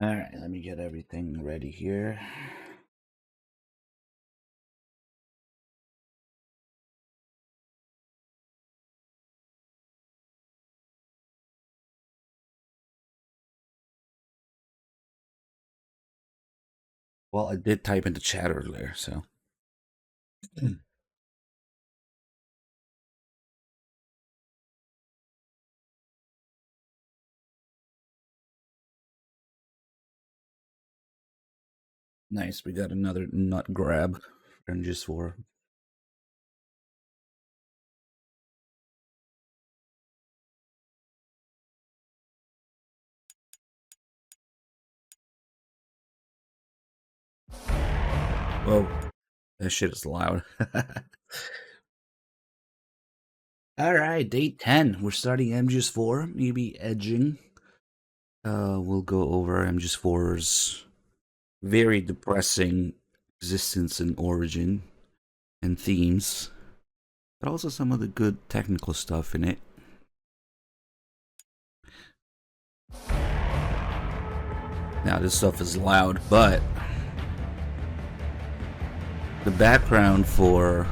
All right, let me get everything ready here. Well, I did type in the chat earlier, so. Nice, we got another nut grab for MGS4. Whoa, that shit is loud. All right, day 10. We're starting MGS4, maybe edging. We'll go over MGS4's very depressing existence and origin and themes, but also some of the good technical stuff in it. Now, this stuff is loud, but the background for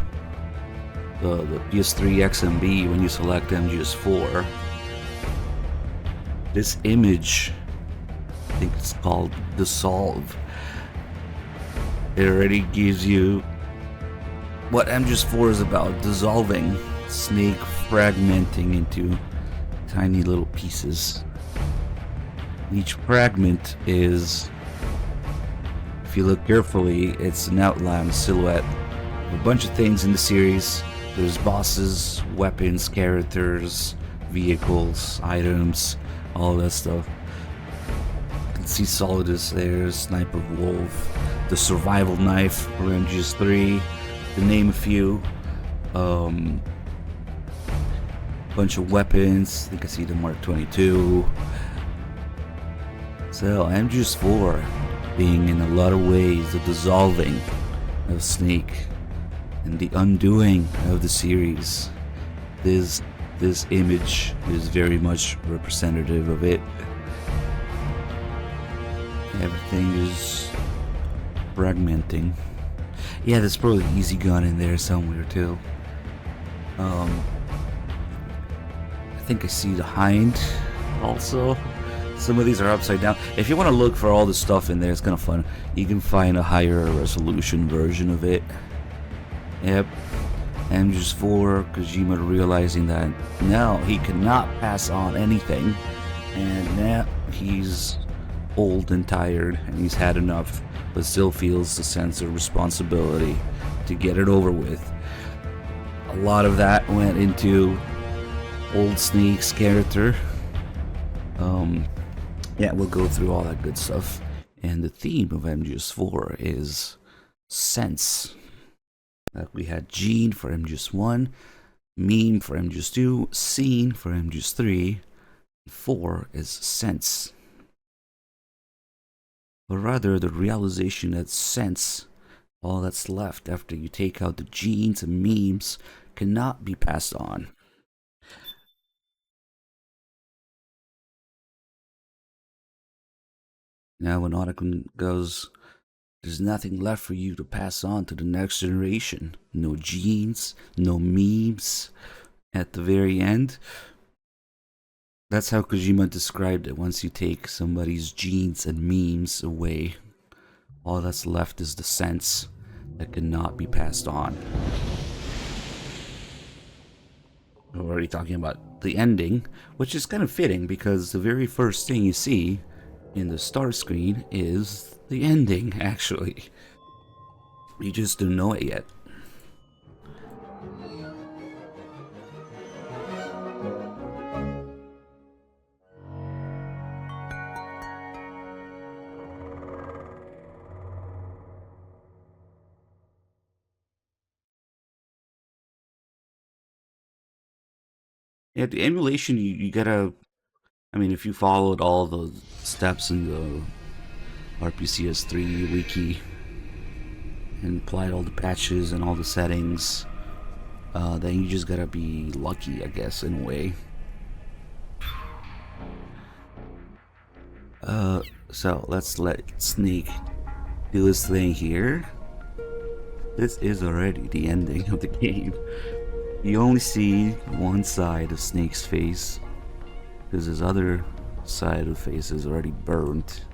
the PS3 XMB when you select MGS4, this image, I think it's called Dissolve, it already gives you what MGS4 is about: dissolving, Snake fragmenting into tiny little pieces. Each fragment is, if you look carefully, it's an outline, silhouette of a bunch of things in the series. There's bosses, weapons, characters, vehicles, items, all that stuff. You can see Solidus there, Sniper Wolf, the survival knife for MGS3, to name a few. Bunch of weapons. I think I see the Mark 22. So MGS4 being in a lot of ways the dissolving of Snake and the undoing of the series. This image is very much representative of it. Everything is fragmenting. Yeah, there's probably Easy Gun in there somewhere too. I think I see the Hind also. Some of these are upside down. If you want to look for all the stuff in there, it's kind of fun. You can find a higher resolution version of it. Yep. MGS4, Kojima realizing that now he cannot pass on anything, and now he's old and tired, and he's had enough, but still feels the sense of responsibility to get it over with. A lot of that went into old Snake's character. Yeah, we'll go through all that good stuff. And the theme of MGS4 is sense. We had Gene for MGS1, Meme for MGS2, Scene for MGS3, and 4 is sense. Or rather, the realization that sense, all that's left after you take out the genes and memes, cannot be passed on. Now when Otacon goes, there's nothing left for you to pass on to the next generation. No genes, no memes. At the very end, that's how Kojima described it. Once you take somebody's genes and memes away, all that's left is the sense that cannot be passed on. We're already talking about the ending, which is kind of fitting because the very first thing you see in the start screen is the ending, actually. You just don't know it yet. Yeah, the emulation, you gotta, I mean, if you followed all the steps in the RPCS3 wiki and applied all the patches and all the settings, then you just gotta be lucky, I guess, in a way. So let's let Snake do his thing here. This is already the ending of the game. You only see one side of Snake's face, because his other side of the face is already burnt.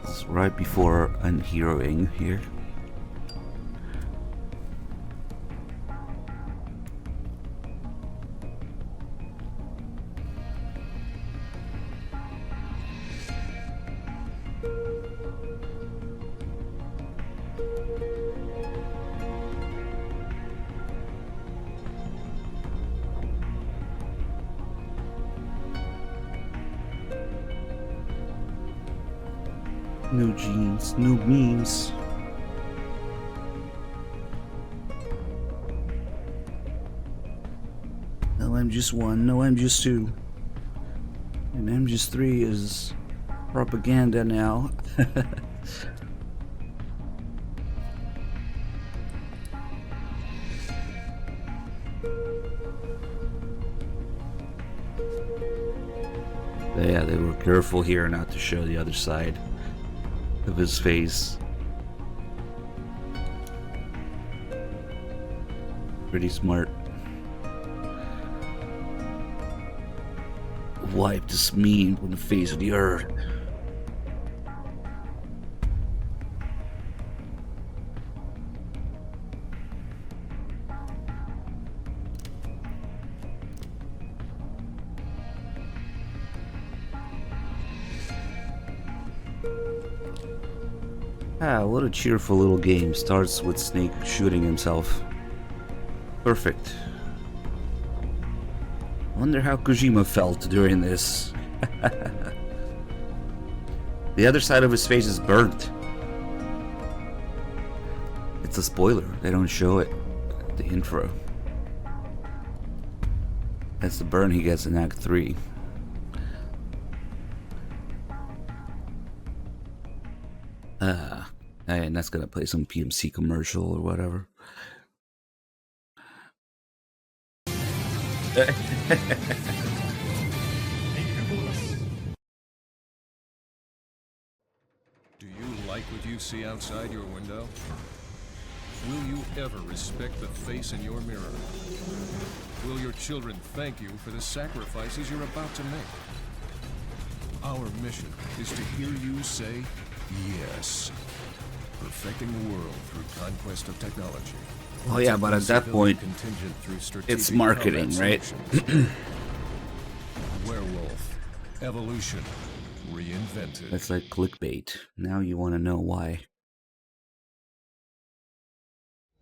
This is right before unheroing here. New jeans, new memes. No MGS1, no MGS2. And MGS3 is propaganda now. Yeah, they were careful here not to show the other side of his face. Pretty smart. Wipe this meme from the face of the earth. Ah, what a cheerful little game. Starts with Snake shooting himself. Perfect. Wonder how Kojima felt during this. The other side of his face is burnt. It's a spoiler. They don't show it at the intro. That's the burn he gets in Act 3. And that's gonna play some PMC commercial or whatever. Do you like what you see outside your window? Will you ever respect the face in your mirror? Will your children thank you for the sacrifices you're about to make? Our mission is to hear you say yes. Perfecting the world through conquest of technology. Oh yeah, but at that point, it's marketing, right? Werewolf, evolution, reinvented. That's like clickbait. Now you want to know why.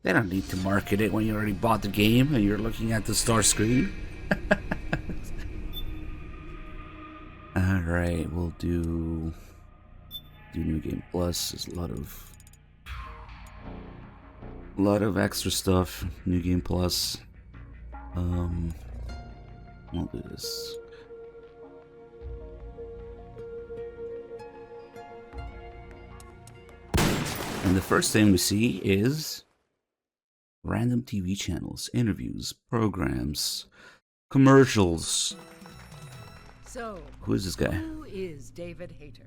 They don't need to market it when you already bought the game and you're looking at the start screen. Alright, we'll do New Game Plus. There's a lot of extra stuff. New Game Plus. I'll do this. And the first thing we see is random TV channels, interviews, programs, commercials. So, who is this guy? Who is David Hayter?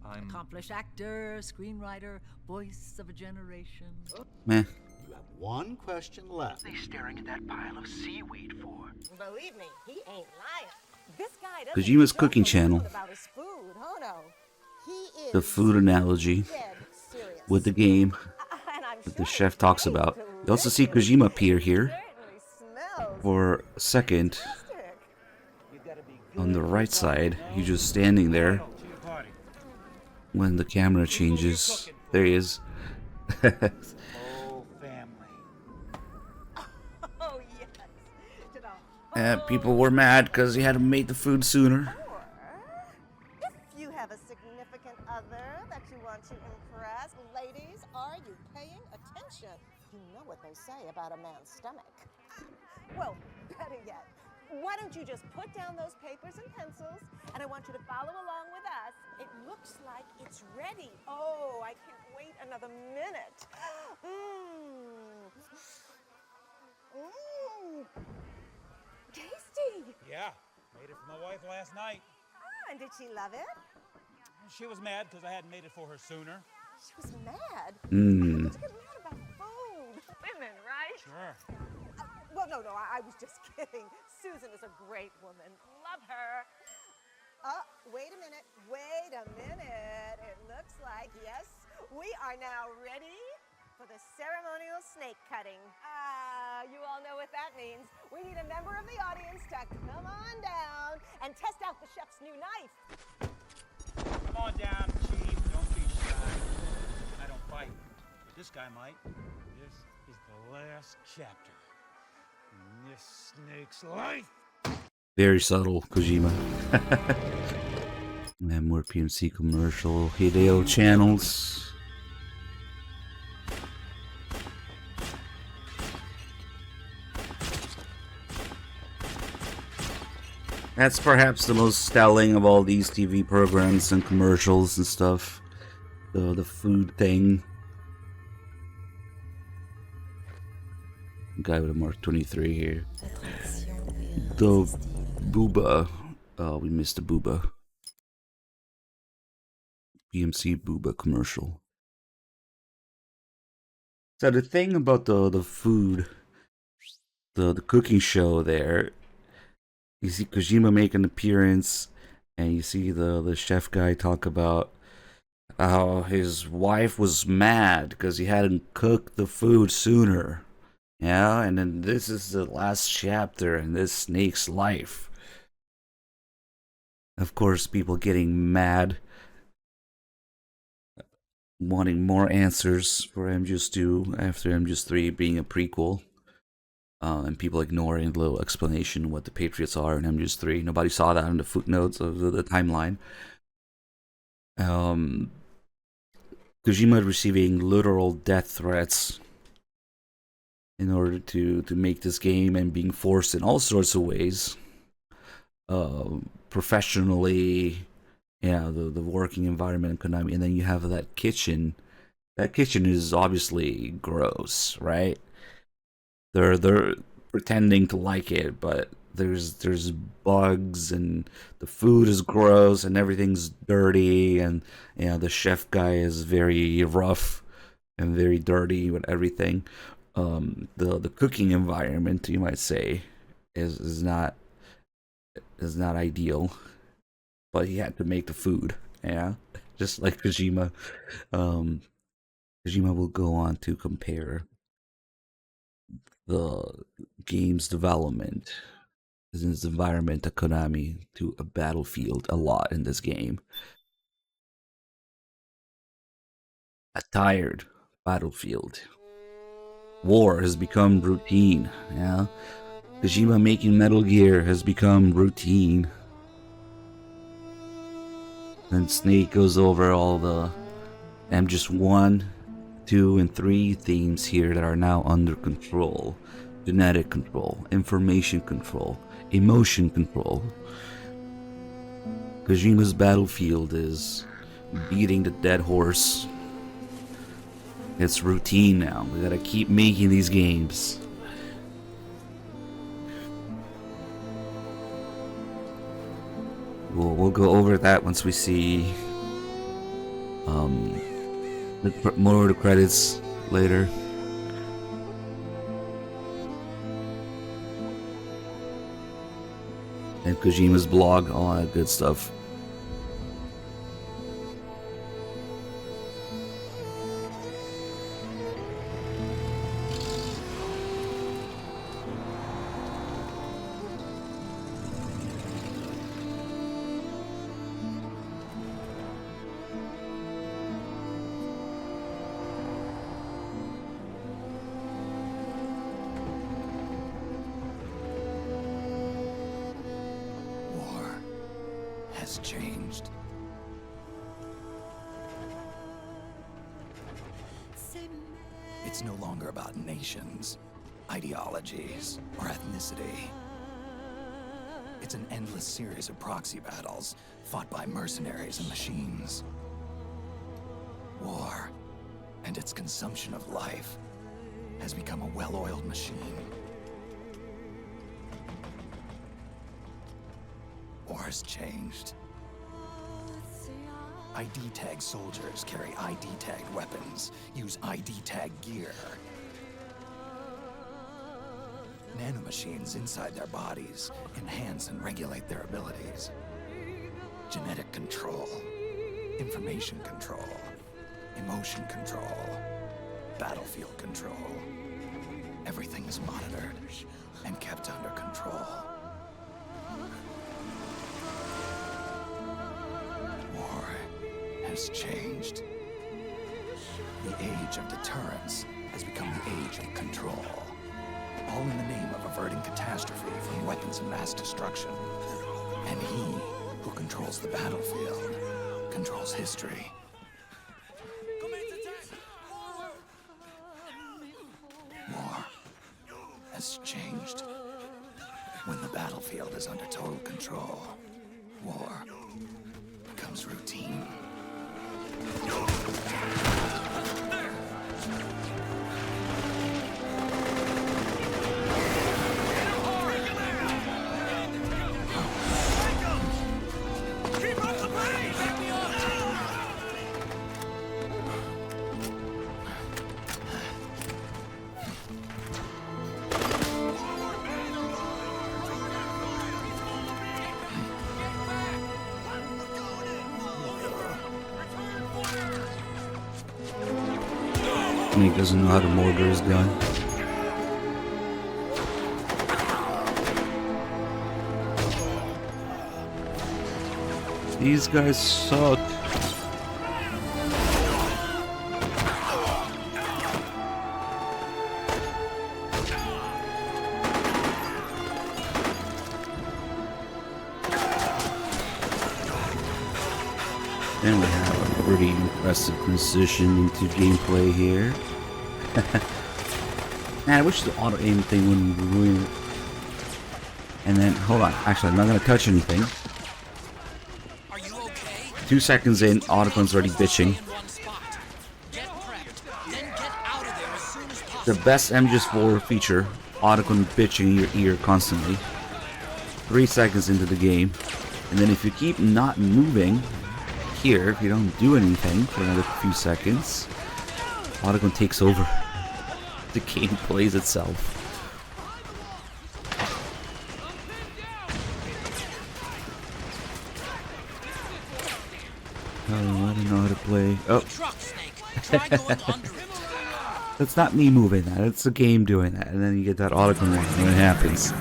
I'm... Accomplished actor, screenwriter, voice of a generation. Meh. You have one question left. What are they staring at that pile of seaweed for? Believe me, he ain't lying. This guy doesn't Kojima's joke cooking around channel. about his food. Oh no. He is The food analogy dead serious. with the game And I'm that sure the chef talks it's about. You also see delicious. Kojima appear here Certainly smells for a second fantastic. on the right side. He's just standing there when the camera changes. There he is. Whole family. Oh yes. To the And people were mad because he hadn't made the food sooner. Or if you have a significant other that you want to impress, ladies, are you paying attention? You know what they say about a man's stomach. Well, better yet, why don't you just put down those papers and pencils, and I want you to follow along with us. It looks like it's ready. Oh, I can't wait another minute. Mmm. Mmm. wife last night. Oh, and did she love it? She was mad because I hadn't made it for her sooner. She was mad. Hmm. How could you get mad about food? Women, right? Sure. Well, no, I was just kidding. Susan is a great woman. Love her. Wait a minute. It looks like, yes, we are now ready for the ceremonial snake cutting. You all know what that means. We need a member of the audience to come on down and test out the chef's new knife. Come on down, Chief. Don't be shy. I don't fight. But this guy might. This is the last chapter in this snake's life. Very subtle, Kojima. And more PMC commercial, Hideo channels. That's perhaps the most telling of all these TV programs and commercials and stuff. The food thing. Guy with a Mark 23 here. The Booba. Oh, we missed the Booba. PMC Booba commercial. So the thing about the food, the cooking show there, you see Kojima make an appearance, and you see the chef guy talk about how his wife was mad because he hadn't cooked the food sooner. Yeah, and then this is the last chapter in this snake's life. Of course, people getting mad, wanting more answers for MGS2 after MGS3 being a prequel. And people ignoring the little explanation what the Patriots are in MGS3. Nobody saw that in the footnotes of the timeline. Kojima receiving literal death threats in order to make this game, and being forced in all sorts of ways. Professionally, yeah, the working environment in Konami, and then you have that kitchen. That kitchen is obviously gross, right? They're pretending to like it, but there's bugs, and the food is gross, and everything's dirty, and the chef guy is very rough and very dirty with everything. The cooking environment, you might say, is not ideal, but he had to make the food, just like Kojima. Kojima will go on to compare the game's development, his environment at Konami, to a battlefield a lot in this game. A tired battlefield. War has become routine, Kojima making Metal Gear has become routine. And Snake goes over all the MGS1, 2, and 3 themes here that are now under control. Genetic control, information control, emotion control. Kojima's battlefield is beating the dead horse. It's routine now. We gotta keep making these games. We'll go over that once we see more of the credits later. And Kojima's blog, all that good stuff. Changed. It's no longer about nations, ideologies, or ethnicity. It's an endless series of proxy battles fought by mercenaries and machines. War and its consumption of life has become a well-oiled machine. war has changed. ID tag soldiers carry ID tagged weapons, use ID tag gear. Nanomachines inside their bodies enhance and regulate their abilities. Genetic control, information control, emotion control, battlefield control. Everything's monitored and kept under control. War has changed. The age of deterrence has become the age of control. All in the name of averting catastrophe from weapons of mass destruction. And he who controls the battlefield controls history. War has changed. When the battlefield is under total control, war becomes routine. Snake doesn't know how to mortar his gun. These guys suck. And we have a pretty impressive transition into gameplay here. Man, I wish the auto aim thing wouldn't ruin it. And then, hold on, actually I'm not gonna touch anything. 2 seconds in, Autocon's already bitching. The best MGS4 feature, Autocon bitching in your ear constantly. 3 seconds into the game. And then if you keep not moving, here, if you don't do anything for another few seconds, Autocon takes over. The game plays itself. Oh, I don't know how to play. Oh. That's not me moving that, it's the game doing that. And then you get that Autocon one when it happens.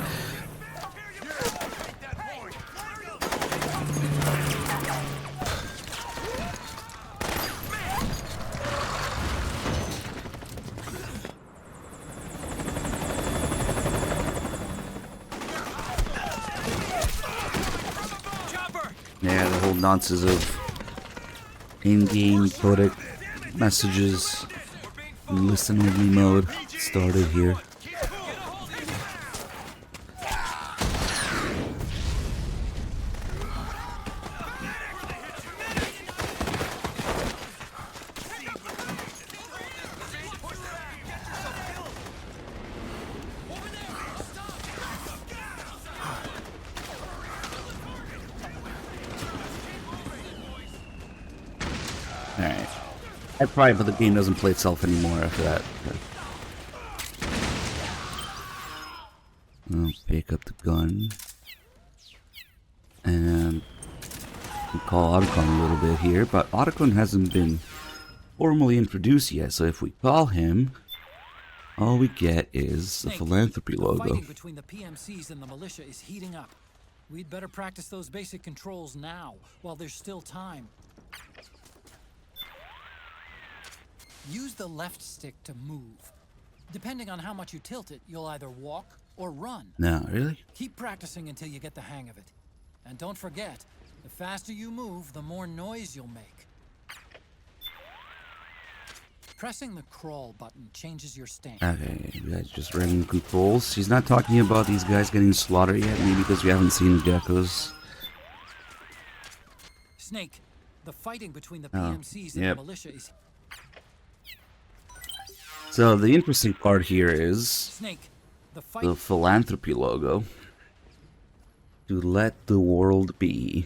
Yeah, the whole nonsense of in-game codec messages in listen-only mode started here. Alright. I probably, but the game doesn't play itself anymore after that. I'll pick up the gun. And we'll call Autocon a little bit here, but Autocon hasn't been formally introduced yet, so if we call him, all we get is the philanthropy logo. The fighting between the PMCs and the militia is heating up. We'd better practice those basic controls now, while there's still time. Use the left stick to move. Depending on how much you tilt it, you'll either walk or run. No, really? Keep practicing until you get the hang of it. And don't forget, the faster you move, the more noise you'll make. Pressing the crawl button changes your stance. Okay, that's just random controls. He's not talking about these guys getting slaughtered yet, maybe because we haven't seen geckos. Snake, the fighting between the PMCs and the militia is... So the interesting part here is Snake, the philanthropy logo. to let the world be.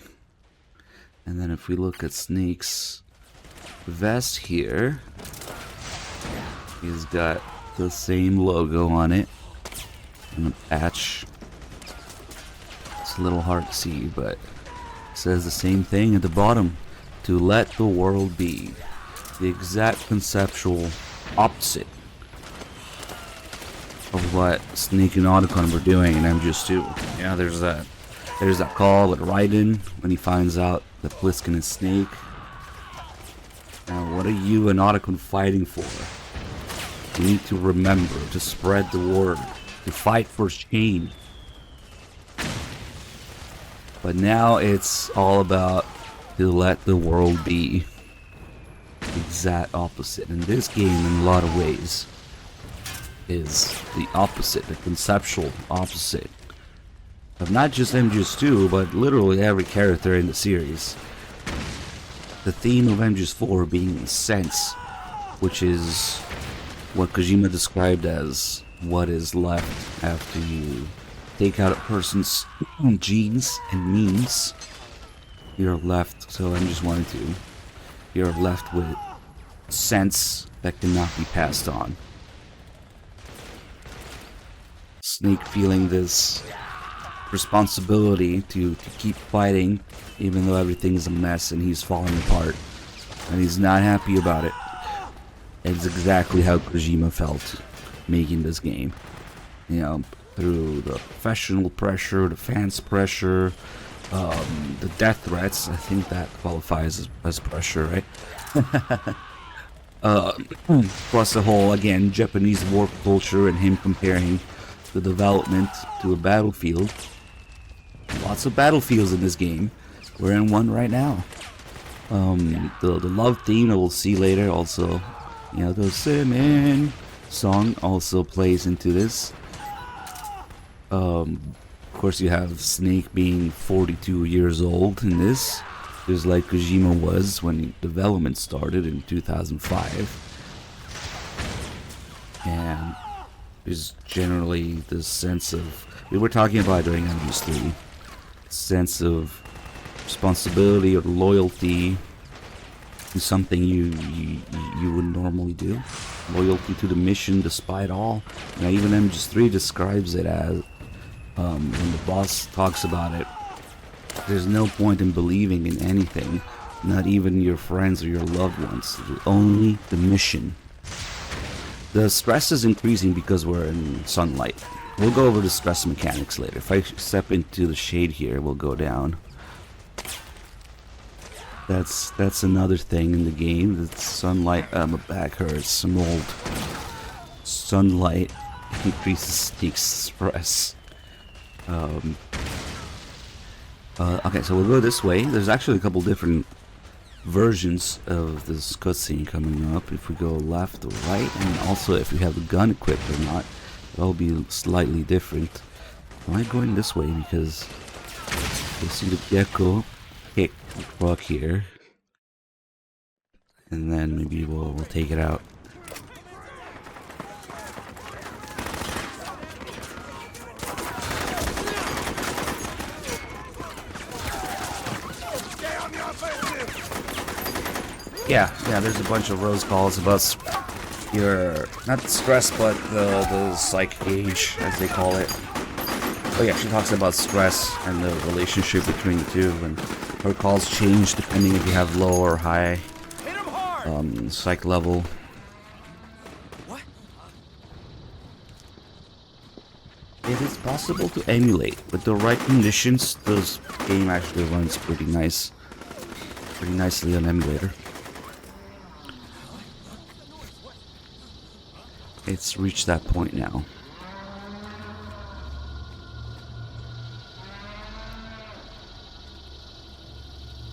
And then if we look at Snake's vest here, he's got the same logo on it and a patch. It's a little hard to see, but it says the same thing at the bottom. To let the world be. The exact conceptual opposite of what Snake and Otacon were doing in MGS2. Yeah, there's that call with Raiden when he finds out that Pliskin is Snake. Now, what are you and Otacon fighting for? You need to remember to spread the word, to fight for change. But now it's all about to let the world be. Exact opposite. And this game, in a lot of ways, is the opposite, the conceptual opposite of not just MGS2, but literally every character in the series. The theme of MGS4 being sense, which is what Kojima described as what is left after you take out a person's genes and means. You're left, so I'm just wanting to, you're left with sense that cannot be passed on. Snake feeling this responsibility to keep fighting, even though everything's a mess and he's falling apart. And he's not happy about it. It's exactly how Kojima felt making this game. You know, through the professional pressure, the fans' pressure, the death threats. I think that qualifies as pressure, right? Plus the whole, again, Japanese war culture and him comparing the development to a battlefield. Lots of battlefields in this game. We're in one right now. The love theme that we'll see later also, you know, the Semen song also plays into this. Of course, you have Snake being 42 years old in this, just like Kojima was when development started in 2005. And there's generally this sense of, we were talking about during MGS3, sense of responsibility or loyalty to something you would normally do. Loyalty to the mission despite all. Now even MGS3 describes it as, when the boss talks about it, there's no point in believing in anything, not even your friends or your loved ones, only the mission. The stress is increasing because we're in sunlight. We'll go over the stress mechanics later. If I step into the shade here, we'll go down. That's another thing in the game. The sunlight, my back hurts. Some old sunlight increases the stress. Okay, so we'll go this way. There's actually a couple different versions of this cutscene coming up. If we go left or right, and also if we have the gun equipped or not, that'll be slightly different. Am I going this way because you see the gecko kick the truck here, and then maybe we'll take it out. Yeah, there's a bunch of rose calls about your, not stress, but the psych gauge, as they call it. Oh yeah, she talks about stress and the relationship between the two, and her calls change depending if you have low or high psych level. What? It is possible to emulate. With the right conditions, this game actually runs pretty nicely on emulator. It's reached that point now.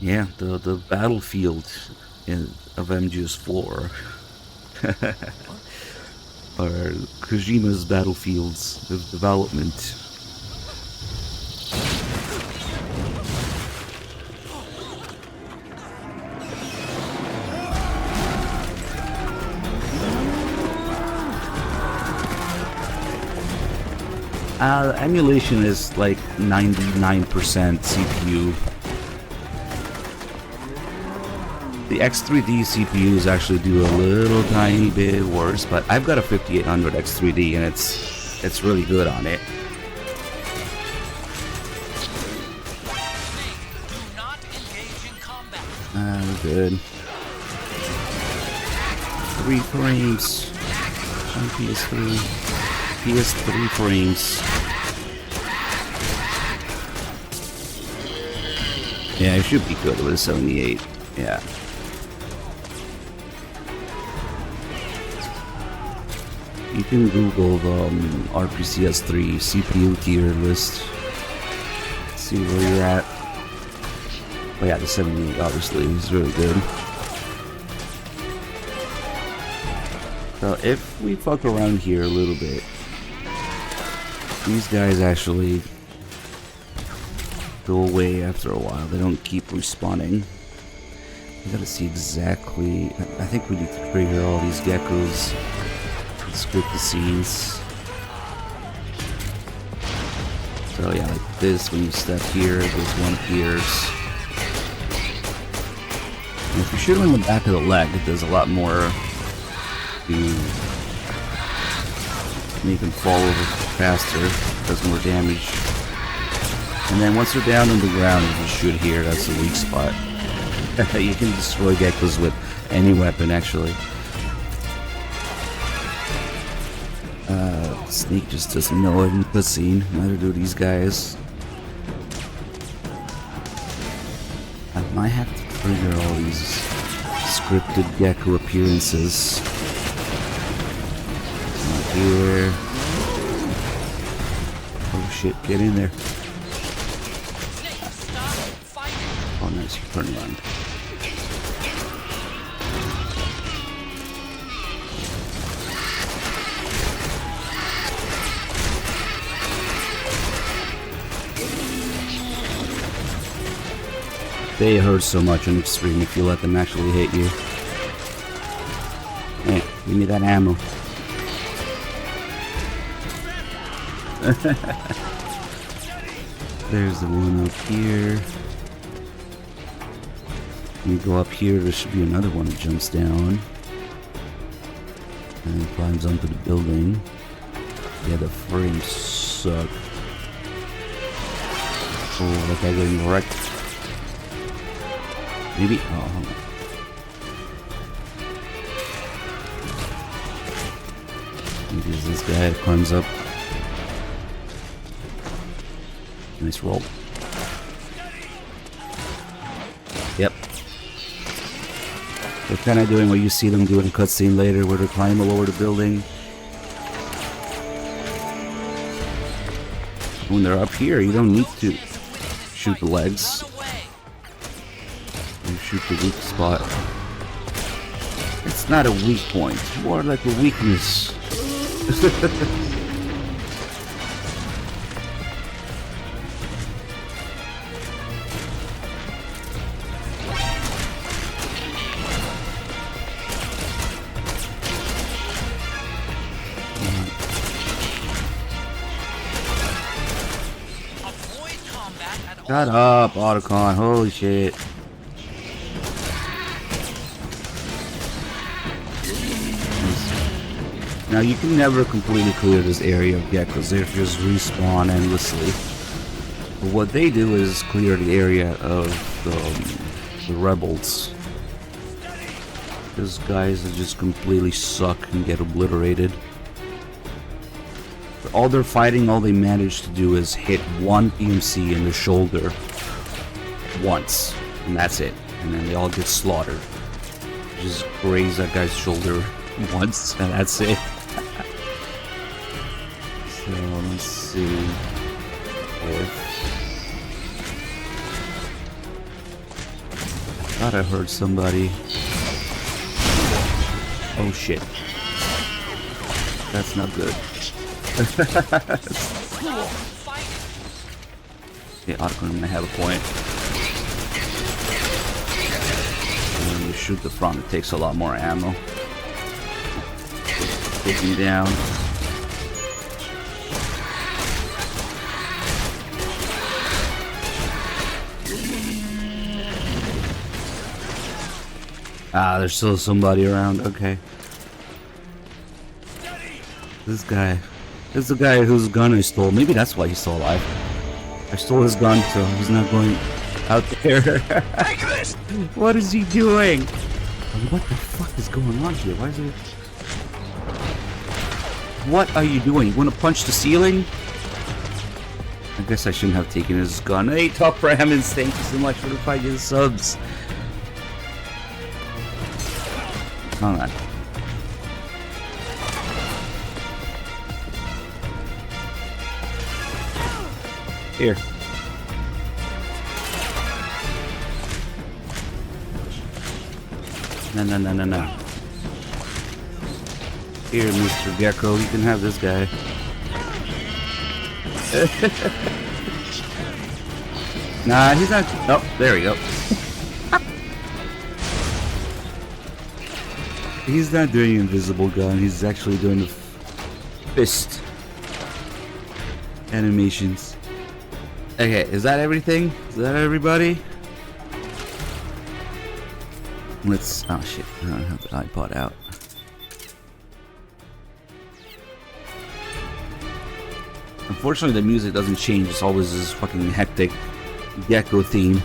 Yeah, the battlefield of MGS4 are Kojima's battlefields of development. Emulation is like 99% CPU. The X3D CPUs actually do a little tiny bit worse, but I've got a 5800 X3D and it's really good on it. We're good. 3 frames on PS3. PS3 frames. Yeah, it should be good with a 78. Yeah. You can Google the RPCS3 CPU tier list. See where you're at. Oh yeah, the 78 obviously is really good. So if we fuck around here a little bit, these guys actually go away after a while. They don't keep respawning. I gotta see exactly. I think we need to trigger all these geckos and script the scenes. So yeah, like this, when you step here, this one appears. And if you shoot him in the back of the leg, it does a lot more to make him fall over faster, does more damage. And then once they're down on the ground, you just shoot here, that's the weak spot. You can destroy geckos with any weapon, actually. Sneak just doesn't know it in the cutscene, neither do these guys. I might have to trigger all these scripted gecko appearances. Not here. Oh shit, get in there. Oh nice, turn around. They hurt so much on extreme if you let them actually hit you. Hey, give me that ammo. There's the one up here. When you go up here, there should be another one that jumps down. And then climbs onto the building. Yeah, the frames suck. Oh, that guy getting wrecked. Maybe. Oh, hold on. Maybe it's this guy that climbs up. Nice roll. Yep. They're kind of doing what you see them do in cutscene later, where they climb all over the building. When they're up here, you don't need to shoot the legs. You shoot the weak spot. It's not a weak point, more like a weakness. Shut up, Autocon. Holy shit. Now you can never completely clear this area of geckos. They just respawn endlessly. But what they do is clear the area of the rebels. Those guys that just completely suck and get obliterated. All they're fighting, all they manage to do is hit one PMC in the shoulder once, and that's it. And then they all get slaughtered. Just graze that guy's shoulder once, and that's it. So let's see if I thought I heard somebody. Oh shit. That's not good. Yeah, Autocon may have a point. And when you shoot the front, it takes a lot more ammo. Take me down. Ah, there's still somebody around. Okay. This guy. This is the guy whose gun I stole. Maybe that's why he's still alive. I stole his gun, so he's not going out there. What is he doing? What the fuck is going on here? Why is it... What are you doing? You want to punch the ceiling? I guess I shouldn't have taken his gun. Hey, Top Ramens, thank you so much for the 5 years subs. Hold on. Here. No. Here, Mr. Gecko, you can have this guy. Nah, he's not. Oh, there we go. He's not doing invisible gun. He's actually doing the fist animations. Okay, is that everything? Is that everybody? Let's. Oh shit! I don't have the iPod out. Unfortunately, the music doesn't change. It's always this fucking hectic Gecko theme.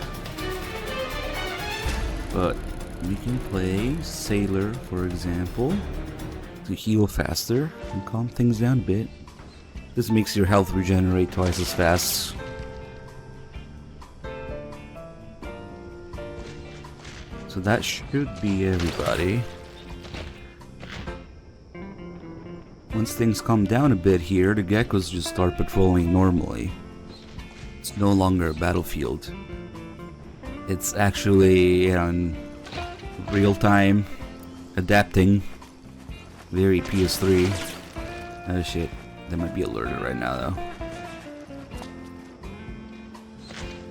But we can play Sailor, for example, to heal faster and calm things down a bit. This makes your health regenerate twice as fast. So that should be everybody. Once things calm down a bit here, the geckos just start patrolling normally. It's no longer a battlefield. It's actually on real time, adapting. Very PS3. Oh shit, that might be alerted right now though.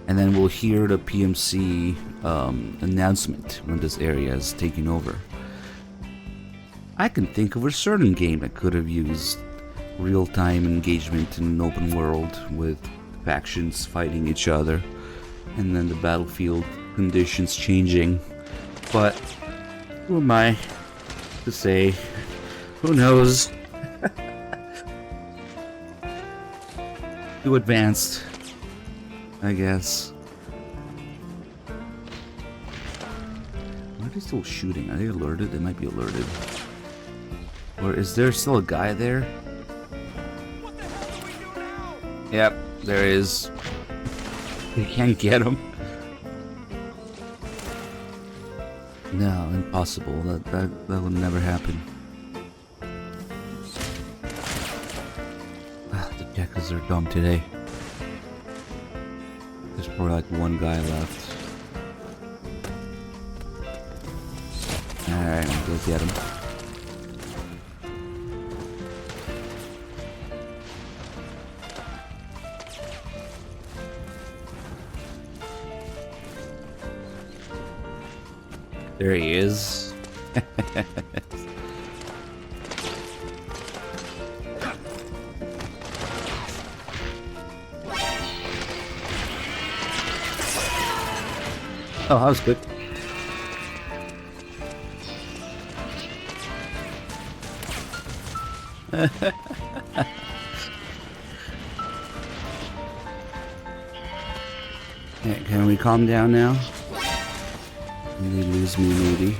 And then we'll hear the PMC announcement when this area is taken over. I can think of a certain game that could have used real-time engagement in an open world with factions fighting each other and then the battlefield conditions changing. But who am I to say? Who knows? Too advanced, I guess. Why are they still shooting? Are they alerted? They might be alerted. Or is there still a guy there? What the hell do we do now? Yep, there is. They can't get him. No, impossible. That would never happen. The geckos are dumb today. There's probably like one guy left. Alright, we'll go get him. There he is. Oh, that was good. Okay, can we calm down now? They lose me, maybe.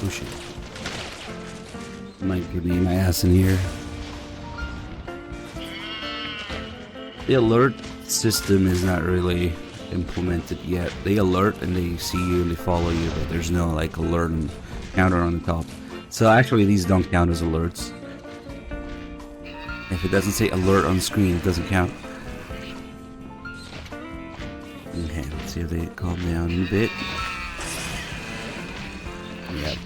Oh shit. Might give me my ass in here. The alert system is not really implemented yet. They alert and they see you and they follow you, but there's no like alert and counter on the top. So actually these don't count as alerts. If it doesn't say alert on the screen, it doesn't count. Okay, let's see if they calm down a bit. Yep,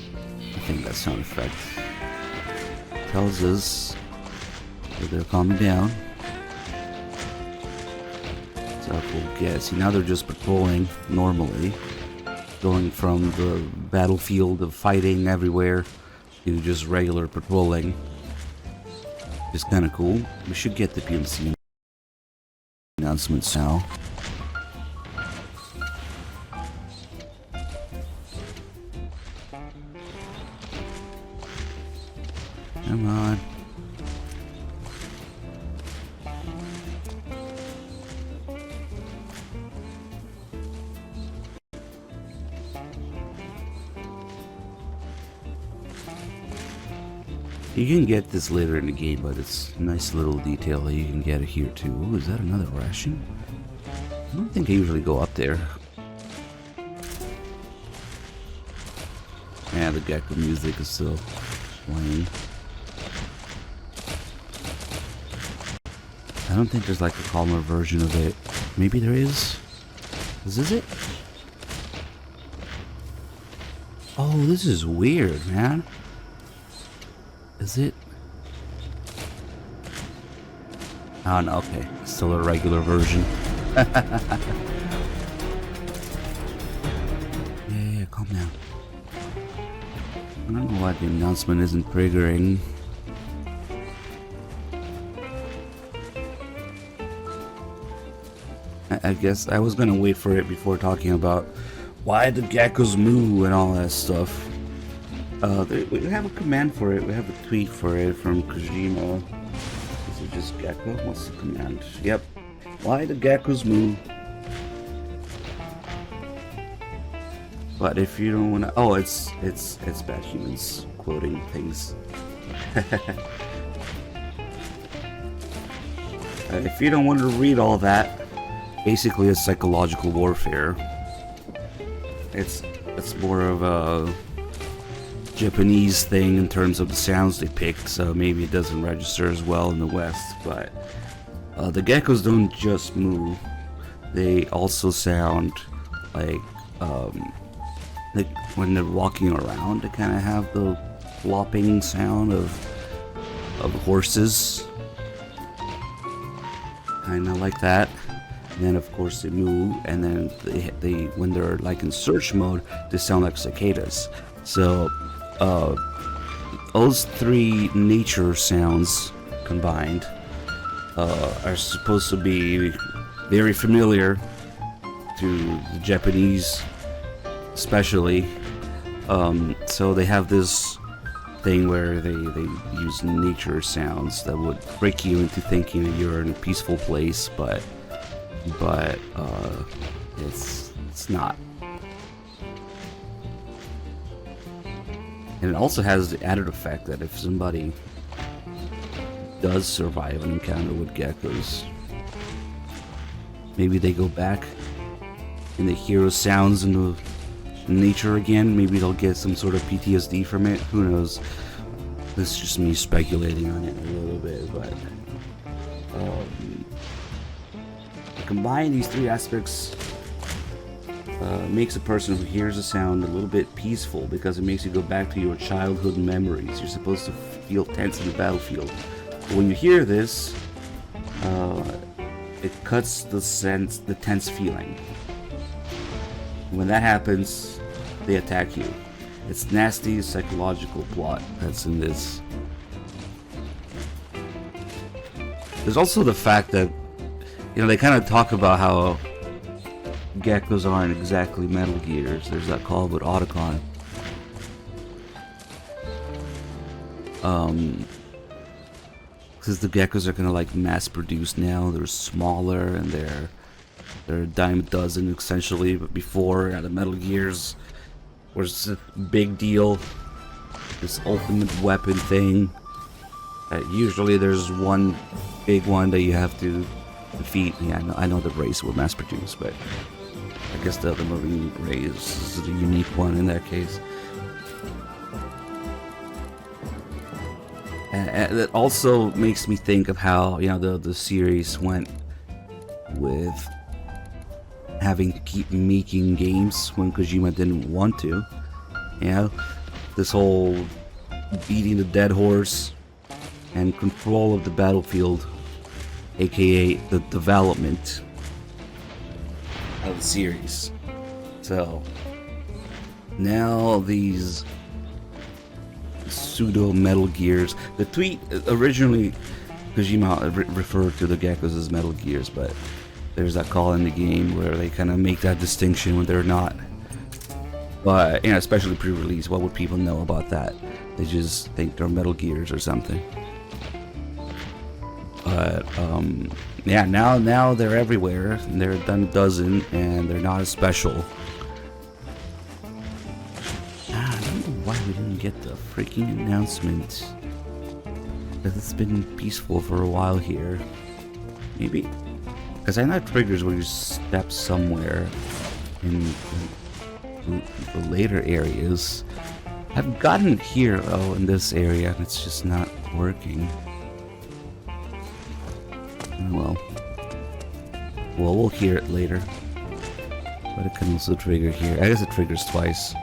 I think that sound effect tells us that they're calming down. So we'll get. See, now they're just patrolling normally. going from the battlefield of fighting everywhere to just regular patrolling. It's kind of cool. We should get the PMC announcements now. Come on. You can get this later in the game, but it's a nice little detail that you can get it here too. Ooh, is that another ration? I don't think I usually go up there. Yeah, the Gecko music is still playing. I don't think there's like a calmer version of it. Maybe there is? Is this it? Oh, this is weird, man. Is it? Oh no, okay. Still a regular version. Yeah, calm down. I don't know why the announcement isn't triggering. I guess I was gonna wait for it before talking about why the geckos moo and all that stuff. We have a command for it. We have a tweet for it from Kojima. Is it just gecko? What's the command? Yep. Why the geckos moo? But if you don't wanna, oh, it's bad humans quoting things. If you don't want to read all that, basically it's psychological warfare. It's more of a Japanese thing in terms of the sounds they pick, so maybe it doesn't register as well in the West, but the geckos don't just move, they also sound like when they're walking around, they kind of have the flopping sound of horses, kind of like that. And then of course they move, and then they when they're like in search mode, they sound like cicadas. So those three nature sounds combined are supposed to be very familiar to the Japanese, especially. So they have this thing where they use nature sounds that would trick you into thinking that you're in a peaceful place, but it's not. And it also has the added effect that if somebody does survive an encounter with geckos, maybe they go back and they hear those sounds in the nature again, maybe they'll get some sort of PTSD from it, who knows. This is just me speculating on it a little bit, but combine these three aspects makes a person who hears a sound a little bit peaceful, because it makes you go back to your childhood memories. You're supposed to feel tense in the battlefield. But when you hear this, it cuts the tense feeling. When that happens, they attack you. It's nasty psychological plot that's in this. There's also the fact that, you know, they kind of talk about how geckos aren't exactly Metal Gears. There's that call with Otacon. Because the geckos are kind of like mass produced now. They're smaller and they're a dime a dozen essentially. But before, the Metal Gears was a big deal. This ultimate weapon thing. Usually there's one big one that you have to defeat. Yeah, I know the race were mass produced, but I guess the Marine race is a unique one in that case. And it also makes me think of how, you know, the series went with having to keep making games when Kojima didn't want to. You know, this whole beating the dead horse and control of the battlefield, aka the development of the series. So now these pseudo Metal Gears. The tweet originally, Kojima referred to the geckos as Metal Gears, but there's that call in the game where they kind of make that distinction when they're not. But, you know, especially pre-release, what would people know about that? They just think they're Metal Gears or something. But, yeah, now they're everywhere. And they're done a dozen, and they're not as special. I don't know why we didn't get the freaking announcement. Because it's been peaceful for a while here. Maybe? Because I know triggers where you step somewhere in the later areas. I've gotten here, oh, in this area, and it's just not working. Well, we'll hear it later. But it can also trigger here. I guess it triggers twice.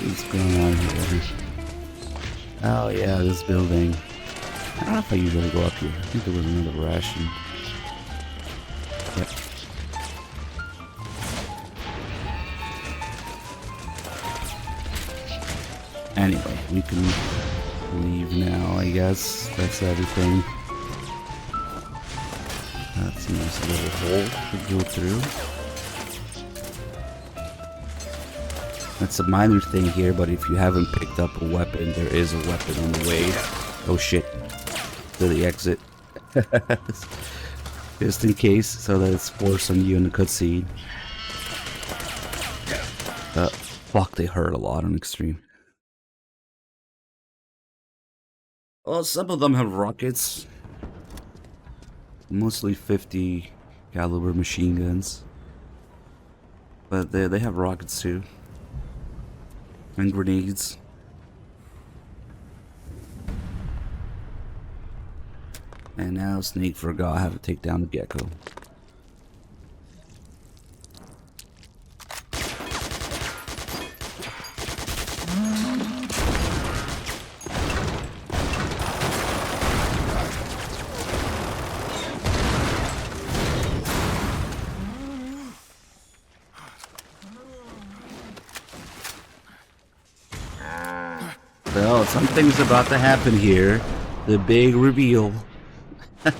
What's going on here? Oh yeah, this building. I don't know if I usually go up here. I think there was another ration. Yep. Anyway, we can leave now, I guess. That's everything. That's a nice little hole to go through. That's a minor thing here, but if you haven't picked up a weapon, there is a weapon on the way. Oh shit. To the exit. Just in case, so that it's forced on you in the cutscene. Fuck, they hurt a lot on extreme. Well, some of them have rockets. Mostly 50 caliber machine guns. But they have rockets too. And grenades. And now Snake forgot how to take down the gecko. Well, something's about to happen here. The big reveal. This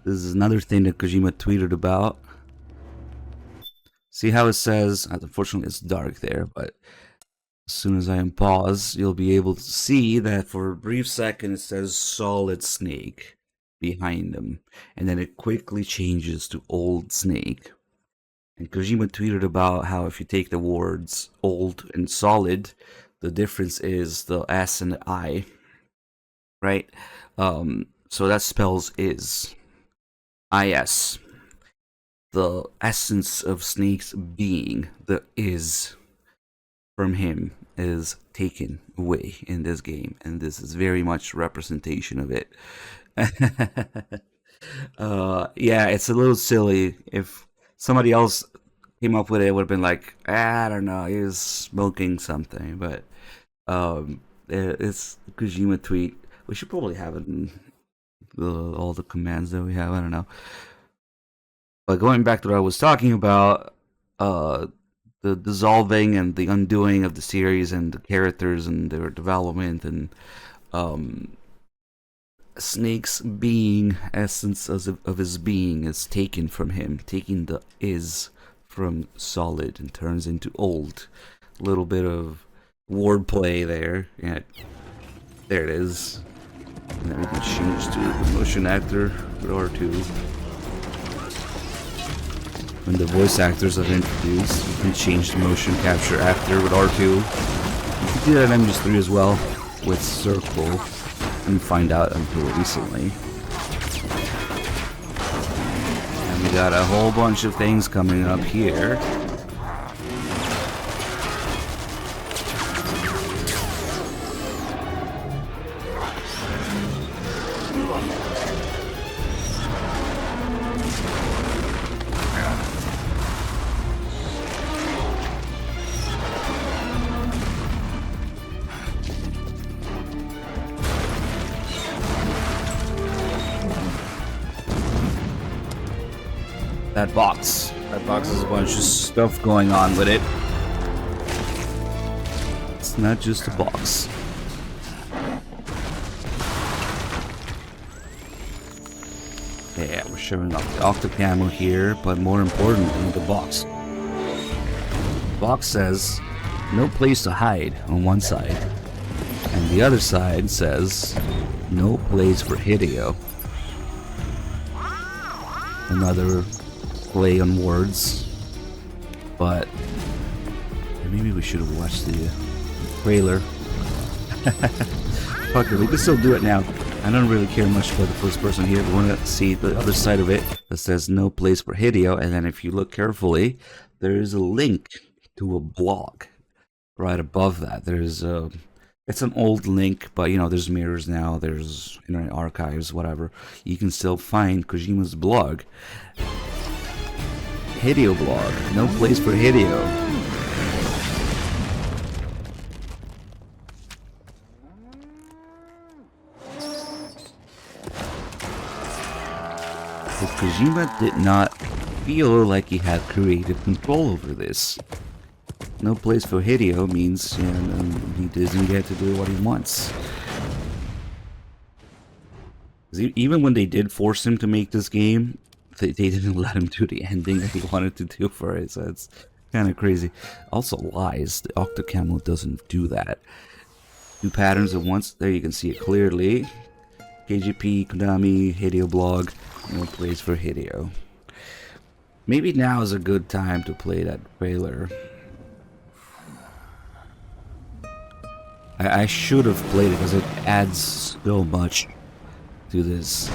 is another thing that Kojima tweeted about. See how it says, unfortunately it's dark there, but as soon as I unpause, you'll be able to see that for a brief second it says Solid Snake behind them. And then it quickly changes to Old Snake. And Kojima tweeted about how if you take the words old and solid, the difference is the S and the I. Right? So that spells is. IS. The essence of Snake's being, the is from him, is taken away in this game. And this is very much representation of it. Yeah, it's a little silly. If somebody else came up with it, it would have been like, I don't know, he was smoking something. But it's a Kojima tweet. We should probably have it in all the commands that we have. I don't know. But going back to what I was talking about, the dissolving and the undoing of the series and the characters and their development and Snake's being, essence of his being is taken from him, taking the is from solid and turns into old. A little bit of wordplay there. Yeah, there it is. And then we can change to the motion actor with R2. When the voice actors are introduced, you can change the motion capture actor with R2. You can do that in MGS4 as well with Circle. And find out until recently. And we got a whole bunch of things coming up here. That box. That box has a bunch of stuff going on with it. It's not just a box. Yeah, we're showing off the octocamo here, but more importantly, the box. The box says, no place to hide on one side. And the other side says, no place for Hideo. Another play on words. But maybe we should have watched the trailer. Fuck it, we can still do it now. I don't really care much about the first person here. We want to see the other side of it that says no place for Hideo. And then if you look carefully, there's a link to a blog right above that. There's a... It's an old link, but you know, there's mirrors now, there's Internet Archives, whatever. You can still find Kojima's blog. Hideo blog. No place for Hideo. But Kojima did not feel like he had creative control over this. No place for Hideo means he doesn't get to do what he wants. Even when they did force him to make this game, they didn't let him do the ending that he wanted to do for it, so it's kind of crazy. Also lies, the octocamo doesn't do that. Two patterns at once, there you can see it clearly. KGP, Konami, Hideo blog, no place for Hideo. Maybe now is a good time to play that trailer. I should have played it because it adds so much to this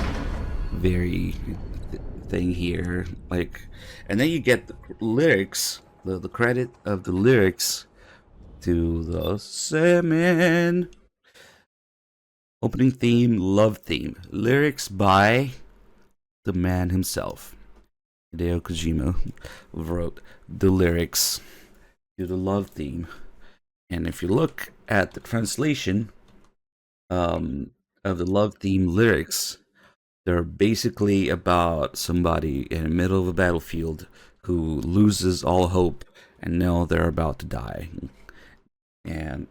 very thing here. Like, and then you get the lyrics, the credit of the lyrics to the Semen opening theme, love theme. Lyrics by the man himself. Hideo Kojima wrote the lyrics to the love theme. And if you look at the translation of the love theme lyrics, they're basically about somebody in the middle of a battlefield who loses all hope and know they're about to die, and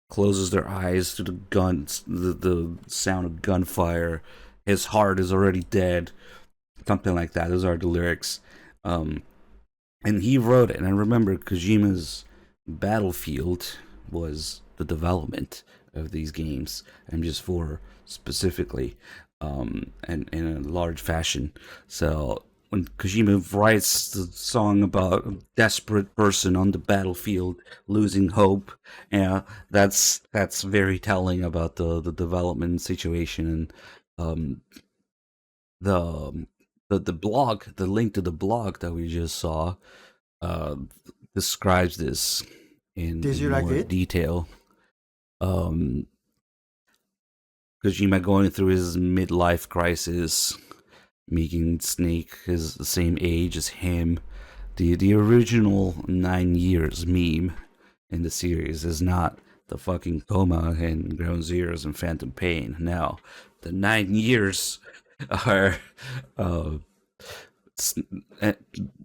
closes their eyes to the guns, the sound of gunfire. His heart is already dead, something like that. Those are the lyrics, and he wrote it. And I remember Kojima's Battlefield was the development of these games, MGS4 specifically, and in a large fashion. So when Kojima writes the song about a desperate person on the battlefield losing hope, that's very telling about the development situation. And the blog, the link to the blog that we just saw, describes this in more detail. Kojima going through his midlife crisis, making Snake is the same age as him. The original 9 years meme in the series is not the fucking coma and Ground Zeroes and Phantom Pain. Now, the 9 years are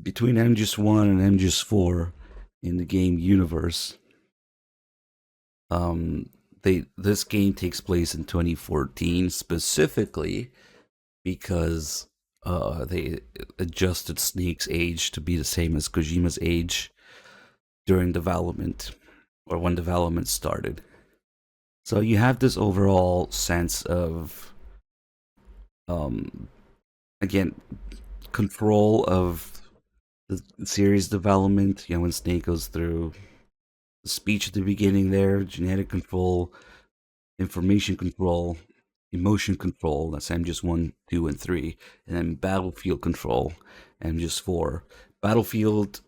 between MGS1 and MGS4 in the game universe. This game takes place in 2014 specifically because they adjusted Snake's age to be the same as Kojima's age during development, or when development started. So you have this overall sense of again, control of the series development. You know, when Snake goes through the speech at the beginning there, genetic control, information control, emotion control, that's MGS1, 2, and 3, and then battlefield control, MGS4. Battlefield,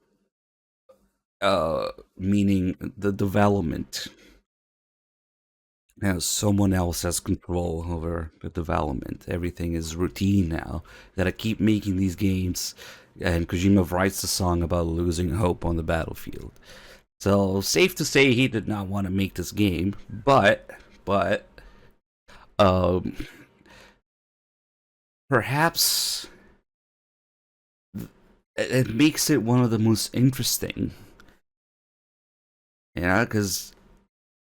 meaning the development. Now someone else has control over the development. Everything is routine now. Gotta keep making these games, and Kojima writes a song about losing hope on the battlefield. So safe to say he did not want to make this game, but perhaps it makes it one of the most interesting. Yeah, because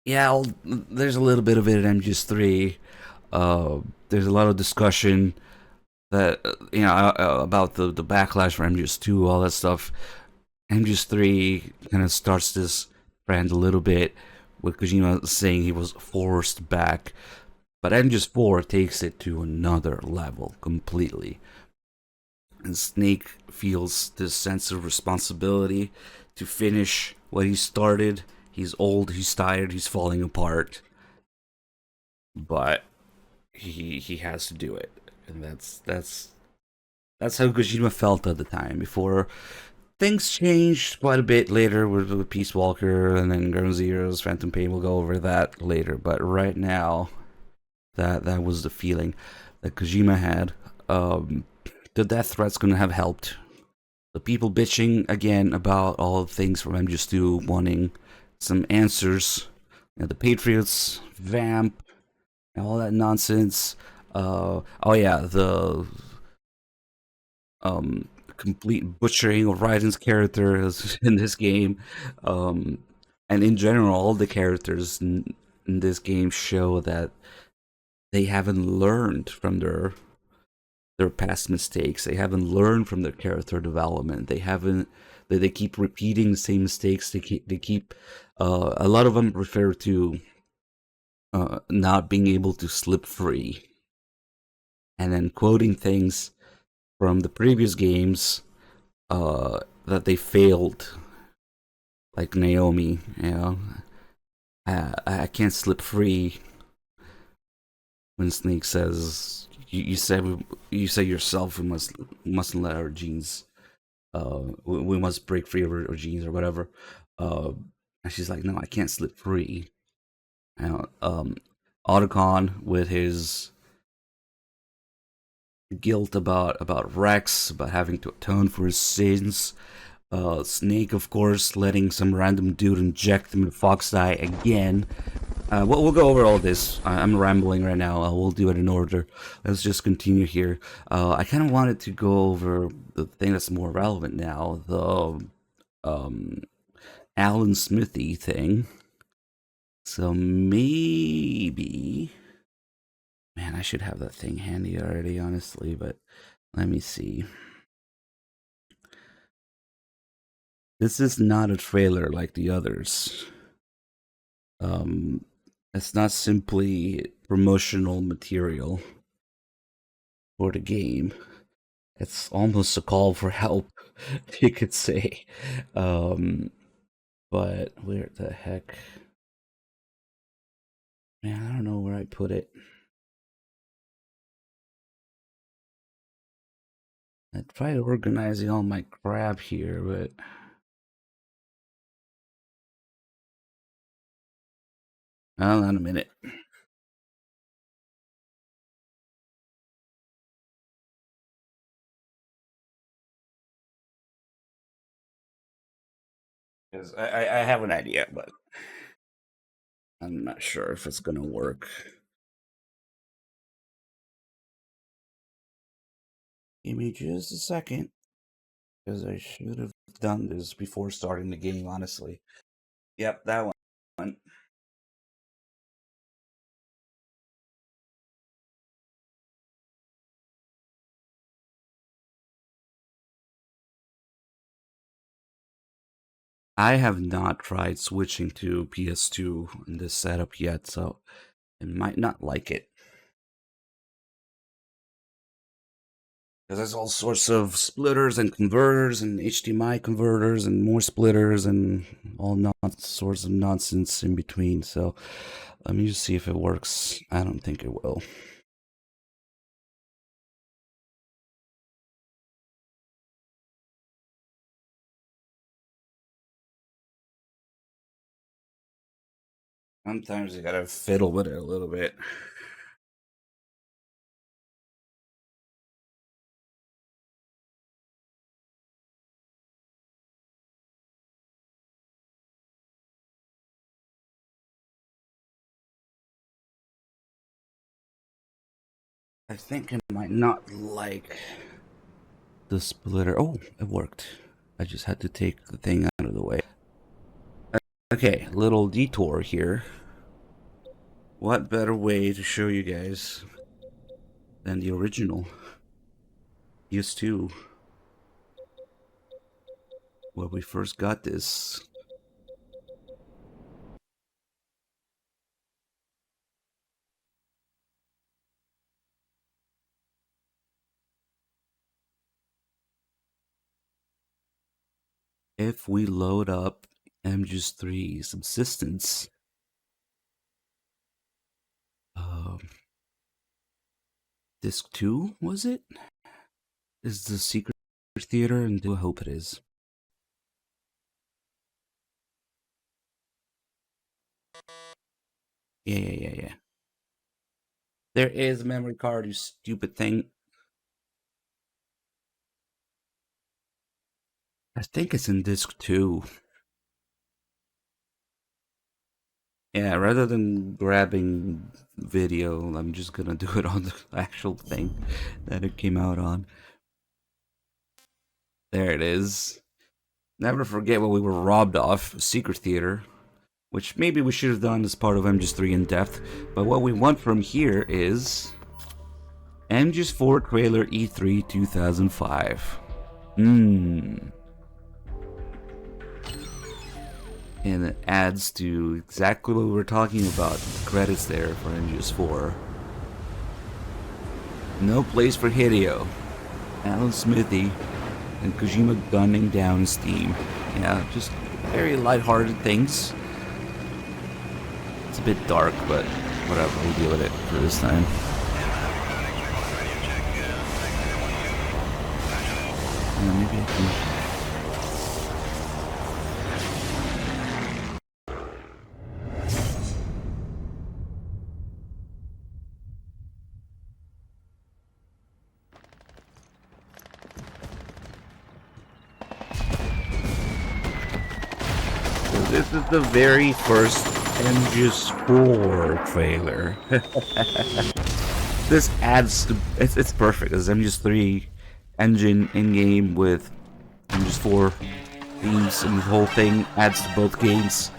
there's a little bit of it in MGS3. There's a lot of discussion that about the backlash for MGS2, all that stuff. MGS3 kind of starts this trend a little bit with Kojima saying he was forced back, but MGS4 takes it to another level completely. And Snake feels this sense of responsibility to finish what he started. He's old, he's tired, he's falling apart, but he has to do it, and that's how Kojima felt at the time. Before things changed quite a bit later with Peace Walker and then Ground Zeroes, Phantom Pain. We'll go over that later, but right now, that was the feeling that Kojima had. The death threats couldn't have helped. The people bitching again about all the things from MGS2 wanting some answers. The Patriots, Vamp, and all that nonsense. The complete butchering of Raiden's character in this game. And in general, all the characters in this game show that they haven't learned from their past mistakes. They haven't learned from their character development. They keep repeating the same mistakes. They keep a lot of them refer to not being able to slip free, and then quoting things from the previous games that they failed, like Naomi. I can't slip free. When Snake says, you said yourself, we mustn't let our genes, we must break free of our genes or whatever. And she's like, no, I can't slip free. Otacon with his guilt about Rex, about having to atone for his sins. Snake, of course, letting some random dude inject him in Fox Eye again. We'll go over all this. I'm rambling right now. We'll do it in order. Let's just continue here. I kind of wanted to go over the thing that's more relevant now, the Alan Smithy thing. So maybe, man, I should have that thing handy already, honestly, but let me see. This is not a trailer like the others. It's not simply promotional material for the game. It's almost a call for help, you could say. But where the heck? Man, I don't know where I put it. I tried organizing all my crap here, but hold on a minute. Because I have an idea, but I'm not sure if it's gonna work. Give me just a second, because I should have done this before starting the game, honestly. Yep, that one. I have not tried switching to PS2 in this setup yet, so I might not like it. Because there's all sorts of splitters and converters and HDMI converters and more splitters and all sorts of nonsense in between. So let me just see if it works. I don't think it will. Sometimes you gotta fiddle with it a little bit. I think it might not like the splitter. Oh, it worked. I just had to take the thing out of the way. Okay, little detour here. What better way to show you guys than the original? Used to. Where we first got this. If we load up MGS3 subsistence, disc 2, was it? Is the secret theater, and I hope it is. Yeah. There is a memory card, you stupid thing. I think it's in disc 2. Yeah, rather than grabbing video, I'm just gonna do it on the actual thing that it came out on. There it is. Never forget what we were robbed of, Secret Theater, which maybe we should have done as part of MGS3 in depth, but what we want from here is MGS4 trailer E3 2005. And it adds to exactly what we were talking about, the credits there for MGS4. No place for Hideo, Alan Smithy, and Kojima gunning down Steam. Yeah, just very lighthearted things. It's a bit dark, but whatever, we'll deal with it for this time. Yeah, maybe I can... This is the very first MGS4 trailer. This adds to... It's perfect. It's MGS3 engine in-game with MGS4 themes, and the whole thing adds to both games.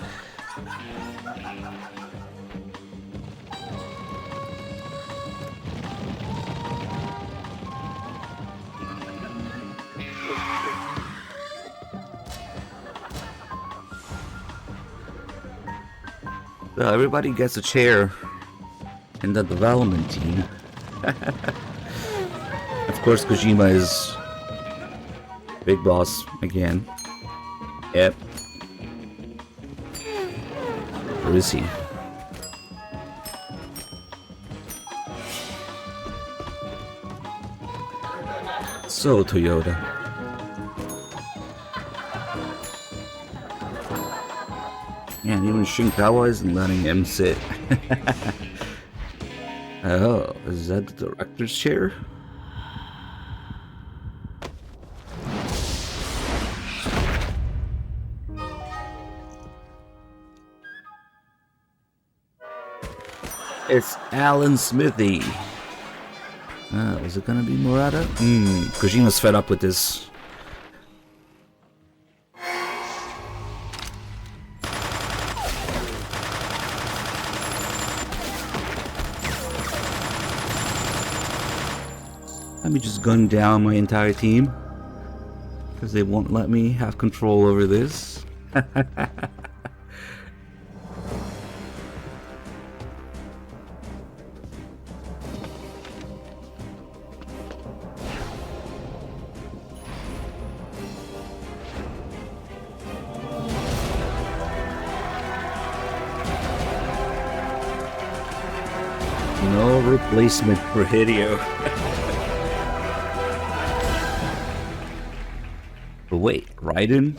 So everybody gets a chair in the development team. Of course, Kojima is big boss again. Yep. Where is he? So, Toyota. Man, even Shinkawa isn't letting him sit. Oh, is that the director's chair? It's Alan Smithy. Is it gonna be Murata? Kojima's fed up with this. Let me just gun down my entire team, because they won't let me have control over this. No replacement for Hideo. But wait, Raiden?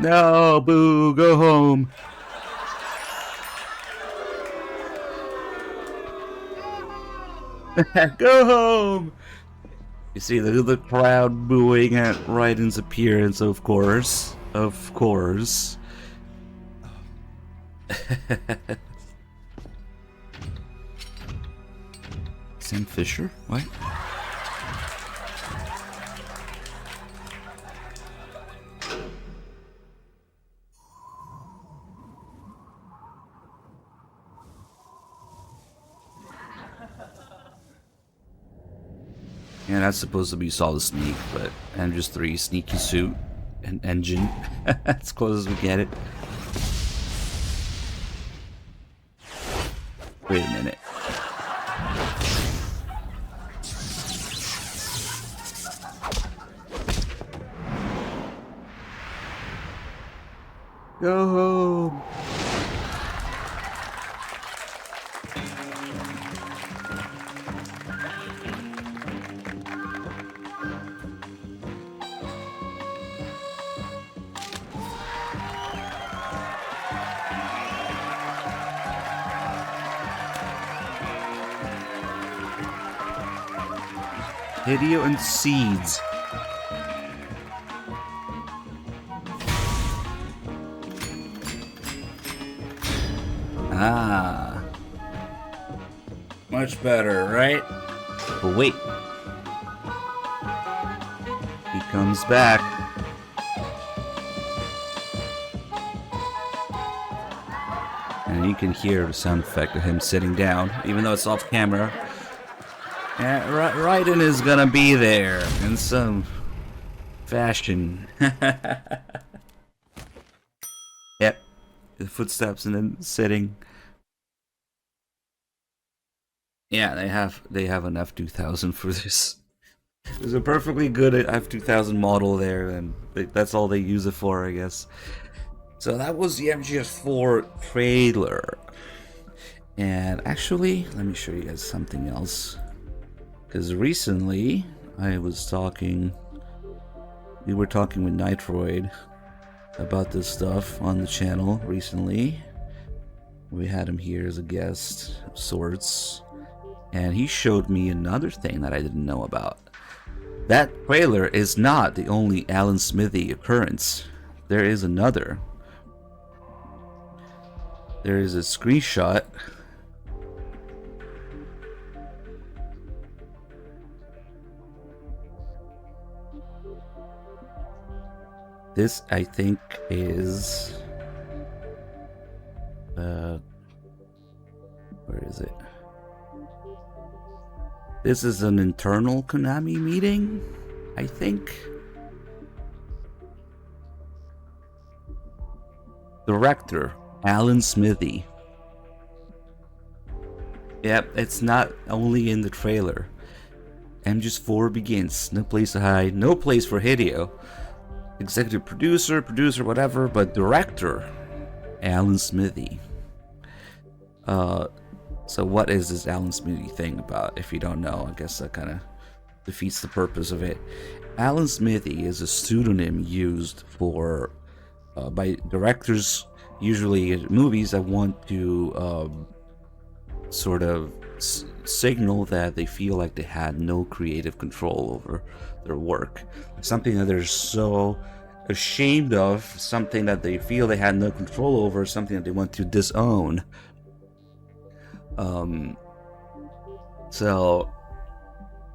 No, boo, go home. Go home. You see the crowd booing at Raiden's appearance, of course. Of course. Sam Fisher? What? Yeah, that's supposed to be Solid Snake, but MGS3 sneaky suit and engine. As close as we get it. Wait a minute. Go home. Video and seeds. Ah. Much better, right? But wait. He comes back. And you can hear the sound effect of him sitting down, even though it's off camera. Yeah, Raiden is gonna be there in some fashion. Yep, the footsteps and then sitting. Yeah, they have an F2000 for this. There's a perfectly good F2000 model there, and that's all they use it for, I guess. So that was the MGS4 trailer. And actually, let me show you guys something else. Because recently, we were talking with Nitroid about this stuff on the channel recently. We had him here as a guest of sorts. And he showed me another thing that I didn't know about. That trailer is not the only Alan Smithy occurrence. There is another. There is a screenshot. This, I think, is... where is it? This is an internal Konami meeting, I think. Director, Alan Smithy. Yep, it's not only in the trailer. MGS4 begins. No place to hide. No place for Hideo. Executive producer, whatever, but director, Alan Smithy. So what is this Alan Smithy thing about? If you don't know, I guess that kind of defeats the purpose of it. Alan Smithy is a pseudonym used for by directors, usually movies that want to sort of signal that they feel like they had no creative control over their work. Something that they're so ashamed of, something that they feel they had no control over, something that they want to disown. So,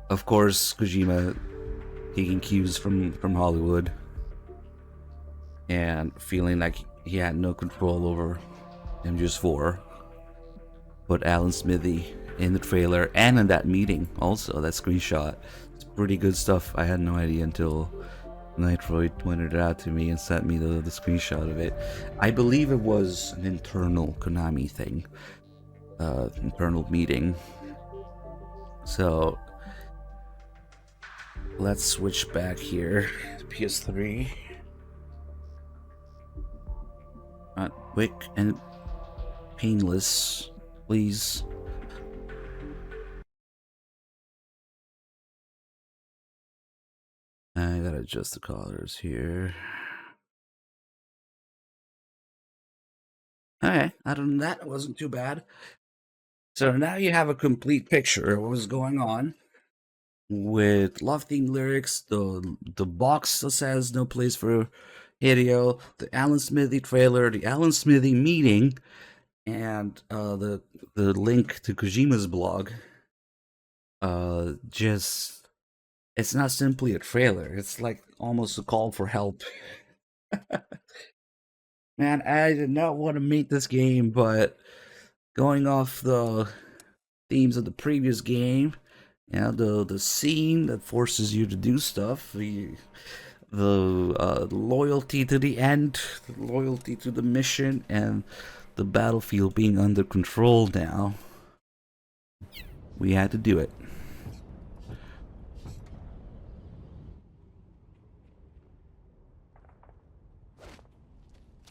of course, Kojima taking cues from Hollywood and feeling like he had no control over MGS4. But Alan Smithy in the trailer and in that meeting, also that screenshot, it's pretty good stuff. I had no idea until Nitroid pointed it out to me and sent me the screenshot of it. I believe it was an internal Konami thing. Internal meeting. So let's switch back here to PS3. Quick and painless, please. I gotta adjust the colors here. Okay, other than that, it wasn't too bad. So now you have a complete picture of what was going on with love theme lyrics, the box that says no place for Hideo, the Alan Smithy trailer, the Alan Smithy meeting, and the link to Kojima's blog. Just, it's not simply a trailer, it's like almost a call for help. Man, I did not want to make this game, but going off the themes of the previous game, You know, the scene that forces you to do stuff, the loyalty to the end, the loyalty to the mission, and the battlefield being under control now. We had to do it.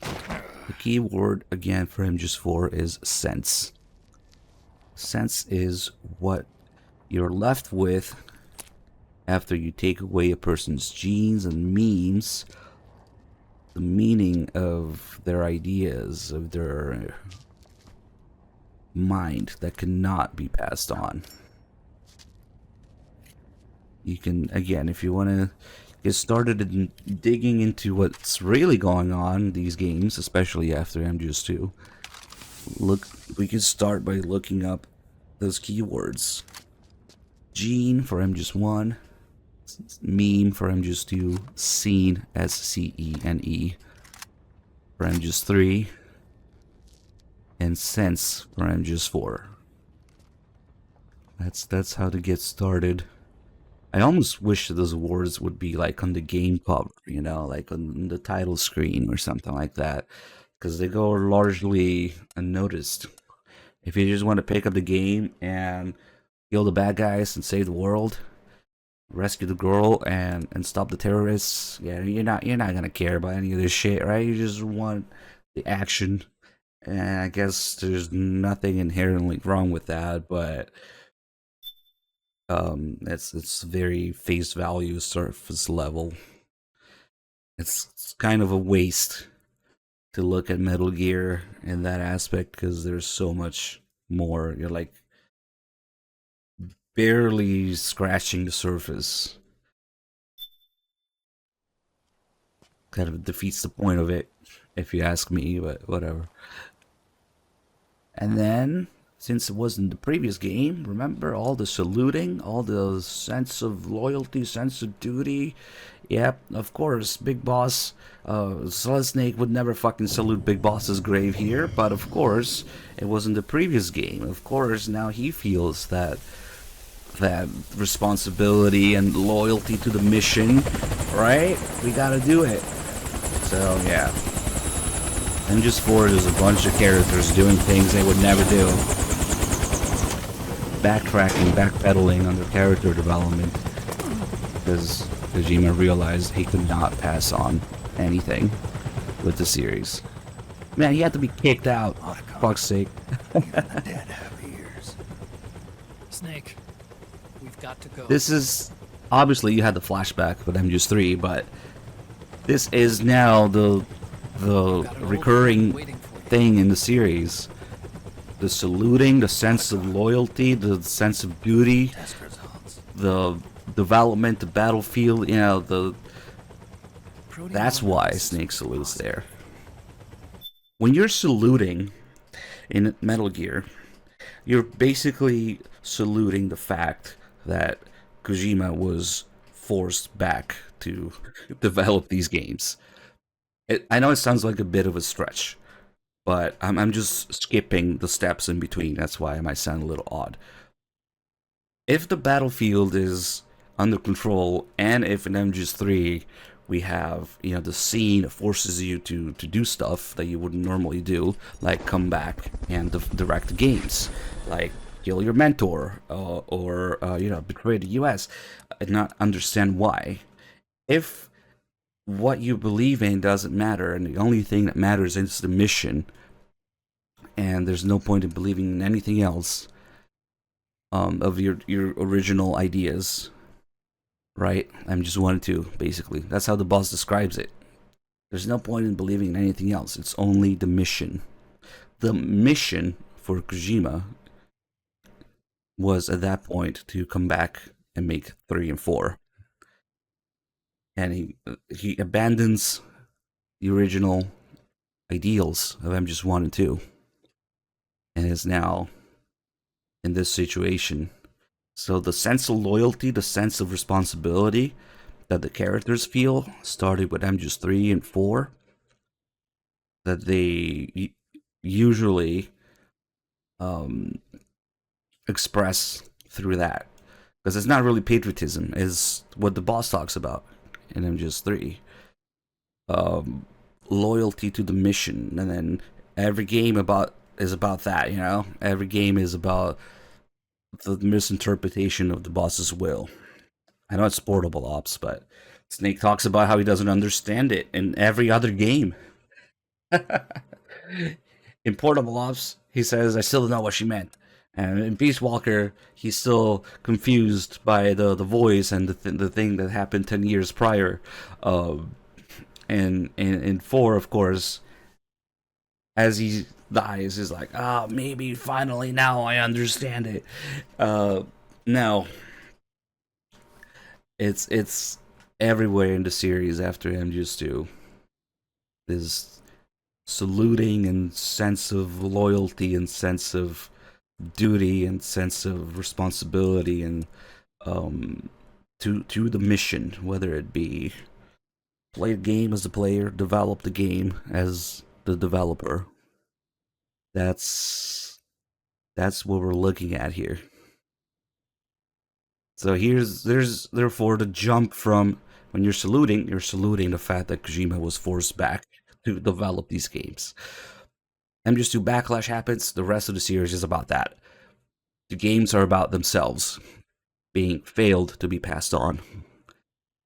The key word again for MGS4 is sense. Sense is what you're left with after you take away a person's genes and memes, the meaning of their ideas, of their mind that cannot be passed on. You can, again, if you want to get started in digging into what's really going on in these games, especially after MGS2, we can start by looking up those keywords. Gene for MGS1, meme for MGS2, scene, SCENE for MGS3, and sense for MGS4. That's how to get started. I almost wish those words would be like on the game cover, you know, like on the title screen or something like that, because they go largely unnoticed. If you just want to pick up the game and kill the bad guys and save the world, rescue the girl and stop the terrorists, yeah, you're not gonna care about any of this shit, right? You just want the action, and I guess there's nothing inherently wrong with that, but it's very face value, surface level. It's kind of a waste to look at Metal Gear in that aspect, because there's so much more. You're like barely scratching the surface. Kind of defeats the point of it, if you ask me, but whatever. And then, since it wasn't the previous game, remember all the saluting, all the sense of loyalty, sense of duty? Yep, of course, Big Boss, Solid Snake would never fucking salute Big Boss's grave here, but of course, it wasn't the previous game. Of course, now he feels that responsibility and loyalty to the mission, right? We gotta do it. So, yeah. MGS4 is a bunch of characters doing things they would never do. Backtracking, backpedaling on their character development. Because Kojima realized he could not pass on anything with the series. Man, he had to be kicked out, for fuck's sake. Snake, we've got to go. This is... Obviously, you had the flashback with MGS3, but... This is now the recurring thing in the series. The saluting, the sense of loyalty, the sense of duty, the development, the battlefield, you know, that's why Snake salutes there. When you're saluting in Metal Gear, you're basically saluting the fact that Kojima was forced back to develop these games. I know it sounds like a bit of a stretch, but I'm just skipping the steps in between. That's why it might sound a little odd. If the battlefield is under control, and if in MGS3 we have, you know, the scene that forces you to do stuff that you wouldn't normally do, like come back and direct the games, like kill your mentor, or you know, betray the US, and not understand why. If what you believe in doesn't matter, and the only thing that matters is the mission, and there's no point in believing in anything else of your original ideas, right? I'm just 1 and 2, basically. That's how the boss describes it. There's no point in believing in anything else. It's only the mission. The mission for Kojima was at that point to come back and make 3 and 4. And he abandons the original ideals of MGS 1 and 2, and is now in this situation. So the sense of loyalty, the sense of responsibility that the characters feel started with MGS 3 and 4, that they usually express through that. Because it's not really patriotism, is what the boss talks about in MGS3. Loyalty to the mission, and then every game is about that, you know? Every game is about the misinterpretation of the boss's will. I know it's portable ops, but Snake talks about how he doesn't understand it in every other game. In portable ops, he says, I still don't know what she meant. And in Peace Walker, he's still confused by the voice and the thing that happened 10 years prior. And in 4, of course, as he dies, he's like, maybe finally now I understand it. No. It's everywhere in the series after MGS2. This saluting and sense of loyalty and sense of duty and sense of responsibility and to the mission, whether it be play the game as a player, develop the game as the developer. That's what we're looking at here. So there's therefore the jump from when you're saluting the fact that Kojima was forced back to develop these games. MGS2 Backlash happens, the rest of the series is about that. The games are about themselves being failed to be passed on.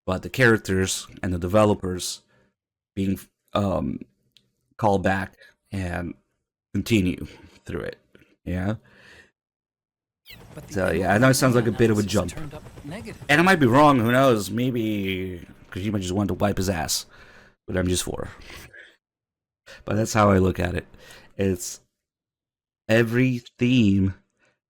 But the characters and the developers being called back and continue through it. Yeah? So yeah, I know it sounds like a bit of a jump. And I might be wrong, who knows? Maybe Kojima just wanted to wipe his ass with MGS4. But that's how I look at it. It's every theme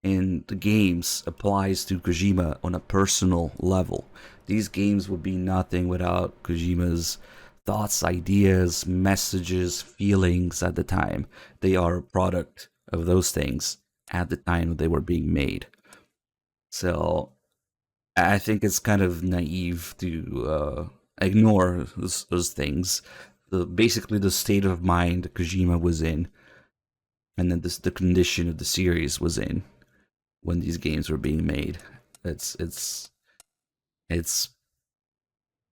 in the games applies to Kojima on a personal level. These games would be nothing without Kojima's thoughts, ideas, messages, feelings at the time. They are a product of those things at the time they were being made. So I think it's kind of naive to ignore those things. Basically the state of mind Kojima was in, and then the condition of the series was in when these games were being made. It's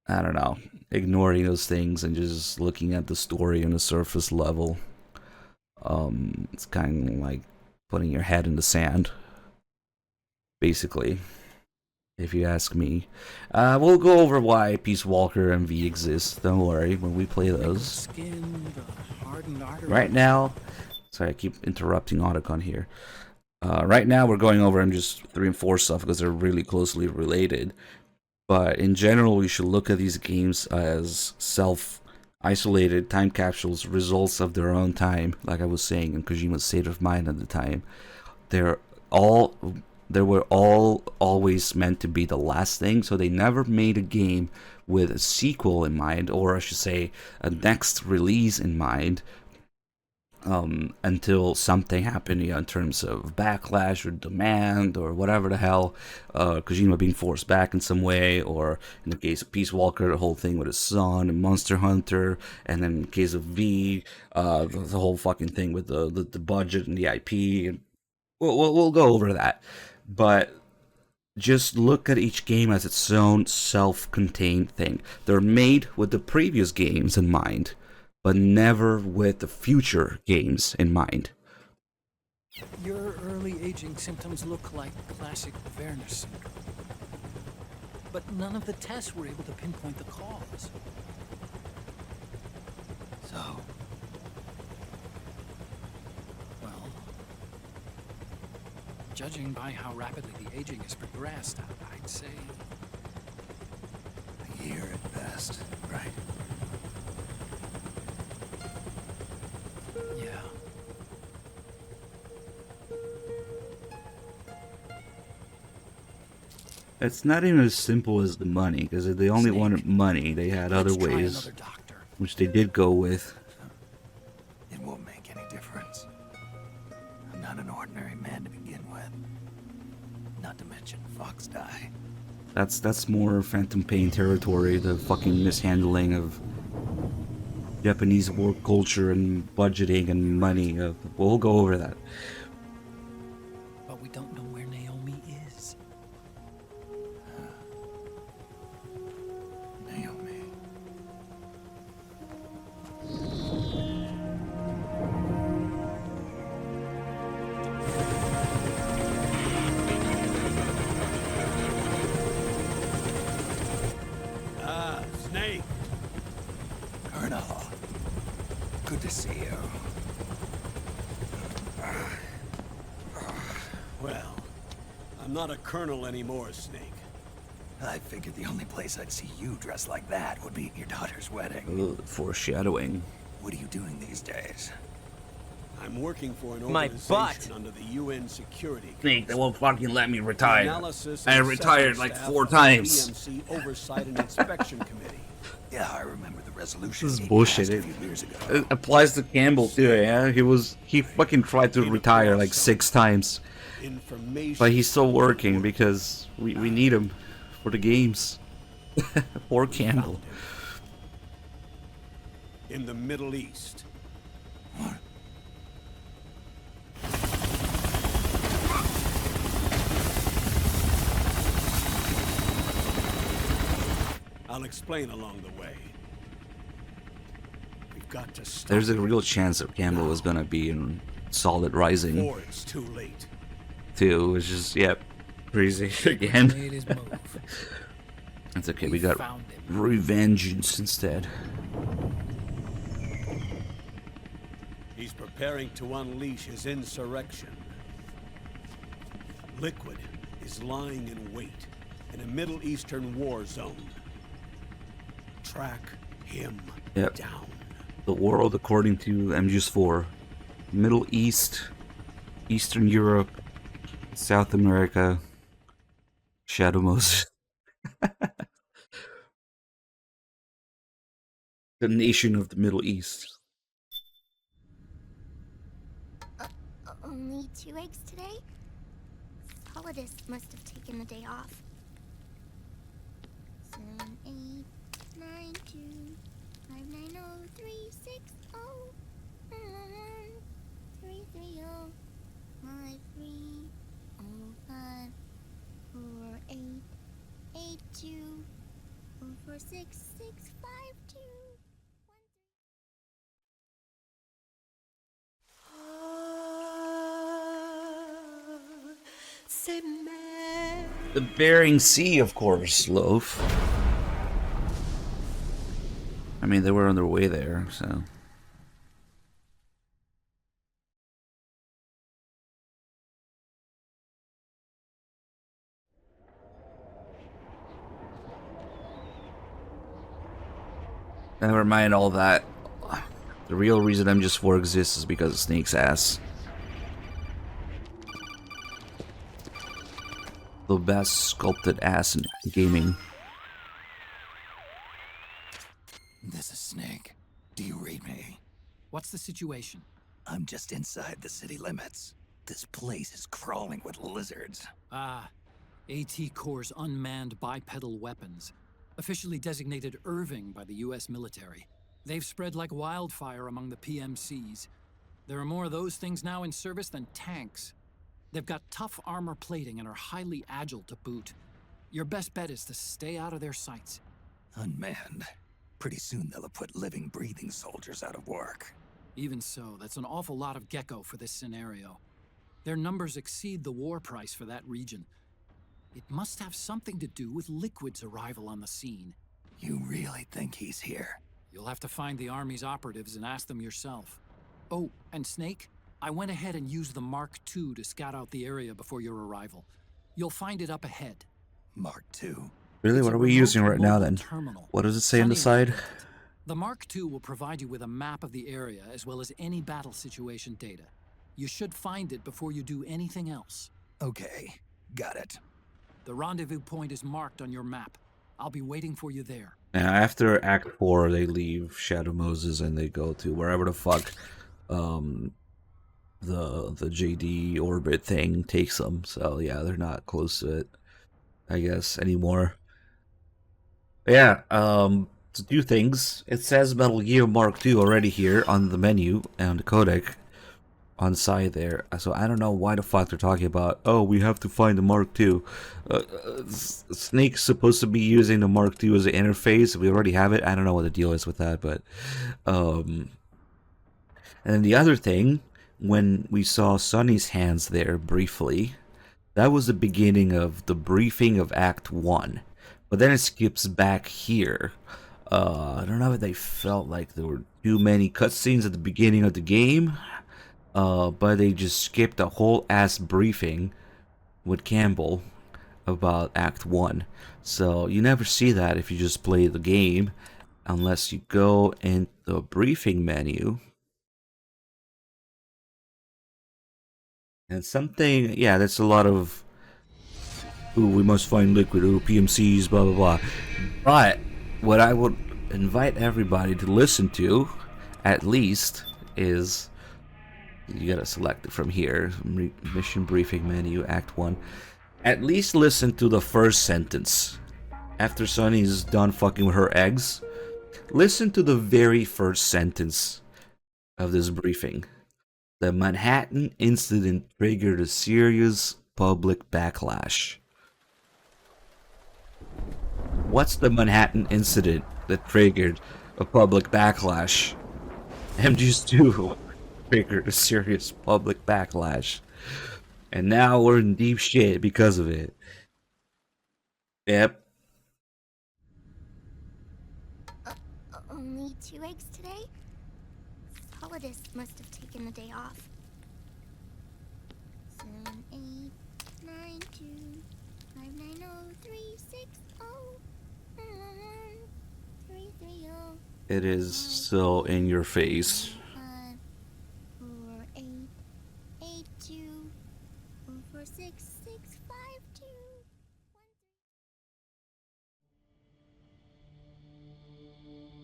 I don't know, ignoring those things and just looking at the story on a surface level. It's kind of like putting your head in the sand, basically, if you ask me. We'll go over why Peace Walker and V exist. Don't worry when we play those. Right now, sorry, I keep interrupting Otacon here. Right now, we're going over MGS3 and 4 stuff because they're really closely related. But in general, we should look at these games as self-isolated time capsules, results of their own time, like I was saying, in Kojima's state of mind at the time. They were all always meant to be the last thing, so they never made a game with a sequel in mind, or I should say, a next release in mind, until something happened, in terms of backlash or demand or whatever the hell, Kojima being forced back in some way, or in the case of Peace Walker, the whole thing with his son and Monster Hunter, and then in the case of V, the whole fucking thing with the budget and the IP, and we'll go over that. But just look at each game as its own self-contained thing. They're made with the previous games in mind, but never with the future games in mind. Your early aging symptoms look like classic Werner syndrome. But none of the tests were able to pinpoint the cause. So, well, judging by how rapidly the aging has progressed, I'd say a year at best, right? Yeah. It's not even as simple as the money, because if they only wanted money, they had other ways, which they did go with. It won't make any difference. I'm not an ordinary man to begin with. Not to mention Fox die. That's more Phantom Pain territory, the fucking mishandling of Japanese work culture and budgeting and money. We'll go over that. But we don't know where Naomi is. Good to see you. Well, I'm not a colonel anymore, Snake. I figured the only place I'd see you dressed like that would be at your daughter's wedding. Ugh, foreshadowing. What are you doing these days? I'm working for an My organization butt. under the UN Security Snake, they Council. won't fucking let me retire. Analysis I and retired assessment like staff 4 of the times. PMC Oversight and Inspection Committee. Yeah, I remember the resolution. This is he bullshit. passed a It, few years ago. it applies to Campbell too, yeah? He fucking tried to retire like 6 times. Information. But he's still working because we need him for the games. Poor Campbell. In the Middle East. What? I'll explain along the way. We've got to stop. There's a real chance that Campbell was gonna be in Solid Rising Before it's too late. too, which is crazy again. Made his move. It's okay, we got found him. Revengeance instead. He's preparing to unleash his insurrection. Liquid is lying in wait in a Middle Eastern war zone. Track him Yep. down. The world according to MGS4. Middle East, Eastern Europe, South America, Shadow Moses. The nation of the Middle East. Only 2 eggs today? Solidus must have taken the day off. 7, 8, 9, 2, 5, 9, 0, 3, 6, 0, 3, 3, 0, 5, 3, 0, 5, 4, 8, 8, 2, 4, 4, 6, 6, 5, 2. The Bering Sea, of course, Loaf. I mean, they were on their way there, so. Never mind all that. The real reason MGS4 exists is because of Snake's ass. The best sculpted ass in gaming. This is Snake. Do you read me? What's the situation? I'm just inside the city limits. This place is crawling with lizards. Ah, AT Corps' unmanned bipedal weapons. Officially designated Irving by the US military. They've spread like wildfire among the PMCs. There are more of those things now in service than tanks. They've got tough armor plating and are highly agile to boot. Your best bet is to stay out of their sights. Unmanned. Pretty soon they'll have put living, breathing soldiers out of work. Even so, that's an awful lot of gecko for this scenario. Their numbers exceed the war price for that region. It must have something to do with Liquid's arrival on the scene. You really think he's here? You'll have to find the Army's operatives and ask them yourself. Oh, and Snake, I went ahead and used the Mark II to scout out the area before your arrival. You'll find it up ahead. Mark II? Really? It's What a are we remote using right now mobile then? terminal. What does it say on the Sunny side? was built. The Mark II will provide you with a map of the area as well as any battle situation data. You should find it before you do anything else. Okay, got it. The rendezvous point is marked on your map. I'll be waiting for you there. Now, after Act 4, they leave Shadow Moses and they go to wherever the fuck the JD orbit thing takes them. So yeah, they're not close to it, I guess, anymore. Yeah, to do things, it says Metal Gear Mark II already here on the menu and the codec on side there. So I don't know why the fuck they're talking about, oh, we have to find the Mark II. Snake's supposed to be using the Mark II as an interface. We already have it. I don't know what the deal is with that, but and then the other thing, when we saw Sonny's hands there briefly, that was the beginning of the briefing of Act 1. But then it skips back here. The don't know if they felt like there were too many cutscenes at the beginning of the game, but they just skipped a whole ass briefing with Campbell about Act 1. So you never see that if you just play the game, unless you go in the briefing menu. And something, yeah, that's a lot of, ooh, we must find liquid, ooh, PMCs, blah, blah, blah. But what I would invite everybody to listen to, at least, is, you gotta select it from here, mission briefing menu, Act 1. At least listen to the first sentence. After Sunny's done fucking with her eggs, listen to the very first sentence of this briefing. The Manhattan incident triggered a serious public backlash. What's the Manhattan incident that triggered a public backlash? MGS2 triggered a serious public backlash. And now we're in deep shit because of it. Yep. Only 2 eggs today? Solidus must have taken the day off. 7, 8, 9, 2, 5, 9, 0, 3, 6, 0, 3, 3, 0. It is so in your face. 5, 4, 8, 8, 2, 4, 6, 6, 5, 2, 1,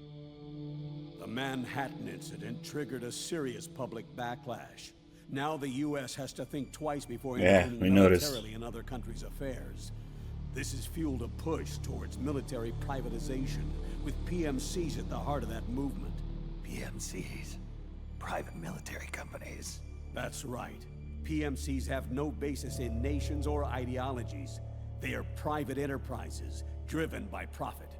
3. The Manhattan incident triggered a serious public backlash. Now the U.S. has to think twice before intervening militarily in other countries' affairs. This has fueled a push towards military privatization, with PMCs at the heart of that movement. PMCs? Private military companies? That's right. PMCs have no basis in nations or ideologies. They are private enterprises, driven by profit.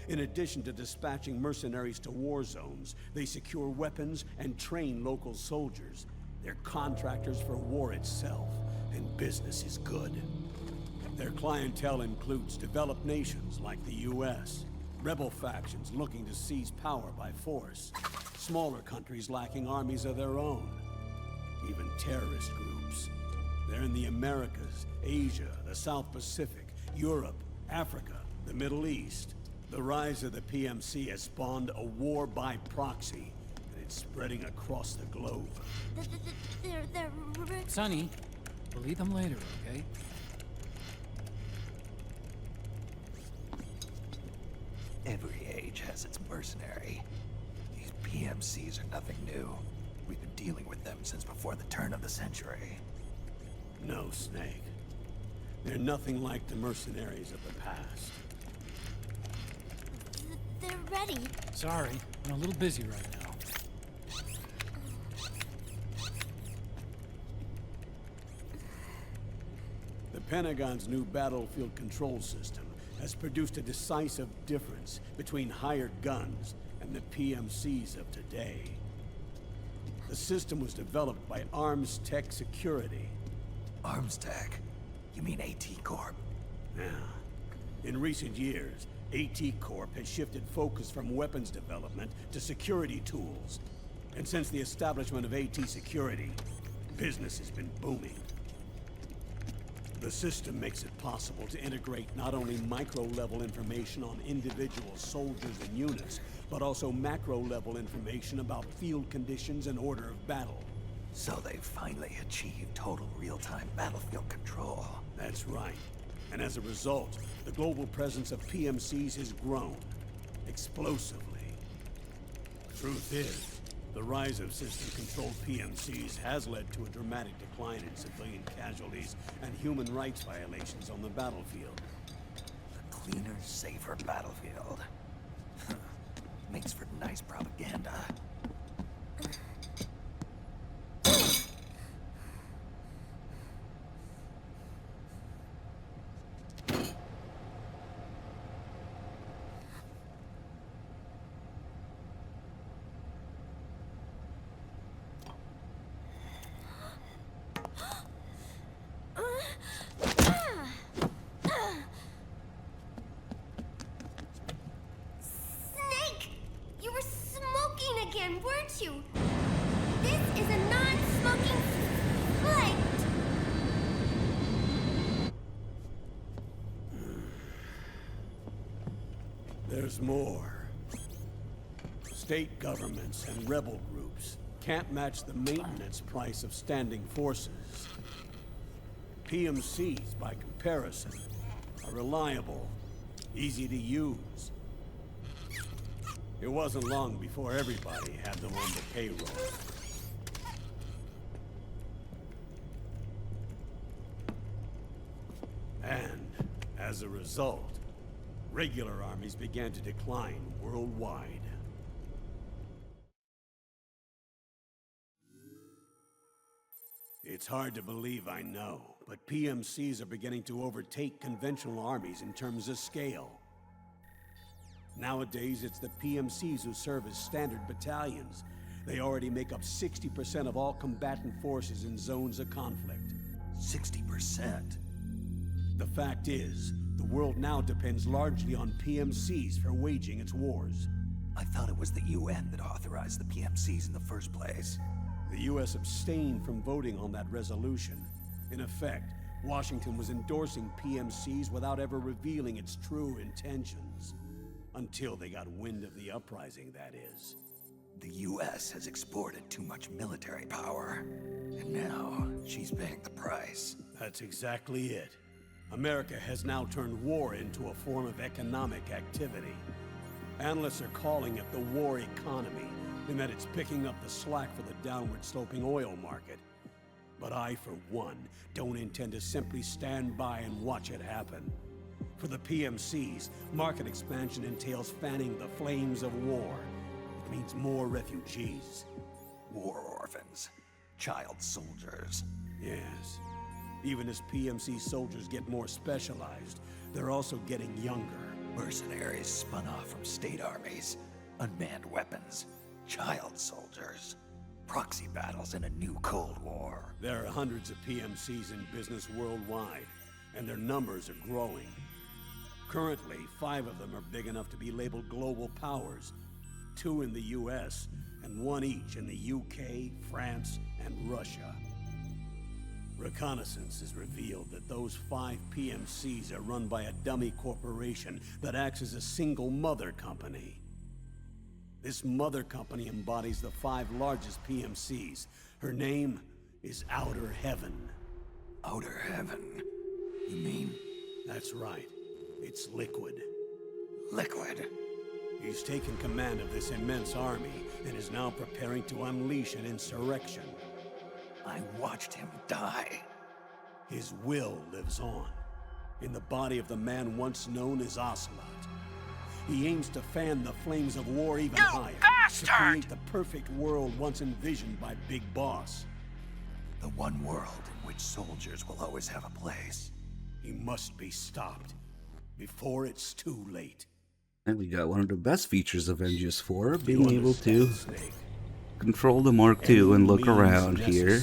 In addition to dispatching mercenaries to war zones, they secure weapons and train local soldiers. They're contractors for war itself, and business is good. Their clientele includes developed nations like the U.S., rebel factions looking to seize power by force, smaller countries lacking armies of their own, even terrorist groups. They're in the Americas, Asia, the South Pacific, Europe, Africa, the Middle East. The rise of the PMC has spawned a war by proxy, and it's spreading across the globe. They're Sonny, we'll eat them later, okay? Every age has its mercenary. These PMCs are nothing new. We've been dealing with them since before the turn of the century. No, Snake. They're nothing like the mercenaries of the past. They're ready. Sorry, I'm a little busy right now. The Pentagon's new battlefield control system has produced a decisive difference between hired guns and the PMCs of today. The system was developed by Arms Tech Security. Arms Tech? You mean AT Corp? Yeah. In recent years, AT Corp has shifted focus from weapons development to security tools. And since the establishment of AT Security, business has been booming. The system makes it possible to integrate not only micro-level information on individual soldiers and units, but also macro-level information about field conditions and order of battle. So they've finally achieved total real-time battlefield control. That's right. And as a result, the global presence of PMCs has grown explosively. Truth is, the rise of system-controlled PMCs has led to a dramatic decline in civilian casualties and human rights violations on the battlefield. A cleaner, safer battlefield. Makes for nice propaganda. Snake! can't you? This is a non-smoking flight. There's more. State governments and rebel groups can't match the maintenance price of standing forces. PMCs, by comparison, are reliable, easy to use. It wasn't long before everybody had them on the payroll. And, as a result, regular armies began to decline worldwide. It's hard to believe, I know, but PMCs are beginning to overtake conventional armies in terms of scale. Nowadays, it's the PMCs who serve as standard battalions. They already make up 60% of all combatant forces in zones of conflict. 60%? The fact is, the world now depends largely on PMCs for waging its wars. I thought it was the UN that authorized the PMCs in the first place. The US abstained from voting on that resolution. In effect, Washington was endorsing PMCs without ever revealing its true intentions. Until they got wind of the uprising, that is. The US has exported too much military power, and now she's paying the price. That's exactly it. America has now turned war into a form of economic activity. Analysts are calling it the war economy, in that it's picking up the slack for the downward-sloping oil market. But I, for one, don't intend to simply stand by and watch it happen. For the PMCs, market expansion entails fanning the flames of war. It means more refugees. War orphans. Child soldiers. Yes. Even as PMC soldiers get more specialized, they're also getting younger. Mercenaries spun off from state armies. Unmanned weapons. Child soldiers. Proxy battles in a new Cold War. There are hundreds of PMCs in business worldwide, and their numbers are growing. Currently, 5 of them are big enough to be labeled global powers. 2 in the US, and 1 each in the UK, France, and Russia. Reconnaissance has revealed that those 5 PMCs are run by a dummy corporation that acts as a single mother company. This mother company embodies the 5 largest PMCs. Her name is Outer Heaven. Outer Heaven? You mean? That's right. It's Liquid. Liquid? He's taken command of this immense army and is now preparing to unleash an insurrection. I watched him die. His will lives on, in the body of the man once known as Ocelot. He aims to fan the flames of war even higher, to create the perfect world once envisioned by Big Boss. The one world in which soldiers will always have a place. He must be stopped, before it's too late. And we got one of the best features of MGS4, being able to control the Mark II and look around here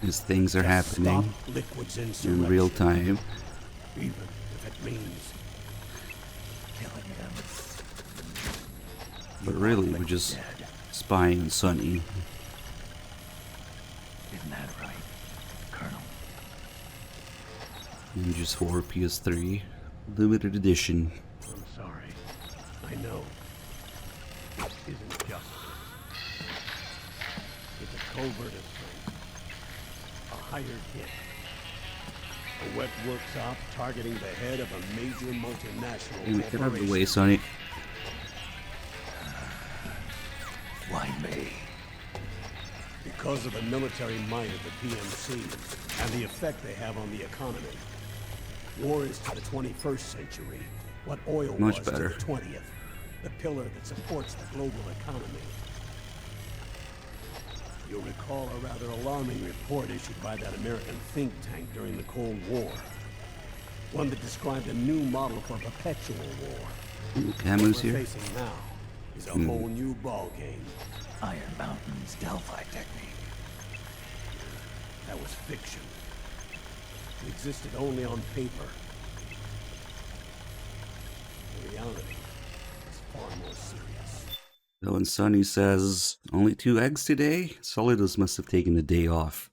as things are happening in real time. Even if it means killing them. But really, we're just spying on Sonny. Isn't that right, Colonel? MGS4 PS3 limited edition. I'm sorry. I know. It isn't justice. It's a covert assault. A hired hit. A wet workshop targeting the head of a major multinational Get out of the corporation. way, Sonny. Why me? Because of the military might of the PMCs and the effect they have on the economy. War is to the 21st century what oil Much was better. to the 20th. The pillar that supports the global economy. You'll recall a rather alarming report issued by that American think tank during the Cold War. One that described a new model for perpetual war. Camus What we're here. facing now is a whole new ballgame. Iron Mountain's Delphi technique. That was fiction. It existed only on paper. The reality is far more serious. So when Sonny says only 2 eggs today, Solidus must have taken a day off.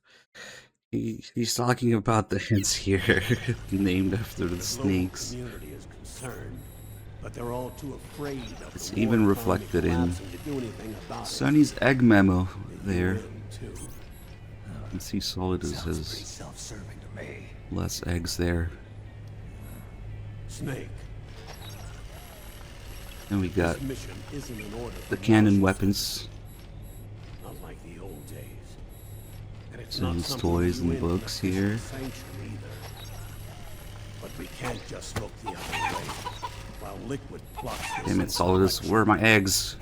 He's talking about the hens here, named after the snakes. Community is concerned, but they're all too afraid of It's the even war reflected economy in collapsing to do anything about it. Sonny's egg memo there. Too. You can see Solidus Sounds pretty has self-serving to me. less eggs there. Snake. And we got This mission isn't in order the for cannon Martians. weapons, Not like the old days. And it's some not something toys the and UN books can here. sanction either. But we can't just look the other way while Liquid plots this Damn it, Solidus, where are my eggs?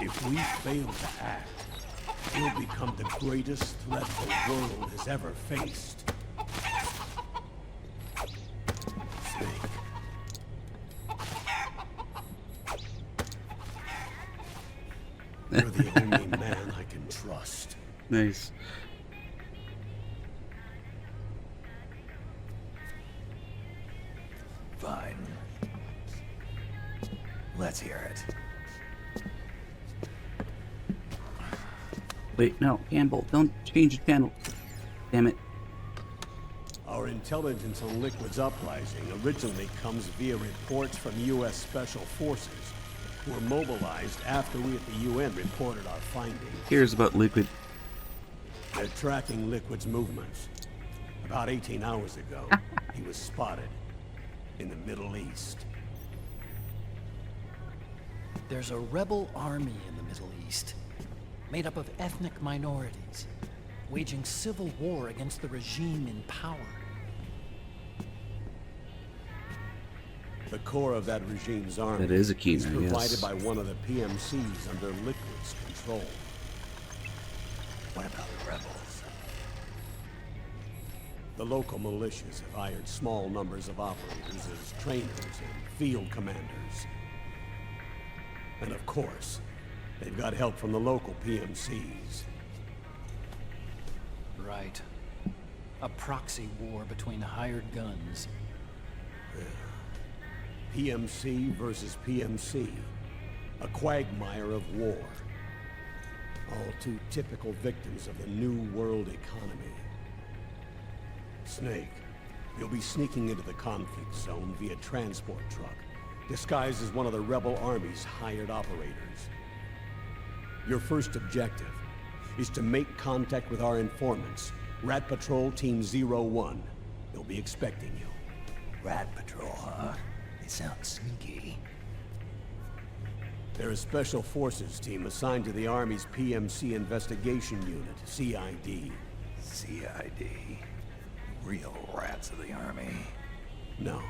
If we fail to act, we'll become the greatest threat the world has ever faced. Snake. You're the only man I can trust. Nice. Fine. Let's hear it. Wait, no, Campbell, don't change the channel. Damn it. Our intelligence on Liquid's uprising originally comes via reports from U.S. Special Forces, who were mobilized after we at the UN reported our findings. Here's about Liquid. They're tracking Liquid's movements. About 18 hours ago, he was spotted in the Middle East. There's a rebel army in the Middle East, made up of ethnic minorities, waging civil war against the regime in power. The core of that regime's army That is a key, is I provided guess. by one of the PMCs under Liquid's control. What about the rebels? The local militias have hired small numbers of operators as trainers and field commanders. And of course, they've got help from the local PMCs. Right. A proxy war between hired guns. PMC versus PMC. A quagmire of war. All too typical victims of the new world economy. Snake, you'll be sneaking into the conflict zone via transport truck, disguised as one of the rebel army's hired operators. Your first objective is to make contact with our informants, Rat Patrol Team 01. They'll be expecting you. Rat Patrol, huh? They sound sneaky. They're a special forces team assigned to the Army's PMC Investigation Unit, CID. CID. Real rats of the Army. No.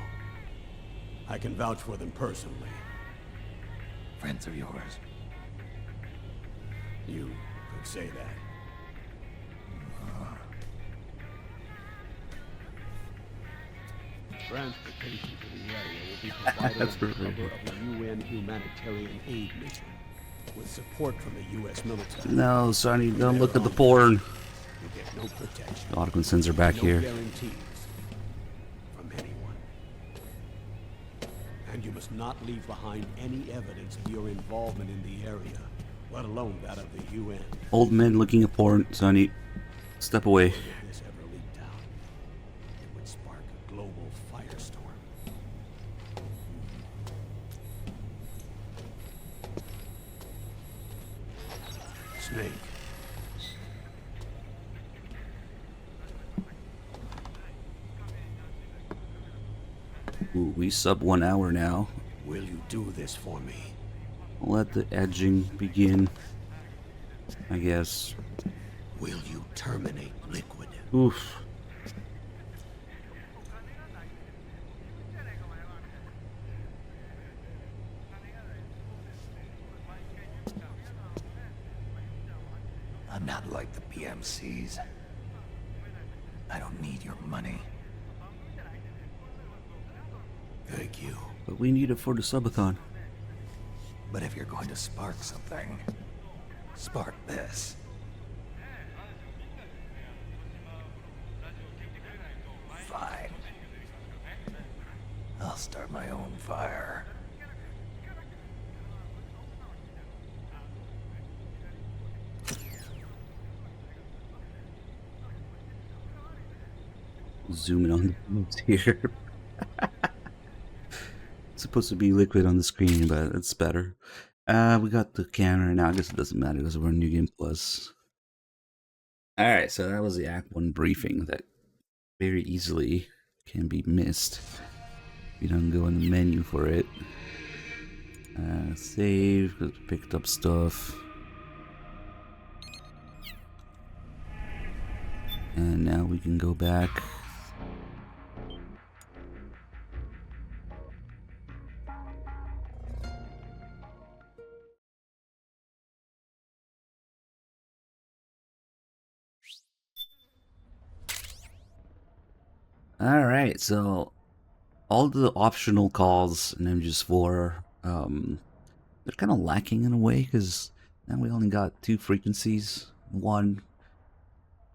I can vouch for them personally. Friends of yours? You could say that. Transportation to the area will be provided That's under perfect. cover of the UN humanitarian aid mission, with support from the U.S. military. No, Sonny, don't look at the porn. You get no protection. Autocon sins are back No here. guarantees from anyone. And you must not leave behind any evidence of your involvement in the area, let alone that of the UN. Old men looking at porn, Sonny. Step away. If this ever leaked out, it would spark a global firestorm. Snake. Ooh, we sub 1 hour now. Will you do this for me? Let the edging begin, I guess. Will you terminate Liquid? Oof. I'm not like the PMCs. I don't need your money. Thank you. But we need it for the subathon. But if you're going to spark something, spark this. Fine. I'll start my own fire. zooming on the boobs here. It's supposed to be liquid on the screen, but it's better. We got the camera now. I guess it doesn't matter because we're in New Game Plus. Alright, so that was the Act 1 briefing that very easily can be missed if you don't go in the menu for it. Save, because we picked up stuff. And now we can go back. Alright, so all the optional calls in MGS4, they're kind of lacking in a way, because now we only got 2 frequencies. One,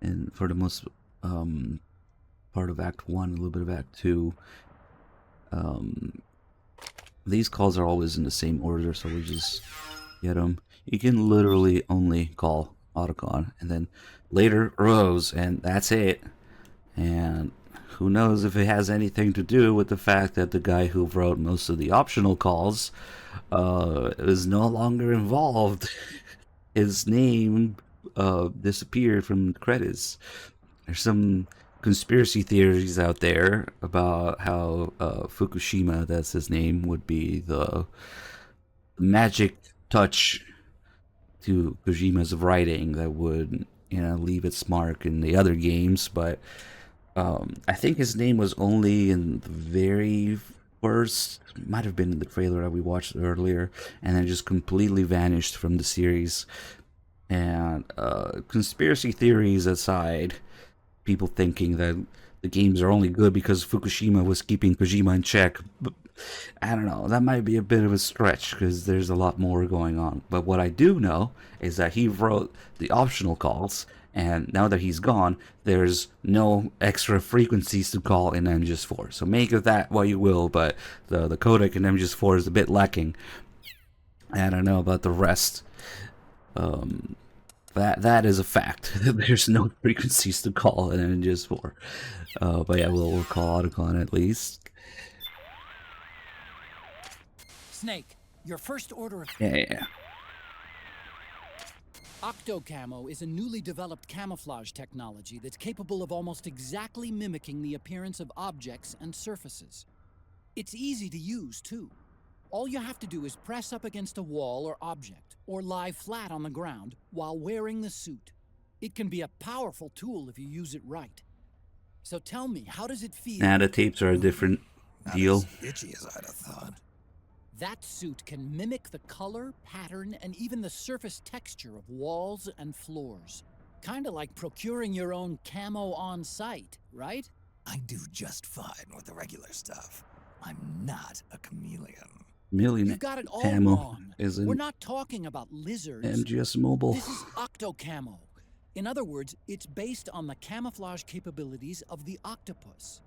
and for the most part of Act 1, a little bit of Act 2. These calls are always in the same order, so we just get them. You can literally only call Otacon, and then later Rose, and that's it. And who knows if it has anything to do with the fact that the guy who wrote most of the optional calls is no longer involved. His name disappeared from the credits. There's some conspiracy theories out there about how Fukushima, that's his name, would be the magic touch to Kojima's writing that would, you know, leave its mark in the other games, but I think his name was only in the very first, might have been in the trailer that we watched earlier, and then just completely vanished from the series. And conspiracy theories aside, people thinking that the games are only good because Fukushima was keeping Kojima in check, but I don't know, that might be a bit of a stretch because there's a lot more going on. But what I do know is that he wrote the optional calls, and now that he's gone, there's no extra frequencies to call in MGS4. So make of that what you will, but the codec in MGS4 is a bit lacking. I don't know about the rest. That is a fact. There's no frequencies to call in MGS4. But yeah, we'll call Otacon at least. Snake, your first order of... Yeah. Octocamo is a newly developed camouflage technology that's capable of almost exactly mimicking the appearance of objects and surfaces. It's easy to use, too. All you have to do is press up against a wall or object, or lie flat on the ground while wearing the suit. It can be a powerful tool if you use it right. So tell me, how does it feel? Nah, the tapes are a different deal. Not as itchy as I'd have thought. That suit can mimic the color, pattern, and even the surface texture of walls and floors. Kinda like procuring your own camo on site, right? I do just fine with the regular stuff. I'm not a chameleon. You've got it all wrong. We're not talking about lizards. MGS Mobile. This is Octocamo. In other words, it's based on the camouflage capabilities of the octopus.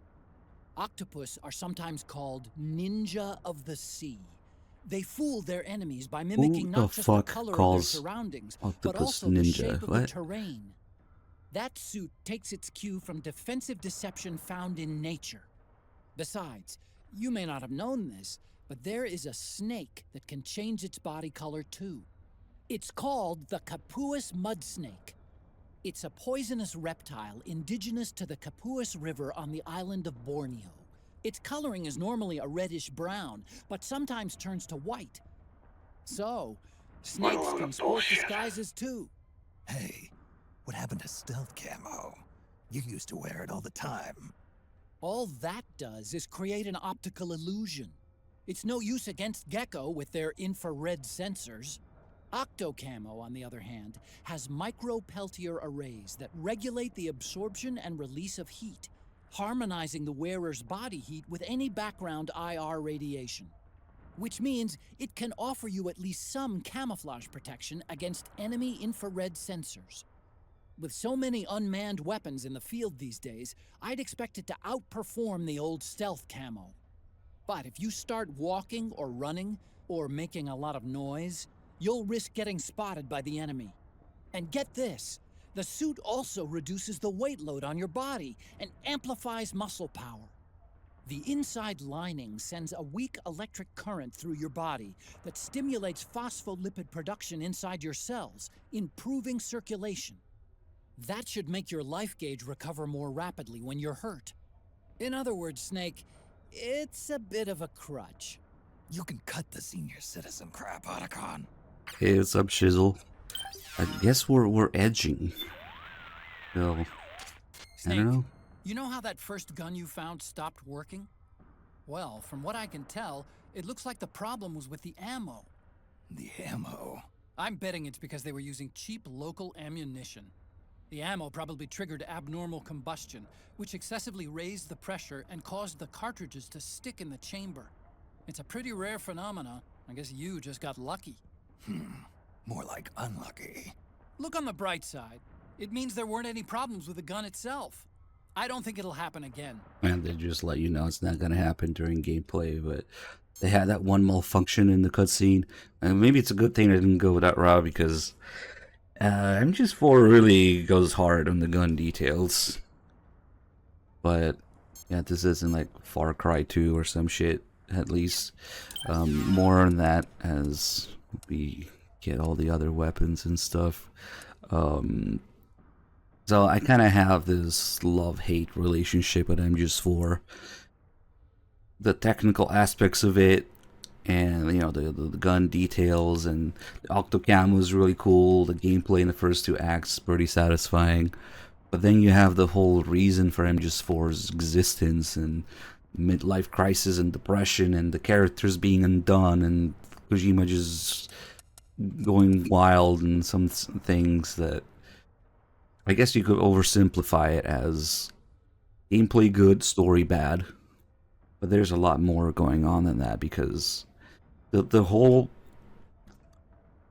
Octopus are sometimes called ninja of the sea. They fool their enemies by mimicking not just the color of their surroundings, but also the shape of the terrain. That suit takes its cue from defensive deception found in nature. Besides, you may not have known this, but there is a snake that can change its body color too. It's called the Capuas mud snake. It's a poisonous reptile indigenous to the Capuas River on the island of Borneo. Its coloring is normally a reddish-brown, but sometimes turns to white. So, snakes can sport disguises too. Hey, what happened to stealth camo? You used to wear it all the time. All that does is create an optical illusion. It's no use against Gecko with their infrared sensors. Octocamo, on the other hand, has micro-Peltier arrays that regulate the absorption and release of heat, harmonizing the wearer's body heat with any background IR radiation. Which means it can offer you at least some camouflage protection against enemy infrared sensors. With so many unmanned weapons in the field these days, I'd expect it to outperform the old stealth camo. But if you start walking or running, or making a lot of noise, you'll risk getting spotted by the enemy. And get this, The suit also reduces the weight load on your body and amplifies muscle power. The inside lining sends a weak electric current through your body that stimulates phospholipid production inside your cells, improving circulation. That should make your life gauge recover more rapidly when you're hurt. In other words, Snake, it's a bit of a crutch. You can cut the senior citizen crap, Otacon. Hey, what's up, Shizzle? I guess we're edging. So, I don't know. You know how that first gun you found stopped working? Well, from what I can tell, it looks like the problem was with the ammo. The ammo? I'm betting it's because they were using cheap local ammunition. The ammo probably triggered abnormal combustion, which excessively raised the pressure and caused the cartridges to stick in the chamber. It's a pretty rare phenomena. I guess you just got lucky. More like unlucky. Look on the bright side. It means there weren't any problems with the gun itself. I don't think it'll happen again. And they just let you know it's not going to happen during gameplay, but they had that one malfunction in the cutscene. And maybe it's a good thing I didn't go that route, because MGS4 really goes hard on the gun details. But yeah, this isn't like Far Cry 2 or some shit, at least. More on that as we get all the other weapons and stuff. So I kind of have this love-hate relationship with MGS4. The technical aspects of it, and you know, the gun details, and the Octocam was really cool. The gameplay in the first two acts is pretty satisfying. But then you have the whole reason for MGS4's existence, and midlife crisis and depression, and the characters being undone, and Kojima just going wild, and some things that I guess you could oversimplify it as gameplay good, story bad. But there's a lot more going on than that, because the whole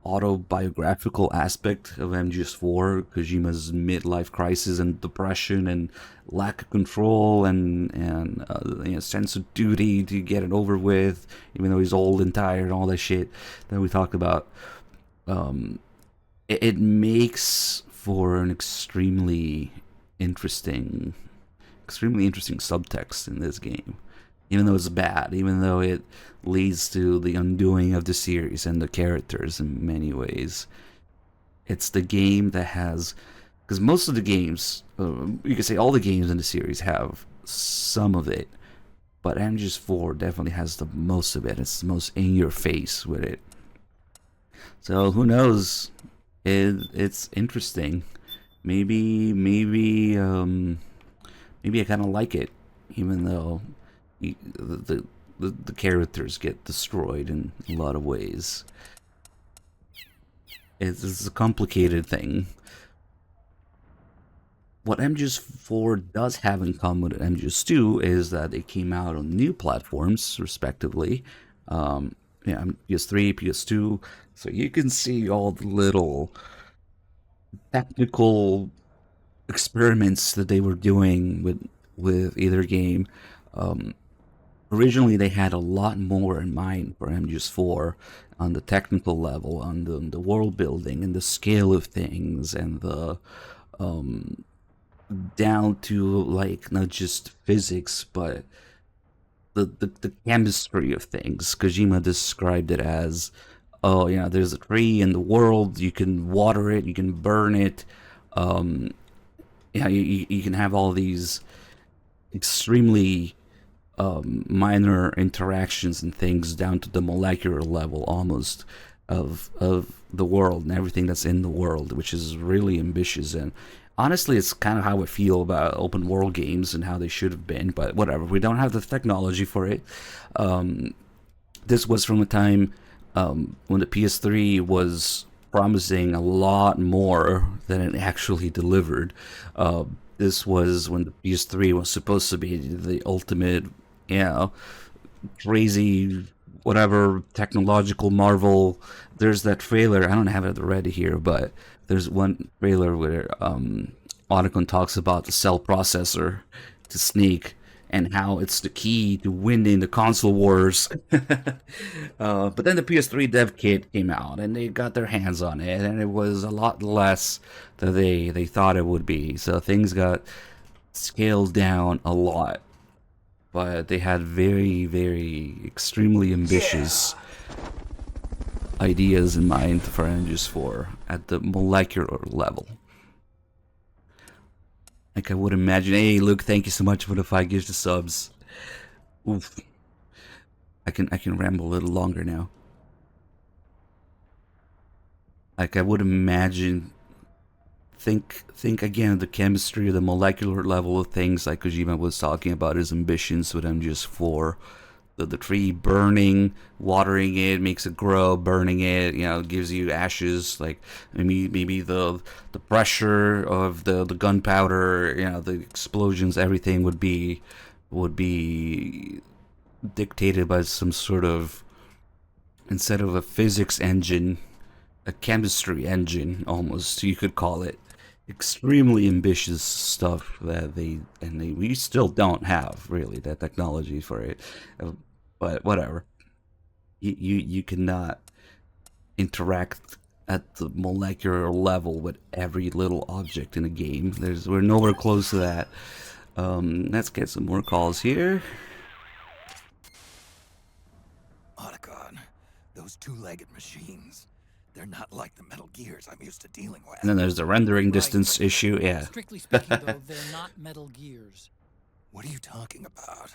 autobiographical aspect of MGS4, Kojima's midlife crisis and depression and lack of control and you know, sense of duty to get it over with, even though he's old and tired and all that shit that we talked about, it makes for an extremely interesting subtext in this game. Even though it's bad, even though it leads to the undoing of the series and the characters in many ways. It's the game that has, because most of the games, you could say all the games in the series have some of it, but MGS4 definitely has the most of it. It's the most in your face with it. So who knows? It's interesting. Maybe I kind of like it, even though the characters get destroyed in a lot of ways. It's a complicated thing. What MGS4 does have in common with MGS2 is that they came out on new platforms, respectively. PS3, PS2, so you can see all the little technical experiments that they were doing with either game. Originally, they had a lot more in mind for MGS4 on the technical level, on the world building and the scale of things, and the down to like not just physics but the chemistry of things. Kojima described it as, oh yeah, there's a tree in the world, you can water it, you can burn it, you can have all these extremely minor interactions and things down to the molecular level almost of the world and everything that's in the world, which is really ambitious. And honestly, it's kind of how I feel about open world games and how they should have been, but whatever, we don't have the technology for it. This was from a time when the PS3 was promising a lot more than it actually delivered. This was when the PS3 was supposed to be the ultimate, crazy, whatever, technological marvel. There's that trailer, I don't have it ready here, but there's one trailer where Otacon talks about the cell processor to Sneak, and how it's the key to winning the console wars. But then the PS3 dev kit came out, and they got their hands on it, and it was a lot less than they thought it would be. So things got scaled down a lot. But they had very extremely ambitious ideas in mind for MGS4 at the molecular level. Like I would imagine. Hey, Luke, thank you so much for the 5 gifts of subs. Oof. I can ramble a little longer now. Like I would imagine. Think again of the chemistry, the molecular level of things, like Kojima was talking about his ambitions with MGS4. The tree burning, watering it makes it grow, burning it, you know, gives you ashes. Like maybe the pressure of the gunpowder, you know, the explosions, everything would be dictated by some sort of, instead of a physics engine, a chemistry engine, almost you could call it. Extremely ambitious stuff that we still don't have really that technology for it, but whatever. You cannot interact at the molecular level with every little object in a game. We're nowhere close to that. Let's get some more calls here. Otacon, those two-legged machines. They're not like the Metal Gears I'm used to dealing with. And then there's the rendering distance issue, yeah. Strictly speaking, though, they're not Metal Gears. What are you talking about?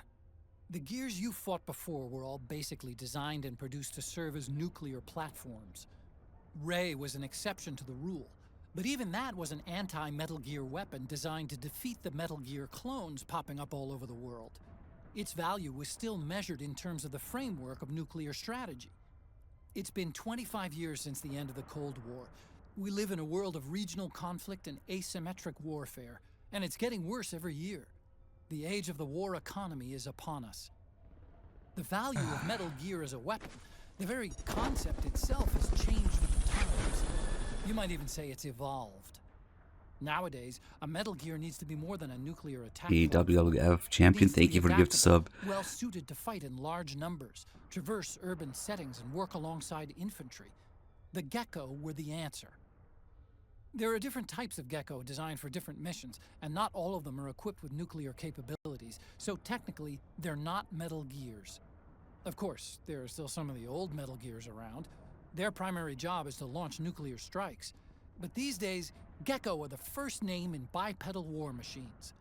The gears you fought before were all basically designed and produced to serve as nuclear platforms. Ray was an exception to the rule, but even that was an anti-Metal Gear weapon designed to defeat the Metal Gear clones popping up all over the world. Its value was still measured in terms of the framework of nuclear strategy. It's been 25 years since the end of the Cold War. We live in a world of regional conflict and asymmetric warfare, and it's getting worse every year. The age of the war economy is upon us. The value of Metal Gear as a weapon, the very concept itself, has changed with the times. You might even say it's evolved. Nowadays, a Metal Gear needs to be more than a nuclear attack. WWF champion, thank you for the gift sub. Well suited to fight in large numbers, traverse urban settings, and work alongside infantry. The Gecko were the answer. There are different types of Gecko designed for different missions, and not all of them are equipped with nuclear capabilities, so technically, they're not Metal Gears. Of course, there are still some of the old Metal Gears around. Their primary job is to launch nuclear strikes. But these days, Gecko are the first name in bipedal war machines.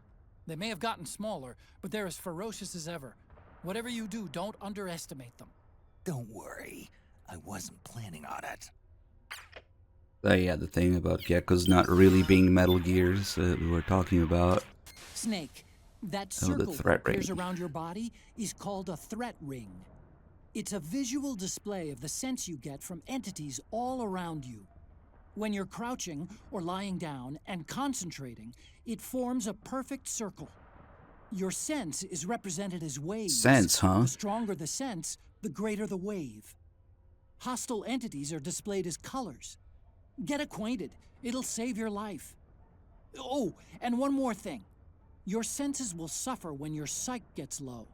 They may have gotten smaller, but they're as ferocious as ever. Whatever you do, don't underestimate them. Don't worry, I wasn't planning on it. Yeah, the thing about Geckos not really being Metal Gears that we were talking about. Snake, that circle that appears around your body is called a threat ring. It's a visual display of the sense you get from entities all around you. When you're crouching or lying down and concentrating, it forms a perfect circle. Your sense is represented as waves. Sense, huh? The stronger the sense, the greater the wave. Hostile entities are displayed as colors. Get acquainted. It'll save your life. Oh, and one more thing. Your senses will suffer when your psyche gets low.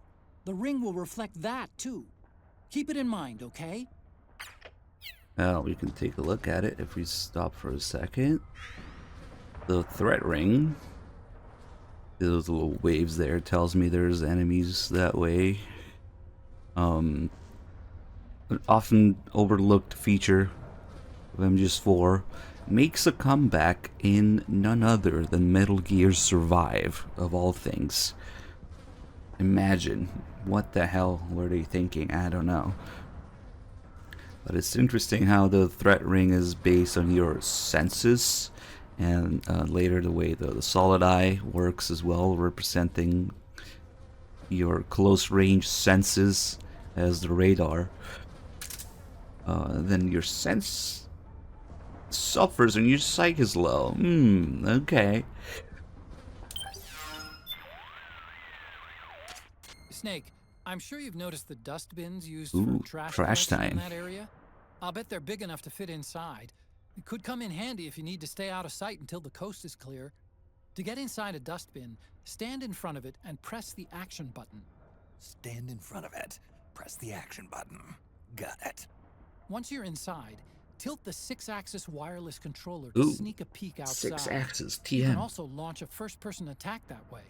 The ring will reflect that, too. Keep it in mind, okay? Well, we can take a look at it if we stop for a second. The threat ring. Those little waves there tells me there's enemies that way. An often overlooked feature of MGS4 makes a comeback in none other than Metal Gear Survive, of all things. Imagine, what the hell were they thinking? I don't know. But it's interesting how the threat ring is based on your senses, and later the way the solid eye works as well, representing your close range senses as the radar. Then your sense suffers and your psyche is low. Okay. Snake, I'm sure you've noticed the dust bins used Ooh, for trash trash collection in time. that area. I'll bet they're big enough to fit inside. It could come in handy if you need to stay out of sight until the coast is clear. To get inside a dustbin, stand in front of it and press the action button. Stand in front of it. Press the action button. Got it. Once you're inside, tilt the 6-axis wireless controller to Ooh, sneak a peek outside. 6-axis You can TM. also launch a first-person attack that way.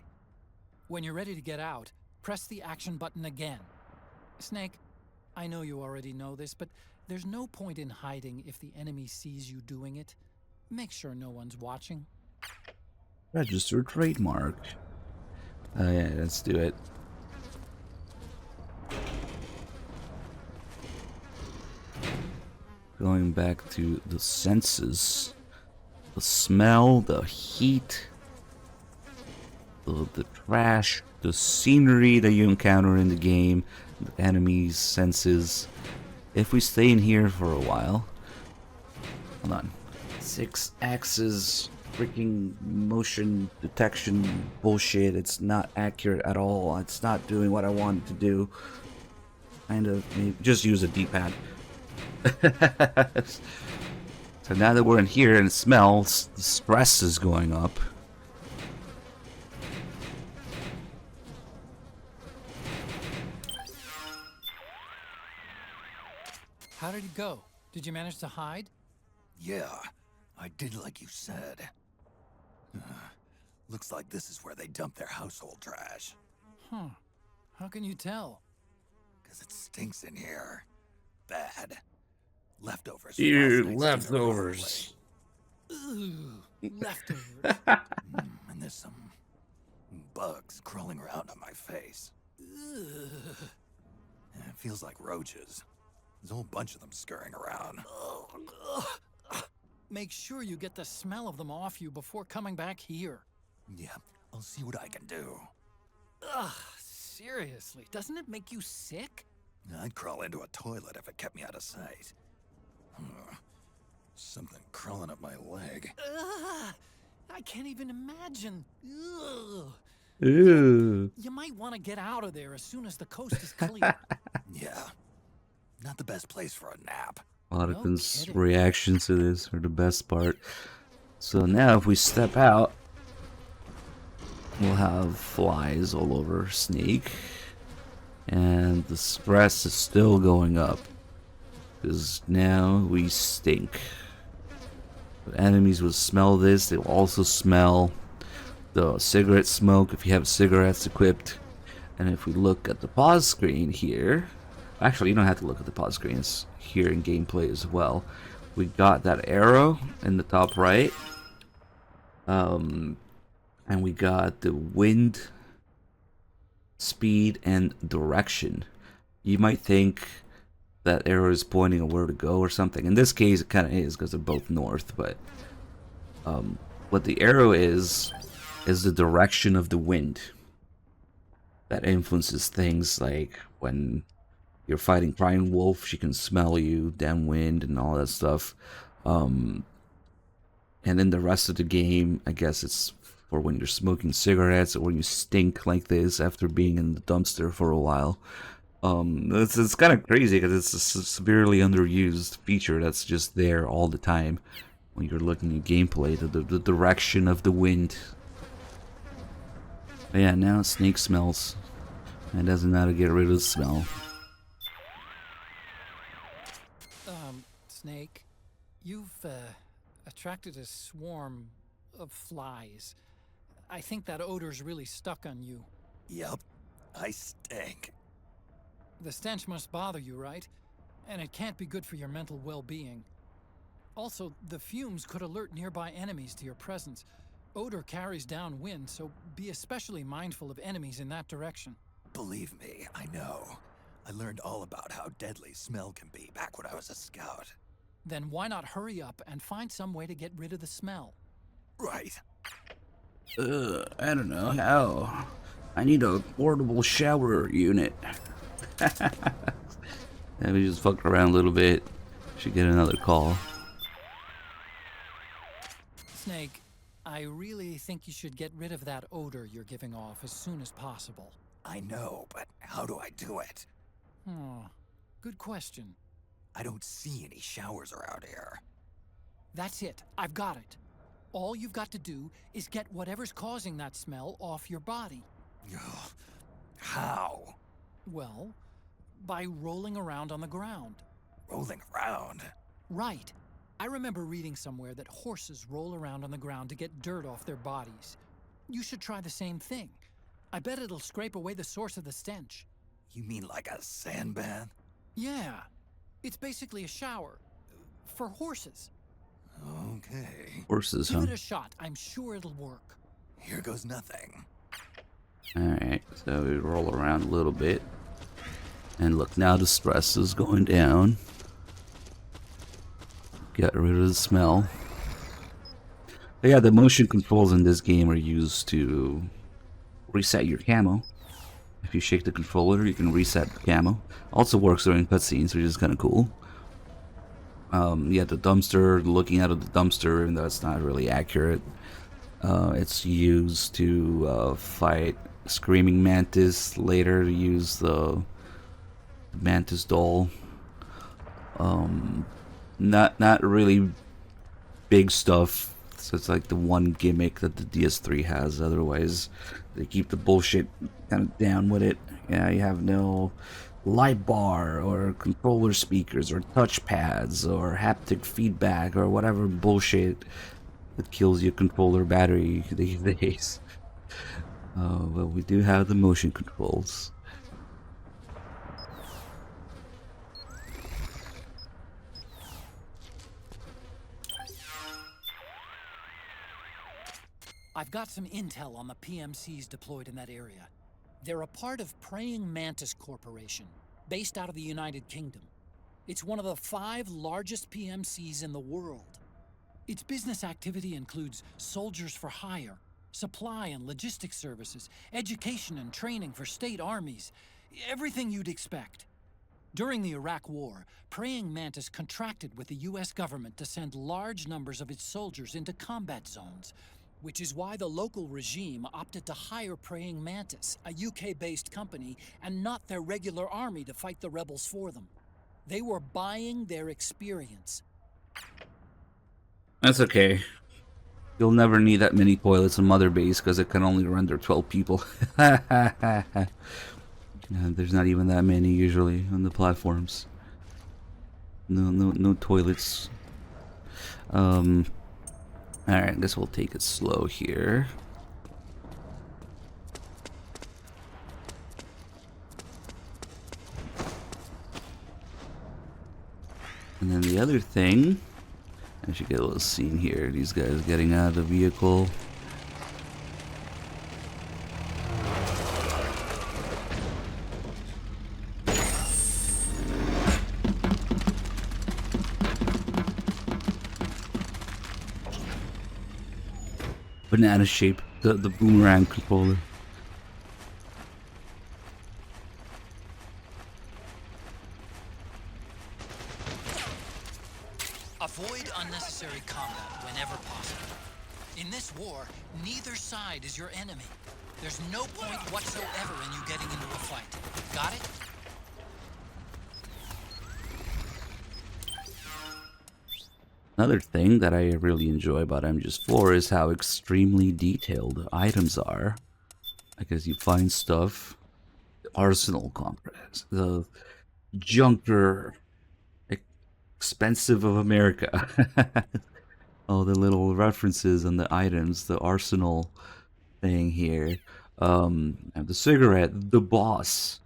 When you're ready to get out, press the action button again. Snake, I know you already know this, but there's no point in hiding if the enemy sees you doing it. Make sure no one's watching. Register trademark. Oh yeah, let's do it. Going back to the senses. The smell, the heat, the trash, the scenery that you encounter in the game, the enemies' senses. If we stay in here for a while... Hold on. 6-axis freaking motion detection bullshit. It's not accurate at all. It's not doing what I want it to do. Kind of, maybe just use a D-pad. So now that we're in here and it smells, the stress is going up. How did it go? Did you manage to hide? Yeah, I did like you said. Looks like this is where they dump their household trash. Huh. How can you tell? 'Cause it stinks in here. Bad. Leftovers. Dude, leftovers. Ooh, leftovers. And there's some bugs crawling around on my face. Ugh. It feels like roaches. There's a whole bunch of them scurrying around. Make sure you get the smell of them off you before coming back here. Yeah, I'll see what I can do. Ugh, seriously, doesn't it make you sick? I'd crawl into a toilet if it kept me out of sight. Something crawling up my leg. Ugh, I can't even imagine. Ugh. Ooh. You might want to get out of there as soon as the coast is clear. Yeah, not the best place for a nap. Ottoman's reactions to this are the best part. So now if we step out, we'll have flies all over Snake. And the stress is still going up. Because now we stink. The enemies will smell this. They will also smell the cigarette smoke if you have cigarettes equipped. And if we look at the pause screen here... Actually, you don't have to look at the pause screen. It's here in gameplay as well. We got that arrow in the top right. And we got the wind, speed, and direction. You might think that arrow is pointing at where to go or something. In this case, it kind of is because they're both north. But what the arrow is the direction of the wind. That influences things like when you're fighting Crying Wolf, she can smell you, downwind, and all that stuff. And then the rest of the game, I guess it's for when you're smoking cigarettes or when you stink like this after being in the dumpster for a while. It's kind of crazy because it's a severely underused feature that's just there all the time when you're looking at gameplay, the direction of the wind. But yeah, now Snake smells. And doesn't know how to get rid of the smell. Snake, you've attracted a swarm of flies. I think that odor's really stuck on you. Yup, I stink. The stench must bother you, right? And it can't be good for your mental well-being. Also, the fumes could alert nearby enemies to your presence. Odor carries downwind, so be especially mindful of enemies in that direction. Believe me, I know. I learned all about how deadly smell can be back when I was a scout. Then why not hurry up and find some way to get rid of the smell? Right. I don't know how. I need a portable shower unit. And we just fucked around a little bit. Should get another call. Snake, I really think you should get rid of that odor you're giving off as soon as possible. I know, but how do I do it? Oh, good question. I don't see any showers around here. That's it. I've got it. All you've got to do is get whatever's causing that smell off your body. Ugh. How? Well, by rolling around on the ground. Rolling around? Right. I remember reading somewhere that horses roll around on the ground to get dirt off their bodies. You should try the same thing. I bet it'll scrape away the source of the stench. You mean like a sand bath? Yeah. It's basically a shower. For horses. Okay. Horses, huh? Give it a shot. I'm sure it'll work. Here goes nothing. Alright, so we roll around a little bit. And look, now the stress is going down. Get rid of the smell. But yeah, the motion controls in this game are used to reset your camo. If you shake the controller, you can reset the camo. Also works during cutscenes, which is kind of cool. Yeah, the dumpster, looking out of the dumpster, even though it's not really accurate. It's used to fight Screaming Mantis, later to use the Mantis doll. Not really big stuff. So it's like the one gimmick that the DS3 has. Otherwise, they keep the bullshit kind of down with it. Yeah, you have no light bar or controller speakers or touch pads or haptic feedback or whatever bullshit that kills your controller battery these days. But we do have the motion controls. I've got some intel on the PMCs deployed in that area. They're a part of Praying Mantis Corporation, based out of the United Kingdom. It's one of the 5 largest PMCs in the world. Its business activity includes soldiers for hire, supply and logistics services, education and training for state armies, everything you'd expect. During the Iraq War, Praying Mantis contracted with the US government to send large numbers of its soldiers into combat zones, which is why the local regime opted to hire Praying Mantis, a UK-based company, and not their regular army to fight the rebels for them. They were buying their experience. That's okay. You'll never need that many toilets in Mother Base because it can only render 12 people. There's not even that many usually on the platforms. No toilets. Alright, I guess we'll take it slow here. And then the other thing, I should get a little scene here. These guys getting out of the vehicle. Banana shape, the boomerang controller. Avoid unnecessary combat whenever possible. In this war, neither side is your enemy. There's no point whatsoever in you getting into a fight. Got it? Another thing that I really enjoy about MGS4 is how extremely detailed items are. Like as you find stuff, the arsenal complex, the junker, expensive of America. All the little references on the items, the arsenal thing here. And the cigarette, the boss.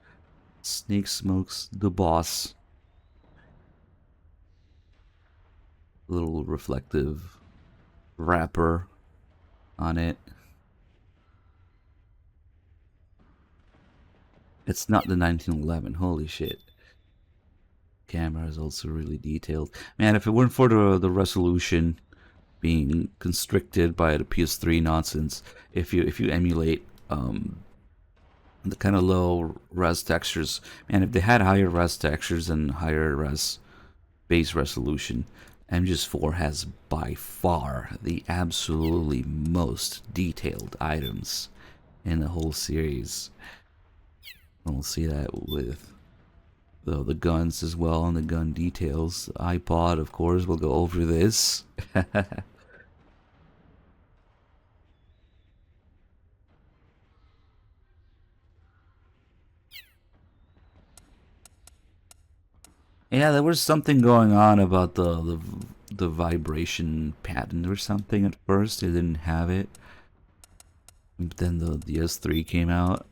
Snake smokes the boss. Little reflective wrapper on it. It's not the 1911. Holy shit. Camera is also really detailed. Man, if it weren't for the resolution being constricted by the PS3 nonsense, if you emulate the kind of low res textures, man, if they had higher res textures and higher res base resolution, MGS4 has by far the absolutely most detailed items in the whole series. And we'll see that with the guns as well, and the gun details. The iPod, of course, we'll go over this. Yeah, there was something going on about the vibration pattern or something at first. They didn't have it. But then the S3 came out.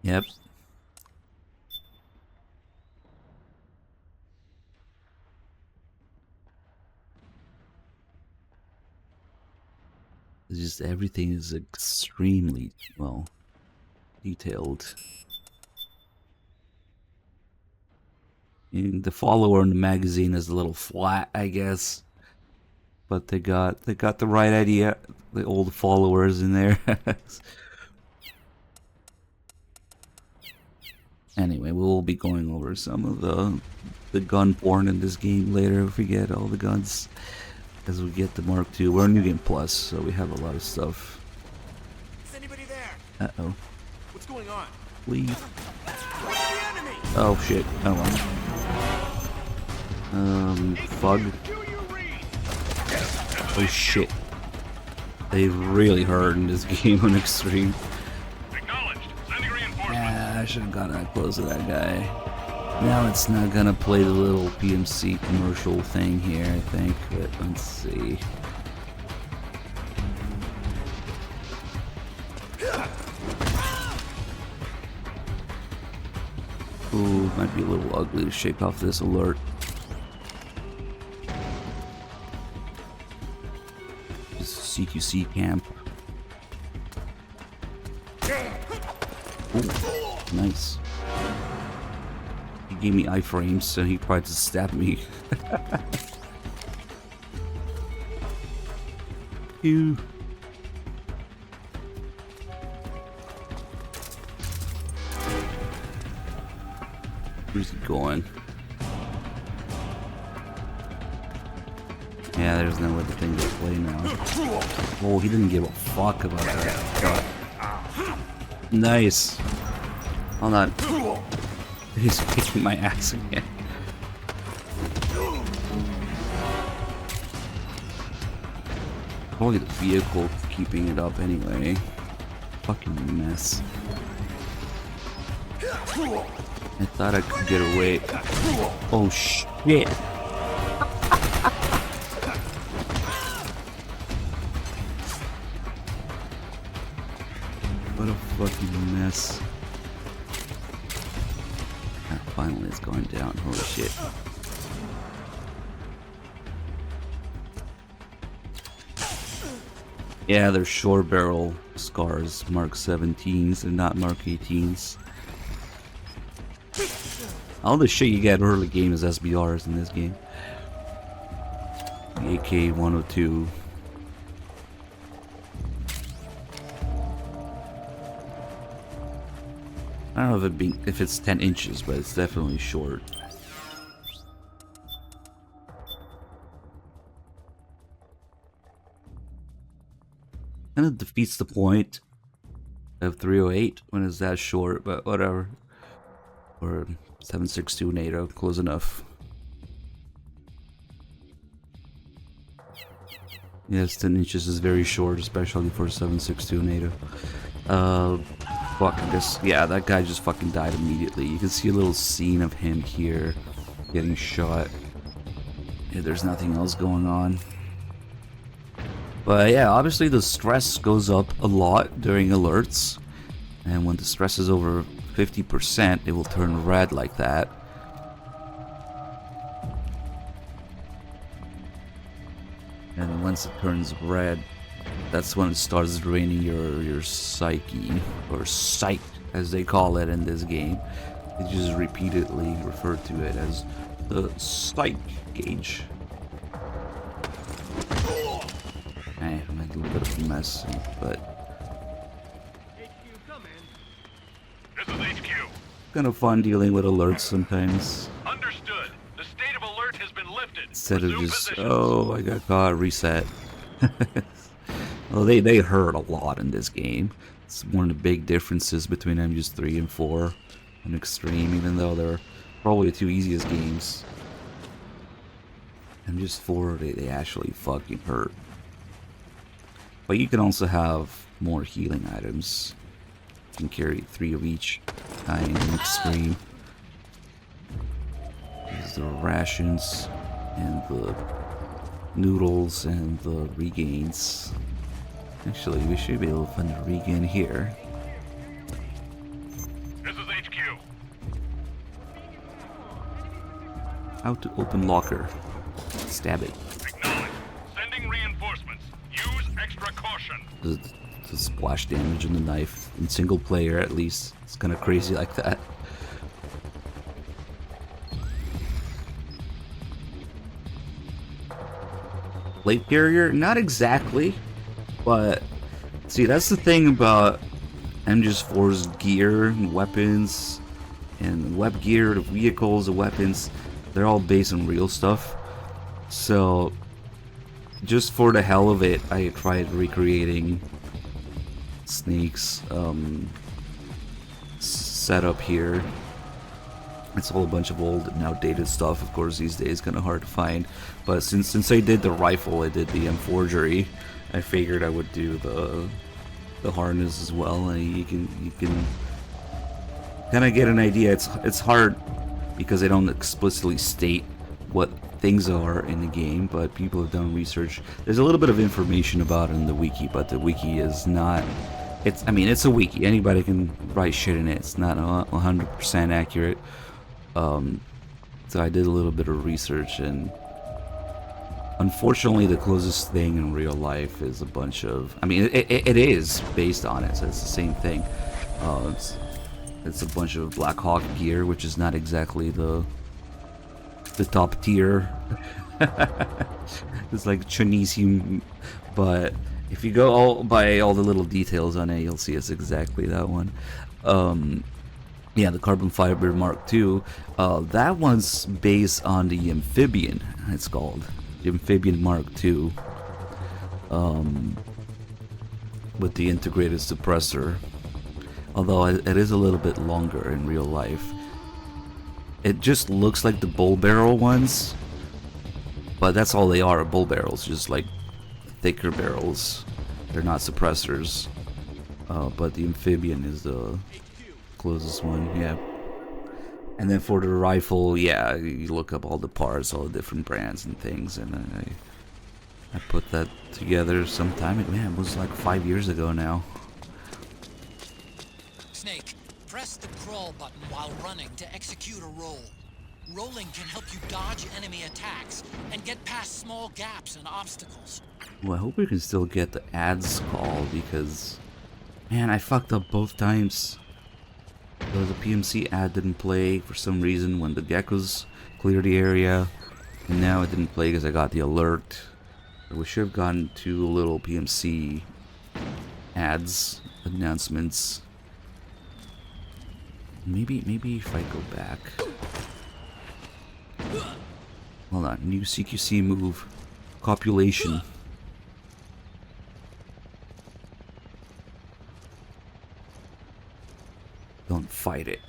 Yep. It's just everything is extremely, well, detailed. And the follower in the magazine is a little flat, I guess. But they got the right idea. The old followers in there. Anyway, we'll be going over some of the gun porn in this game later if we get all the guns. As we get the Mark II. We're New Game Plus, so we have a lot of stuff. Is anybody there? Uh-oh. What's going on? Leave. Oh shit. Oh well. Fug. Oh shit. They really hurt in this game on extreme. Yeah, I should have gotten that close to that guy. Now it's not gonna play the little PMC commercial thing here, I think, but let's see. Ooh, might be a little ugly to shake off this alert. This is CQC camp. Ooh, nice. He gave me iframes, so he tried to stab me. Phew. Where's he going? Yeah, there's no other thing to play now. Oh, he didn't give a fuck about that. God. Nice. Hold on. He's kicking my ass again. Probably the vehicle keeping it up anyway. Fucking mess. I thought I could get away. Oh shit. What a fucking mess. Ah, finally it's going down. Holy shit. Yeah, they're short barrel scars, Mark 17s and not Mark 18s. All the shit you get early game is SBRs in this game. The AK-102. I don't know if it's 10 inches, but it's definitely short. Kind of defeats the point of 308 when it's that short, but whatever. Or 7.62 NATO, close enough. Yes, 10 inches is very short, especially for 7.62 NATO. Fuck, I guess, yeah, that guy just fucking died immediately. You can see a little scene of him here getting shot. Yeah, there's nothing else going on. But yeah, obviously the stress goes up a lot during alerts. And when the stress is over 50%, it will turn red like that. And once it turns red, that's when it starts draining your psyche, or psych as they call it in this game. They just repeatedly refer to it as the psych gauge. I made a little bit of a mess, but This is HQ. kind of fun dealing with alerts sometimes. Understood. The state of alert has been lifted. Instead of Resume just, positions. oh, I got caught, reset. Well, they hurt a lot in this game. It's one of the big differences between MGS3 and 4 and Extreme, even though they're probably the two easiest games. MGS4, they actually fucking hurt. But you can also have more healing items. can carry 3 of each kind in extreme. These are the rations and the noodles and the regains. Actually, we should be able to find a regain here. This is HQ. How to open locker. Stab it. Acknowledge. Sending reinforcements. Use extra caution. The splash damage on the knife in single player, at least. It's kind of crazy like that. Plate carrier? Not exactly. But, see, that's the thing about MGS4's gear and weapons and web gear, the vehicles, the weapons. They're all based on real stuff. So, just for the hell of it, I tried recreating Snake's setup here. It's all a bunch of old and outdated stuff, of course, these days, kind of hard to find. But since I did the rifle, I did the M-Forgery, I figured I would do the harness as well, and you can kind of get an idea. It's hard because they don't explicitly state what things are in the game, but people have done research. There's a little bit of information about it in the wiki, but the wiki is not. I mean, it's a wiki. Anybody can write shit in it. It's not 100% accurate. So I did a little bit of research, and unfortunately, the closest thing in real life is a bunch of. I mean, it is based on it, so it's the same thing. It's a bunch of Black Hawk gear, which is not exactly the top tier. It's like Chinesium, but if you go by all the little details on it, you'll see it's exactly that one. Yeah, the carbon fiber Mark II. That one's based on the amphibian. It's called the amphibian Mark II, with the integrated suppressor. Although it is a little bit longer in real life. It just looks like the bull barrel ones, but that's all they are, bull barrels, just like thicker barrels. They're not suppressors. But the amphibian is the closest one, yeah. And then for the rifle, yeah, you look up all the parts, all the different brands and things, and I put that together some time ago. Man, it was like 5 years ago now. Snake, press the crawl button while running to execute a roll. Rolling can help you dodge enemy attacks and get past small gaps and obstacles. Well, I hope we can still get the ads call, because, man, I fucked up both times. The PMC ad didn't play for some reason when the geckos cleared the area, and now it didn't play because I got the alert. We should have gotten 2 little PMC ads, announcements. Maybe if I go back. Hold on, new CQC move. Copulation. Don't fight it.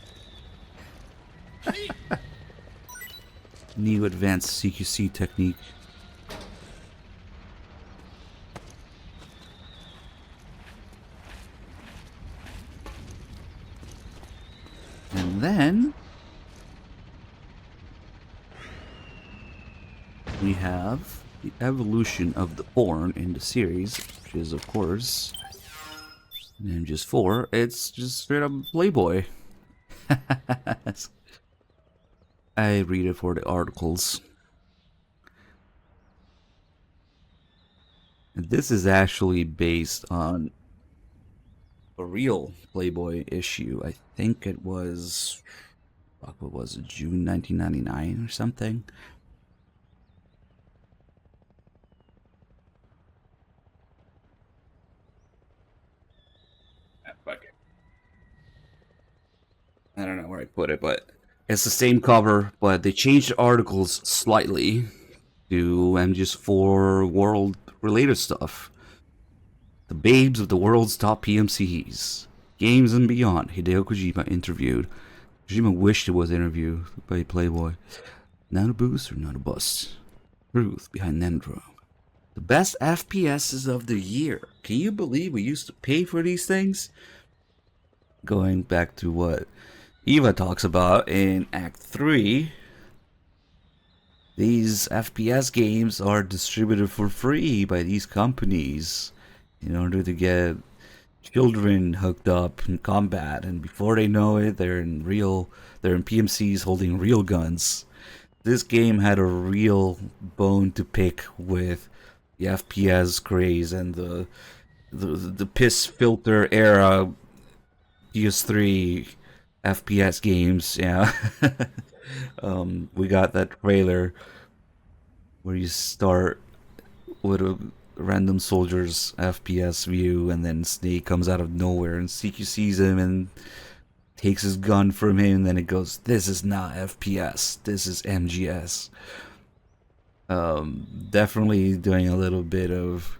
New advanced CQC technique. And then we have the evolution of the Born in the series, which is, of course, MGS4. It's just straight up Playboy. I read it for the articles. And this is actually based on a real Playboy issue. I think it was, what was it, June 1999 or something? I don't know where I put it, but it's the same cover, but they changed the articles slightly to MGS4 world related stuff. The babes of the world's top PMCs, games and beyond. Hideo Kojima interviewed. Kojima wished it was interviewed by Playboy. Not a boost or not a bust. Truth behind Nendro. The best FPSs of the year. Can you believe we used to pay for these things? going back to what Eva talks about in Act 3, these FPS games are distributed for free by these companies in order to get children hooked up in combat, and before they know it, they're in PMCs holding real guns. This game had a real bone to pick with the FPS craze and the piss filter era PS3 FPS games. Yeah. We got that trailer where you start with a random soldier's FPS view, and then Snake comes out of nowhere and CQ sees him and takes his gun from him, and then it goes, this is not FPS, this is MGS. Definitely doing a little bit of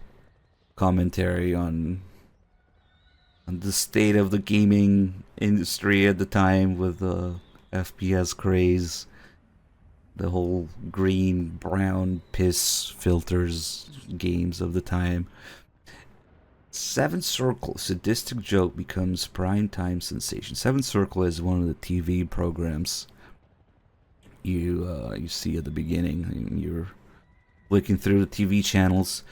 commentary on the state of the gaming industry at the time with the FPS craze, the whole green, brown, piss filters games of the time. Seven Circle, sadistic joke becomes primetime sensation. Seven Circle is one of the TV programs you see at the beginning. You're flicking through the TV channels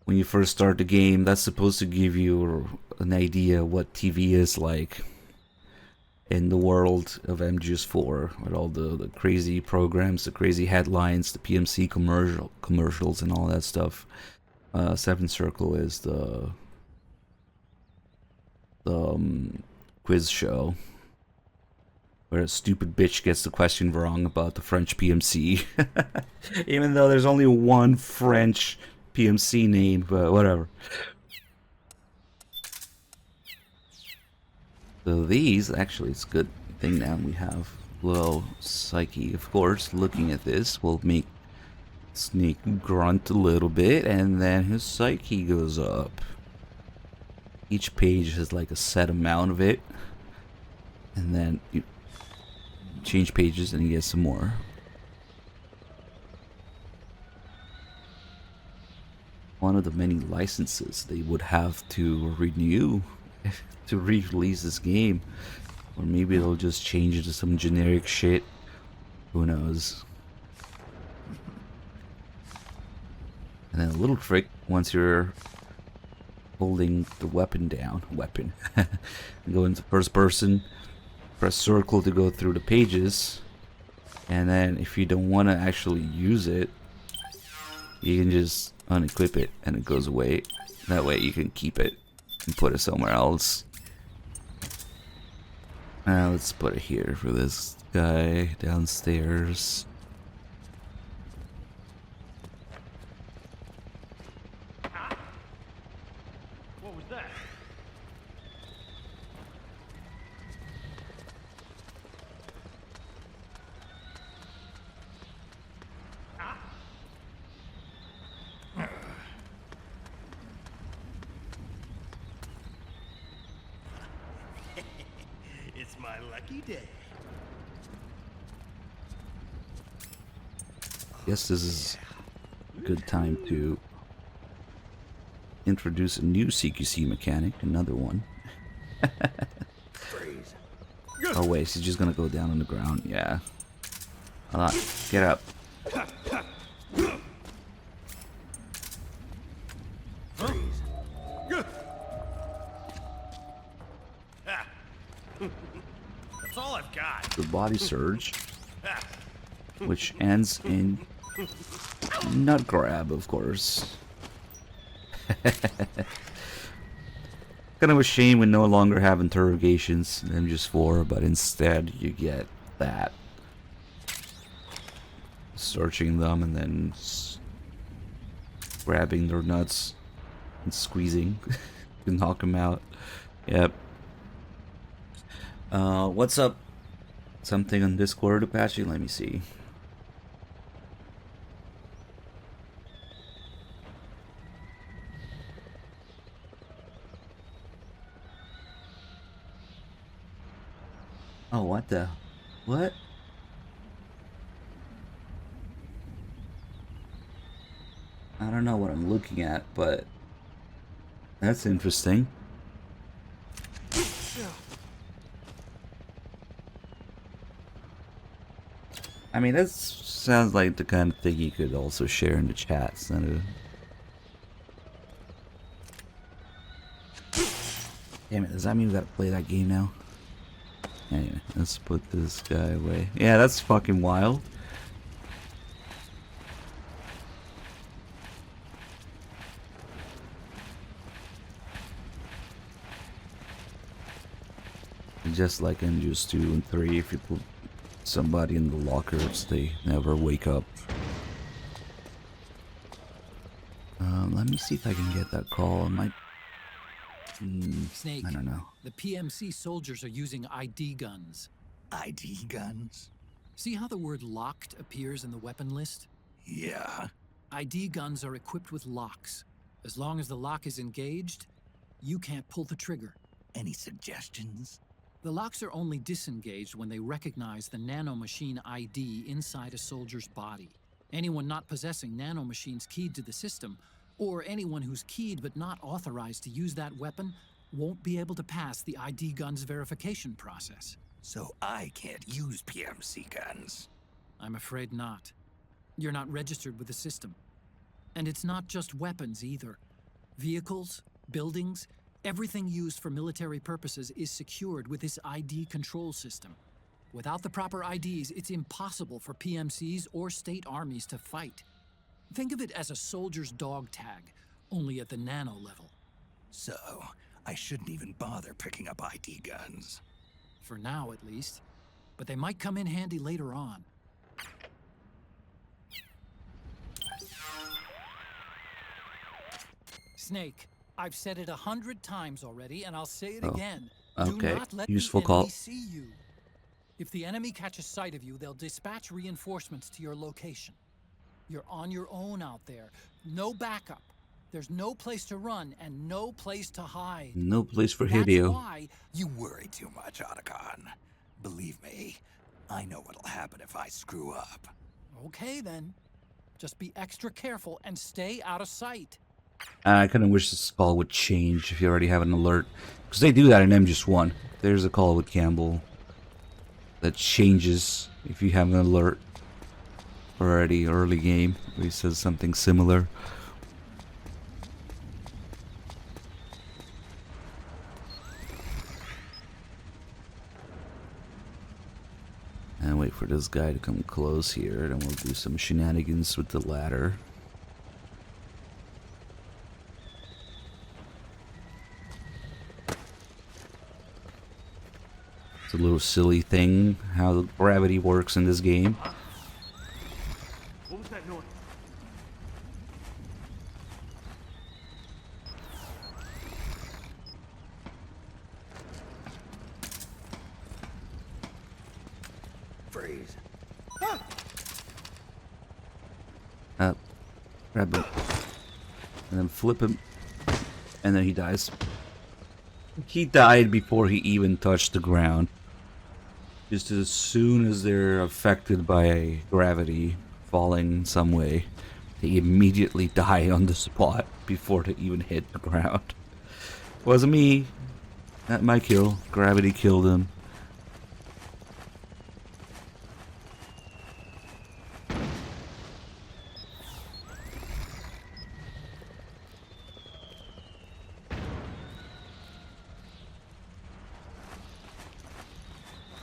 when you first start the game. That's supposed to give you an idea what TV is like in the world of MGS4, with all the crazy programs, the crazy headlines, the PMC commercials, and all that stuff. Seven Circle is the quiz show where a stupid bitch gets the question wrong about the French PMC. Even though there's only one French PMC name, but whatever. So these, actually, it's a good thing now we have little Psyche, of course. Looking at this will make Snake grunt a little bit, and then his Psyche goes up. Each page has like a set amount of it, and then you change pages and you get some more. One of the many licenses they would have to renew to re-release this game, or maybe they'll just change it to some generic shit. Who knows? And then a little trick: once you're holding the weapon down, go into first person, press circle to go through the pages, and then if you don't want to actually use it, you can just unequip it and it goes away. That way you can keep it and put it somewhere else. Let's put it here for this guy downstairs. What was that? It's my lucky day. Guess this is a good time to introduce a new CQC mechanic, another one. Oh wait, she's just gonna go down on the ground. Yeah. Hold on, get up. That's all I've got. The body surge, which ends in nut grab, of course. Kind of a shame we no longer have interrogations in MGS4, but instead you get that. Searching them and then grabbing their nuts and squeezing to knock them out. Yep. What's up? Something on Discord, Apache? Let me see. Oh, what the? What? I don't know what I'm looking at, but that's interesting. I mean, that sounds like the kind of thing you could also share in the chat. Damn it, does that mean we gotta play that game now? Anyway, let's put this guy away. Yeah, that's fucking wild. Just like MGS2 and 3, if you put somebody in the lockers, they never wake up. Let me see if I can get that call. I might... Snake, I don't know. the PMC soldiers are using ID guns. ID guns? See how the word locked appears in the weapon list? Yeah. ID guns are equipped with locks. As long as the lock is engaged, you can't pull the trigger. Any suggestions? The locks are only disengaged when they recognize the nanomachine ID inside a soldier's body. Anyone not possessing nanomachines keyed to the system, or anyone who's keyed but not authorized to use that weapon, won't be able to pass the ID gun's verification process. So I can't use PMC guns? I'm afraid not. You're not registered with the system. And it's not just weapons either. Vehicles, buildings, everything used for military purposes is secured with this ID control system. Without the proper IDs, it's impossible for PMCs or state armies to fight. Think of it as a soldier's dog tag, only at the nano level. So, I shouldn't even bother picking up ID guns. For now, at least. But they might come in handy later on. Snake, I've said it 100 times already, and I'll say it again. Okay, Do not let useful the call. enemy see you. If the enemy catches sight of you, they'll dispatch reinforcements to your location. You're on your own out there. No backup. There's no place to run and no place to hide. No place for That's Hideo. why You worry too much, Otacon. Believe me, I know what'll happen if I screw up. Okay then. Just be extra careful and stay out of sight. I kind of wish this call would change if you already have an alert. Because they do that in MGS1. There's a call with Campbell that changes if you have an alert already early game where he says something similar. And wait for this guy to come close here, then we'll do some shenanigans with the ladder. It's a little silly thing how gravity works in this game. What was that noise? Freeze. Up. Grab him. And then flip him. And then he dies. He died before he even touched the ground. Just as soon as they're affected by gravity falling some way, they immediately die on the spot before they even hit the ground. Wasn't me. Not my kill. Gravity killed him.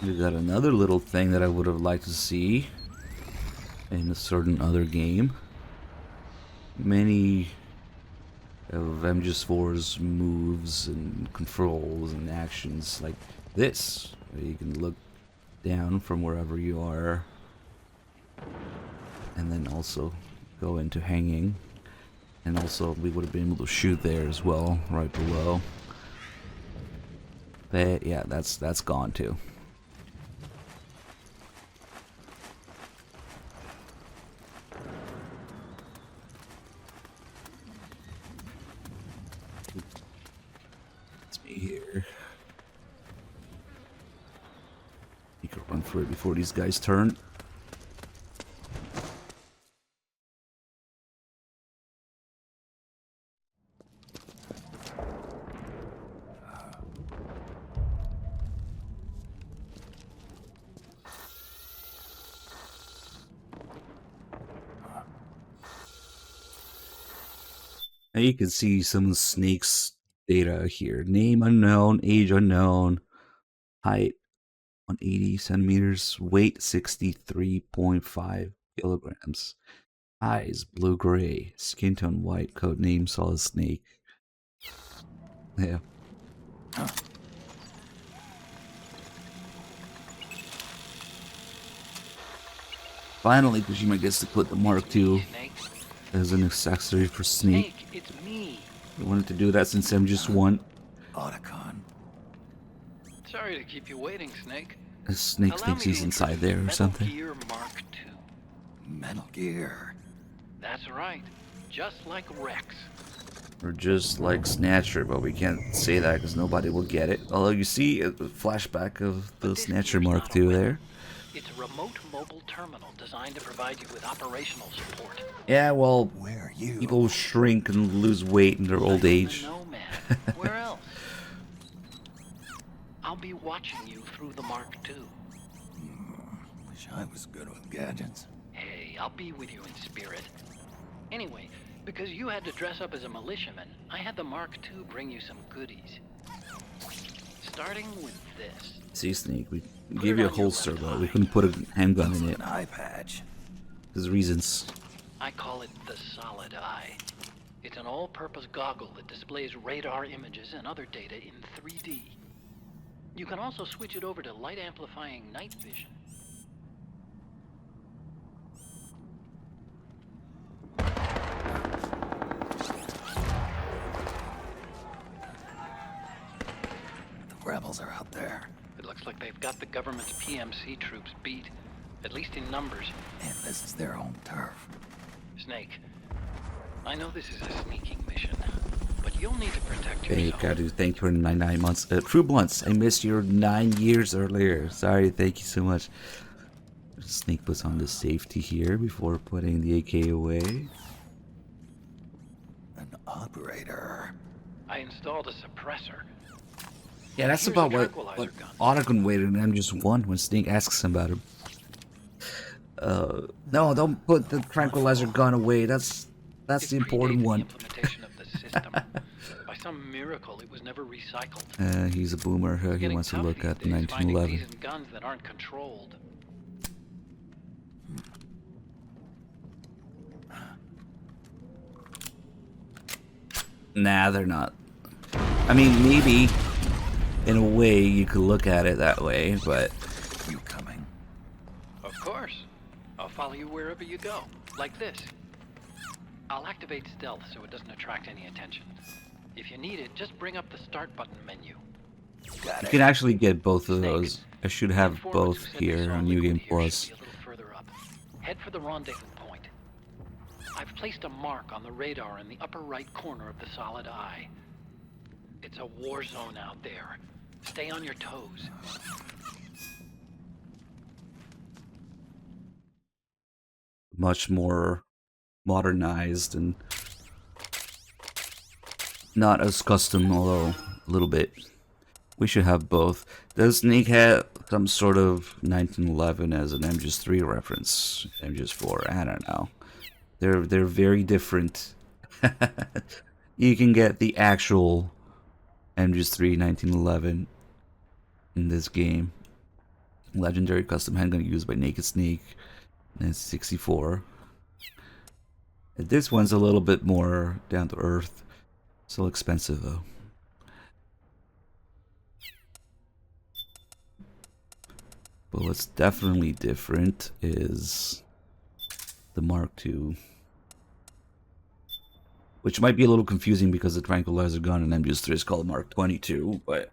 We got another little thing that I would have liked to see in a certain other game. Many of MGS4's moves and controls and actions like this, where you can look down from wherever you are and then also go into hanging, and also we would have been able to shoot there as well, right below. But yeah, that's gone too. Here. You can run for it before these guys turn. Now you can see some of the snake's data here. Name unknown, age unknown, height 180 centimeters, weight 63.5 kilograms. Eyes blue-gray, skin tone white, code name Solid Snake. Yeah. Finally, Kojima gets to put the Mark II as an accessory for Snake. It's me. I wanted to do that since MGS1. Otacon. Sorry to keep you waiting, Snake. Snake thinks he's inside there or something. Gear Mark II. Metal Gear. That's right. Just like Rex. Or just like Snatcher, but we can't say that because nobody will get it. Although you see a flashback of the Snatcher Mark II there. It's a remote mobile terminal designed to provide you with operational support. Yeah, well, where are you? People shrink and lose weight in their old age. No, man. Where else? I'll be watching you through the Mark II. Wish I was good with gadgets. Hey, I'll be with you in spirit. Anyway, because you had to dress up as a militiaman, I had the Mark II bring you some goodies. Starting with this. See, Snake, we gave you a holster, but we couldn't put a handgun in it. An eye patch. There's reasons. I call it the Solid Eye. It's an all-purpose goggle that displays radar images and other data in 3D. You can also switch it over to light-amplifying night vision. The rebels are out there. It looks like they've got the government's PMC troops beat, at least in numbers. And this is their own turf. Snake, I know this is a sneaking mission, but you'll need to protect Hey, yourself. gotta thank you for 99 months. True Blunts, I missed your 9 years earlier. Sorry, thank you so much. Snake puts on the safety here before putting the AK away. An operator. I installed a suppressor. Yeah, that's Here's about a what tranquilizer gun. Otacon waited in MGS1 when Snake asks him about him. No, don't put the tranquilizer gun away. That's the important one. Implementation of the system. By some miracle, it was never recycled. He's a boomer. He Getting wants to tough look these at the days, finding 1911. decent guns that aren't controlled. Nah, they're not. I mean, maybe in a way you could look at it that way, but You coming? Of course. I'll follow you wherever you go. Like this. I'll activate stealth so it doesn't attract any attention. If you need it, just bring up the start button menu. Got you it. can actually get both of those. I should have Informant both who said they here saw on New liquid Game here Plus. should be a little further up. Head for the rendezvous point. I've placed a mark on the radar in the upper right corner of the Solid Eye. It's a war zone out there. Stay on your toes. Much more modernized and not as custom, although a little bit. We should have both. Does Snake have some sort of 1911 as an MGS3 reference? MGS4? I don't know. They're very different. You can get the actual MGS3 1911 in this game. Legendary custom handgun used by Naked Snake. And it's 64. This one's a little bit more down to earth. Still expensive though. But what's definitely different is the Mark II. Which might be a little confusing because the tranquilizer gun in MGS3 is called Mark 22, but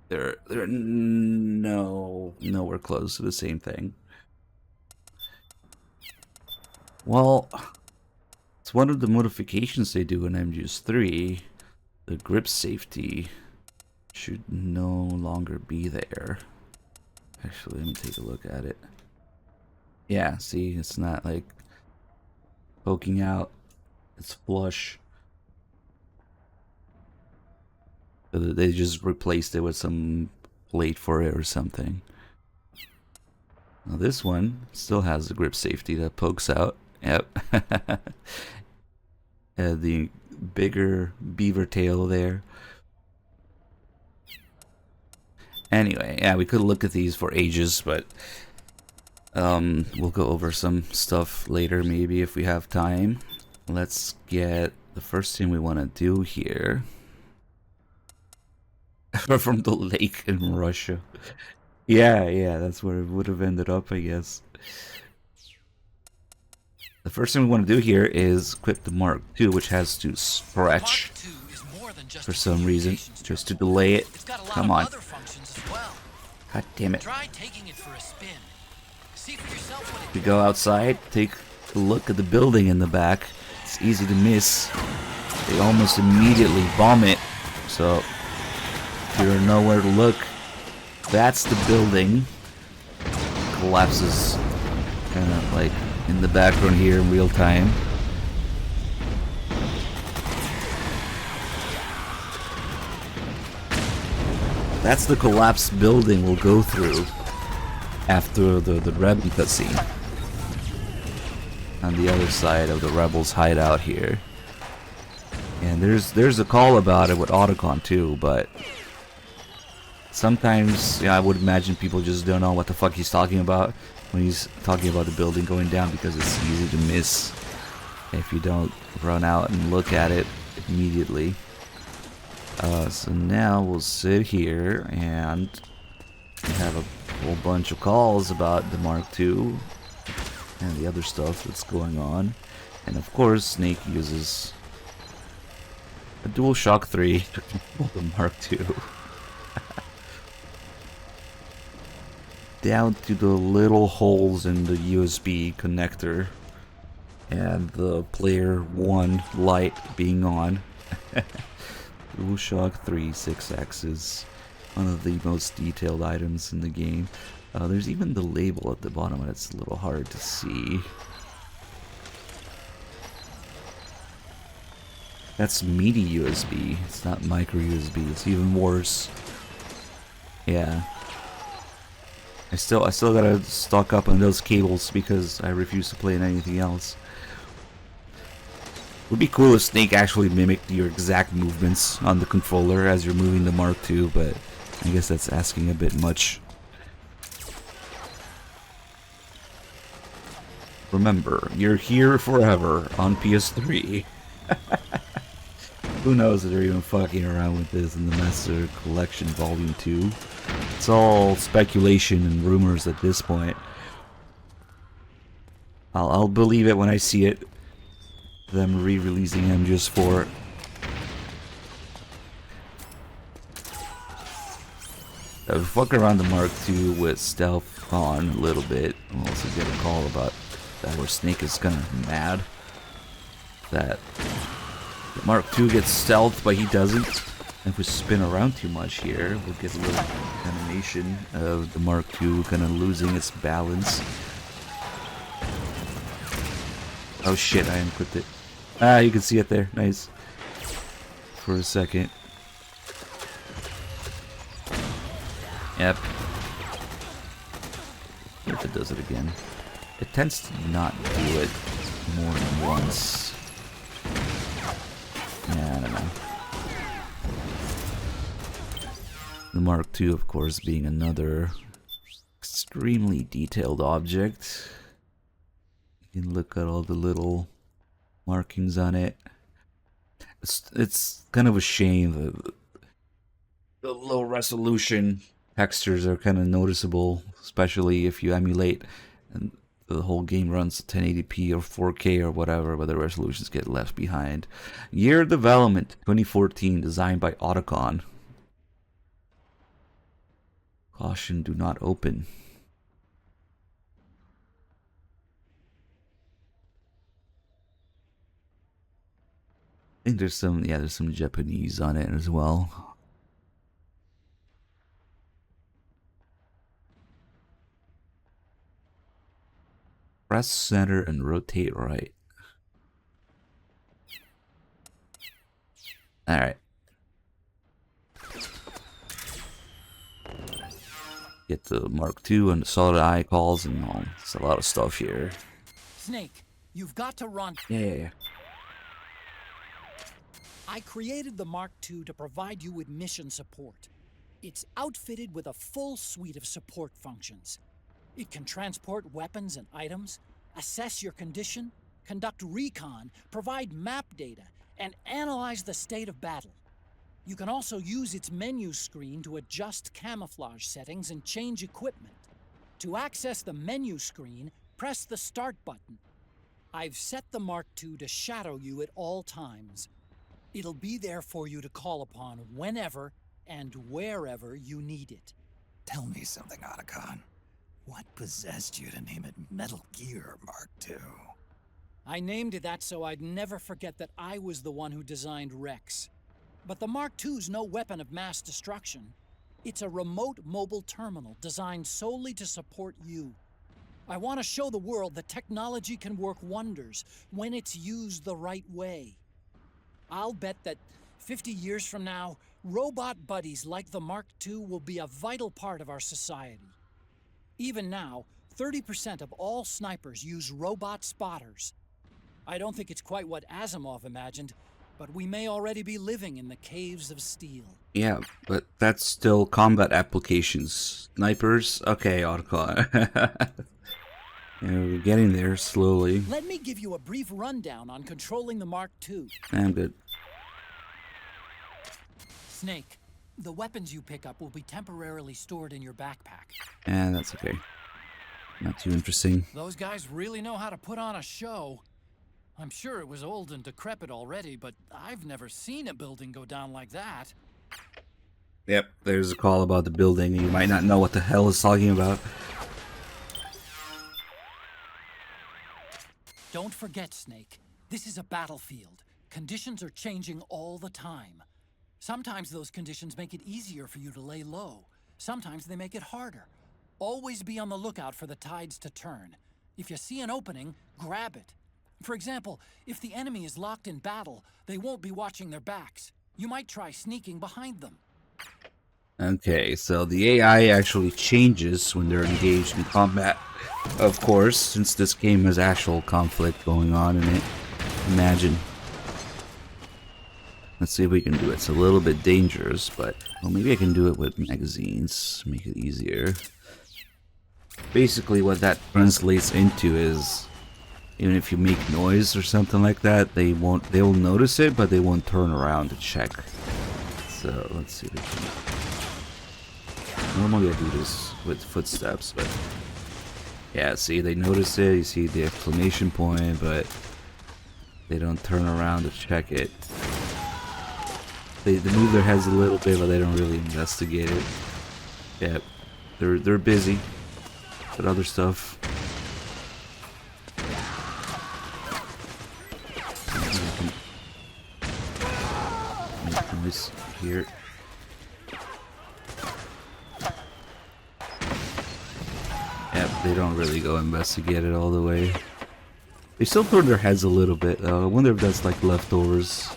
they're nowhere close to the same thing. Well, it's one of the modifications they do in MGS3. The grip safety should no longer be there. Actually, let me take a look at it. Yeah, see, it's not like poking out. It's flush. They just replaced it with some plate for it or something. Now this one still has the grip safety that pokes out. Yep. The bigger beaver tail there. Anyway, yeah, we could look at these for ages, but we'll go over some stuff later maybe if we have time. Let's get the first thing we want to do here. From the lake in Russia. Yeah, that's where it would have ended up, I guess. The first thing we want to do here is equip the Mark II, which has to stretch for some reason, just to delay it. Come on. God damn it. We go outside, take a look at the building in the back. It's easy to miss. They almost immediately bomb it, so if you don't know where to look, that's the building. Collapses kind of like in the background here in real time. That's the collapsed building we'll go through after the Rebel cutscene. On the other side of the Rebels' hideout here. And there's a call about it with Autocon too, but sometimes, yeah, I would imagine people just don't know what the fuck he's talking about when he's talking about the building going down, because it's easy to miss if you don't run out and look at it immediately. So now we'll sit here and we have a whole bunch of calls about the Mark II and the other stuff that's going on. And of course, Snake uses a DualShock 3 to control the Mark II. Down to the little holes in the USB connector and the player 1 light being on. DualShock 3 6-axis, one of the most detailed items in the game. There's even the label at the bottom, and it's a little hard to see. That's MIDI USB, it's not micro USB, it's even worse. Yeah. I still gotta stock up on those cables because I refuse to play in anything else. It would be cool if Snake actually mimicked your exact movements on the controller as you're moving the Mark II, but I guess that's asking a bit much. Remember, you're here forever on PS3. Who knows if they're even fucking around with this in the Master Collection Volume 2. It's all speculation and rumors at this point. I'll believe it when I see it. Them re-releasing MGS4. Fuck around the Mark II with stealth on a little bit. We'll also get a call about that where Snake is kinda mad that the Mark II gets stealth, but he doesn't. If we spin around too much here, we'll get a little animation of the Mark II kind of losing its balance. Oh shit, I unclipped it. Ah, you can see it there. Nice. For a second. Yep. If it does it again. It tends to not do it more than once. Yeah, I don't know. The Mark II, of course, being another extremely detailed object. You can look at all the little markings on it. It's kind of a shame that the low resolution textures are kind of noticeable, especially if you emulate and the whole game runs 1080p or 4K or whatever, but the resolutions get left behind. Year of development 2014, designed by Autocon. Caution, do not open. I think there's some Japanese on it as well. Press center and rotate right. Alright. Get the Mark II and the solid eye calls and all. It's a lot of stuff here. Snake, you've got to run. Yeah. I created the Mark II to provide you with mission support. It's outfitted with a full suite of support functions. It can transport weapons and items, assess your condition, conduct recon, provide map data, and analyze the state of battle. You can also use its menu screen to adjust camouflage settings and change equipment. To access the menu screen, press the Start button. I've set the Mark II to shadow you at all times. It'll be there for you to call upon whenever and wherever you need it. Tell me something, Otacon. What possessed you to name it Metal Gear Mark II? I named it that so I'd never forget that I was the one who designed Rex. But the Mark II's no weapon of mass destruction. It's a remote mobile terminal designed solely to support you. I want to show the world that technology can work wonders when it's used the right way. I'll bet that 50 years from now, robot buddies like the Mark II will be a vital part of our society. Even now, 30% of all snipers use robot spotters. I don't think it's quite what Asimov imagined, but we may already be living in the caves of steel. Yeah, but that's still combat applications. Snipers? Okay, Otacon. Yeah, we're getting there slowly. Let me give you a brief rundown on controlling the Mark II. I'm good. Snake, the weapons you pick up will be temporarily stored in your backpack. And that's okay. Not too interesting. Those guys really know how to put on a show. I'm sure it was old and decrepit already, but I've never seen a building go down like that. Yep, there's a call about the building. You might not know what the hell it's talking about. Don't forget, Snake. This is a battlefield. Conditions are changing all the time. Sometimes those conditions make it easier for you to lay low. Sometimes they make it harder. Always be on the lookout for the tides to turn. If you see an opening, grab it. For example, if the enemy is locked in battle, they won't be watching their backs. You might try sneaking behind them. Okay, so the AI actually changes when they're engaged in combat. Of course, since this game has actual conflict going on in it. Imagine. Let's see if we can do it. It's a little bit dangerous, but well, maybe I can do it with magazines. Make it easier. Basically, what that translates into is, even if you make noise or something like that, they will notice it, but they won't turn around to check. So let's see if we can. Normally I do this with footsteps, but yeah, see, they notice it. You see the exclamation point, but they don't turn around to check it. They move their heads a little bit, but they don't really investigate it. Yeah, they're busy with other stuff. Make noise here. Yep, they don't really go investigate it all the way. They still turn their heads a little bit though. I wonder if that's like leftovers.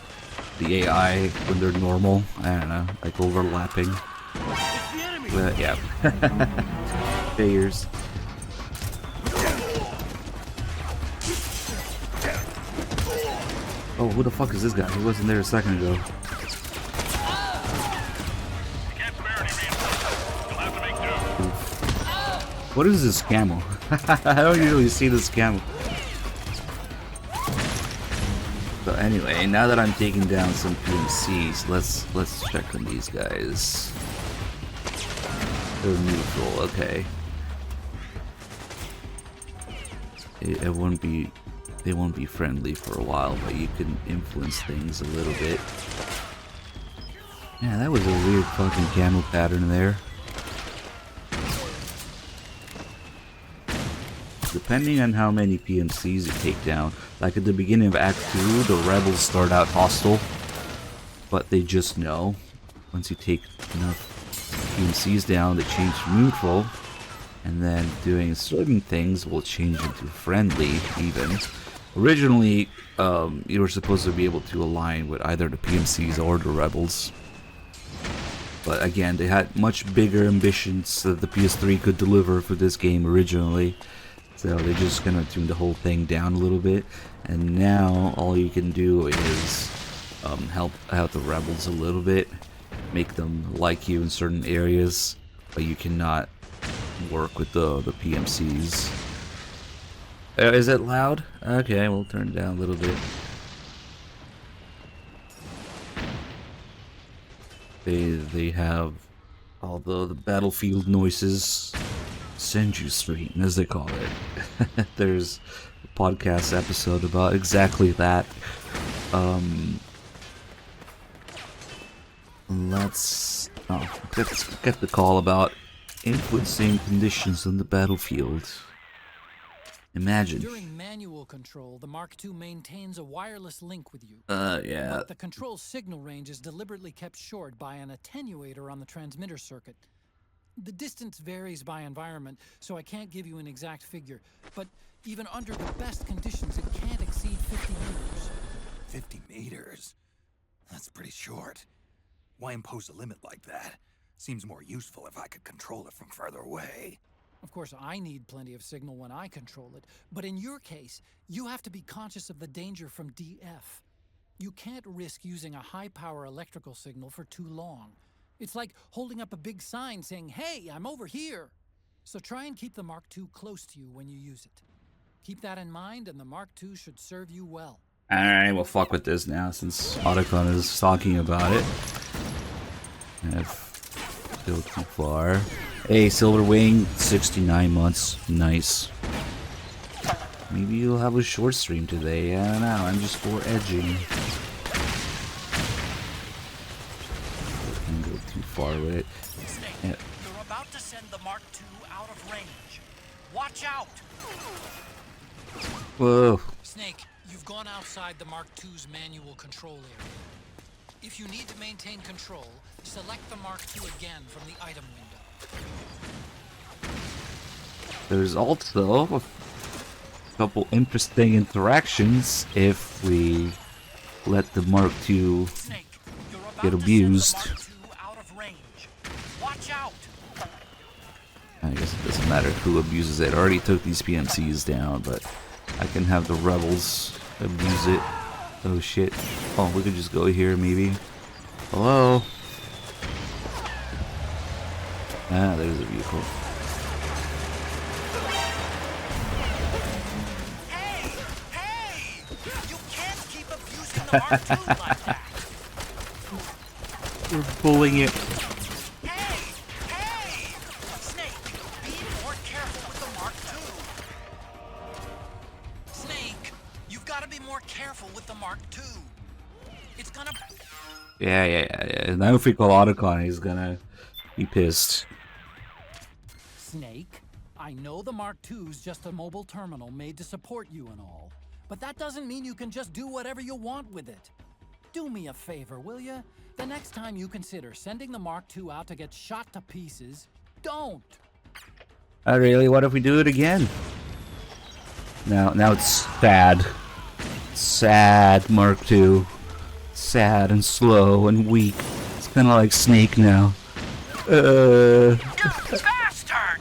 The AI when they're normal. I don't know, like overlapping. But yeah. Figures. Oh, who the fuck is this guy? He wasn't there a second ago. What is this camel? I don't usually see this camel. So anyway, now that I'm taking down some PMCs, let's check on these guys. They're neutral, okay. They won't be friendly for a while, but you can influence things a little bit. Yeah, that was a weird fucking camel pattern there. Depending on how many PMCs you take down, like at the beginning of Act 2, the rebels start out hostile, but they just know once you take enough PMCs down, they change to neutral, and then doing certain things will change into friendly even. Originally, you were supposed to be able to align with either the PMCs or the rebels, but again, they had much bigger ambitions that the PS3 could deliver for this game originally. So they're just gonna tune the whole thing down a little bit, and now all you can do is help out the rebels a little bit, make them like you in certain areas, but you cannot work with the PMCs. Is it loud? Okay, we'll turn it down a little bit. They have all the battlefield noises, Senju Street, as they call it. There's a podcast episode about exactly that. Let's get the call about influencing conditions on the battlefield. Imagine. During manual control, the Mark II maintains a wireless link with you. Yeah. But the control signal range is deliberately kept short by an attenuator on the transmitter circuit. The distance varies by environment, so I can't give you an exact figure. But even under the best conditions, it can't exceed 50 meters. 50 meters? That's pretty short. Why impose a limit like that? Seems more useful if I could control it from further away. Of course, I need plenty of signal when I control it, but in your case, you have to be conscious of the danger from DF. You can't risk using a high-power electrical signal for too long. It's like holding up a big sign saying, "Hey, I'm over here!" So try and keep the Mark II close to you when you use it. Keep that in mind, and the Mark II should serve you well. Alright, we'll fuck with this now since Otacon is talking about it. I've go too far. Hey, Silver Wing, 69 months. Nice. Maybe you'll have a short stream today. I don't know. I'm just for edging. Can't go too far with it. Snake, Yeah. you're about to send the Mark II out of range. Watch out! Whoa. Snake, you've gone outside the Mark II's manual control area. If you need to maintain control, select the Mark II again from the item window. There's also a couple interesting interactions if we let the Mark II get abused. I guess it doesn't matter who abuses it. I already took these PMCs down, but I can have the rebels abuse it. Oh shit. Oh, we could just go here maybe. Hello? Ah, there's a vehicle. You can't keep abusing the Mark II like that! We're bullying it. Snake, be more careful with the Mark II. Snake, you've got to be more careful with the Mark II. It's gonna... Yeah. Now if we call Otacon, he's gonna be pissed. Snake, I know the Mark II's just a mobile terminal made to support you and all, but that doesn't mean you can just do whatever you want with it. Do me a favor, will you? The next time you consider sending the Mark II out to get shot to pieces, don't. Oh really? What if we do it again? Now it's sad. Sad Mark II. Sad and slow and weak. It's kind of like Snake now. You bastard!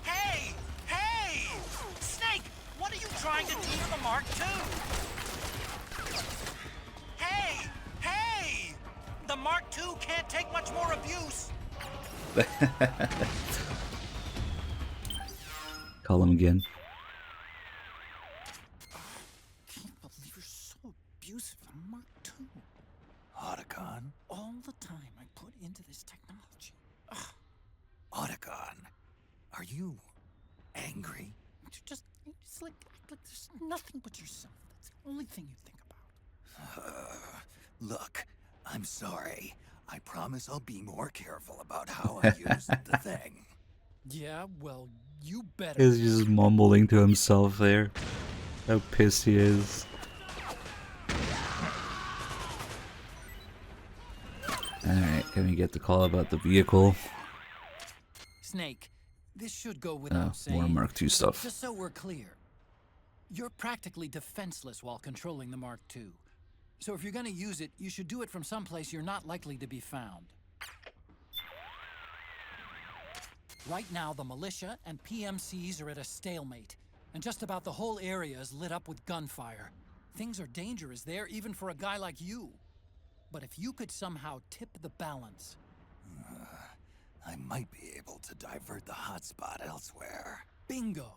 Hey! Snake, what are you trying to do to the Mark II? Hey! The Mark II can't take much more abuse. Call him again. Can't believe you're so abusive of the Mark II. Otacon? All the time I put into this technology. Otacon, are you angry? Just like act like there's nothing but yourself. That's the only thing you think about. Look, I'm sorry. I promise I'll be more careful about how I use the thing. Yeah, well, you better. He's just mumbling to himself there. How pissed he is. Alright, can we get the call about the vehicle? Snake, this should go without saying. More Mark II stuff. Just so we're clear, you're practically defenseless while controlling the Mark II. So if you're gonna use it, you should do it from someplace you're not likely to be found. Right now, the militia and PMCs are at a stalemate. and just about the whole area is lit up with gunfire. Things are dangerous there, even for a guy like you. But if you could somehow tip the balance... I might be able to divert the hotspot elsewhere. Bingo!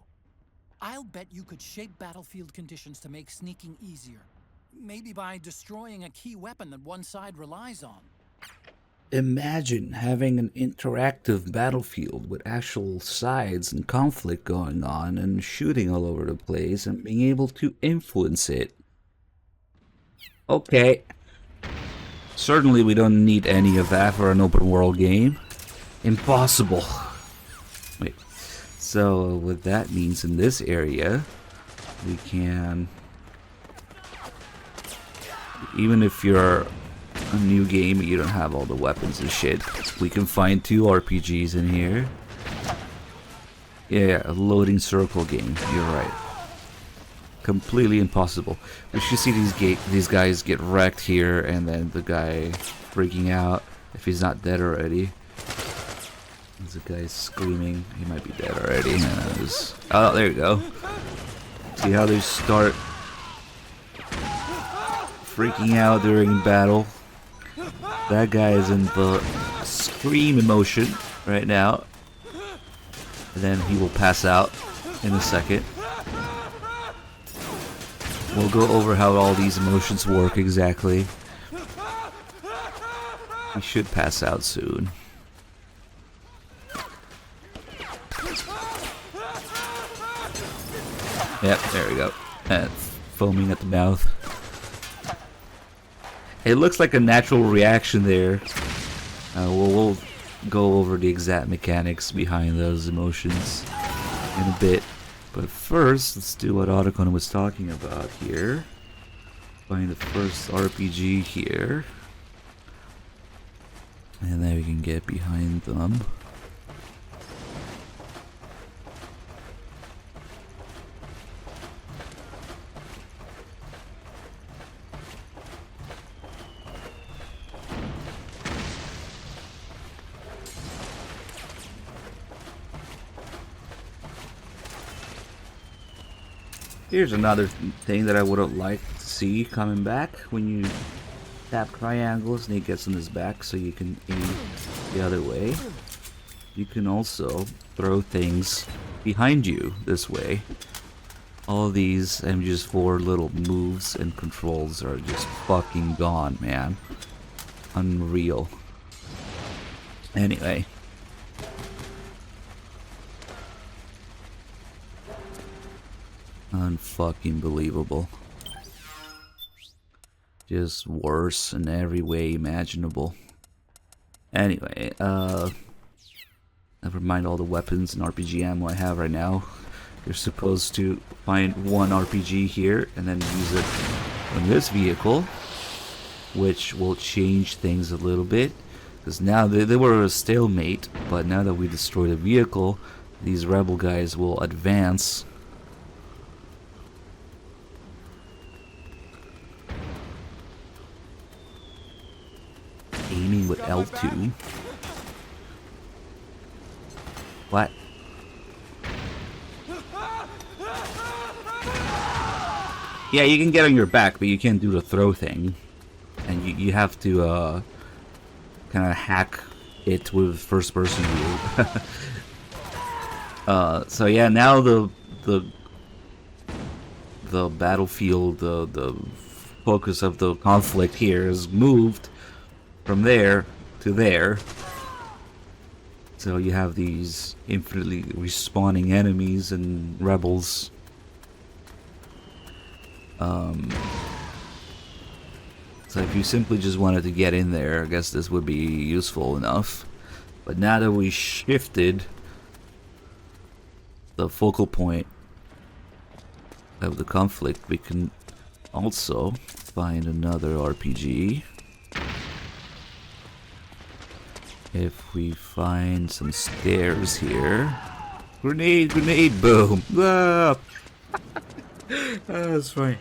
I'll bet you could shape battlefield conditions to make sneaking easier. Maybe by destroying a key weapon that one side relies on. Imagine having an interactive battlefield with actual sides and conflict going on and shooting all over the place and being able to influence it. Okay. Certainly we don't need any of that for an open world game. Impossible. Wait. So what that means in this area, we can... Even if you're a new game and you don't have all the weapons and shit, we can find 2 RPGs in here. Yeah, a loading circle game. You're right. Completely impossible. We should see these guys get wrecked here, and then the guy freaking out if he's not dead already. There's a guy screaming. He might be dead already. Oh, there you go. See how they start freaking out during battle. That guy is in the scream emotion right now. And then he will pass out in a second. We'll go over how all these emotions work exactly. He should pass out soon. Yep, there we go. Foaming at the mouth. It looks like a natural reaction there. We'll go over the exact mechanics behind those emotions in a bit. But first, let's do what Otacon was talking about here. Find the first RPG here. And then we can get behind them. Here's another thing that I would have liked to see coming back. When you tap triangle, Snake gets on his back so you can aim the other way. You can also throw things behind you this way. All of these MGS4 little moves and controls are just fucking gone, man. Unreal. Anyway. Unfucking believable. Just worse in every way imaginable. Anyway, never mind all the weapons and RPG ammo I have right now. You're supposed to find one RPG here and then use it on this vehicle, which will change things a little bit. Because now they were a stalemate, but now that we destroy the vehicle, these rebel guys will advance. Aiming with L2. What? Yeah, you can get on your back, but you can't do the throw thing. And you have to kind of hack it with first person view. So yeah, now the battlefield, the focus of the conflict here is moved from there to there. So you have these infinitely respawning enemies and rebels. So if you simply just wanted to get in there, I guess this would be useful enough. But now that we shifted the focal point of the conflict, we can also find another RPG. If we find some stairs here. Grenade, grenade, boom! Ah! That's funny.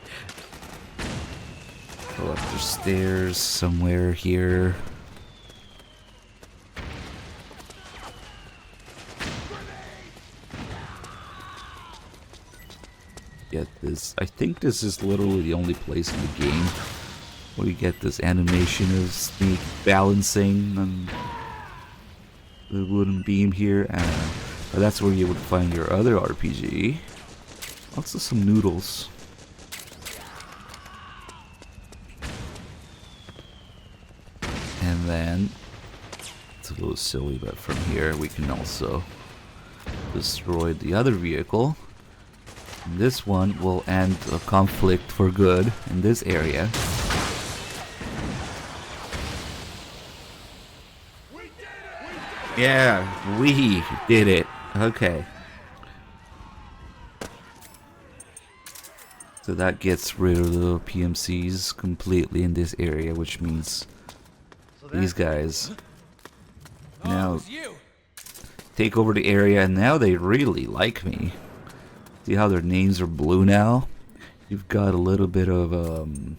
Go up the stairs somewhere here. get this. I think this is literally the only place in the game where you get this animation of Snake balancing on the wooden beam here. But that's where you would find your other RPG. Also some noodles. And then, it's a little silly, but from here we can also destroy the other vehicle. And this one will end a conflict for good in this area. Yeah, we did it. Okay. So that gets rid of the PMCs completely in this area, which means these guys now take over the area, and now they really like me. See how their names are blue now? You've got a little bit of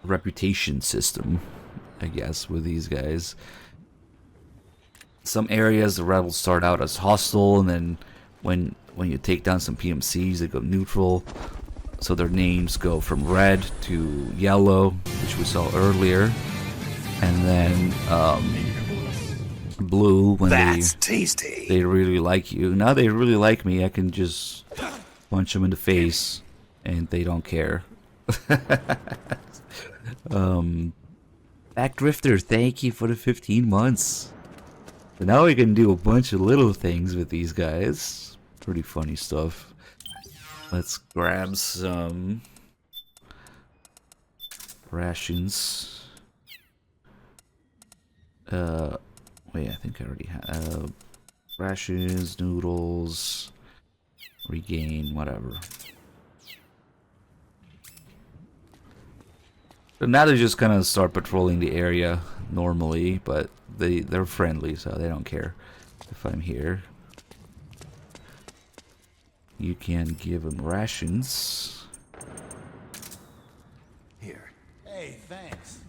reputation system, I guess, with these guys. Some areas the rebels start out as hostile, and then when you take down some PMCs, they go neutral. So their names go from red to yellow, which we saw earlier, and then blue when they really like you. Now they really like me. I can just punch them in the face, and they don't care. Backdrifter, thank you for the 15 months. So now we can do a bunch of little things with these guys. Pretty funny stuff. Let's grab some rations. Wait, I think I already have rations, noodles, regain, whatever. So now they just kind of start patrolling the area normally, but they're friendly, so they don't care if I'm here. You can give them rations. Here. Hey, thanks.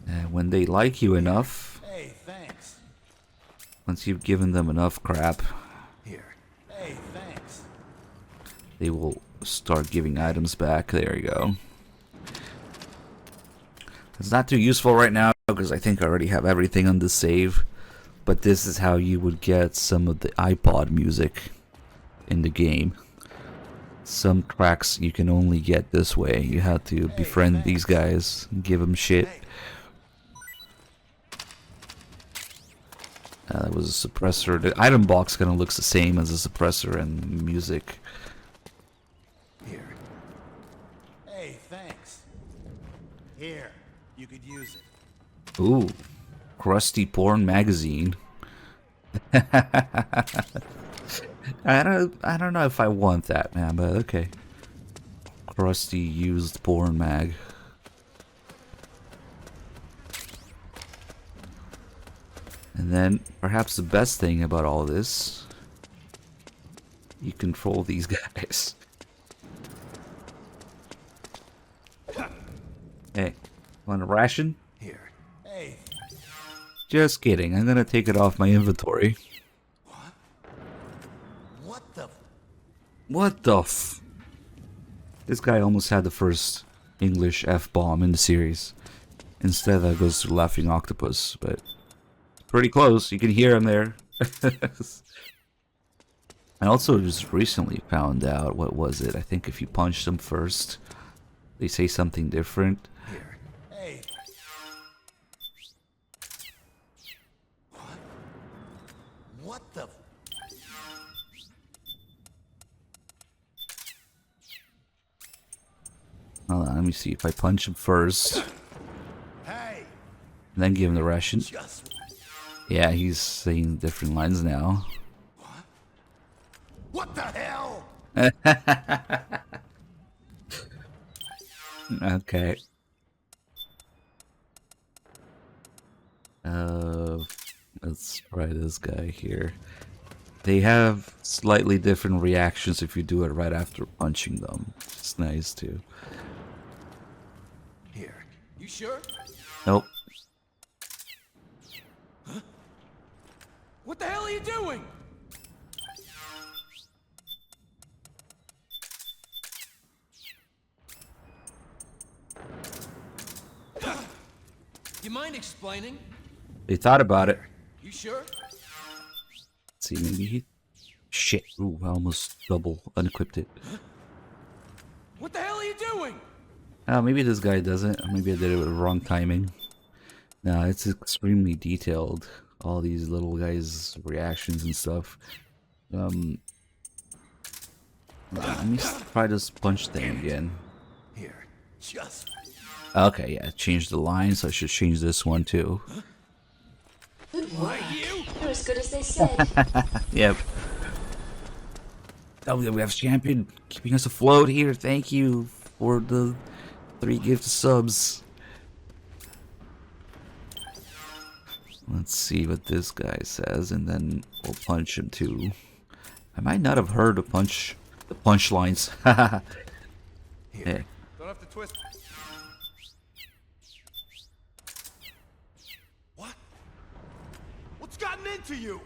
And when they like you enough, Hey, thanks. once you've given them enough crap, Here. Hey, thanks. they will start giving items back. There you go. It's not too useful right now because I think I already have everything on the save. But this is how you would get some of the iPod music in the game. Some tracks you can only get this way. You have to befriend these guys and give them shit. That was a suppressor. The item box kind of looks the same as a suppressor and music. Here. Hey, thanks. Here. You could use it. Ooh, crusty porn magazine. I don't know if I want that, man, but okay. Crusty used porn mag. And then perhaps the best thing about all this, you control these guys. Hey, want a ration? Here. Hey. Just kidding. I'm gonna take it off my inventory. What the f... This guy almost had the first English F-bomb in the series. Instead that goes to Laughing Octopus, but... pretty close, you can hear him there. I also just recently found out, what was it? I think if you punch them first, they say something different. Here. Hey. What the... Hold on, let me see if I punch him first. Hey. And then give him the ration. Yeah, he's saying different lines now. What the hell? Okay. Let's try this guy here. They have slightly different reactions if you do it right after punching them. It's nice too. Here. You sure? Nope. Huh? What the hell are you doing? you mind explaining? They thought about it. You sure? Let's see, maybe he... Shit. Ooh, I almost double unequipped it. What the hell are you doing? Maybe this guy doesn't. Maybe I did it with the wrong timing. No, it's extremely detailed. All these little guys' reactions and stuff. Let me try this punch thing again. Here, just. Okay, yeah, change the line, so I should change this one too. Good work. You're as good as they said. Yep. WWF champion, keeping us afloat here. Thank you for the 3 gifted subs. Let's see what this guy says, and then we'll punch him too. I might not have heard the punch lines. Hey. Don't have to twist. What? What's gotten into you?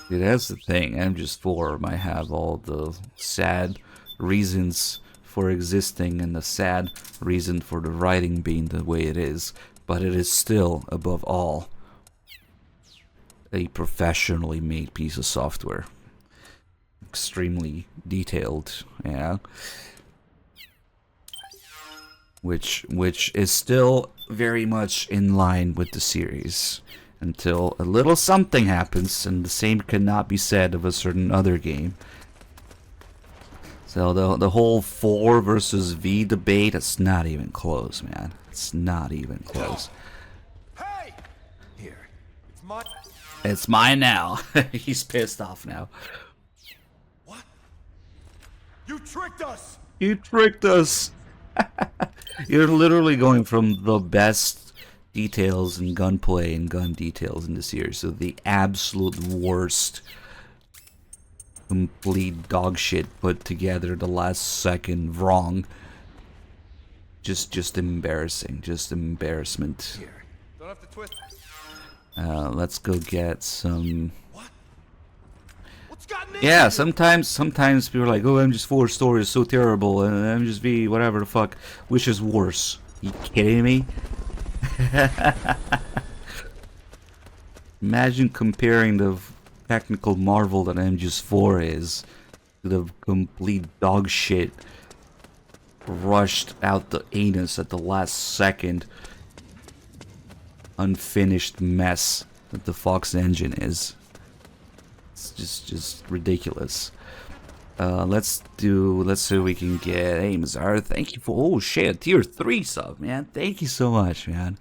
See, that's the thing. MGS4 might have all the sad reasons for existing and the sad reason for the writing being the way it is, but it is still, above all, a professionally made piece of software. Extremely detailed, yeah. Which is still very much in line with the series. Until a little something happens, and the same cannot be said of a certain other game. So the whole 4 versus V debate, it's not even close, man. It's not even close. Hey! Here. It's mine. It's mine now. He's pissed off now. What? You tricked us! You tricked us! You're literally going from the best details and gunplay and gun details in the series to the absolute worst, complete dog shit put together the last second wrong. Just embarrassing, just embarrassment. Here. Don't have to twist. Let's go get some. What? What's gotten Yeah, sometimes people are like, oh, MGS4 story is so terrible, and MGS whatever the fuck, which is worse? You kidding me? Imagine comparing the technical marvel that MGS4 is to the complete dog shit rushed out the anus at the last second unfinished mess that the Fox engine is. It's just ridiculous. Let's see what we can get. Hey, Mazar, thank you for, oh shit, tier 3 sub, man. Thank you so much, man.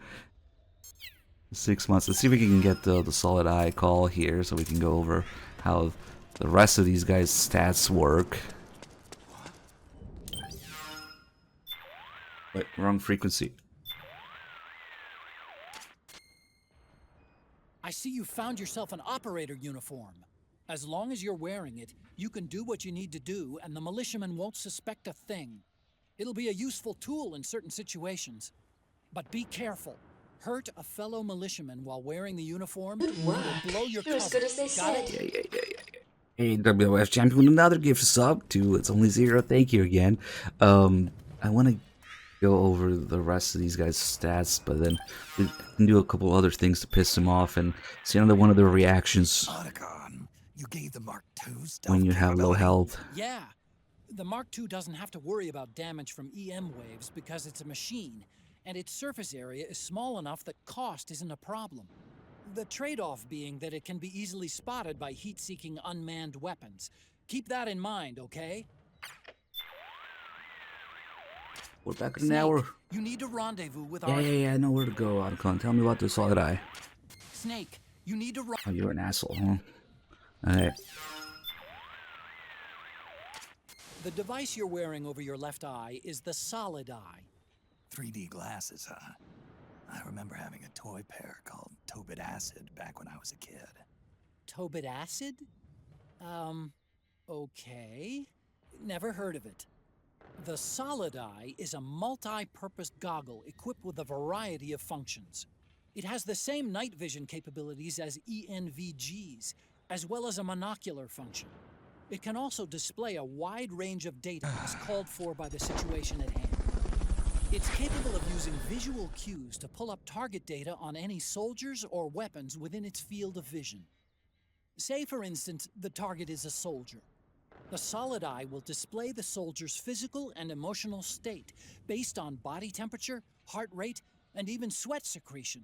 6 months. Let's see if we can get the solid eye call here so we can go over how the rest of these guys' stats work. Wait, wrong frequency. I see you found yourself an operator uniform. As long as you're wearing it, you can do what you need to do, and the militiamen won't suspect a thing. It'll be a useful tool in certain situations. But be careful. Hurt a fellow militiaman while wearing the uniform, and will blow your cover. As good as they said. Yeah. Hey, WWF champion with another gift sub too. It's only 0. Thank you again. I want to go over the rest of these guys' stats, but then we can do a couple other things to piss them off and see another one of their reactions. You gave the Mark II stuff When you have low health. Yeah. The Mark II doesn't have to worry about damage from EM waves because it's a machine, and its surface area is small enough that cost isn't a problem. The trade-off being that it can be easily spotted by heat-seeking unmanned weapons. Keep that in mind, okay? We're back in an hour. You need to rendezvous with our... Yeah, I know where to go, Otacon. Tell me about the solid eye. Snake, you need to... Oh, you're an asshole, huh? Alright. The device you're wearing over your left eye is the solid eye. 3D glasses, huh? I remember having a toy pair called Tobit Acid back when I was a kid. Tobit Acid? Okay. Never heard of it. The solid eye is a multi-purpose goggle equipped with a variety of functions. It has the same night vision capabilities as ENVGs, as well as a monocular function. It can also display a wide range of data as called for by the situation at hand. It's capable of using visual cues to pull up target data on any soldiers or weapons within its field of vision. Say, for instance, the target is a soldier. The solid eye will display the soldier's physical and emotional state based on body temperature, heart rate, and even sweat secretion.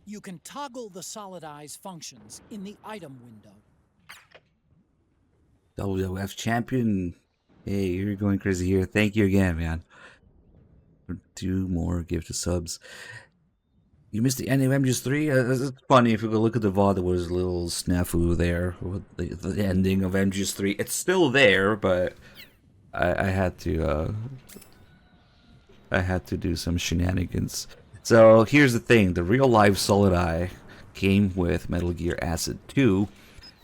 You can toggle the solid eye's functions in the item window. WWF champion. Hey, you're going crazy here. Thank you again, man. 2 more gifted subs. You missed the ending of MGS3? It's funny, if you go look at the VOD, there was a little snafu there with the ending of MGS3. It's still there, but I had to do some shenanigans. So here's the thing, the real life Solid Eye came with Metal Gear Acid 2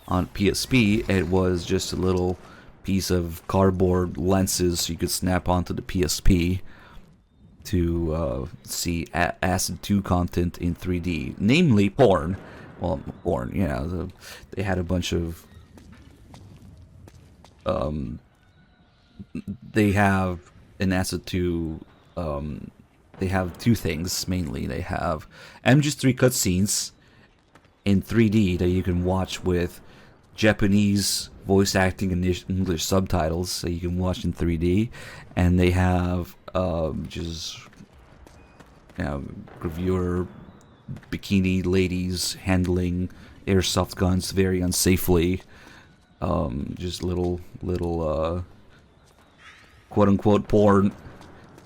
on PSP. It was just a little piece of cardboard lenses you could snap onto the PSP to see Acid 2 content in 3D, namely porn. Well, porn, you know, they had a bunch of they have in Acid 2 they have 2 things mainly. They have MGS3 cutscenes in 3D that you can watch with Japanese voice acting and English subtitles, so you can watch in 3D, and they have just, you know, reviewer bikini ladies handling airsoft guns very unsafely, just little quote unquote porn,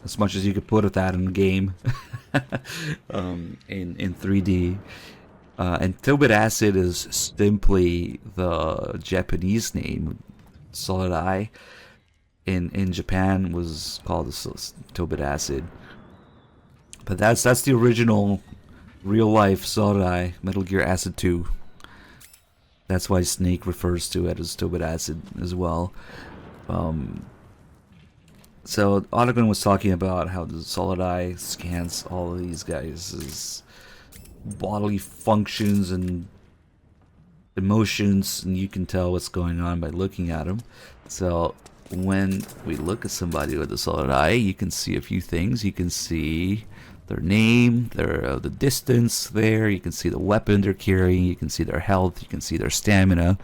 as much as you could put of that in the game, in 3D. And Tobit Acid is simply the Japanese name. Solid Eye in Japan was called Tobit Acid. But that's the original real life Solid Eye, Metal Gear Acid 2. That's why Snake refers to it as Tobit Acid as well. So Ottogon was talking about how the Solid Eye scans all of these guys' bodily functions and emotions, and you can tell what's going on by looking at them. So when we look at somebody with a Solid Eye, you can see a few things. You can see their name, the distance there, you can see the weapon they're carrying, you can see their health, you can see their stamina,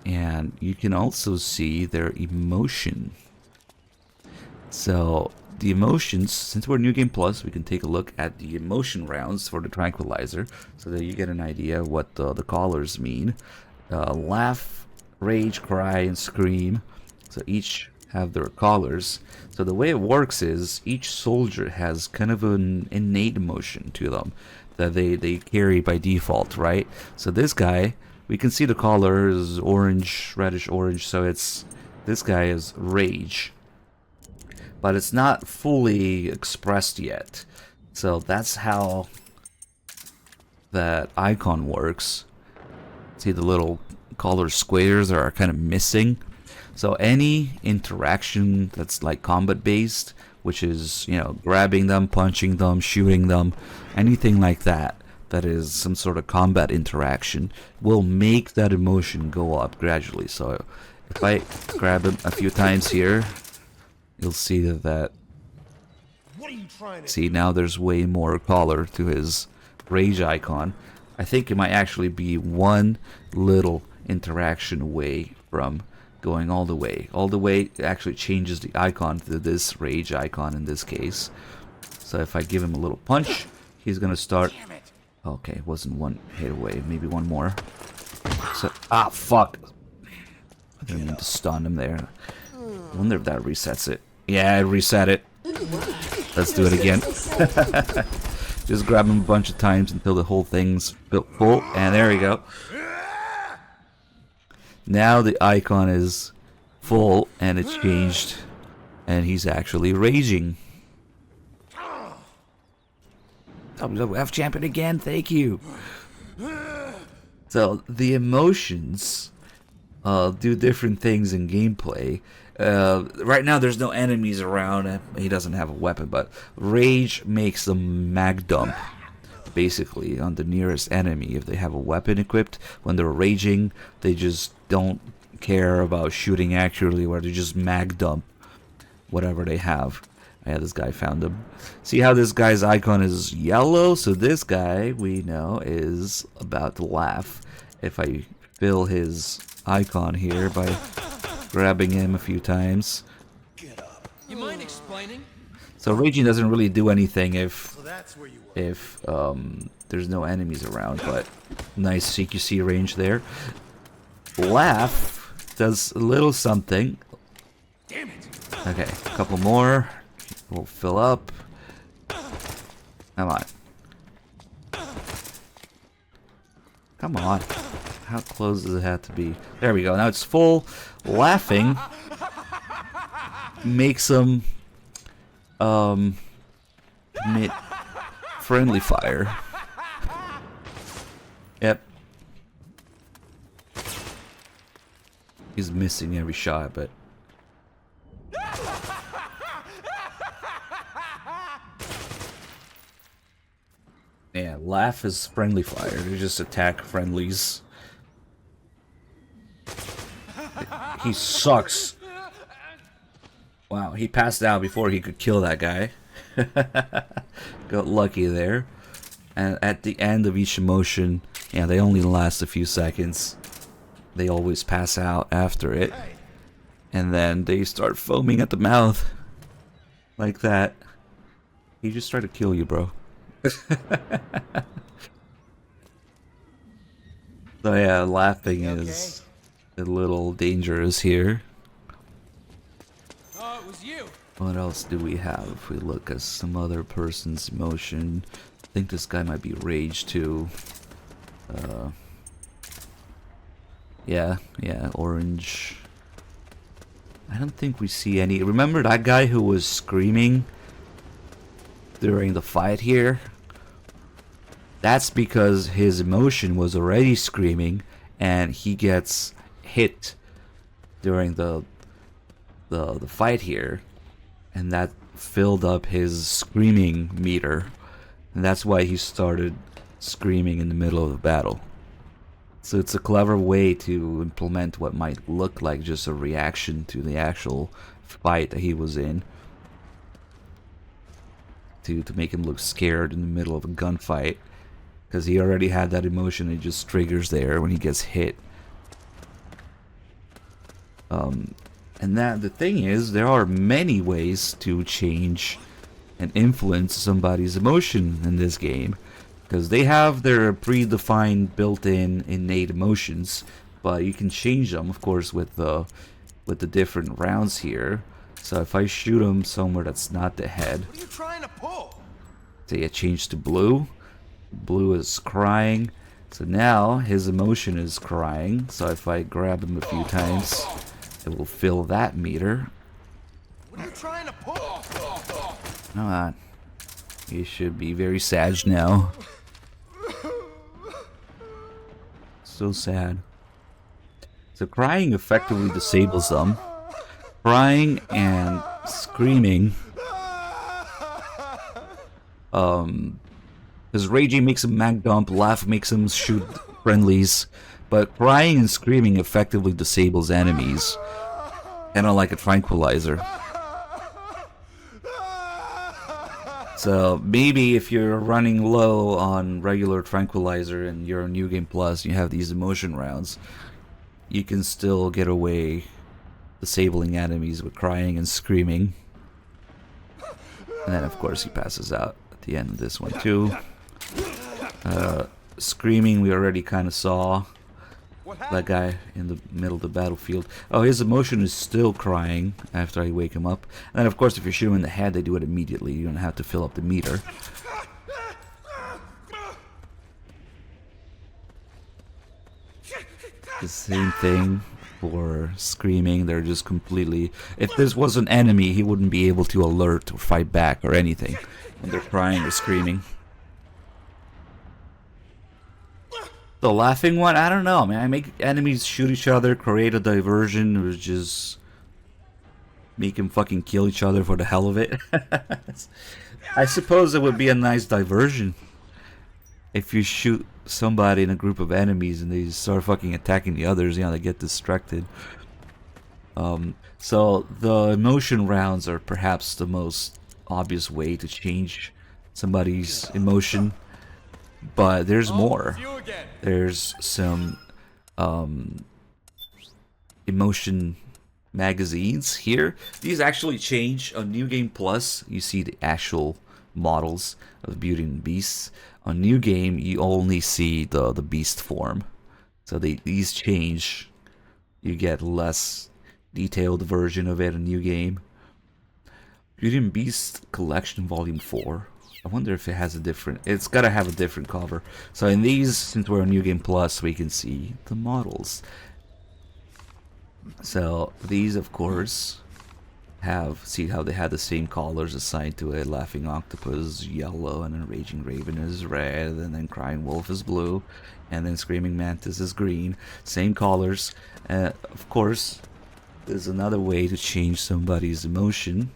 and you can also see their emotion. So the emotions, since we're New Game Plus, we can take a look at the emotion rounds for the tranquilizer so that you get an idea of what the colors mean. Laugh, rage, cry, and scream. So each have their colors. So the way it works is each soldier has kind of an innate emotion to them that they carry by default, right? So this guy, we can see the color is orange, reddish orange, so this guy is rage. But it's not fully expressed yet. So that's how that icon works. See the little color squares are kind of missing. So any interaction that's like combat based, which is, you know, grabbing them, punching them, shooting them, anything like that, that is some sort of combat interaction, will make that emotion go up gradually. So if I grab him a few times here, you'll see that see, now there's way more color to his rage icon. I think it might actually be one little interaction away from going all the way. All the way actually changes the icon to this rage icon in this case. So if I give him a little punch, he's gonna start. Okay, wasn't one hit away, maybe one more. So, fuck. I didn't mean to stun him there. I wonder if that resets it. Yeah, it reset it. Let's do it again. Just grab him a bunch of times until the whole thing's built full. And there we go. Now the icon is full and it's changed. And he's actually raging. WWF champion again, thank you. So the emotions do different things in gameplay. Right now there's no enemies around. He doesn't have a weapon, but rage makes them mag dump basically on the nearest enemy. If they have a weapon equipped, when they're raging, they just don't care about shooting accurately, where they just mag dump whatever they have. Yeah, this guy found him. See how this guy's icon is yellow? So this guy, we know, is about to laugh. If I fill his icon here by grabbing him a few times. You mind explaining? So raging doesn't really do anything if there's no enemies around, but nice CQC range there. Laugh does a little something. Damn it. Okay, a couple more. We'll fill up. Come on. Come on. How close does it have to be? There we go. Now it's full. Laughing makes them commit friendly fire. Yep. He's missing every shot, but yeah, laugh is friendly fire. They just attack friendlies. He sucks. Wow, he passed out before he could kill that guy. Got lucky there. And at the end of each emotion, yeah, they only last a few seconds. They always pass out after it. And then they start foaming at the mouth. Like that. He just tried to kill you, bro. So yeah, laughing is a little dangerous here. Oh, it was you. What else do we have? If we look at some other person's emotion, I think this guy might be rage too. Yeah, orange. I don't think we see any. Remember that guy who was screaming during the fight here? That's because his emotion was already screaming, and he gets hit during the fight here, and that filled up his screaming meter, and that's why he started screaming in the middle of the battle. So it's a clever way to implement what might look like just a reaction to the actual fight that he was in, to make him look scared in the middle of a gunfight, because he already had that emotion. It just triggers there when he gets hit. And that the thing is, there are many ways to change and influence somebody's emotion in this game, because they have their predefined built-in innate emotions, but you can change them, of course, with the different rounds here. So if I shoot him somewhere that's not the head, What are you trying to pull? say it changed to blue. Blue is crying, so now his emotion is crying. So if I grab him a few times, it will fill that meter. What are you trying to pull? Come on. He should be very sad now. So sad. So crying effectively disables them. Crying and screaming. Because raging makes him mag dump, laugh makes him shoot friendlies, but crying and screaming effectively disables enemies. Kinda like a tranquilizer. So maybe if you're running low on regular tranquilizer and you're on New Game Plus and you have these emotion rounds, you can still get away disabling enemies with crying and screaming. And then of course he passes out at the end of this one too. Screaming we already kind of saw. That guy in the middle of the battlefield. Oh, his emotion is still crying after I wake him up. And then of course if you shoot him in the head, they do it immediately. You don't have to fill up the meter. The same thing for screaming. They're just completely... If this was an enemy, he wouldn't be able to alert or fight back or anything when they're crying or screaming. The laughing one, I don't know, man. I make enemies shoot each other, create a diversion, or just make them fucking kill each other for the hell of it. I suppose it would be a nice diversion if you shoot somebody in a group of enemies and they start fucking attacking the others. You know, they get distracted. So the emotion rounds are perhaps the most obvious way to change somebody's emotion, but there's more. There's some emotion magazines here. These actually change on New Game Plus. You see the actual models of Beauty and Beasts. On New Game, you only see the beast form. So these change. You get less detailed version of it in New Game. Beauty and Beast Collection Volume 4. I wonder if it has a different... It's gotta have a different cover. So in these, since we're on New Game Plus, we can see the models. So these, of course, see how they had the same colors assigned to it. Laughing Octopus yellow, and then Raging Raven is red, and then Crying Wolf is blue, and then Screaming Mantis is green. Same colors. Of course, there's another way to change somebody's emotion.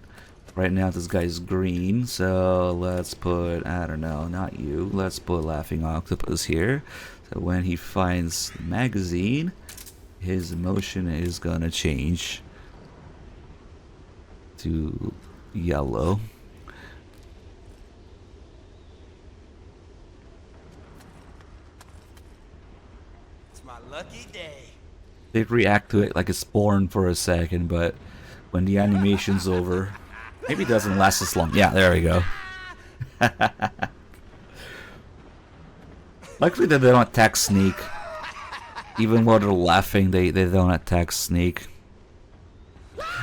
Right now this guy's green, so let's put, I don't know, not you, let's put Laughing Octopus here. So when he finds the magazine, his emotion is gonna change to yellow. It's my lucky day. They react to it like it's born for a second, but when the animation's over, maybe it doesn't last as long. Yeah, there we go. Luckily they don't attack Sneak. Even while they're laughing, they don't attack Sneak.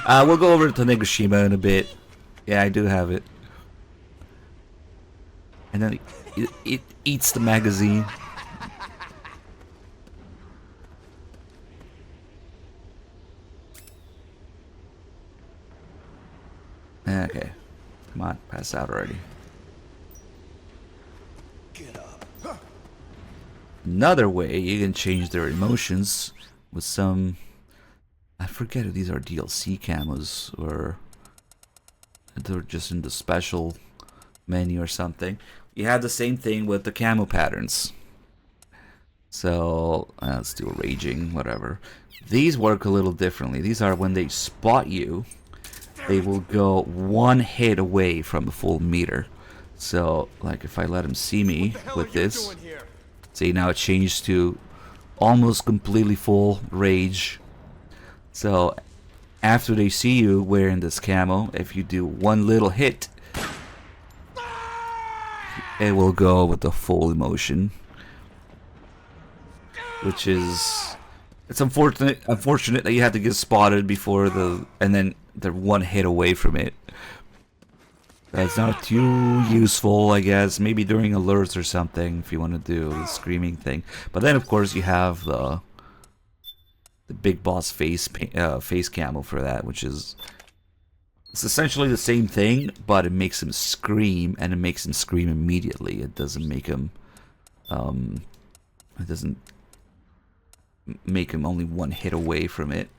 We'll go over to Negoshima in a bit. Yeah, I do have it. And then it eats the magazine. Okay. Come on, pass out already. Another way you can change their emotions with some... I forget if these are DLC camos or they're just in the special menu or something. You have the same thing with the camo patterns. So, let's do Raging, whatever. These work a little differently. These are when they spot you, they will go one hit away from a full meter. So, like if I let him see me with this, see now it changed to almost completely full rage. So, after they see you wearing this camo, if you do one little hit, it will go with the full emotion. Which is... It's unfortunate that you have to get spotted before and then they're one hit away from it. That's not too useful, I guess. Maybe during alerts or something, if you want to do the screaming thing. But then, of course, you have the big boss face camo for that, which is... It's essentially the same thing, but it makes him scream, and it makes him scream immediately. It doesn't make him... It doesn't make him only one hit away from it.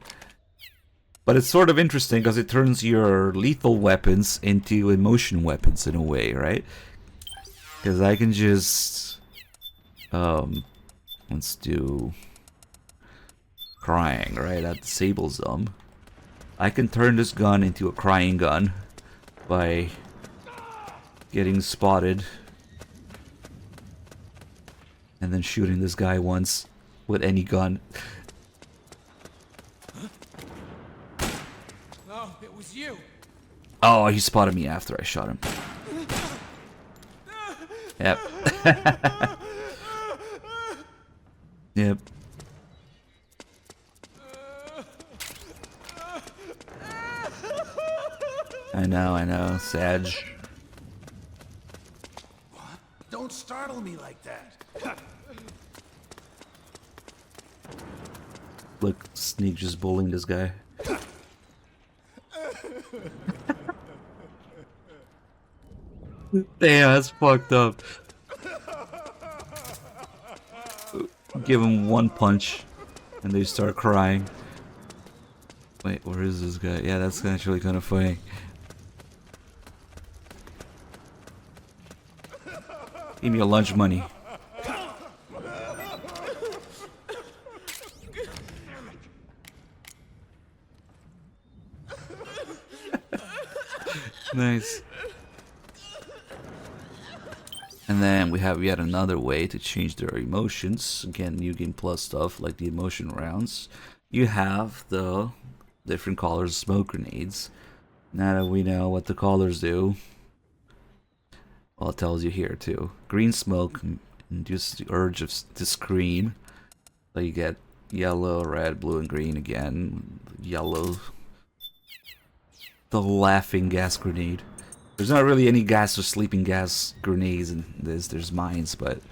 But it's sort of interesting because it turns your lethal weapons into emotion weapons in a way, right? Because I can just... let's do... Crying, right? That disables them. I can turn this gun into a crying gun by getting spotted and then shooting this guy once with any gun. No, it was you. Oh, he spotted me after I shot him. Yep. Yep. I know, Sag. Don't startle me like that. Look, Sneak just bullying this guy. Damn, that's fucked up. Give him one punch and they start crying. Wait, where is this guy? Yeah, that's actually kind of funny. Give me your lunch money. Nice. And then we have yet another way to change their emotions. Again, New Game Plus stuff like the emotion rounds. You have the different colors of smoke grenades. Now that we know what the colors do, well, it tells you here too. Green smoke induces the urge to scream. So you get yellow, red, blue, and green again. Yellow. The laughing gas grenade. There's not really any gas or sleeping gas grenades in this. There's mines, but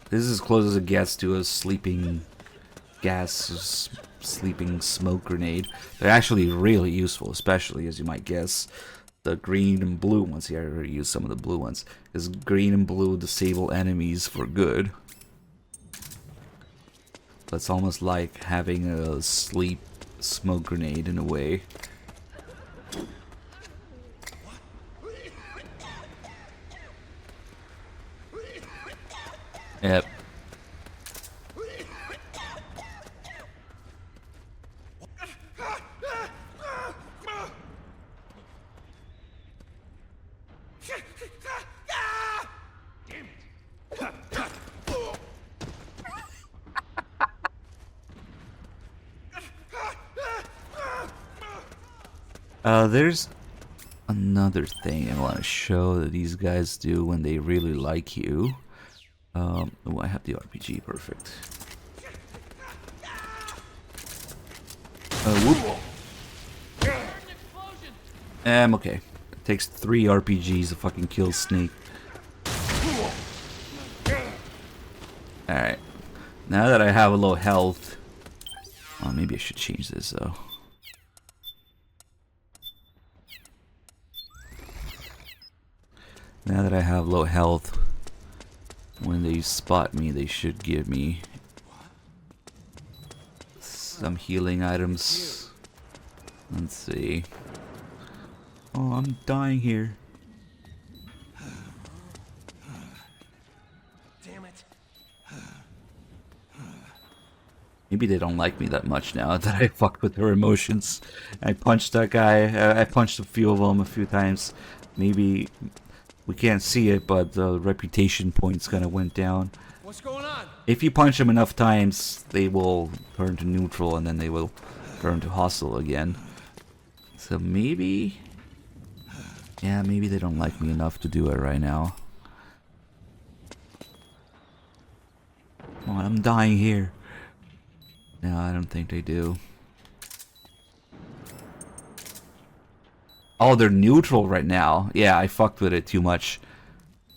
this is as close as it gets to a sleeping gas, sleeping smoke grenade. They're actually really useful, especially as you might guess. The green and blue ones. Here, I already used some of the blue ones. Because green and blue disable enemies for good. But it's almost like having a sleep smoke grenade in a way. Yep. There's another thing I want to show that these guys do when they really like you. Oh, I have the RPG, perfect. Whoop. I'm okay. It takes 3 RPGs to fucking kill Snake. Alright. Now that I have a low health... Oh, maybe I should change this though. Now that I have low health, when they spot me, they should give me some healing items. Let's see. Oh, I'm dying here. Damn it. Maybe they don't like me that much now that I fucked with their emotions. I punched that guy. I punched a few of them a few times. Maybe we can't see it, but the reputation points kind of went down. What's going on? If you punch them enough times, they will turn to neutral and then they will turn to hostile again. So maybe... Yeah, maybe they don't like me enough to do it right now. Come on, I'm dying here. No, I don't think they do. Oh, they're neutral right now. Yeah, I fucked with it too much.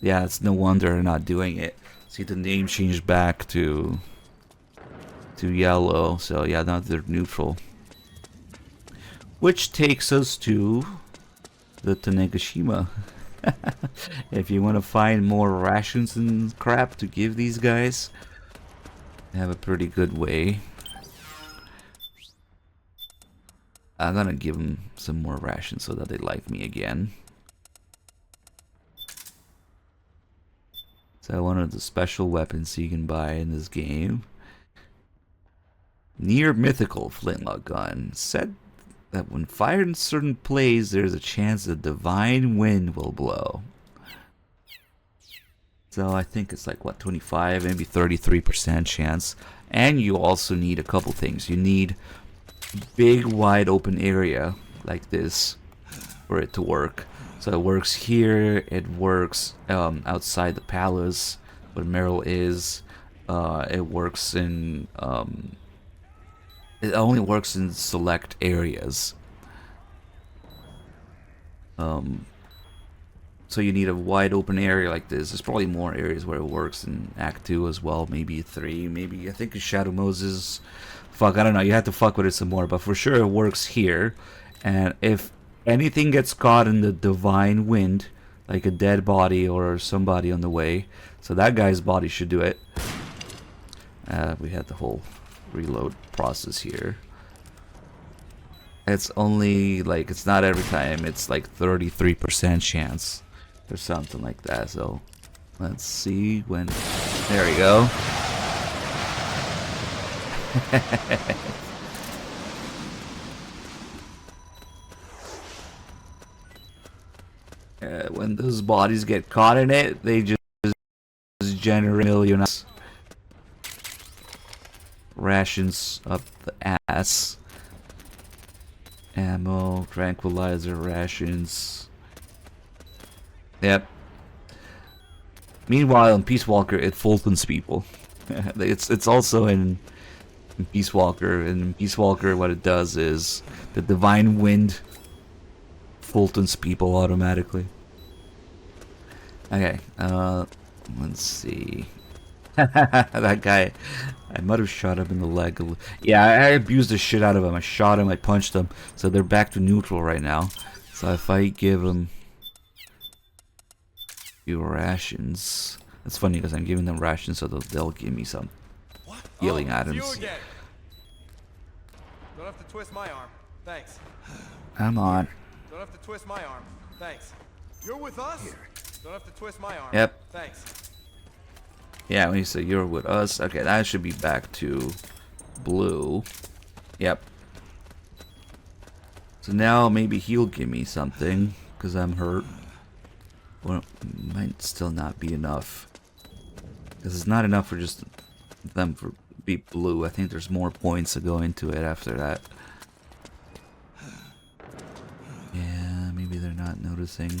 Yeah, it's no wonder they're not doing it. See, the name changed back to yellow. So yeah, now they're neutral. Which takes us to the Tanegashima. If you want to find more rations and crap to give these guys, they have a pretty good way. I'm gonna give them some more rations so that they like me again. So one of the special weapons you can buy in this game. Near mythical flintlock gun. Said that when fired in certain plays, there's a chance a divine wind will blow. So I think it's like, what, 25, maybe 33% chance. And you also need a couple things. You need big wide open area like this for it to work. So it works here, it works outside the palace where Meryl is. It works in it only works in select areas. So you need a wide open area like this. There's probably more areas where it works in Act 2 as well, maybe 3, maybe I think in Shadow Moses. Fuck, I don't know, you have to fuck with it some more, but for sure it works here. And if anything gets caught in the divine wind, like a dead body or somebody on the way, so that guy's body should do it. We had the whole reload process here. It's only like, it's not every time, it's like 33% chance or something like that. So let's see when, there we go. when those bodies get caught in it, they just generate millions. Rations up the ass. Ammo, tranquilizer rations. Yep. Meanwhile, in Peace Walker, it Fultons people. It's also in Peace Walker. And in Peace Walker, what it does is the Divine Wind Fultons people automatically. Okay, let's see. That guy, I might have shot him in the leg. Yeah, I abused the shit out of him. I shot him, I punched him. So they're back to neutral right now. So if I give them few rations. It's funny because I'm giving them rations so they'll give me some healing items. You again. Don't have to twist my arm. Thanks. Come on. Don't have to twist my arm. Thanks. You're with us? Don't have to twist my arm. Yep. Thanks. Yeah, when you say you're with us, okay, that should be back to blue. Yep. So now maybe he'll give me something because I'm hurt. Well, might still not be enough. Because it's not enough for just them for be blue. I think there's more points to go into it after that. Yeah, maybe they're not noticing.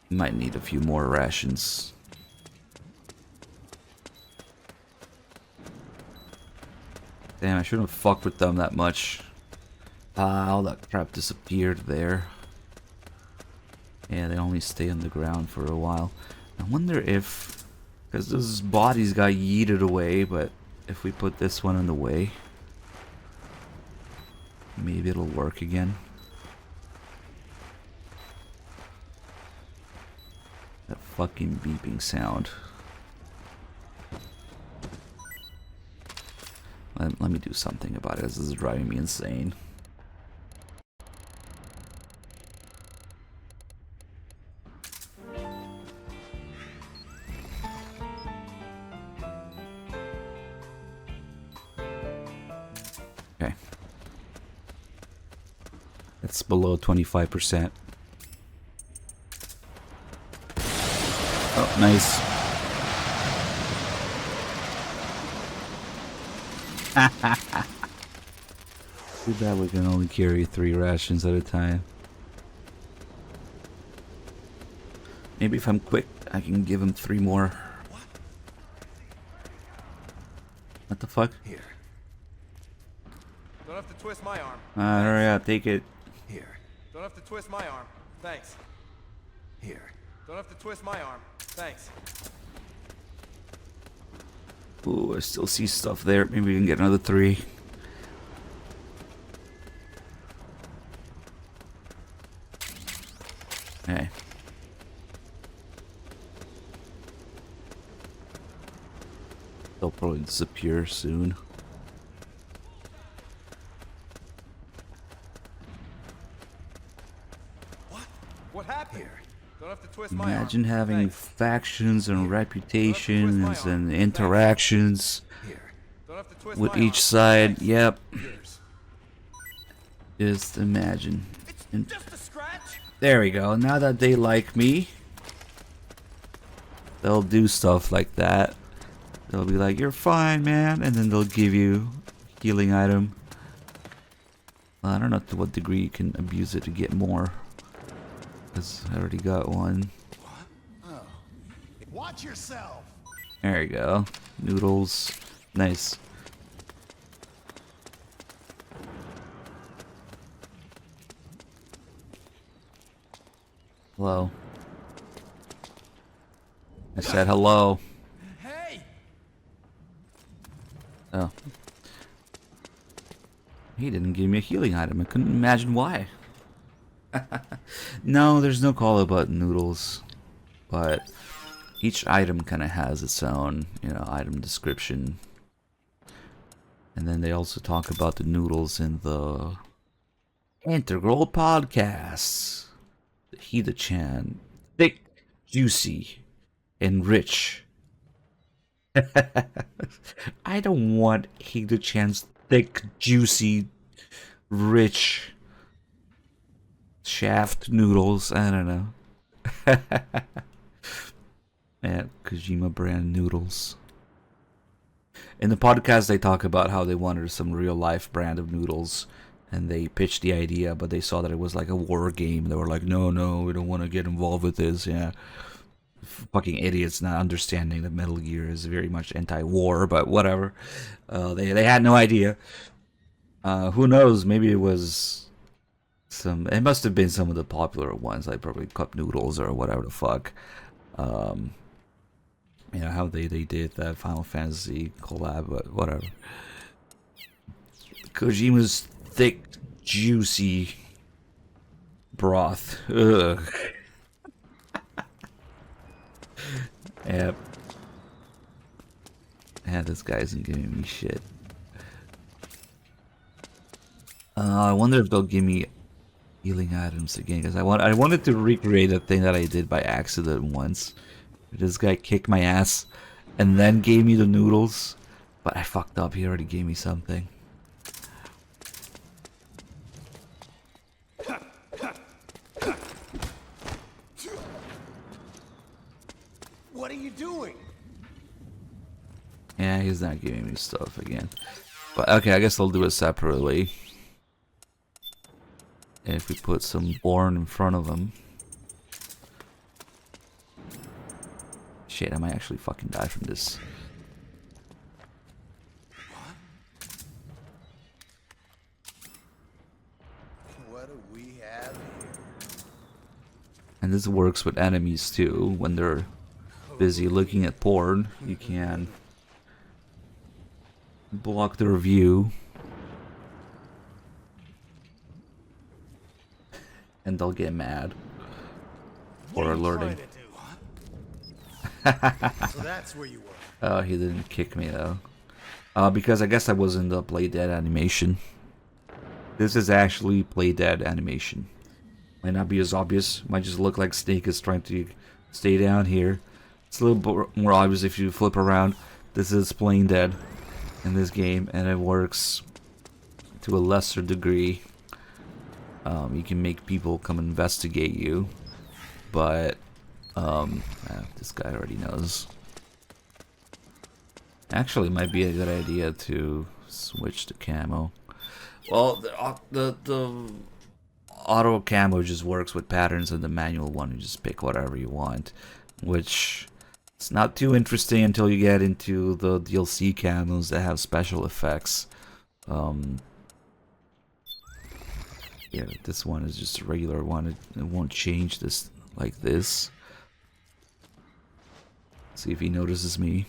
Might need a few more rations. Damn, I shouldn't have fucked with them that much. All that crap disappeared there. Yeah, they only stay on the ground for a while. I wonder if... because those bodies got yeeted away, but if we put this one in the way... maybe it'll work again. That fucking beeping sound. Let me do something about it. This is driving me insane. Okay. It's below 25%. Oh, nice. Too bad we can only carry 3 rations at a time. Maybe if I'm quick, I can give him 3 more. What the fuck? Here. Don't have to twist my arm. Hurry up, take it. Here. Don't have to twist my arm. Thanks. Here. Don't have to twist my arm. Thanks. Ooh, I still see stuff there. Maybe we can get another 3. Okay. They'll probably disappear soon. What happened? Here. Don't have to twist my arm. Imagine having factions and reputations and interactions with each side. Yep. Just imagine. And there we go. Now that they like me, they'll do stuff like that. They'll be like, "You're fine, man," and then they'll give you a healing item. Well, I don't know to what degree you can abuse it to get more. Because I already got one. Oh. Watch yourself. There you go. Noodles. Nice. Hello. I said hello. Hey. Oh. He didn't give me a healing item. I couldn't imagine why. No, there's no call about noodles, but each item kind of has its own, item description. And then they also talk about the noodles in the integral podcasts. The Hida-chan, thick, juicy, and rich. I don't want Hida-chan's thick, juicy, rich shaft noodles. I don't know. Man, Kojima brand noodles. In the podcast, they talk about how they wanted some real life brand of noodles, and they pitched the idea, but they saw that it was like a war game. They were like, no, we don't want to get involved with this. Yeah, fucking idiots not understanding that Metal Gear is very much anti-war, but whatever. They had no idea. Who knows? Maybe it was some. It must have been some of the popular ones, like probably cup noodles or whatever the fuck. You know how they did that Final Fantasy collab, but whatever. Kojima's thick, juicy broth. Ugh. Yep. Yeah, this guy isn't giving me shit. I wonder if they'll give me healing items again, because I wanted to recreate a thing that I did by accident once. This guy kicked my ass and then gave me the noodles, but I fucked up. He already gave me something. What are you doing? Yeah, he's not giving me stuff again. But okay, I guess I'll do it separately. If we put some Born in front of him. Shit, I might actually fucking die from this. What do we have here? And this works with enemies too. When they're busy looking at porn, you can block their view. And they'll get mad. Or alerting. So that's where you were. Oh, he didn't kick me though. Because I guess I was in the play dead animation. This is actually play dead animation. Might not be as obvious. Might just look like Snake is trying to stay down here. It's a little bit more obvious if you flip around. This is playing dead in this game, and it works to a lesser degree. You can make people come investigate you, but this guy already knows. Actually, it might be a good idea to switch to camo. Well, the auto camo just works with patterns, and the manual one you just pick whatever you want, which it's not too interesting until you get into the DLC camos that have special effects. Yeah, this one is just a regular one. It won't change this like this. See if he notices me.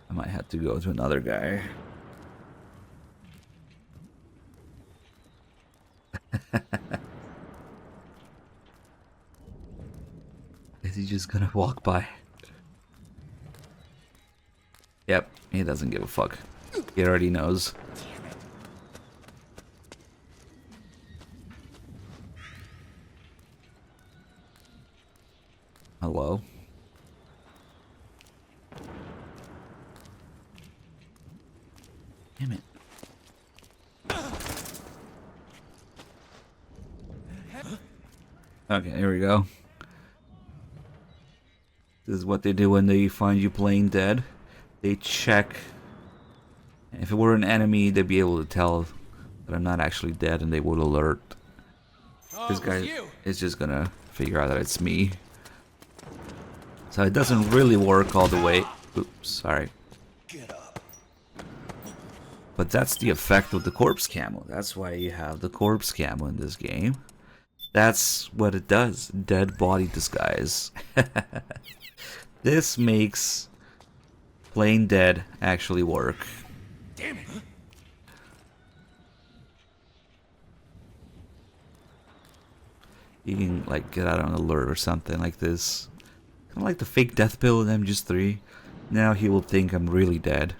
I might have to go to another guy. Is he just gonna walk by? Yep, he doesn't give a fuck. He already knows. Hello? Damn it. Okay, here we go. This is what they do when they find you playing dead. They check. If it were an enemy, they'd be able to tell that I'm not actually dead, and they would alert. This guy is just gonna figure out that it's me. So it doesn't really work all the way. Oops, sorry. But that's the effect of the corpse camo. That's why you have the corpse camo in this game. That's what it does. Dead body disguise. This makes playing dead actually work. Damn it. You can like get out on alert or something like this. Kind of like the fake death pill in MGS3. Now he will think I'm really dead.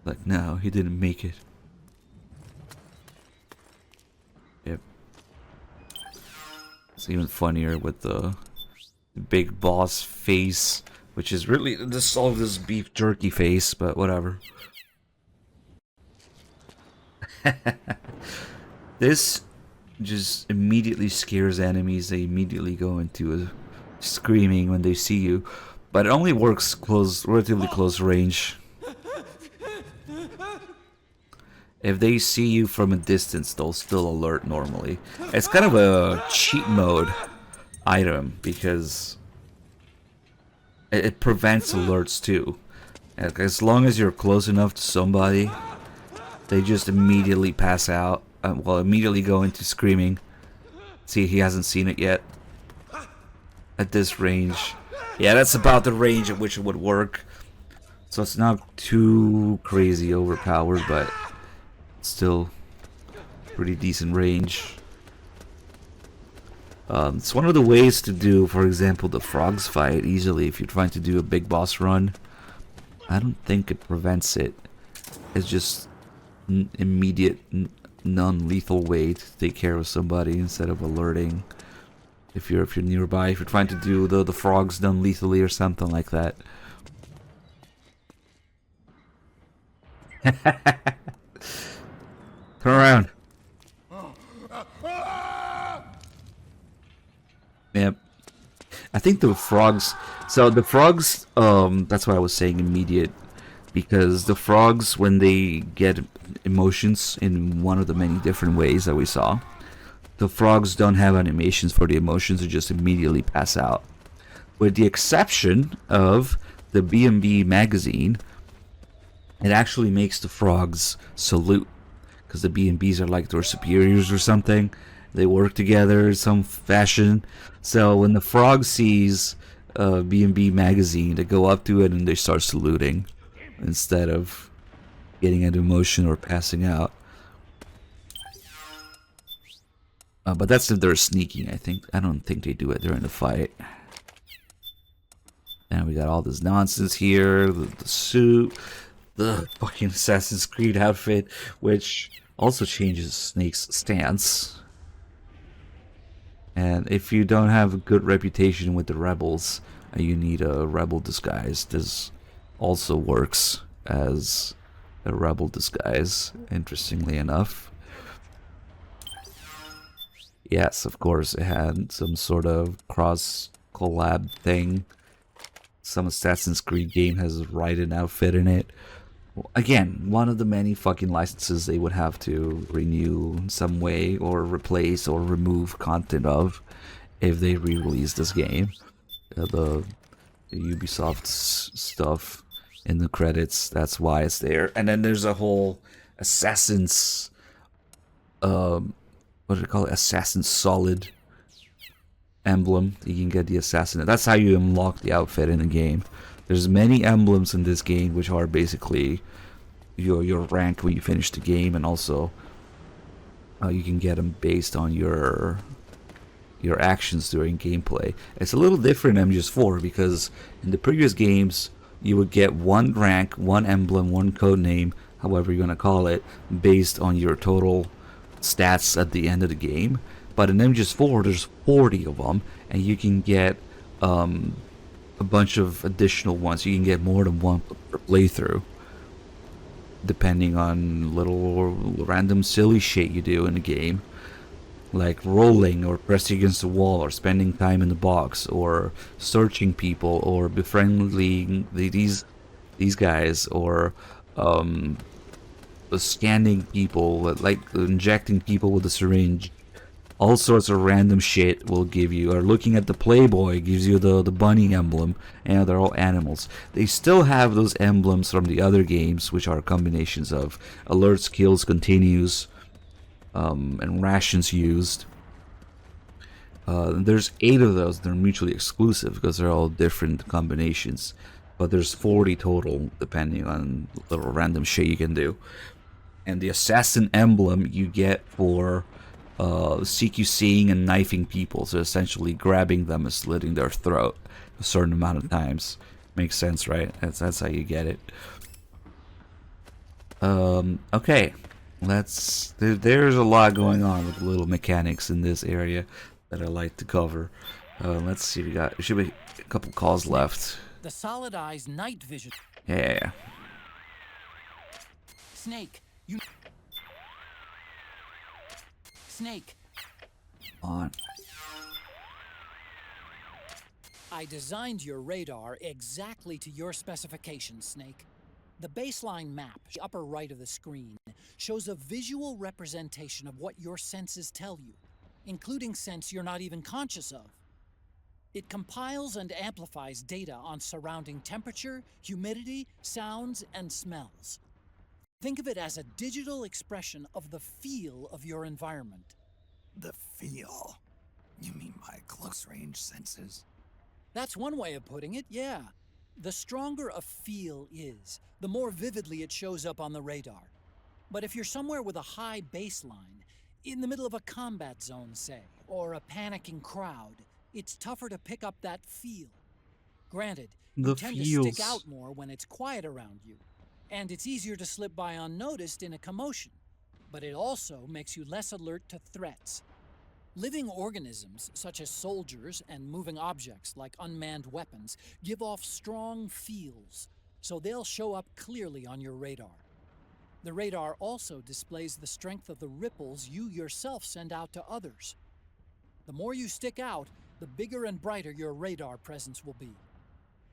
Like, no, he didn't make it. Yep. It's even funnier with the big boss face, which is really just all of this beef jerky face, but whatever. This just immediately scares enemies. They immediately go into a screaming when they see you, but it only works relatively close range. If they see you from a distance, they'll still alert normally. It's kind of a cheat mode item because it prevents alerts too. As long as you're close enough to somebody, they just immediately pass out. Well, immediately go into screaming. See, he hasn't seen it yet. At this range. Yeah, that's about the range at which it would work. So it's not too crazy overpowered, but still pretty decent range. It's one of the ways to do, for example, the frogs fight easily if you're trying to do a big boss run. I don't think it prevents it. It's just immediate, non-lethal way to take care of somebody instead of alerting. If you're nearby, if you're trying to do the frogs done lethally or something like that. Turn around. Yep. I think the frogs. So the frogs. That's why I was saying immediate, because the frogs, when they get emotions in one of the many different ways that we saw, the frogs don't have animations for the emotions; they just immediately pass out. With the exception of the B&B magazine, it actually makes the frogs salute. Because the B&Bs are like their superiors or something. They work together in some fashion. So when the frog sees B&B magazine, they go up to it and they start saluting instead of getting an emotion or passing out. But that's if they're sneaking, I think. I don't think they do it during the fight. And we got all this nonsense here. The suit. The fucking Assassin's Creed outfit, which also changes Snake's stance. And if you don't have a good reputation with the rebels, you need a rebel disguise. This also works as a rebel disguise, interestingly enough. Yes, of course, it had some sort of cross-collab thing. Some Assassin's Creed game has a Raiden outfit in it. Again, one of the many fucking licenses they would have to renew in some way or replace or remove content of if they re-release this game. The Ubisoft stuff in the credits, that's why it's there. And then there's a whole Assassin's what do they call it? Assassin's Solid emblem. You can get the assassin. That's how you unlock the outfit in the game. There's many emblems in this game which are basically your rank when you finish the game, and also you can get them based on your actions during gameplay. It's a little different in MGS4 because in the previous games you would get one rank, one emblem, one code name, however you're gonna call it, based on your total stats at the end of the game. But in MGS4 there's 40 of them, and you can get a bunch of additional ones. You can get more than one per playthrough, depending on little random silly shit you do in the game, like rolling or pressing against the wall or spending time in the box or searching people or befriending these guys or scanning people, like injecting people with a syringe. All sorts of random shit will give you, or looking at the Playboy gives you the bunny emblem, and they're all animals. They still have those emblems from the other games, which are combinations of alerts, kills, continues, and rations used. There's 8 of those. They're mutually exclusive because they're all different combinations. But there's 40 total, depending on little random shit you can do. And the assassin emblem you get for CQCing and knifing people, so essentially grabbing them and slitting their throat a certain amount of times. Makes sense, right? That's how you get it. Okay, there's a lot going on with little mechanics in this area. that I like to cover. Let's see, we got, there should be a couple calls left. The Solid Eye's night vision. Yeah. Snake, you... Snake. On. I designed your radar exactly to your specifications, Snake. The baseline map, the upper right of the screen, shows a visual representation of what your senses tell you, including sense you're not even conscious of. It compiles and amplifies data on surrounding temperature, humidity, sounds, and smells. Think of it as a digital expression of the feel of your environment. The feel? You mean my close-range senses? That's one way of putting it, yeah. The stronger a feel is, the more vividly it shows up on the radar. But if you're somewhere with a high baseline, in the middle of a combat zone, say, or a panicking crowd, it's tougher to pick up that feel. Granted, you tend to stick out more when it's quiet around you, and it's easier to slip by unnoticed in a commotion, but it also makes you less alert to threats. Living organisms, such as soldiers and moving objects like unmanned weapons, give off strong feels, so they'll show up clearly on your radar. The radar also displays the strength of the ripples you yourself send out to others. The more you stick out, the bigger and brighter your radar presence will be.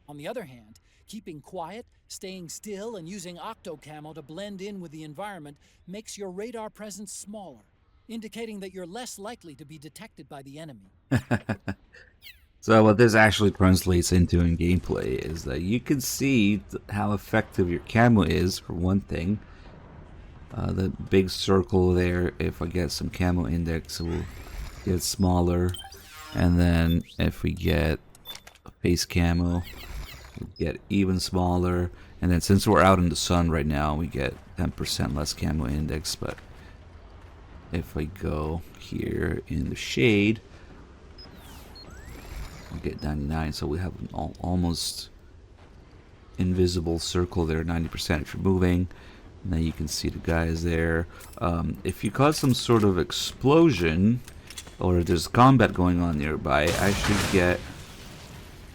On the other hand, keeping quiet, staying still, and using octocamo to blend in with the environment makes your radar presence smaller, indicating that you're less likely to be detected by the enemy. So what this actually translates into in gameplay is that you can see how effective your camo is, for one thing. The big circle there, if I get some camo index, it will get smaller. And then if we get a face camo, we get even smaller. And then since we're out in the sun right now, we get 10% less camo index. But if I go here in the shade, we get 99, so we have an almost invisible circle there, 90% if you're moving. And then you can see the guys there. If you cause some sort of explosion, or if there's combat going on nearby, I should get...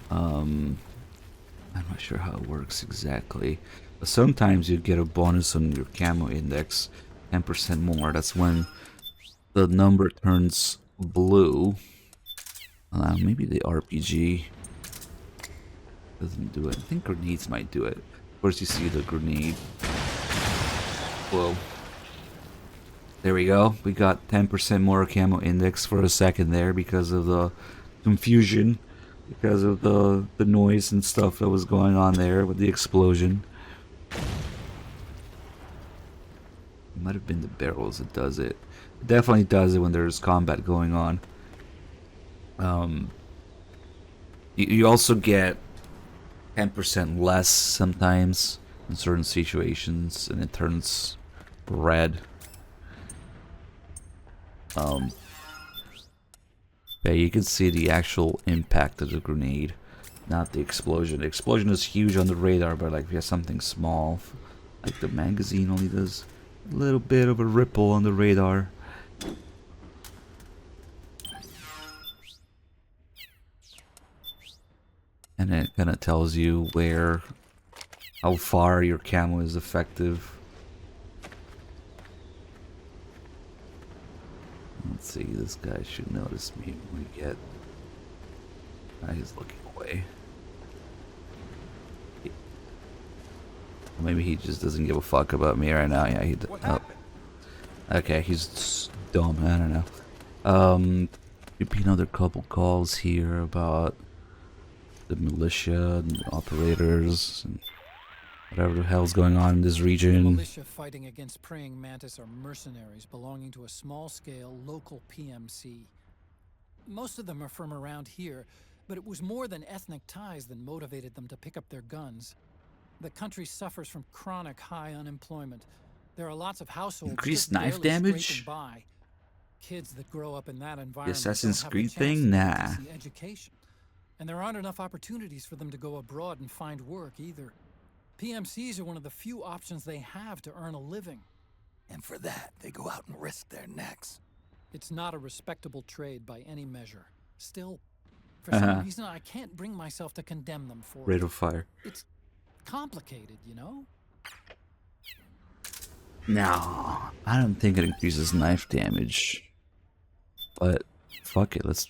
I'm not sure how it works exactly. But sometimes you get a bonus on your camo index, 10% more. That's when the number turns blue. Maybe the RPG doesn't do it. I think grenades might do it. Of course, you see the grenade. Whoa. There we go. We got 10% more camo index for a second there because of the confusion, because of the noise and stuff that was going on there with the explosion. It might have been the barrels that does it. It definitely does it when there's combat going on. You also get 10% less sometimes in certain situations, and it turns red. Yeah, you can see the actual impact of the grenade, not the explosion. The explosion is huge on the radar, but like if you have something small, like the magazine only does a little bit of a ripple on the radar. And it kind of tells you how far your camo is effective. Let's see, this guy should notice me when we get... he's looking away. Maybe he just doesn't give a fuck about me right now. Yeah, he does. Oh. Okay, he's dumb. I don't know. There'd be another couple calls here about the militia and the operators and whatever the hell's going on in this region. Militia fighting against praying mantis are mercenaries belonging to a small-scale local PMC. Most of them are from around here, but it was more than ethnic ties that motivated them to pick up their guns. The country suffers from chronic high unemployment. There are lots of households increased just knife barely damage. scraping by. Kids that grow up in that The environment Assassin's don't have Creed the chance thing, to get nah. decent education. And there aren't enough opportunities for them to go abroad and find work either. PMCs are one of the few options they have to earn a living. And for that, they go out and risk their necks. It's not a respectable trade by any measure. Still, for some reason, I can't bring myself to condemn them for Rate it. of fire. It's complicated, you know? No, I don't think it increases knife damage. But fuck it, let's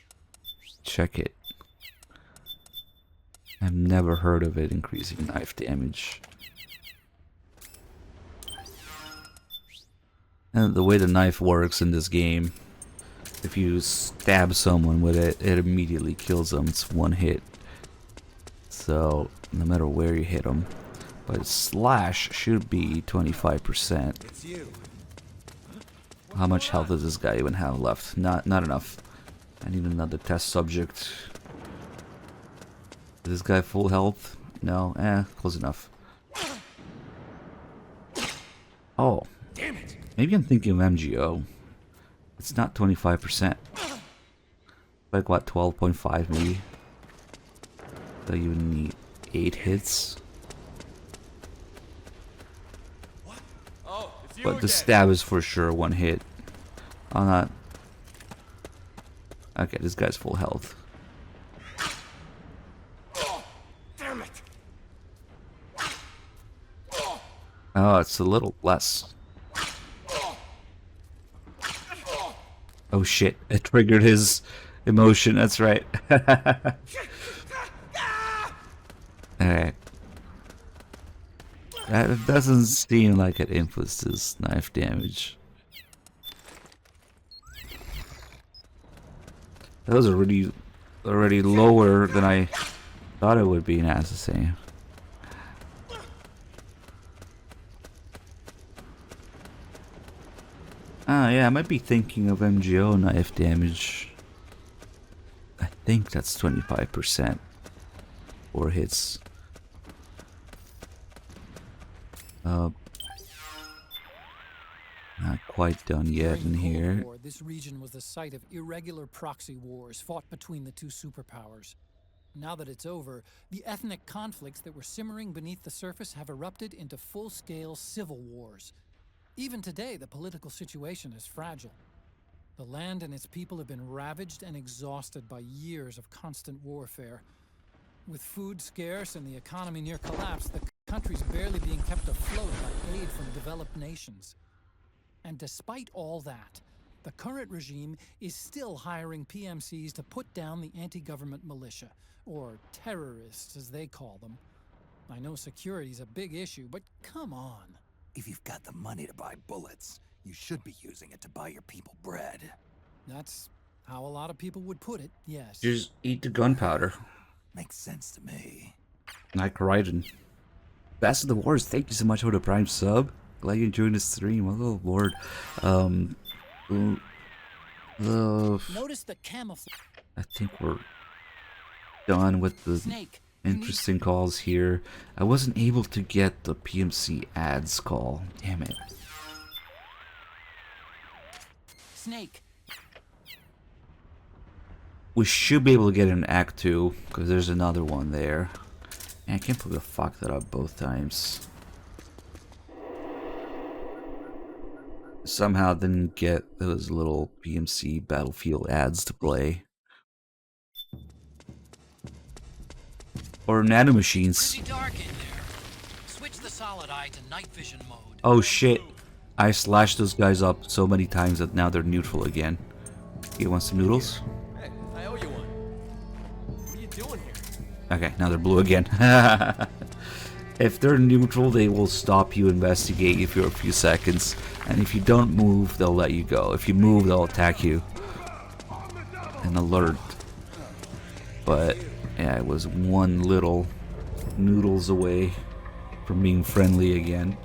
check it. I've never heard of it increasing knife damage. And the way the knife works in this game, if you stab someone with it, it immediately kills them. It's one hit. So, no matter where you hit them. But slash should be 25%. It's you. How much health does this guy even have left? Not enough. I need another test subject. Is this guy full health? No? Close enough. Oh. Damn it. Maybe I'm thinking of MGO. It's not 25%. Like what, 12.5 maybe? So you need 8 hits. Oh, it's you But the again. stab is for sure one hit. On that. Okay, this guy's full health. Damn it. Oh, it's a little less. Oh shit, it triggered his emotion, that's right. Alright. That doesn't seem like it influences knife damage. That was already lower than I thought it would be, now it's the same. Ah, yeah, I might be thinking of MGO knife damage. I think that's 25%. 4 hits. Not quite done yet in here. This region was the site of irregular proxy wars fought between the two superpowers. Now that it's over, the ethnic conflicts that were simmering beneath the surface have erupted into full-scale civil wars. Even today, the political situation is fragile. The land and its people have been ravaged and exhausted by years of constant warfare. With food scarce and the economy near collapse, the country's barely being kept afloat by aid from developed nations. And despite all that, the current regime is still hiring PMCs to put down the anti-government militia, or terrorists as they call them. I know security's a big issue, but come on. If you've got the money to buy bullets, you should be using it to buy your people bread. That's how a lot of people would put it, yes. Just eat the gunpowder. Makes sense to me. Like Raiden. Best of the Wars, thank you so much for the Prime sub. Glad you enjoyed the stream. Oh lord. Notice the camouflage. I think we're done with the Snake, interesting calls here. I wasn't able to get the PMC ads call. Damn it. Snake. We should be able to get an Act 2, because there's another one there. And I can't believe I fucked that up both times. Somehow didn't get those little PMC Battlefield ads to play. Or nanomachines. Pretty dark in there. Switch the solid eye to night vision mode. Oh shit. I slashed those guys up so many times that now they're neutral again. You want some noodles? Hey, I owe you one. What are you doing here? Okay, now they're blue again. If they're neutral, they will stop you, investigate you for a few seconds. And if you don't move, they'll let you go. If you move, they'll attack you. An alert. But, yeah, it was one little noodles away from being friendly again.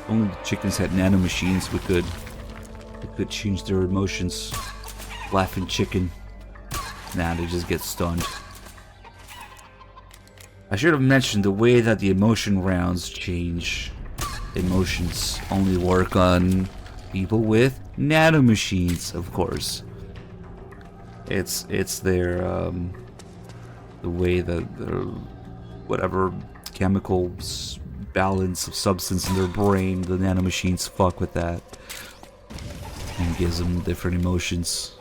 Only the chickens had nanomachines we could change their emotions. Laughing chicken. Nah, they just get stunned. I should have mentioned the way that the emotion rounds change. Emotions only work on people with nanomachines, of course. It's their the way that whatever chemical balance of substance in their brain, the nanomachines fuck with that and gives them different emotions.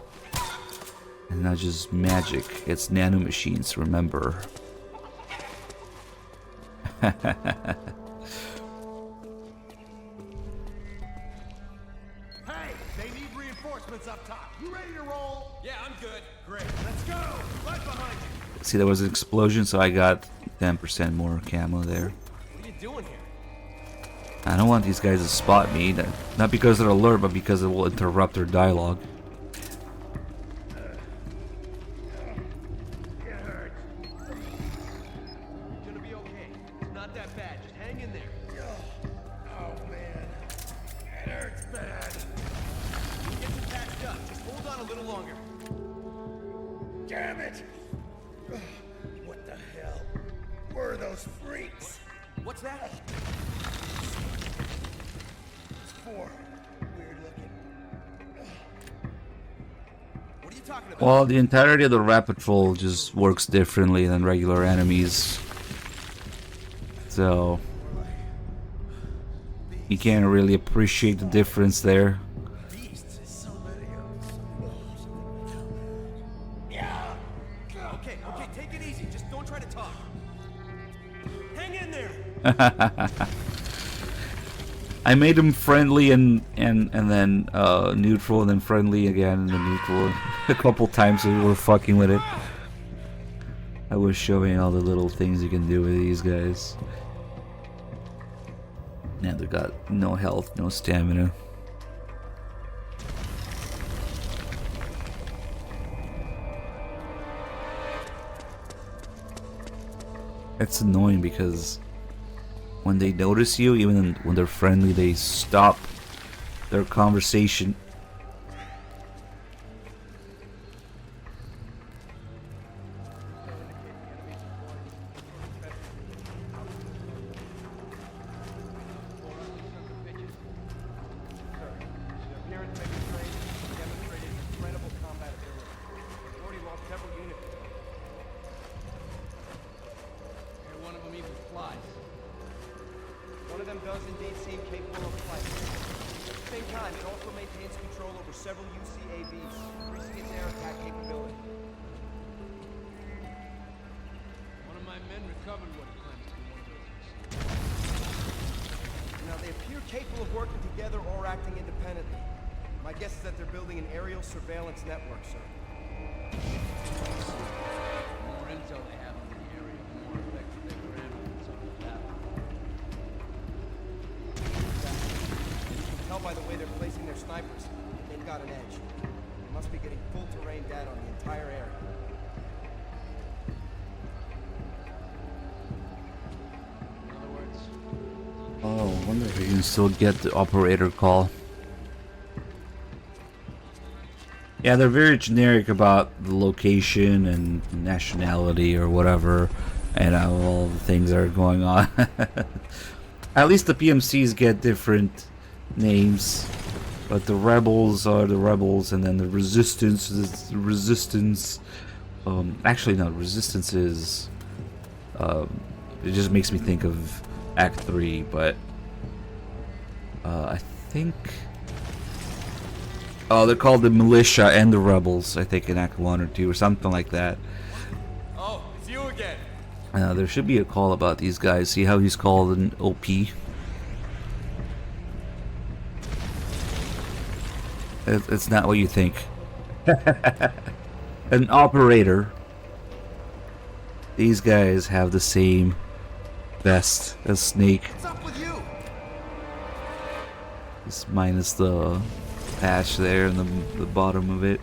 And not just magic, it's nanomachines, remember. Hey, they need reinforcements up top. You ready to roll? Yeah, I'm good. Great. Let's go. Right behind you. See, there was an explosion, so I got 10% more camo there. What are you doing here? I don't want these guys to spot me, not because they're alert, but because it will interrupt their dialogue. It hurts. You're gonna be okay. It's not that bad. Just hang in there. Oh man, it hurts bad. Get you patched up. Just hold on a little longer. Damn it! What the hell were those freaks? What's that? It's four. Weird looking. What are you talking about? Well, the entirety of the Rat Patrol just works differently than regular enemies. So you can't really appreciate the difference there. Yeah. Okay, take it easy. Just don't try to talk. Hang in there. I made him friendly and then neutral and then friendly again and then neutral a couple times so we were fucking with it. I was showing all the little things you can do with these guys. Now they got no health, no stamina. It's annoying because when they notice you, even when they're friendly, they stop their conversation. One of them does indeed seem capable of flight. At the same time, it also maintains control over several UCAVs, increasing its air attack capability. One of my men recovered what he claimed to be one of those. Now, they appear capable of working together or acting independently. My guess is that they're building an aerial surveillance network, sir. The more intel they have on the area, the more effective they can handle some of the battle. You can tell by the way they're placing their snipers. They've got an edge. They must be getting full terrain data on the entire area. In other words, Oh, I wonder if you can still get the operator call. Yeah, they're very generic about the location and nationality or whatever, and all the things that are going on. At least the PMCs get different names, but the rebels are the rebels, and then the resistance is the resistance. Actually, no, resistance is. It just makes me think of Act 3, but I think. Oh, they're called the militia and the rebels, I think, in Act 1 or 2 or something like that. oh, it's you again. There should be a call about these guys. See how he's called an OP? It's not what you think. An operator. These guys have the same vest as Snake. What's up with you? Just minus the patch there in the bottom of it.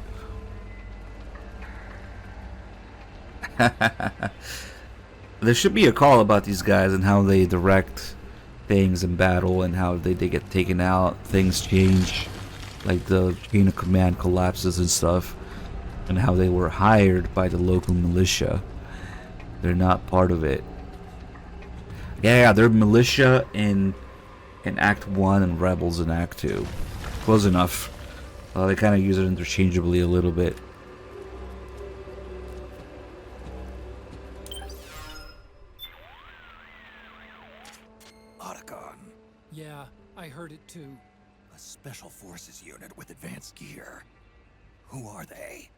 There should be a call about these guys and how they direct things in battle and how they get taken out, things change, like the chain of command collapses and stuff, and how they were hired by the local militia. They're not part of it. Yeah, they're militia in Act 1 and rebels in Act 2. Close enough. They kind of use it interchangeably a little bit. Yeah, I heard it too. A special forces unit with advanced gear. Who are they?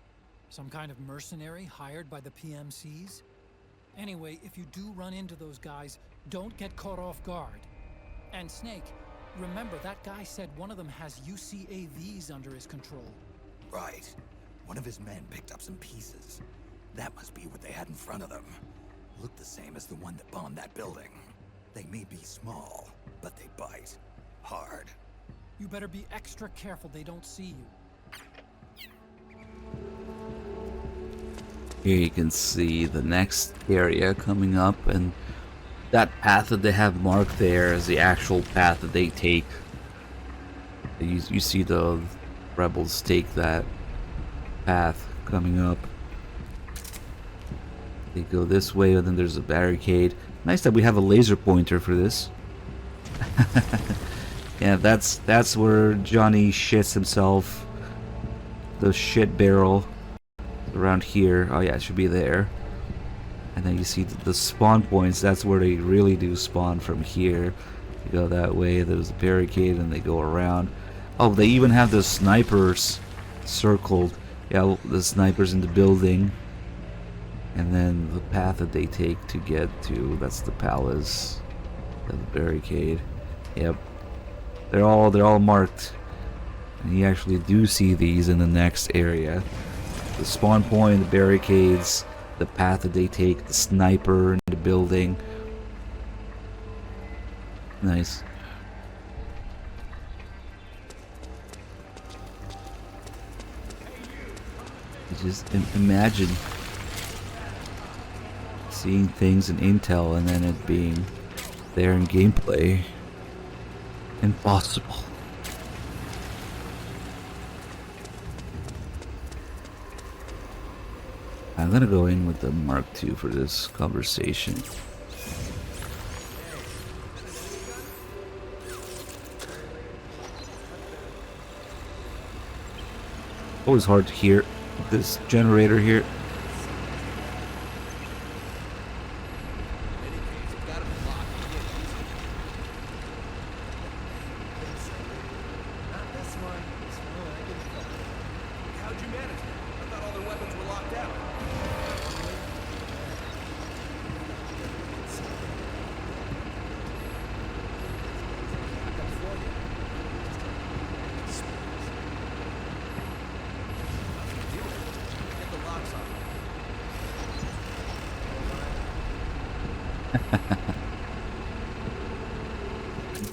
Some kind of mercenary hired by the PMCs? Anyway, if you do run into those guys, don't get caught off guard. And Snake, remember that guy said one of them has UCAVs under his control. Right. One of his men picked up some pieces. That must be what they had in front of them. Looked the same as the one that bombed that building. They may be small, but they bite. Hard. You better be extra careful they don't see you. Here you can see the next area coming up, and that path that they have marked there is the actual path that they take. You see the rebels take that path coming up. They go this way, and then there's a barricade. Nice that we have a laser pointer for this. Yeah, that's where Johnny shits himself. The shit barrel around here. Oh yeah, it should be there. And then you see the spawn points. That's where they really do spawn from here. You go that way, there's a barricade, and they go around. Oh, they even have the snipers circled. Yeah, the snipers in the building. And then the path that they take to get to, that's the palace. The barricade. Yep. They're all marked. And you actually do see these in the next area. The spawn point, the barricades, the path that they take, the sniper in the building. Nice. Just imagine seeing things in intel and then it being there in gameplay. Impossible. I'm gonna go in with the Mark II for this conversation. Always hard to hear this generator here.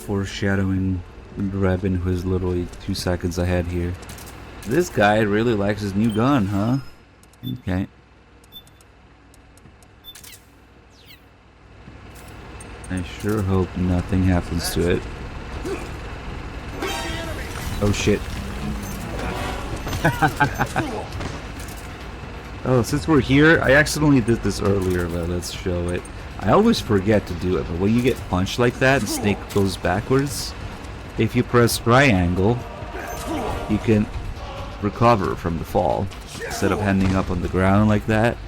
Foreshadowing Drebin, who is literally 2 seconds ahead here. This guy really likes his new gun, huh? Okay. I sure hope nothing happens to it. Oh shit. Oh, since we're here, I accidentally did this earlier, but let's show it. I always forget to do it, but when you get punched like that and Snake goes backwards, if you press triangle, you can recover from the fall instead of ending up on the ground like that.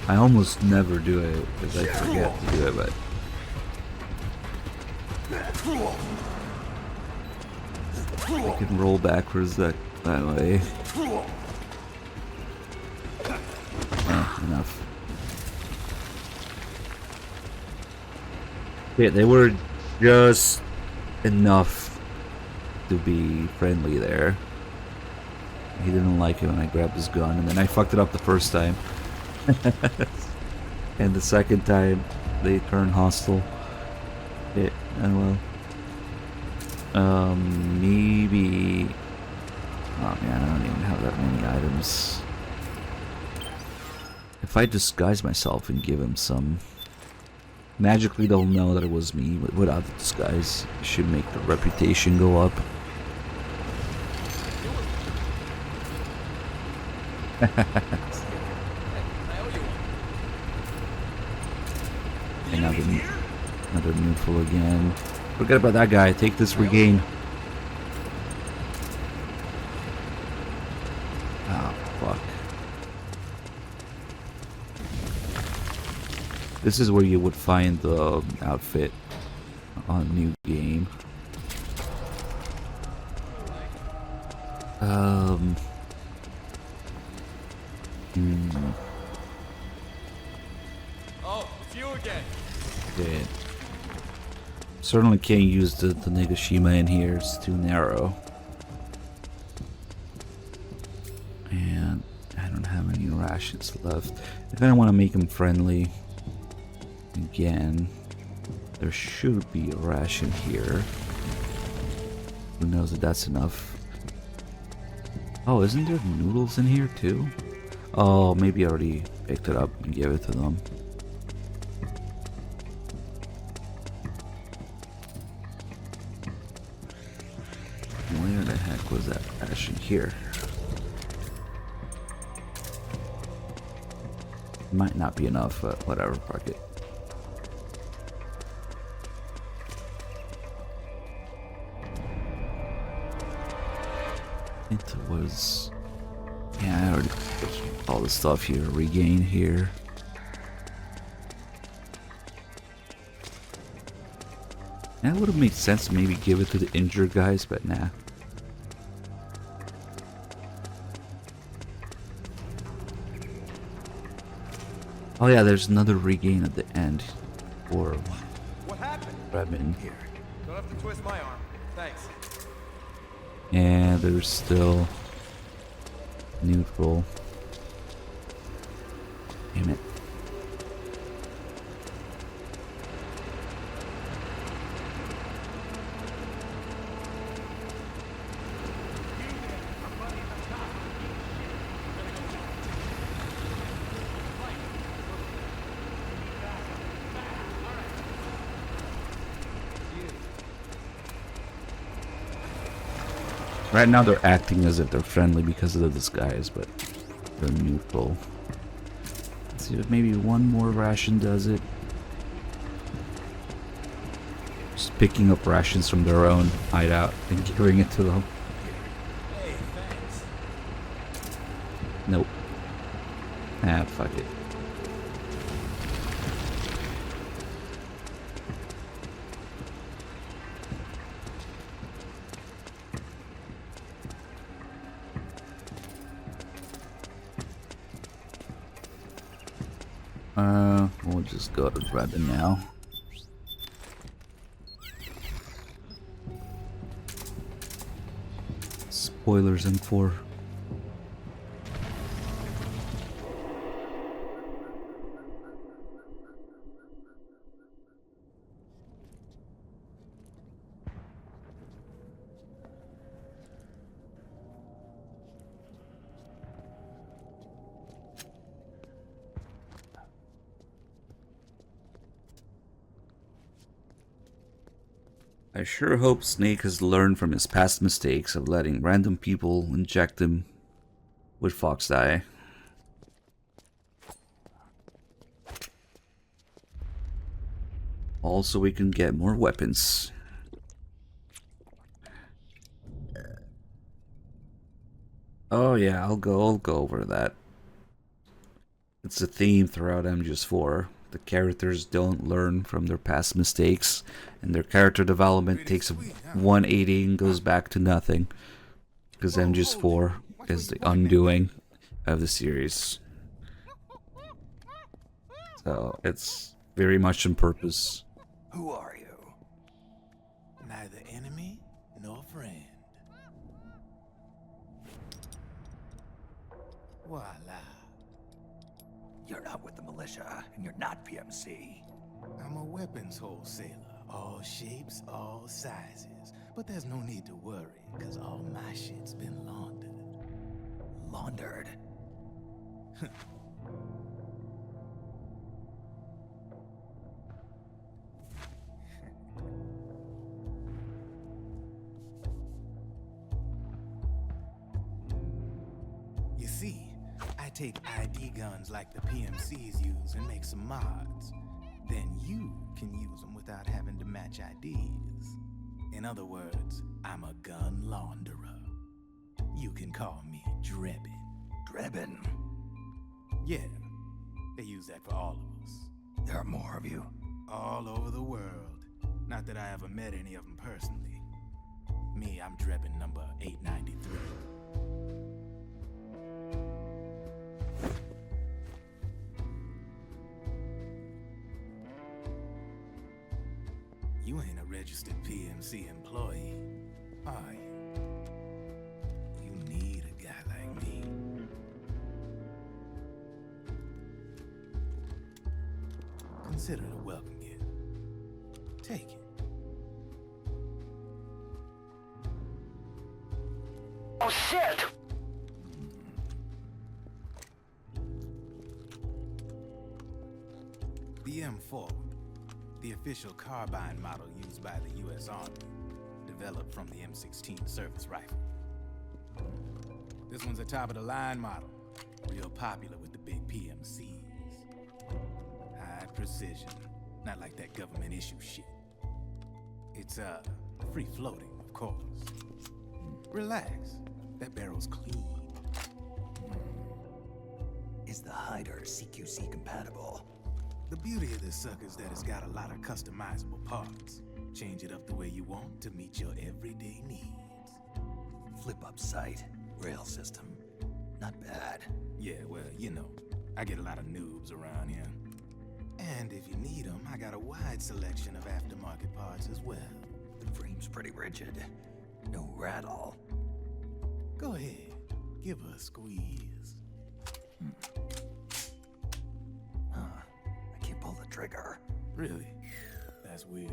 I almost never do it because I forget to do it, but I can roll backwards that way. Enough. Yeah, they were just enough to be friendly there. He didn't like it when I grabbed his gun, and then I fucked it up the first time. And the second time, they turned hostile. Yeah, oh well. Maybe... Oh man, I don't even have that many items. If I disguise myself and give him some, magically they'll know that it was me. Without the disguise, it should make the reputation go up. Another neutral again. Forget about that guy. Take this regain. Oh fuck. This is where you would find the outfit on a new game. Oh, it's you again. Okay. Certainly can't use the Nagashima in here, it's too narrow. And I don't have any rations left. I kinda wanna make him friendly. Again. There should be a ration here. Who knows if that's enough? Oh, isn't there noodles in here too? Oh, maybe I already picked it up and gave it to them. Where the heck was that ration? Here. Might not be enough, but whatever, fuck it. It was... Yeah, I already put all the stuff here. Regain here. That would have made sense to maybe give it to the injured guys, but nah. Oh yeah, there's another regain at the end. Or... What happened? Redmond. Here. Don't have to twist my arm. Thanks. And there's still neutral. Damn it. Right now they're acting as if they're friendly because of the disguise, but they're neutral. Let's see if maybe one more ration does it. Just picking up rations from their own hideout and giving it to them. Hey, thanks. Nope. Ah, fuck it. We'll just go to Redmond now. Spoilers in 4. I sure hope Snake has learned from his past mistakes of letting random people inject him with fox dye. Also, we can get more weapons. Oh yeah, I'll go over that. It's a theme throughout MGS4. The characters don't learn from their past mistakes, and their character development takes a 180 and goes back to nothing. Because MGS4 is the undoing of the series. So it's very much on purpose. Who are you? Neither enemy nor friend. Voila. You're not with the militia, and you're not PMC. I'm a weapons wholesaler. All shapes, all sizes. But there's no need to worry, because all my shit's been laundered. Laundered? You see, I take ID guns like the PMCs use and make some mods. Then you can use them without having to match IDs. In other words, I'm a gun launderer. You can call me Drebin. Drebin? Yeah, they use that for all of us. There are more of you. All over the world. Not that I ever met any of them personally. Me, I'm Drebin number 893. You ain't a registered PMC employee, are you? You need a guy like me. Consider it a welcome gift. Take it. Oh, shit! The M4, the official carbine model used by the U.S. Army, developed from the M16 service rifle. This one's a top-of-the-line model, real popular with the big PMCs. High precision, not like that government issue shit. It's, free-floating, of course. Relax, that barrel's clean. Is the hider CQC compatible? The beauty of this sucker is that it's got a lot of customizable parts. Change it up the way you want to meet your everyday needs. Flip-up sight, rail system. Not bad. Yeah, well, you know, I get a lot of noobs around here. And if you need them, I got a wide selection of aftermarket parts as well. The frame's pretty rigid. No rattle. Go ahead, give her a squeeze. I can't pull the trigger. Really? That's weird.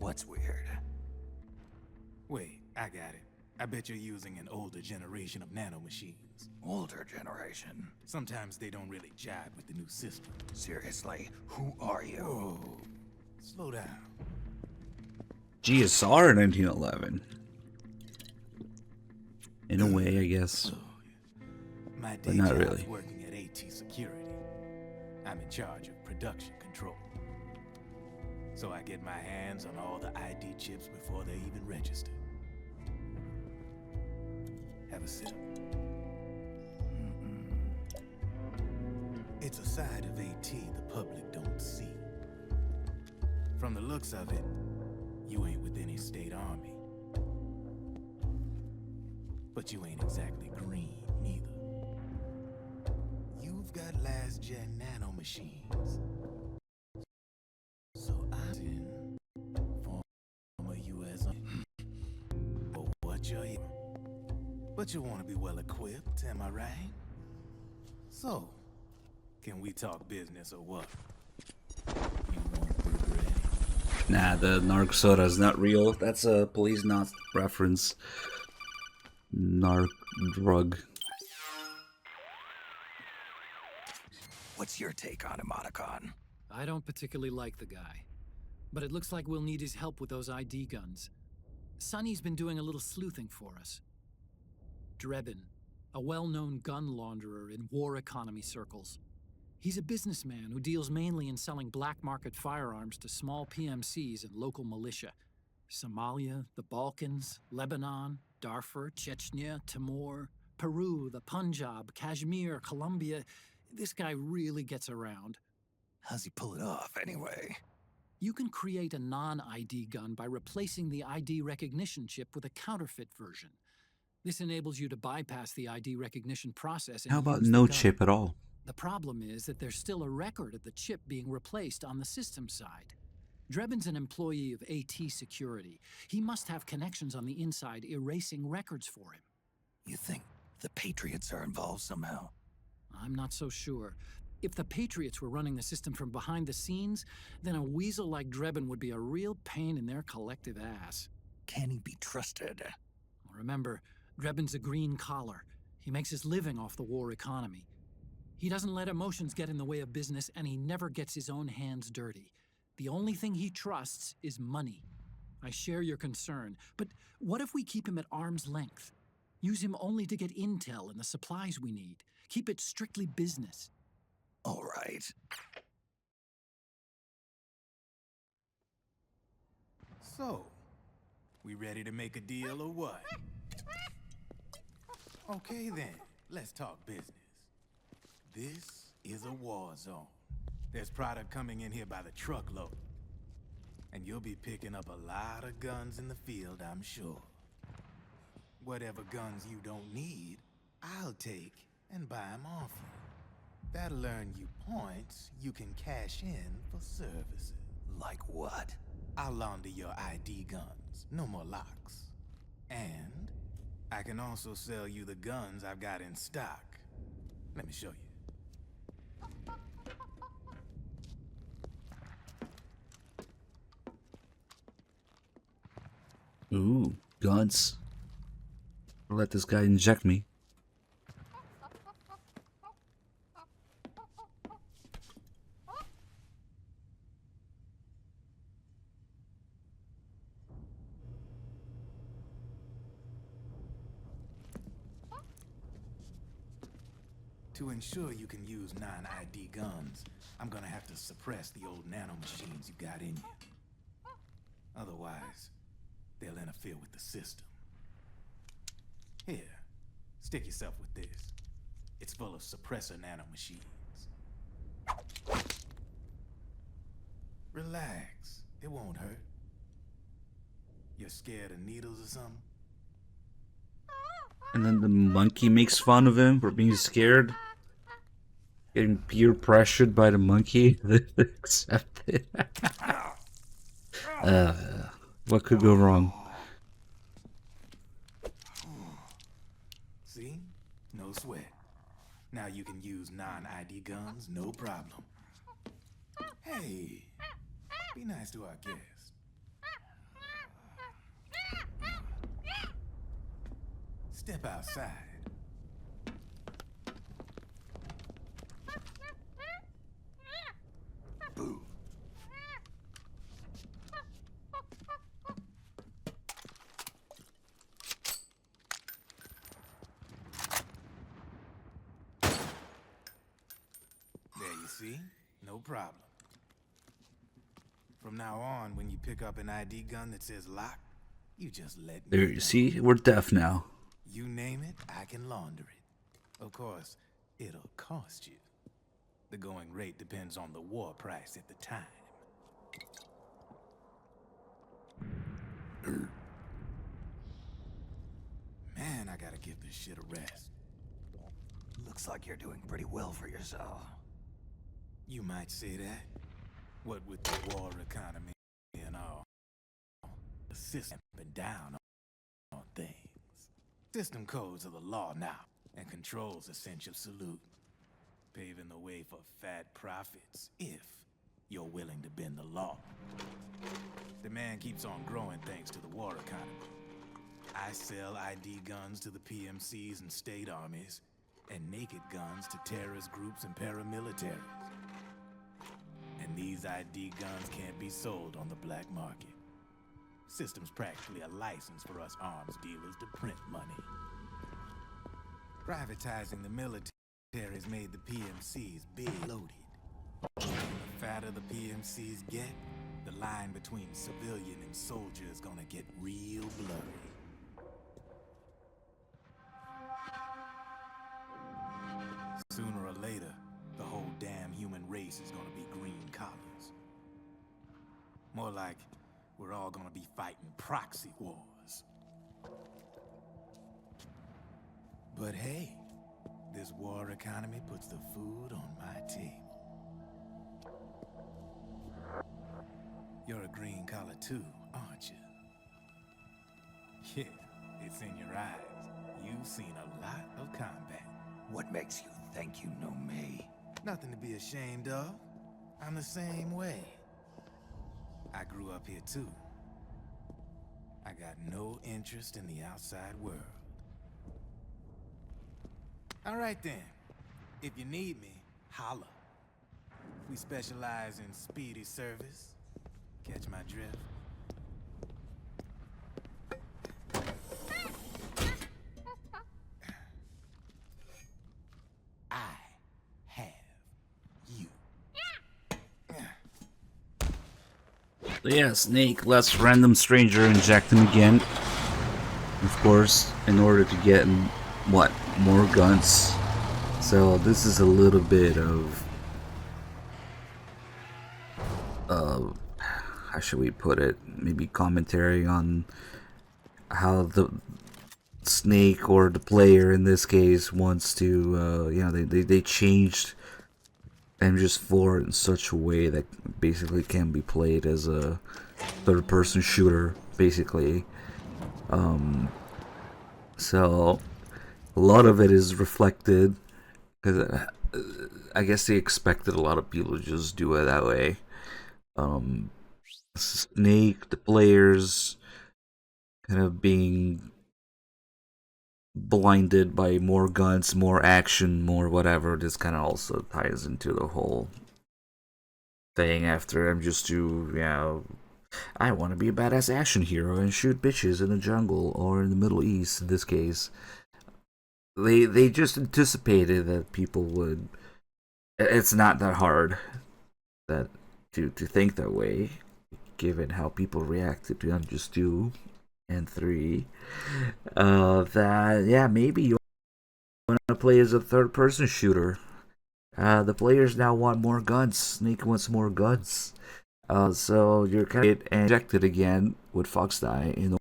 What's weird? Wait, I got it. I bet you're using an older generation of nanomachines. Older generation? Sometimes they don't really jive with the new system. Seriously, who are you? Whoa. Slow down. GSR 1911. In a way, I guess. My But day not job's really. working at AT Security. I'm in charge of production control. So I get my hands on all the ID chips before they even register. Have a sip. It's a side of AT the public don't see. From the looks of it, you ain't with any state army. But you ain't exactly green, neither. You've got last-gen nanomachines. So I'm in former U.S. for what you're here. But you want to be well-equipped, am I right? So, can we talk business or what? Nah, the narc soda is not real. That's a police not reference. Narc drug. What's your take on Emoticon? I don't particularly like the guy, but it looks like we'll need his help with those ID guns. Sonny's been doing a little sleuthing for us. Drebin, a well-known gun launderer in war economy circles. He's a businessman who deals mainly in selling black market firearms to small PMCs and local militia. Somalia, the Balkans, Lebanon, Darfur, Chechnya, Timor, Peru, the Punjab, Kashmir, Colombia. This guy really gets around. How's he pull it off, anyway? You can create a non-ID gun by replacing the ID recognition chip with a counterfeit version. This enables you to bypass the ID recognition process and How about use the no gun. chip at all? The problem is that there's still a record of the chip being replaced on the system side. Drebin's an employee of AT Security. He must have connections on the inside erasing records for him. You think the Patriots are involved somehow? I'm not so sure. If the Patriots were running the system from behind the scenes, then a weasel like Drebin would be a real pain in their collective ass. Can he be trusted? Remember, Drebin's a green collar. He makes his living off the war economy. He doesn't let emotions get in the way of business, and he never gets his own hands dirty. The only thing he trusts is money. I share your concern, but what if we keep him at arm's length? Use him only to get intel and the supplies we need. Keep it strictly business. All right. So, we ready to make a deal or what? Okay then, let's talk business. This is a war zone. There's product coming in here by the truckload. And you'll be picking up a lot of guns in the field, I'm sure. Whatever guns you don't need, I'll take and buy them off you. That'll earn you points you can cash in for services. Like what? I'll launder your ID guns, no more locks. And I can also sell you the guns I've got in stock. Let me show you. Ooh, guns. I'll let this guy inject me. To ensure you can use non-ID guns, I'm gonna have to suppress the old nanomachines you got in you. Otherwise, they'll interfere with the system. Here, stick yourself with this. It's full of suppressor nanomachines. Relax, it won't hurt. You're scared of needles or something? And then the monkey makes fun of him for being scared. Getting peer pressured by the monkey. Accept it. What could go wrong? See? No sweat. Now you can use non-ID guns, no problem. Hey, be nice to our guest. Step outside. Boo. There you see? No problem. From now on, when you pick up an ID gun that says lock, you just let me There, you see? We're deaf now. You name it, I can launder it. Of course, it'll cost you. The going rate depends on the war price at the time. Man, I gotta give this shit a rest. Looks like you're doing pretty well for yourself. You might say that. What with the war economy and all, the system been down on things. System codes are the law now, and control's essential salute. Paving the way for fat profits, if you're willing to bend the law. Demand keeps on growing thanks to the war economy. I sell ID guns to the PMCs and state armies, and naked guns to terrorist groups and paramilitaries. And these ID guns can't be sold on the black market. System's practically a license for us arms dealers to print money. Privatizing the military has made the PMCs big loaded. The fatter the PMCs get, the line between civilian and soldier is gonna get real blurry. Sooner or later, the whole damn human race is gonna be green collars. More like we're all gonna be fighting proxy wars. But hey, this war economy puts the food on my table. You're a green collar too, aren't you? Yeah, it's in your eyes. You've seen a lot of combat. What makes you think you know me? Nothing to be ashamed of. I'm the same way. I grew up here too. I got no interest in the outside world. All right then. If you need me, holla. We specialize in speedy service. Catch my drift? I have you. So yeah, Snake lets random stranger inject him again. Of course, in order to get him, what, more guns. So this is a little bit of how should we put it? Maybe commentary on how the Snake, or the player in this case, wants to, they changed MGS4 in such a way that basically can be played as a third-person shooter, basically. So a lot of it is reflected, because I guess they expected a lot of people to just do it that way. Snake, the players, kind of being blinded by more guns, more action, more whatever. This kind of also ties into the whole thing after MGS2, I want to be a badass action hero and shoot bitches in the jungle or in the Middle East in this case. They just anticipated that people would. It's not that hard that to think that way, given how people reacted to MGS2 and 3. Maybe you want to play as a third-person shooter. The players now want more guns. Snake wants more guns. So you're kind of injected again with Fox Die in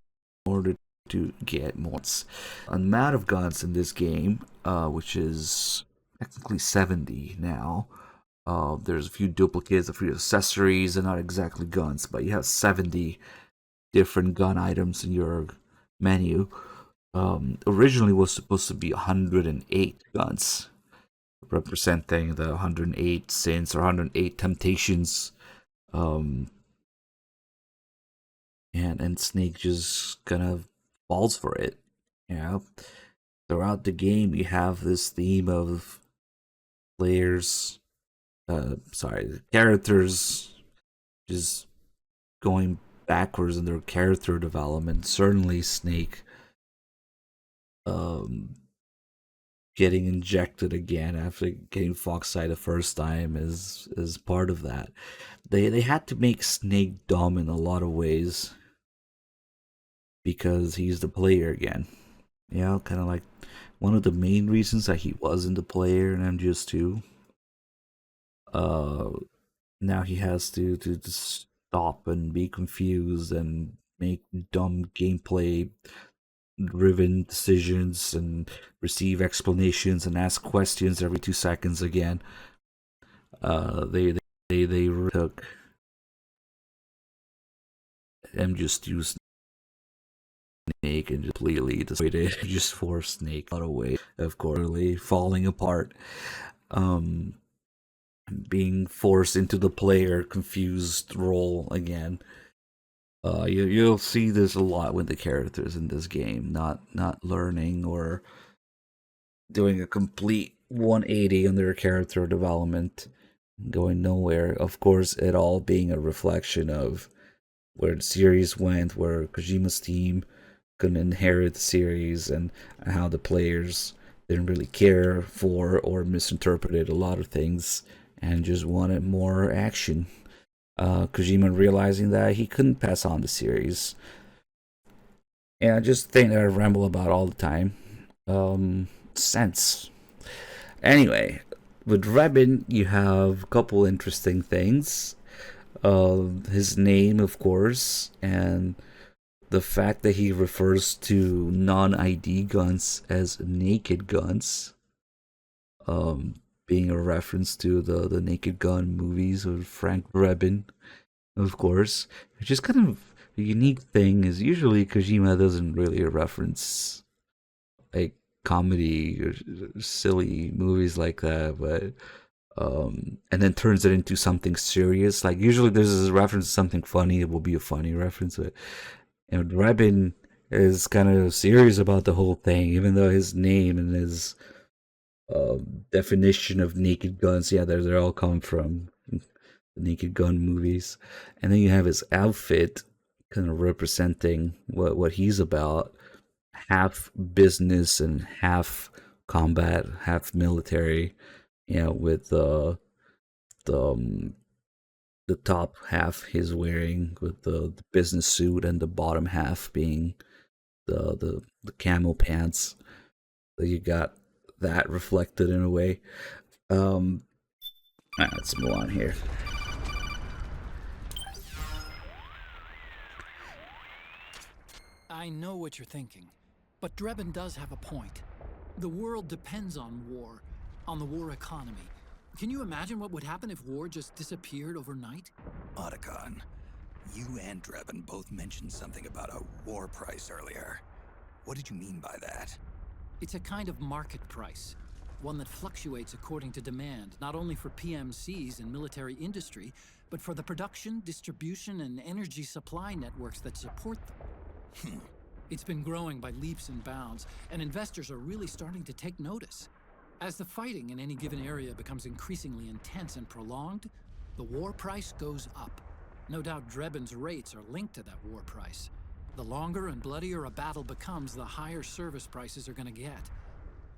order to get more. The amount of guns in this game, which is technically 70 now. There's a few duplicates, a few accessories, and not exactly guns, but you have 70 different gun items in your menu. Originally was supposed to be 108 guns, representing the 108 sins or 108 temptations. And Snake just kind of falls for it. Throughout the game, you have this theme of characters just going backwards in their character development. Certainly, Snake getting injected again after getting Foxeye the first time is part of that. They had to make Snake dumb in a lot of ways because he's the player again. Kind of like one of the main reasons that he wasn't the player in MGS2. Now he has to stop and be confused and make dumb gameplay driven decisions and receive explanations and ask questions every 2 seconds again. They took MGS2 Snake and just completely destroyed just for Snake out of way, of course, really falling apart. Being forced into the player confused role again. You'll see this a lot with the characters in this game, not learning or doing a complete 180 on their character development, going nowhere. Of course, it all being a reflection of where the series went, where Kojima's team couldn't inherit the series, and how the players didn't really care for or misinterpreted a lot of things and just wanted more action. Kojima realizing that he couldn't pass on the series. And I just think that I ramble about all the time. Sense. Anyway, with Rebin, you have a couple interesting things. His name, of course, and the fact that he refers to non-ID guns as naked guns. Being a reference to the Naked Gun movies of Frank Drebin, of course. Which is kind of a unique thing, is usually Kojima doesn't really reference like comedy or silly movies like that, but and then turns it into something serious. Like usually there's a reference to something funny, it will be a funny reference. But Drebin is kind of serious about the whole thing, even though his name and his definition of naked guns, they're all come from the Naked Gun movies. And then you have his outfit kind of representing what he's about, half business and half combat, half military, with the top half he's wearing with the business suit, and the bottom half being the camo pants. So you got that reflected in a way. Let's move on here. I know what you're thinking, but Drebin does have a point. The world depends on war, on the war economy. Can you imagine what would happen if war just disappeared overnight? Otacon, you and Drebin both mentioned something about a war price earlier. What did you mean by that? It's a kind of market price, one that fluctuates according to demand, not only for PMCs and military industry, but for the production, distribution, and energy supply networks that support them. It's been growing by leaps and bounds, and investors are really starting to take notice. As the fighting in any given area becomes increasingly intense and prolonged, the war price goes up. No doubt Drebin's rates are linked to that war price. The longer and bloodier a battle becomes, the higher service prices are going to get.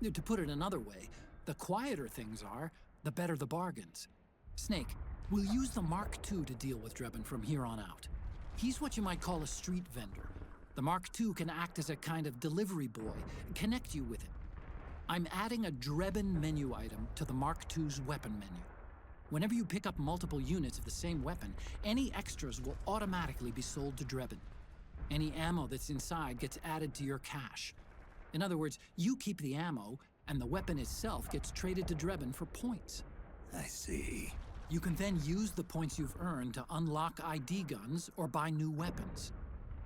To put it another way, the quieter things are, the better the bargains. Snake, we'll use the Mark II to deal with Drebin from here on out. He's what you might call a street vendor. The Mark II can act as a kind of delivery boy, connect you with it. I'm adding a Drebin menu item to the Mark II's weapon menu. Whenever you pick up multiple units of the same weapon, any extras will automatically be sold to Drebin. Any ammo that's inside gets added to your cache. In other words, you keep the ammo, and the weapon itself gets traded to Drebin for points. I see. You can then use the points you've earned to unlock ID guns or buy new weapons.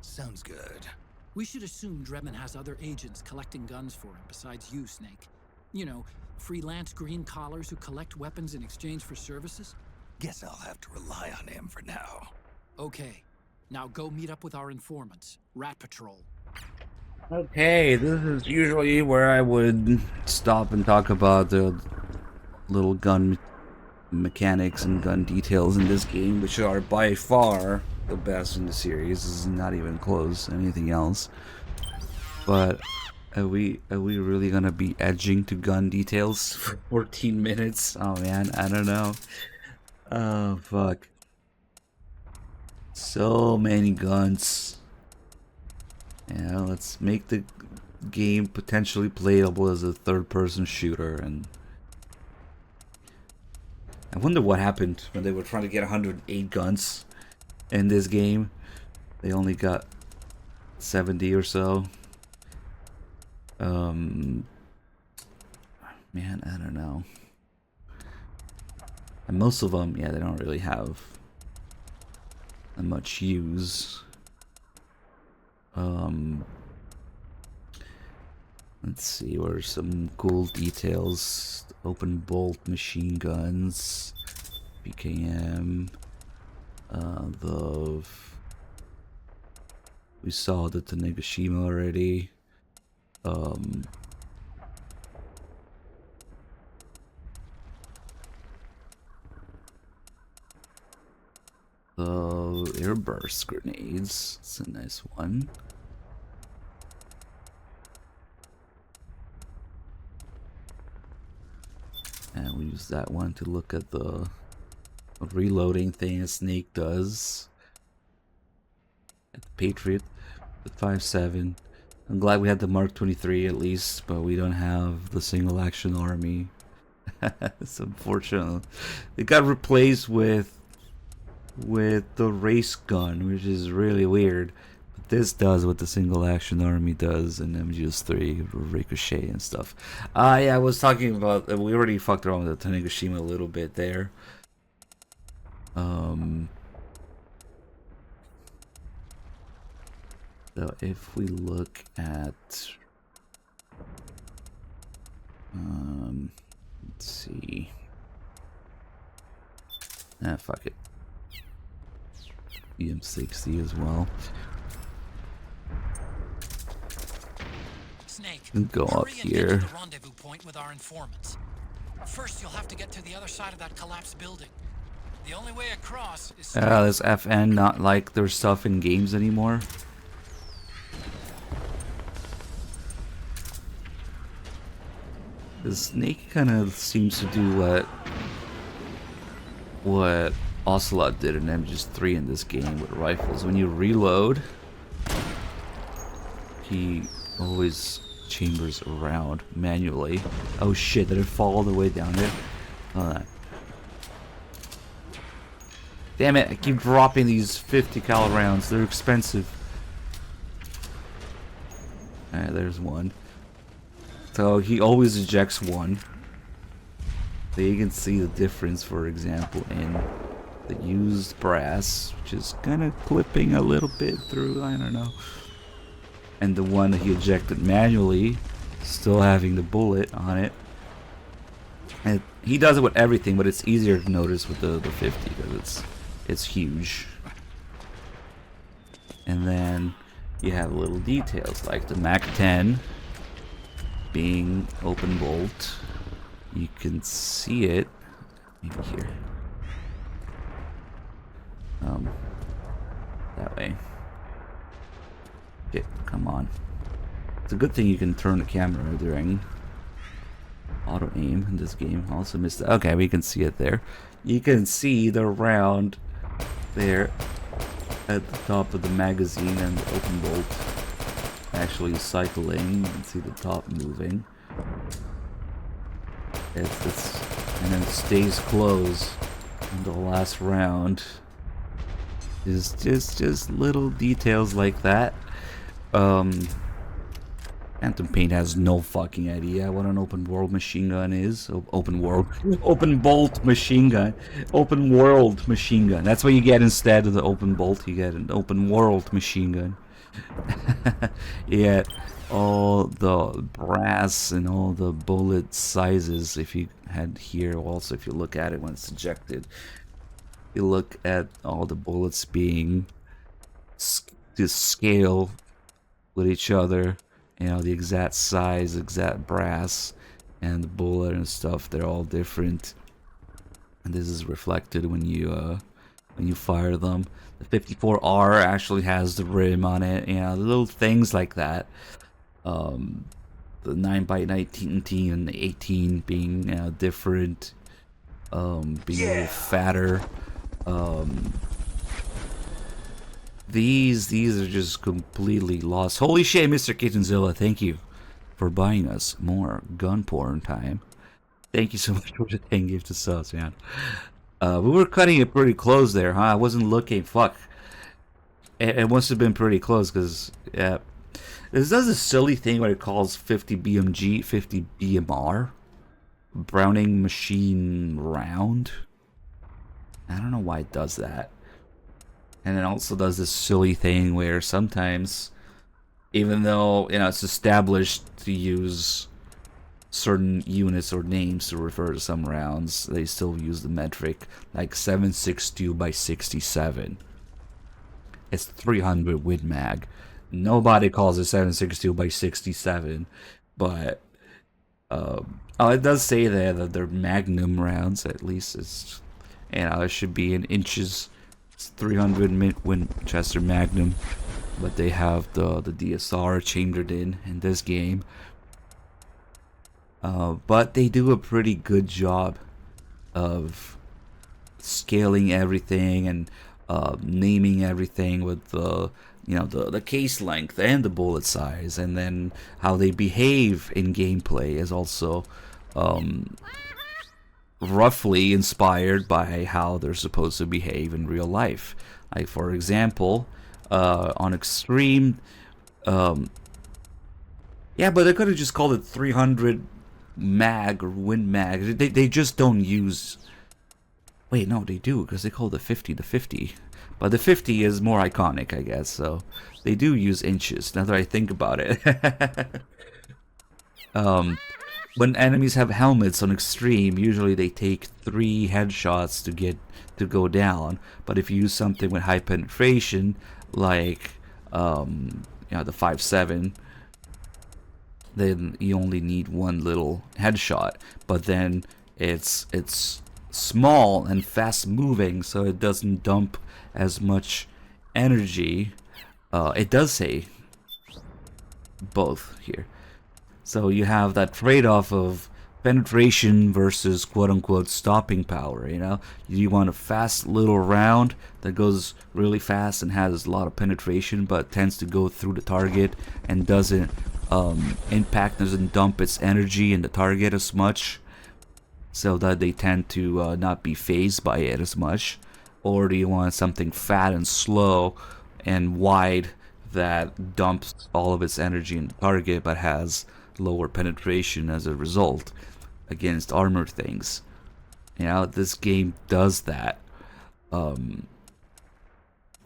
Sounds good. We should assume Drebin has other agents collecting guns for him besides you, Snake. You know, freelance green collars who collect weapons in exchange for services? Guess I'll have to rely on him for now. Okay. Now go meet up with our informants, Rat Patrol. Okay, this is usually where I would stop and talk about the little gun mechanics and gun details in this game, which are by far the best in the series. This is not even close to anything else. But are we really gonna be edging to gun details for 14 minutes? Oh man, I don't know. Oh fuck. So many guns. Yeah, let's make the game potentially playable as a third-person shooter. And I wonder what happened when they were trying to get 108 guns in this game. They only got 70 or so. Man, I don't know. And most of them, yeah, they don't really have much use. Let's see, what are some cool details? Open bolt machine guns, PKM, we saw the Tanegashima already. The airburst grenades, it's a nice one. And we use that one to look at the reloading thing a Snake does. At the Patriot, the 5.7. I'm glad we had the Mark 23 at least, but we don't have the single action army. It's unfortunate. It got replaced with the race gun, which is really weird. But this does what the single action army does in MGS3, Ricochet and stuff. Yeah, I was talking about, we already fucked around with the Tanegashima a little bit there. So if we look at, let's see. Fuck it. EM60 as well. Snake, Go up hurry and get here. to the rendezvous point with our informants. First, you'll have to get to the other side of that collapsed building. The only way across is... Does FN not like their stuff in games anymore? The Snake kind of seems to do what Ocelot did in MGS3 in this game with rifles. When you reload, he always chambers around manually. Oh shit, did it fall all the way down there? Damn it, I keep dropping these 50 cal rounds. They're expensive. Alright, there's one. So he always ejects one. So you can see the difference, for example, in the used brass, which is kind of clipping a little bit through, I don't know. And the one that he ejected manually, still having the bullet on it. And he does it with everything, but it's easier to notice with the 50 because it's huge. And then you have little details like the Mac 10 being open bolt. You can see it maybe here. That way. Okay, come on. It's a good thing you can turn the camera during auto aim in this game. Also missed it. Okay, we can see it there. You can see the round there at the top of the magazine and the open bolt actually cycling. You can see the top moving. And then it stays closed in the last round. Is just little details like that. Phantom Paint has no fucking idea what an open world machine gun is. Open bolt machine gun. Open world machine gun. That's what you get instead of the open bolt. You get an open world machine gun. You get all the brass and all the bullet sizes. If you had here, also if you look at it when it's ejected, you look at all the bullets being to scale with each other. You know, the exact size, exact brass, and the bullet and stuff. They're all different, and this is reflected when you fire them. The 54R actually has the rim on it. You know, the little things like that. The 9x19 and the 18 being different, being a little fatter. These are just completely lost. Holy shit, Mr. Kitchenzilla, thank you for buying us more gun porn time. Thank you so much for the 10 gift of subs, man. We were cutting it pretty close there, huh? I wasn't looking. Fuck. It must have been pretty close, because, yeah. This does a silly thing where it calls 50 BMG, 50 BMR. Browning Machine Round. I don't know why it does that. And it also does this silly thing where sometimes, even though, you know, it's established to use certain units or names to refer to some rounds, they still use the metric, like 7.62x67. It's 300 Win Mag. Nobody calls it 7.62x67, but oh, it does say there that they're Magnum rounds. At least it's, you know, it should be in inches. It's 300 Winchester Magnum, but they have the DSR chambered in this game. But they do a pretty good job of scaling everything and naming everything with the, you know, the case length and the bullet size, and then how they behave in gameplay is also roughly inspired by how they're supposed to behave in real life. Like, for example, on Extreme, yeah, but they could have just called it 300 mag or Win Mag. They just don't use. Wait, no, they do, because they call the 50 the 50. But the 50 is more iconic, I guess. So they do use inches. Now that I think about it. When enemies have helmets on Extreme, usually they take 3 headshots to go down. But if you use something with high penetration, like you know, the 5.7, then you only need 1 little headshot. But then it's small and fast moving, so it doesn't dump as much energy. It does say both here. So you have that trade-off of penetration versus quote-unquote stopping power, you know? You want a fast little round that goes really fast and has a lot of penetration, but tends to go through the target and doesn't doesn't dump its energy in the target as much, so that they tend to not be phased by it as much. Or do you want something fat and slow and wide that dumps all of its energy in the target but has lower penetration as a result against armored things. You know, this game does that.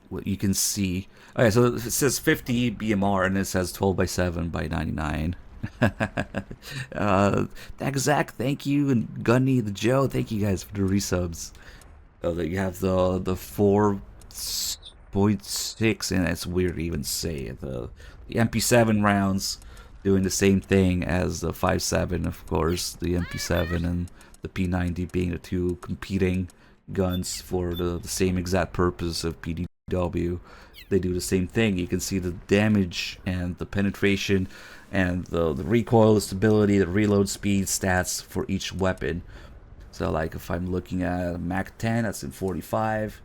What you can see. Okay, so it says 50 BMR and it says 12x7 by 99. Zach, thank you, and Gunny the Joe, thank you guys for the resubs. Oh, you have the 4.6, and it's weird to even say it. The MP7 rounds doing the same thing as the 5.7, of course. The MP7 and the P90 being the two competing guns for the same exact purpose of PDW. They do the same thing. You can see the damage and the penetration and the recoil, the stability, the reload speed stats for each weapon. So like if I'm looking at a Mac 10, that's in 45.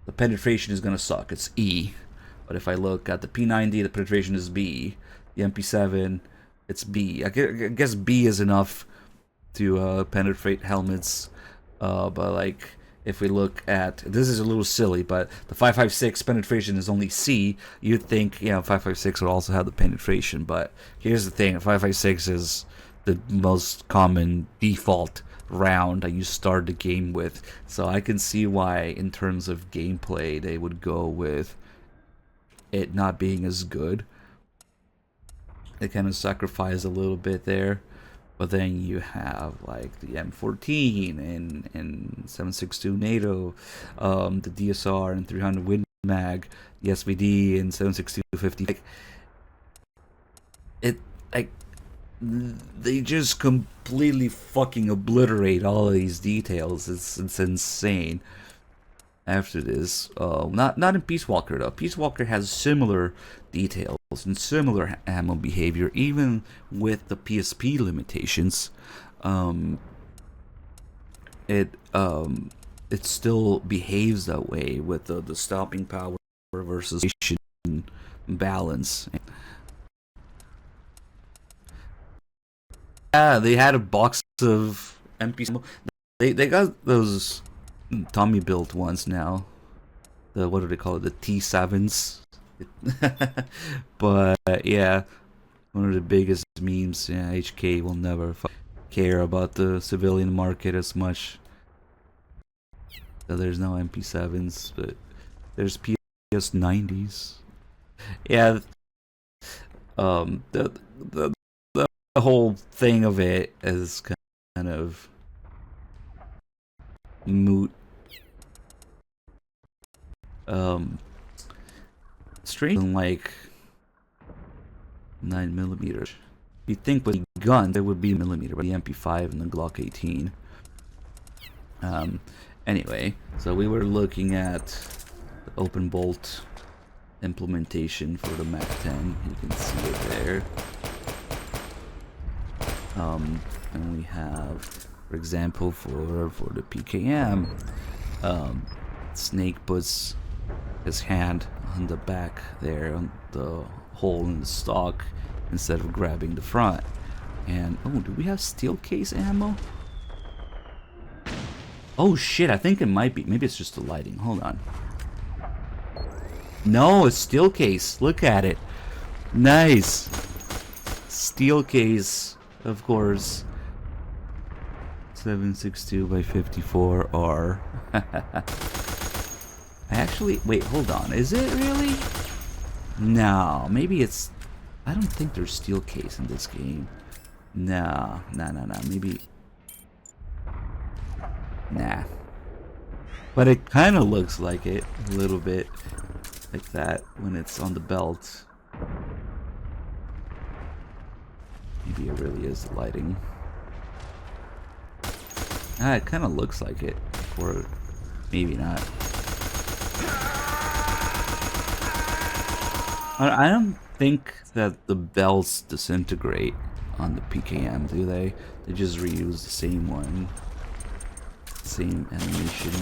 The penetration is gonna suck. It's E. But if I look at the P90, the penetration is B. The MP7, it's B. I guess B is enough to penetrate helmets. But like if we look at, this is a little silly, but the 5.56 penetration is only C. You'd think, you know, 5.56 would also have the penetration, but here's the thing: 5.56 is the most common default round that you start the game with. So I can see why, in terms of gameplay, they would go with it not being as good. They kind of sacrifice a little bit there. But then you have like the M14 and 7.62 NATO, the DSR and 300 Win Mag, the SVD and 7.62 50. They just completely fucking obliterate all of these details. It's insane. After this, not in Peace Walker though. Peace Walker has similar details and similar ammo behavior, even with the PSP limitations. It still behaves that way with the stopping power versus balance. Yeah, they had a box of MP. They got those Tommy built ones now. The, what do they call it? The T7s. But yeah, one of the biggest memes. Yeah, HK will never care about the civilian market as much. So there's no MP7s, but there's PS90s. Yeah, the whole thing of it is kind of moot. Straight like 9mm. You'd think with guns there would be millimeter, but the MP5 and the Glock 18. Anyway, so we were looking at the open bolt implementation for the Mac 10. You can see it there. And we have, for example, for the PKM, Snake puts his hand on the back there, on the hole in the stock, instead of grabbing the front. And oh, do we have steel case ammo? Oh shit, I think it might be. Maybe it's just the lighting. Hold on. No, it's steel case. Look at it. Nice. Steel case, of course. 7.62 by 54R. Actually, wait, hold on. Is it really? No, maybe it's... I don't think there's steel case in this game. No. Maybe... Nah. But it kind of looks like it. A little bit. Like that when it's on the belt. Maybe it really is the lighting. Ah, it kind of looks like it. Or maybe not. I don't think that the belts disintegrate on the PKM, do they? They just reuse the same one. Same animation.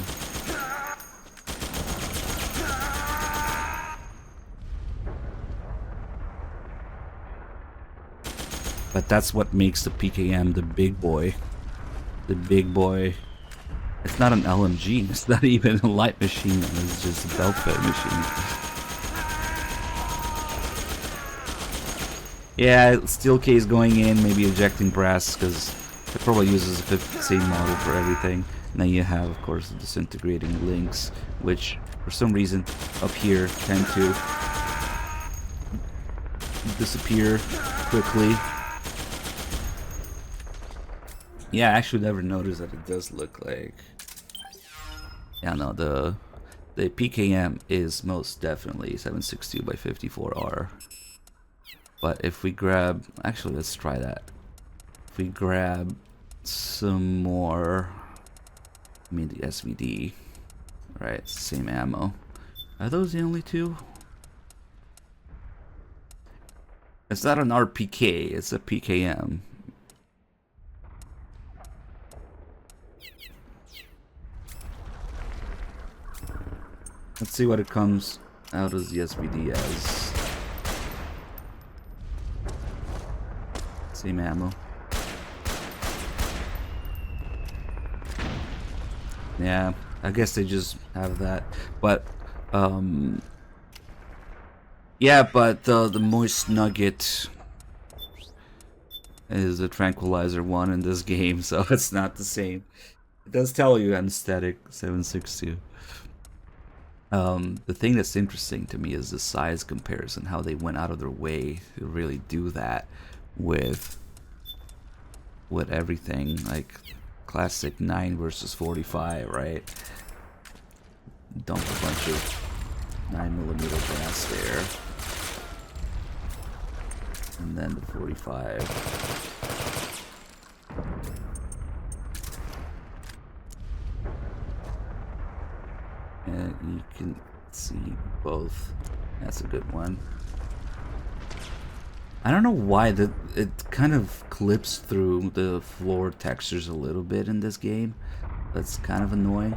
But that's what makes the PKM the big boy. The big boy. It's not an LMG. It's not even a light machine. It's just a belt fed machine. Yeah, steel case going in, maybe ejecting brass, because it probably uses the same model for everything. And then you have, of course, the disintegrating links, which for some reason up here tend to disappear quickly. Yeah, I actually never noticed that it does look like... Yeah, no, the PKM is most definitely 762 by 54R. But if we grab... Actually, let's try that. If we grab some more... I mean, the SVD. Right, it's the same ammo. Are those the only two? It's not an RPK, it's a PKM. Let's see what it comes out as the SVD as. Same ammo. Yeah, I guess they just have that. But, yeah, but the Moist Nugget is a tranquilizer one in this game, so it's not the same. It does tell you anesthetic 762. The thing that's interesting to me is the size comparison, how they went out of their way to really do that with everything, like classic 9 versus 45, right? Dump a bunch of 9mm brass there. And then the 45. And you can see both. That's a good one. I don't know why it kind of clips through the floor textures a little bit in this game. That's kind of annoying.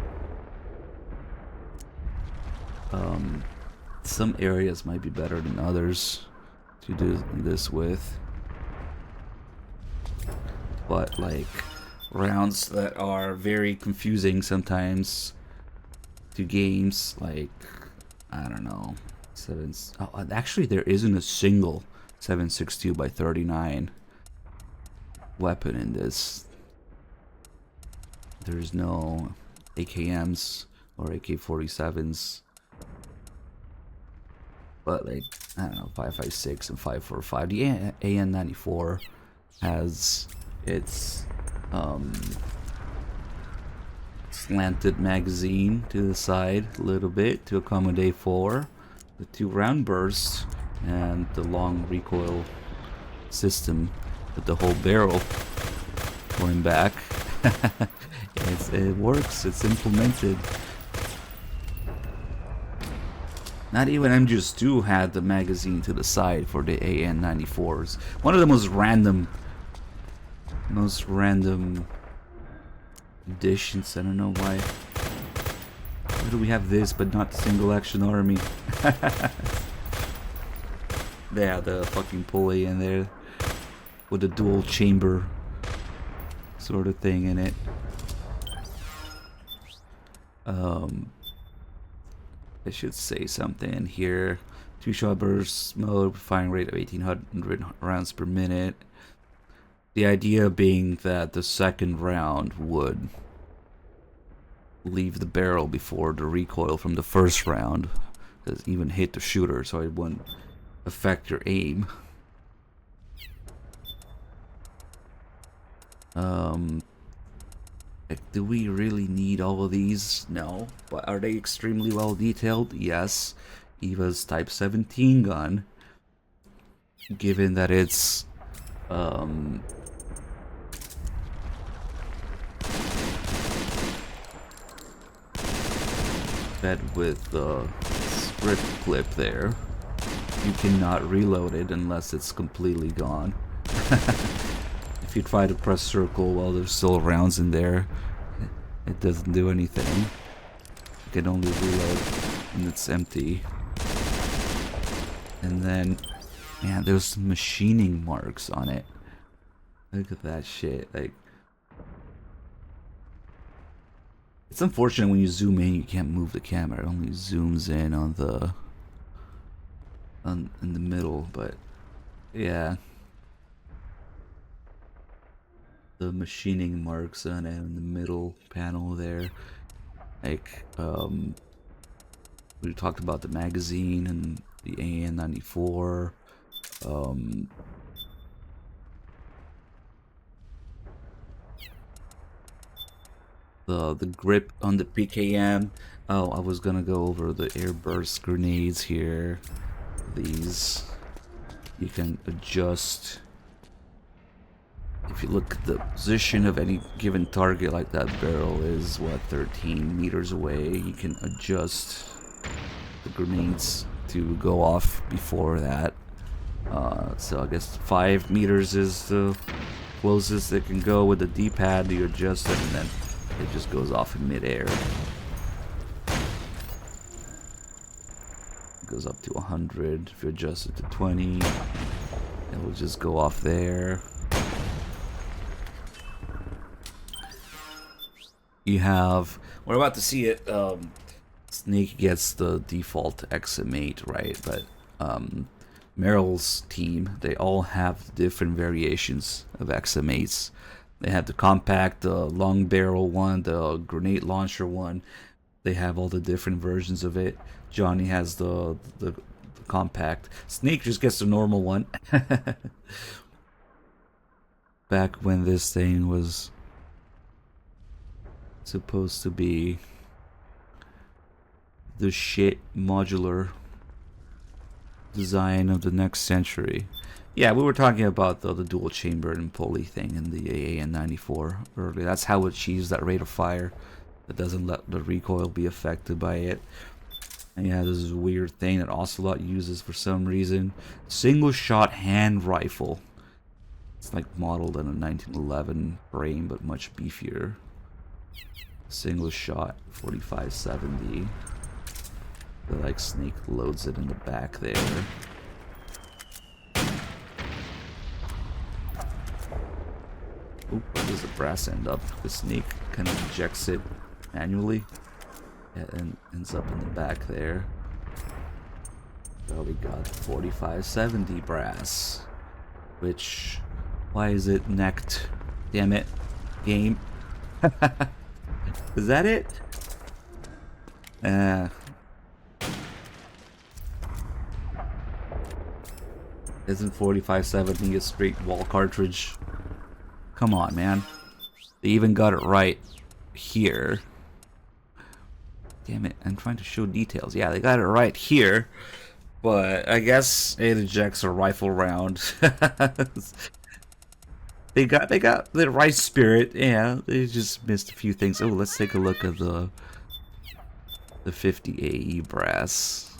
Some areas might be better than others to do this with. But like rounds that are very confusing sometimes to games, like, I don't know, actually there isn't a single 7.62 by 39 weapon in this. There's no AKMs or AK-47s, but like, I don't know, 5.56 and 5.45. The AN-94 has its slanted magazine to the side a little bit to accommodate for the 2 round bursts and the long recoil system with the whole barrel going back. It works, it's implemented. Not even MGS2 had the magazine to the side for the AN-94s. One of the most random additions. I don't know why. Why do we have this but not the single action army? Yeah, the fucking pulley in there with a dual chamber sort of thing in it. I should say something in here. 2-shot burst mode, firing rate of 1800 rounds per minute. The idea being that the second round would leave the barrel before the recoil from the first round does even hit the shooter, so it wouldn't affect your aim. Do we really need all of these? No. But are they extremely well detailed? Yes. Eva's Type 17 gun, given that it's fed with the script clip there, you cannot reload it unless it's completely gone. If you try to press circle while there's still rounds in there, it doesn't do anything. You can only reload when it's empty. And then, man, there's some machining marks on it. Look at that shit. Like, it's unfortunate when you zoom in, you can't move the camera. It only zooms in on the in the middle, but Yeah. The machining marks on it in the middle panel there. Like, we talked about the magazine and the AN-94. The grip on the PKM. Oh, I was gonna go over the airburst grenades here. These you can adjust. If you look at the position of any given target, like that barrel is what, 13 meters away, you can adjust the grenades to go off before that. So I guess 5 meters is the closest it can go with the D-pad. You adjust it and then it just goes off in midair. It goes up to 100. If you adjust it to 20, it will just go off there. You have, we're about to see it, Snake gets the default XM8, right? But Meryl's team, they all have different variations of XM8s. They have the compact, the long barrel one, the grenade launcher one. They have all the different versions of it. Johnny has the compact. Snake just gets the normal one. Back when this thing was supposed to be the shit modular design of the next century. Yeah, we were talking about the dual chamber and pulley thing in the AN-94 earlier. That's how it achieves that rate of fire that doesn't let the recoil be affected by it. And yeah, this is a weird thing that Ocelot uses for some reason. Single shot hand rifle. It's like modeled in a 1911 frame, but much beefier. Single shot 4570. The like Snake loads it in the back there. Oop, where does the brass end up? The Snake kind of ejects it manually. Yeah, and ends up in the back there. So we got 4570 brass. Which, why is it necked? Damn it, game. Is that it? Isn't 4570 a straight wall cartridge? Come on, man. They even got it right here. Damn it, I'm trying to show details. Yeah, they got it right here. But I guess it ejects a rifle round. They got the right spirit. Yeah, they just missed a few things. Oh, let's take a look at the 50 AE brass.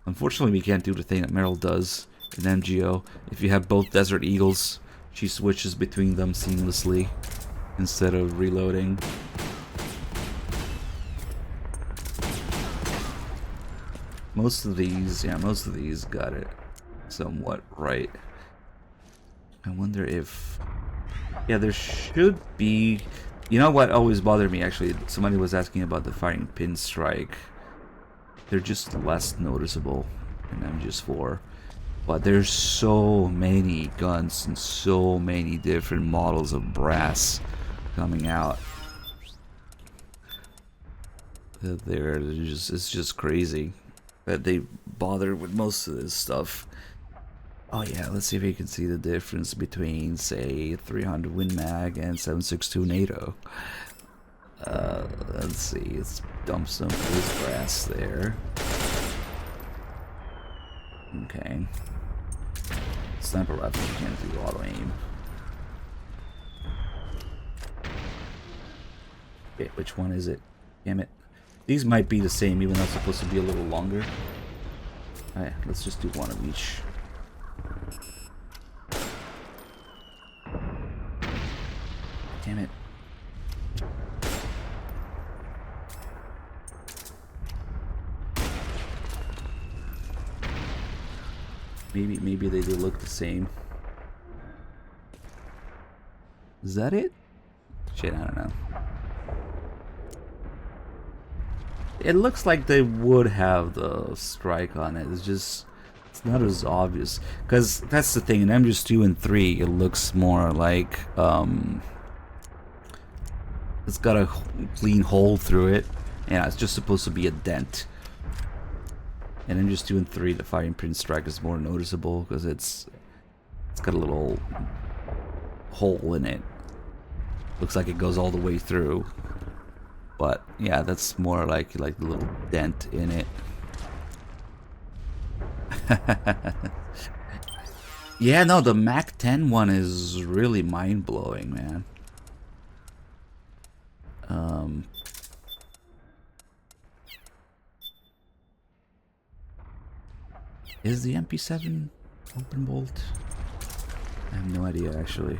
Unfortunately, we can't do the thing that Meryl does in MGO. If you have both Desert Eagles, she switches between them seamlessly instead of reloading. Most of these got it somewhat right. I wonder if... Yeah, there should be... You know what always bothered me, actually? Somebody was asking about the firing pin strike. They're just less noticeable in MGS4. But there's so many guns and so many different models of brass coming out. It's just crazy that they bother with most of this stuff. Oh yeah, let's see if you can see the difference between, say, 300 Win Mag and 7.62 NATO. Let's see, let's dump some of this brass there. Okay. Sniper rifle, you can't do auto aim. Okay, which one is it? Damn it. These might be the same, even though it's supposed to be a little longer. Alright, let's just do one of each. Damn it. Maybe they do look the same. Is that it? Shit, I don't know. It looks like they would have the strike on it. It's just It's not as obvious, because that's the thing. In MGS2 and 3, it looks more like it's got a clean hole through it. Yeah, it's just supposed to be a dent. And MGS2 and 3, the fire imprint strike is more noticeable because it's got a little hole in it. Looks like it goes all the way through. But yeah, that's more like the little dent in it. Yeah, no, the Mac 10 one is really mind-blowing, man. Is the MP7 open bolt? I have no idea, actually.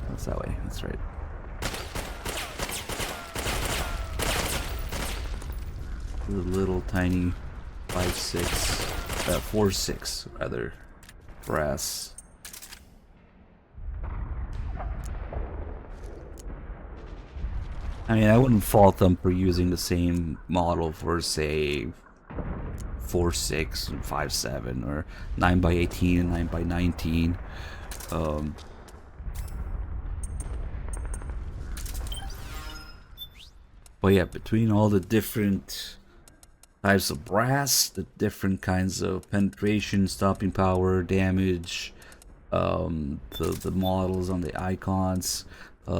That's that way, that's right. The little tiny 4.6 rather brass. I mean, I wouldn't fault them for using the same model for, say, 4.6 and 5.7 or 9x18 and 9x19. But yeah, between all the different types of brass, the different kinds of penetration, stopping power, damage, the models on the icons,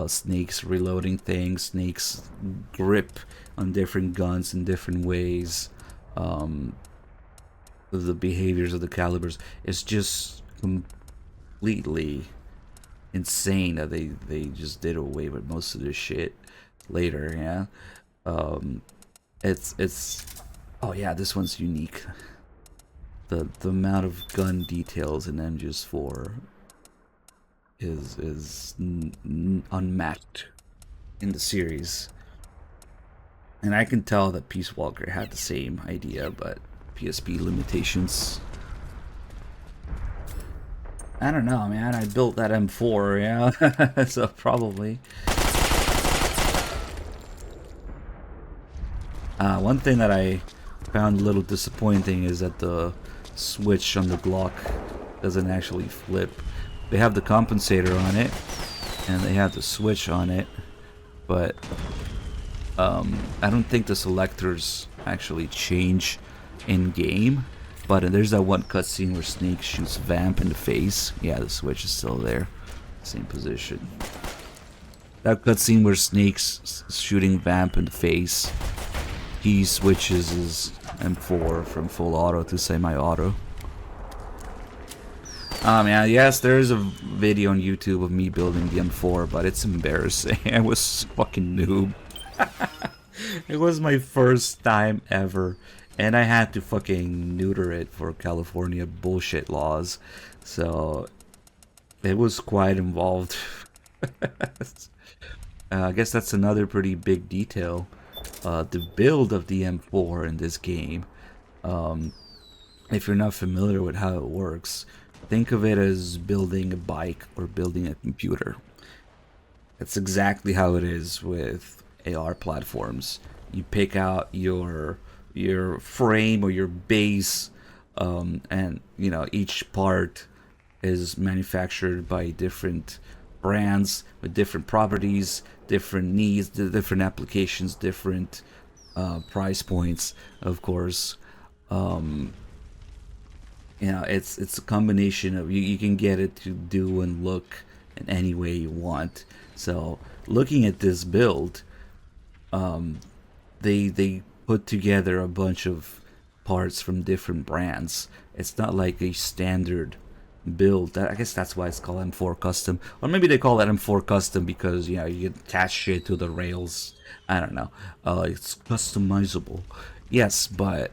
Snake's reloading things, Snake's grip on different guns in different ways, the behaviors of the calibers, it's just completely insane that they just did away with most of this shit later. Yeah, it's oh yeah, this one's unique. The amount of gun details in MGS4 is unmatched in the series, and I can tell that Peace Walker had the same idea, but PSP limitations. I don't know, man. I built that M4, yeah, so probably. One thing that I found a little disappointing is that the switch on the Glock doesn't actually flip. They have the compensator on it, and they have the switch on it, but I don't think the selectors actually change in game. But there's that one cutscene where Snake shoots Vamp in the face. Yeah, the switch is still there, same position. That cutscene where Snake's shooting Vamp in the face, he switches his M4 from full auto to semi-auto. Yeah, yes, there's a video on YouTube of me building the M4, but it's embarrassing. I was fucking noob. It was my first time ever, and I had to fucking neuter it for California bullshit laws, so it was quite involved. I guess that's another pretty big detail. The build of the M4 in this game, if you're not familiar with how it works, think of it as building a bike or building a computer. That's exactly how it is with AR platforms. You pick out your frame or your base, and you know, each part is manufactured by different brands with different properties, different needs, different applications, different price points, of course. You know, it's a combination of you can get it to do and look in any way you want. So looking at this build, they put together a bunch of parts from different brands. It's not like a standard build. I guess that's why it's called M4 Custom, or maybe they call that M4 Custom because, you know, you can attach shit to the rails. I don't know. It's customizable, yes, but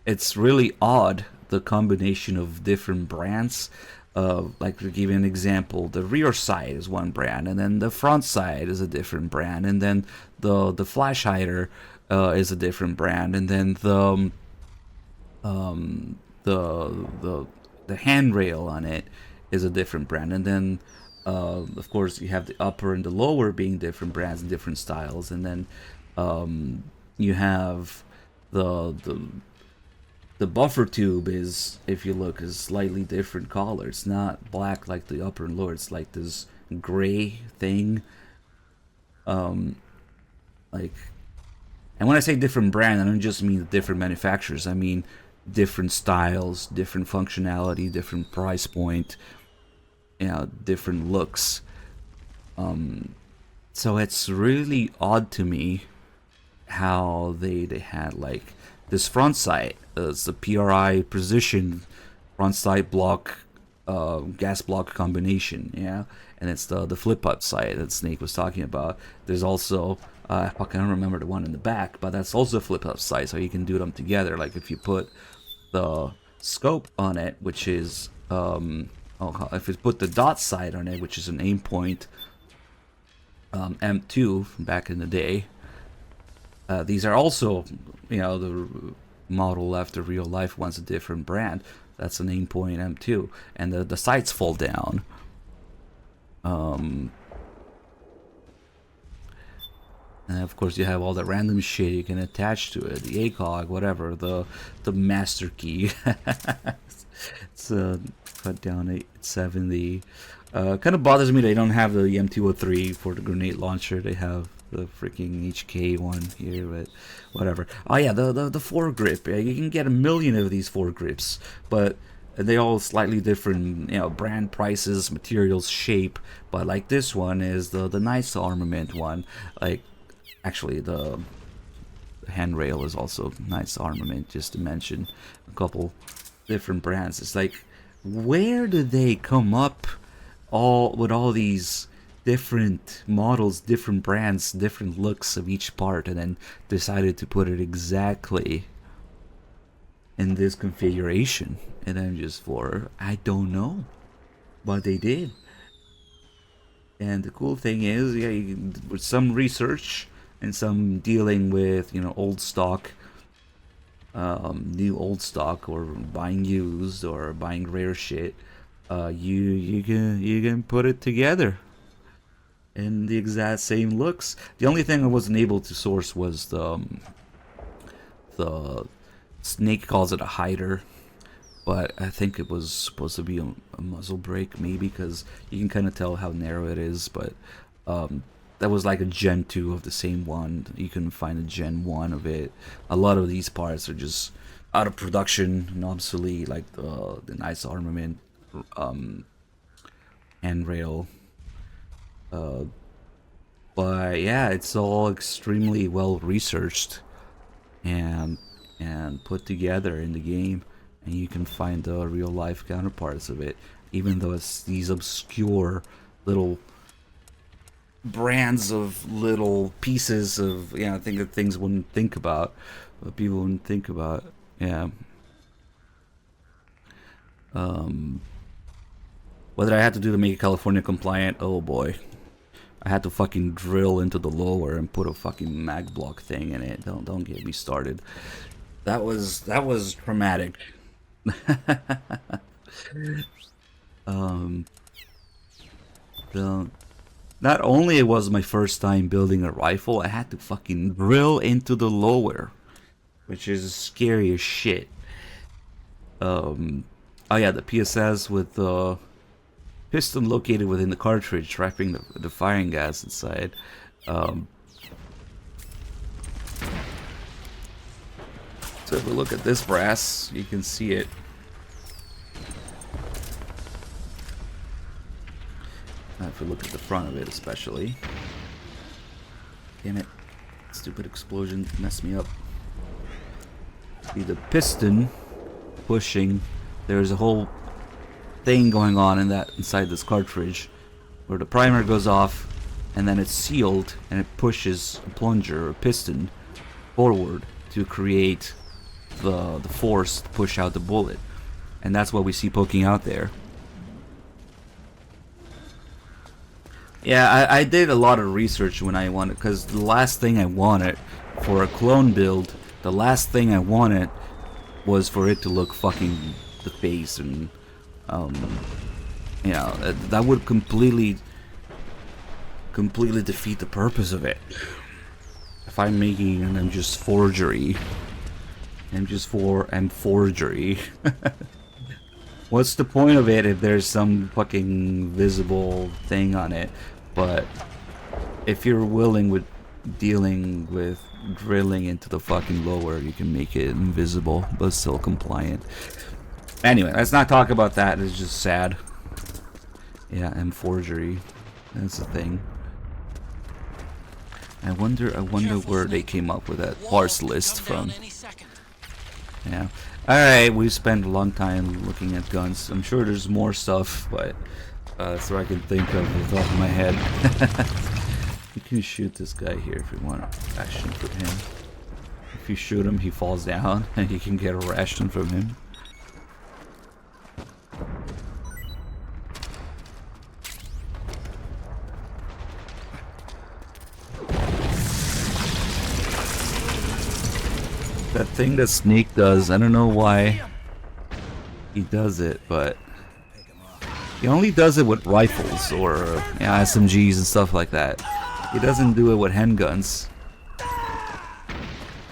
it's really odd, the combination of different brands. Like, to give you an example, the rear side is one brand, and then the front side is a different brand, and then the flash hider is a different brand, and then the handrail on it is a different brand, and then of course you have the upper and the lower being different brands and different styles, and then you have the buffer tube is, if you look, is slightly different color. It's not black like the upper and lower. It's like this gray thing. Like, and when I say different brand, I don't just mean different manufacturers. I mean different styles, different functionality, different price point, you know, different looks. So it's really odd to me how they had like this front sight. It's the PRI precision front sight block, gas block combination, yeah, and it's the flip up sight that Snake was talking about. There's also I don't remember the one in the back, but that's also a flip up sight, so you can do them together. Like if you put the scope on it, which is if you put the dot sight on it, which is an aim point M2 from back in the day. These are also, you know, the model left, the real life one's a different brand. That's an aim point M2, and the sights fall down. And of course you have all the random shit you can attach to it, the ACOG, whatever, the master key. It's cut down 870. Kind of bothers me they don't have the M203 for the grenade launcher. They have the freaking HK one here, but whatever. Oh yeah, the foregrip. You can get a million of these foregrips, but they all slightly different, you know, brand, prices, materials, shape. But like this one is the nice armament one. Like, actually the handrail is also nice armament, just to mention a couple different brands. It's like, where do they come up with all these different models, different brands, different looks of each part, and then decided to put it exactly in this configuration in MGS4? I don't know, but they did. And the cool thing is, yeah, you can, with some research and some dealing with, you know, old stock, new old stock, or buying used or buying rare shit, you can put it together in the exact same looks. The only thing I wasn't able to source was the Snake calls it a hider, but I think it was supposed to be a muzzle brake, maybe, because you can kind of tell how narrow it is. But that was like a Gen 2 of the same one. You can find a Gen 1 of it. A lot of these parts are just out of production and obsolete, like the nice armament, handrail. But yeah, it's all extremely well researched and put together in the game, and you can find the real life counterparts of it, even though it's these obscure little brands of little pieces of, yeah, I think that things wouldn't think about, what people wouldn't think about. Yeah. What did I have to do to make it California compliant? Oh boy. I had to fucking drill into the lower and put a fucking mag block thing in it. Don't get me started. That was traumatic. Not only it was my first time building a rifle, I had to fucking drill into the lower, which is scary as shit. Oh yeah, the PSS with the piston located within the cartridge, trapping the firing gas inside. So if we look at this brass, you can see it. If we look at the front of it especially. Damn it. Stupid explosion messed me up. See the piston pushing. There's a whole thing going on inside this cartridge where the primer goes off, and then it's sealed and it pushes a plunger or piston forward to create the force to push out the bullet, and that's what we see poking out there. Yeah, I did a lot of research when I wanted, because the last thing I wanted for a clone build, the last thing I wanted was for it to look fucking the face, and you know, that would completely defeat the purpose of it. if I'm making an MGS forgery, MGS4 and forgery, what's the point of it if there's some fucking visible thing on it? But if you're willing with dealing with drilling into the fucking lower, you can make it invisible but still compliant. Anyway, let's not talk about that. It's just sad. Yeah, and forgery. That's the thing. I wonder where they came up with that parts list from. Yeah. Alright, we spent a long time looking at guns. I'm sure there's more stuff, but that's what I can think of off the top of my head. You can shoot this guy here if you want a ration from him. If you shoot him, he falls down, and you can get a ration from him. That thing that Snake does, I don't know why he does it, but he only does it with rifles or SMGs and stuff like that. He doesn't do it with handguns.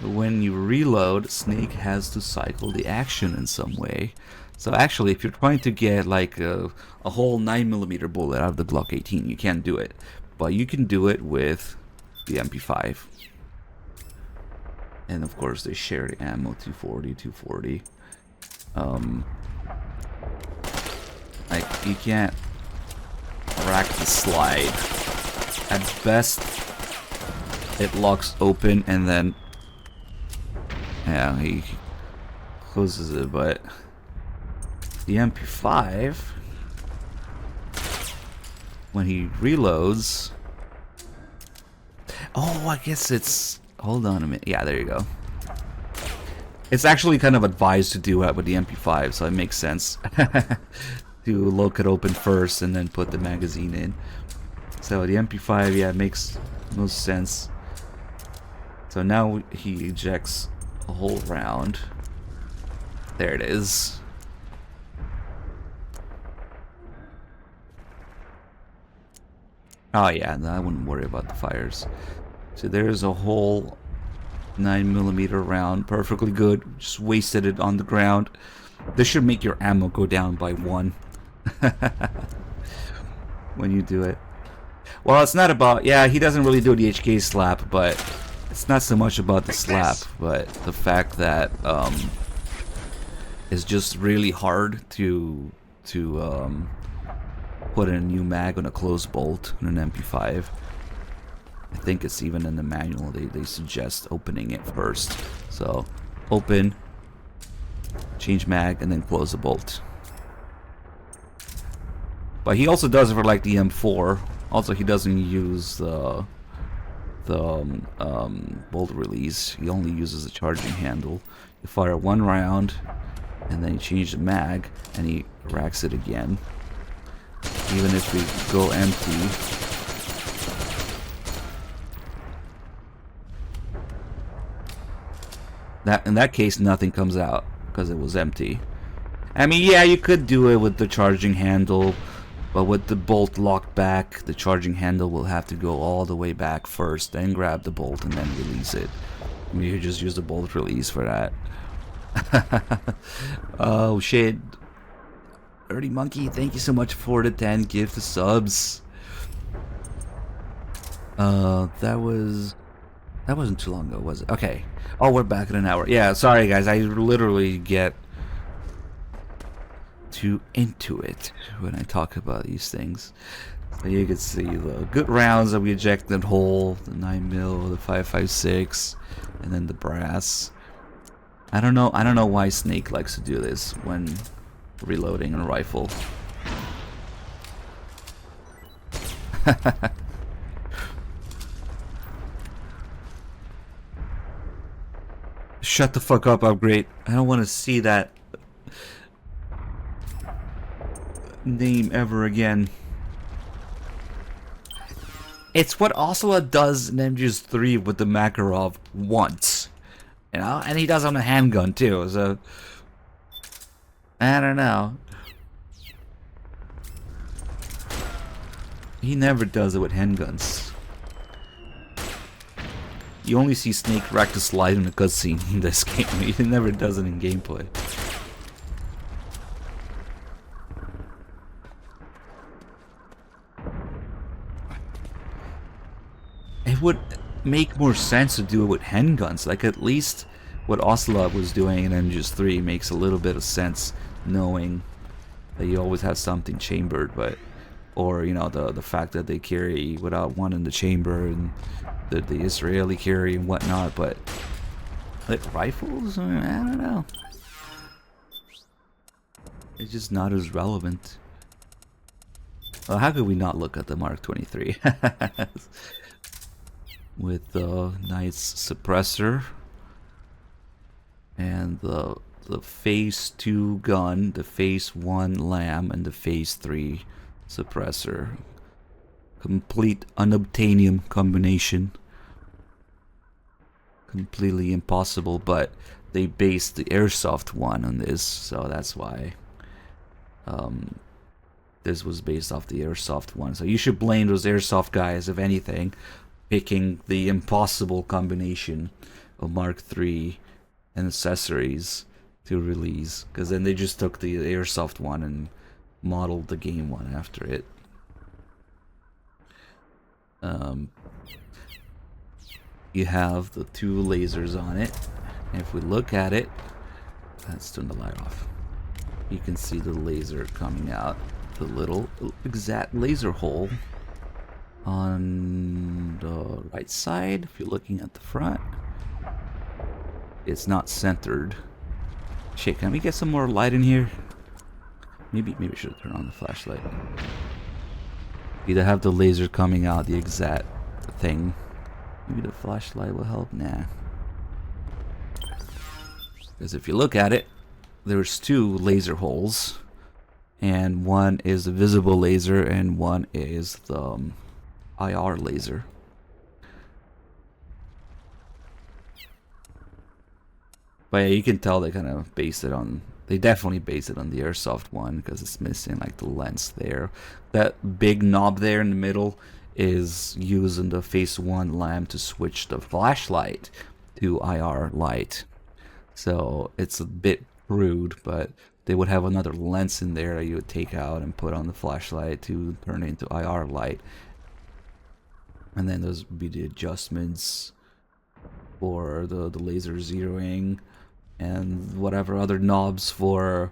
When you reload, Snake has to cycle the action in some way. So actually, if you're trying to get like a whole 9mm bullet out of the Glock 18, you can't do it. But you can do it with the MP5. And of course they share the ammo, 240. Like, you can't rack the slide. At best, it locks open and then, yeah, he closes it, but the MP5, when he reloads, oh, I guess it's, hold on a minute, yeah, there you go. It's actually kind of advised to do that with the MP5, so it makes sense to lock it open first and then put the magazine in. So the MP5, yeah, makes most sense. So now he ejects a whole round. There it is. Oh yeah, no, I wouldn't worry about the fires. So there's a whole 9mm round, perfectly good. Just wasted it on the ground. This should make your ammo go down by 1 when you do it. Well, it's not about, yeah, he doesn't really do the HK slap, but it's not so much about the slap, but the fact that it's just really hard to put in a new mag on a closed bolt on an MP5. I think it's even in the manual, they suggest opening it first. So, open, change mag, and then close the bolt. But he also does it for like the M4. Also, he doesn't use the bolt release. He only uses the charging handle. You fire 1 round, and then you change the mag, and he racks it again. Even if we go empty, in that case, nothing comes out because it was empty. I mean, yeah, you could do it with the charging handle. But with the bolt locked back, the charging handle will have to go all the way back first, then grab the bolt and then release it. I mean, you just use the bolt release for that. Oh shit. Dirty Monkey, thank you so much for the 10 gift subs. That wasn't too long ago, was it? Okay. Oh, we're back in an hour. Yeah, sorry guys, I literally get too into it when I talk about these things. So you can see the good rounds that we ejected whole, the 9mm, the 5.56, and then the brass. I don't know why Snake likes to do this when reloading a rifle. Shut the fuck up, Upgrade. I don't want to see that name ever again. It's what Ocelot does in MGS3 with the Makarov once, you know, and he does on a handgun too. So I don't know. He never does it with handguns. You only see Snake wreck the slide in a cutscene in this game. He never does it in gameplay. It would make more sense to do it with handguns. Like, at least what Ocelot was doing in MGS3 makes a little bit of sense, knowing that you always have something chambered, but or you know, the fact that they carry without one in the chamber and the Israeli carry and whatnot. But like rifles, I don't know. It's just not as relevant. Well, how could we not look at the Mark 23 with the nice suppressor and the phase 2 gun, the phase 1 lamb, and the phase 3 suppressor. Complete unobtainium combination. Completely impossible, but they based the airsoft one on this, so that's why this was based off the airsoft one. So you should blame those airsoft guys, if anything, picking the impossible combination of Mark III and accessories to release, because then they just took the airsoft one and modeled the game one after it. You have the 2 lasers on it, and if we look at it, let's turn the light off. You can see the laser coming out, the little exact laser hole on the right side. If you're looking at the front, it's not centered. Shit, can we get some more light in here? Maybe we should turn on the flashlight. Either have the laser coming out the exact thing. Maybe the flashlight will help. Nah. Because if you look at it, there's 2 laser holes, and one is the visible laser and one is the IR laser. But yeah, you can tell they kind of based it on, they definitely based it on the airsoft one, because it's missing like the lens there. That big knob there in the middle is used in the phase 1 lamp to switch the flashlight to IR light. So it's a bit crude, but they would have another lens in there that you would take out and put on the flashlight to turn it into IR light. And then those would be the adjustments for the laser zeroing and whatever other knobs for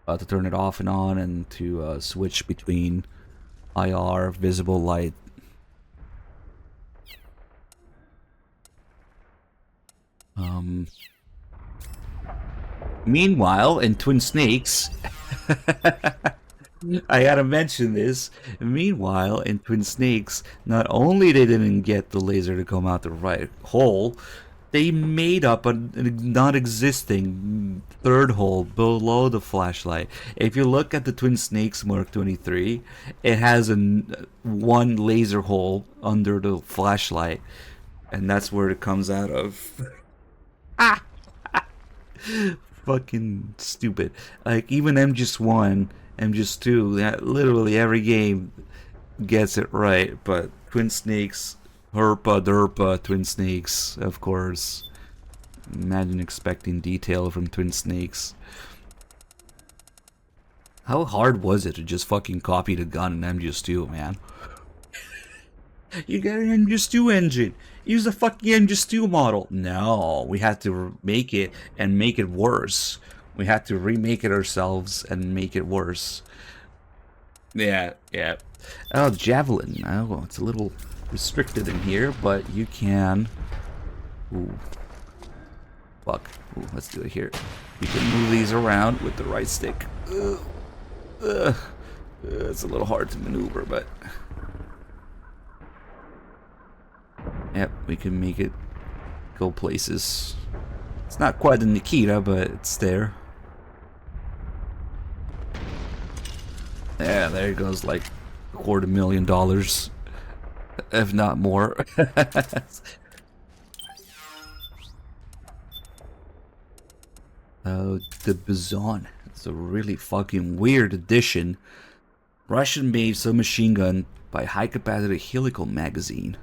to turn it off and on, and to switch between IR, visible light. Meanwhile, in Twin Snakes, I gotta mention this. Meanwhile, in Twin Snakes, not only they didn't get the laser to come out the right hole, they made up a non-existing 3rd hole below the flashlight. If you look at the Twin Snakes Mark 23, it has one laser hole under the flashlight, and that's where it comes out of. Fucking stupid. Like, even MGS1, MGS2, literally every game gets it right, but Twin Snakes, Herpa Derpa Twin Snakes, of course. Imagine expecting detail from Twin Snakes. How hard was it to just fucking copy the gun in MGS2, man? You got an MGS2 engine. Use the fucking MGS2 model. No, we had to make it and make it worse. We had to remake it ourselves and make it worse. Yeah. Oh, Javelin. Oh, well, it's a little restricted in here, but you can... Ooh. Fuck. Ooh, let's do it here. You can move these around with the right stick. It's a little hard to maneuver, but... Yep, we can make it go places. It's not quite the Nikita, but it's there. Yeah, there goes like $250,000, if not more. Oh, the Bizon. It's a really fucking weird addition. Russian-made submachine gun by high-capacity helical magazine.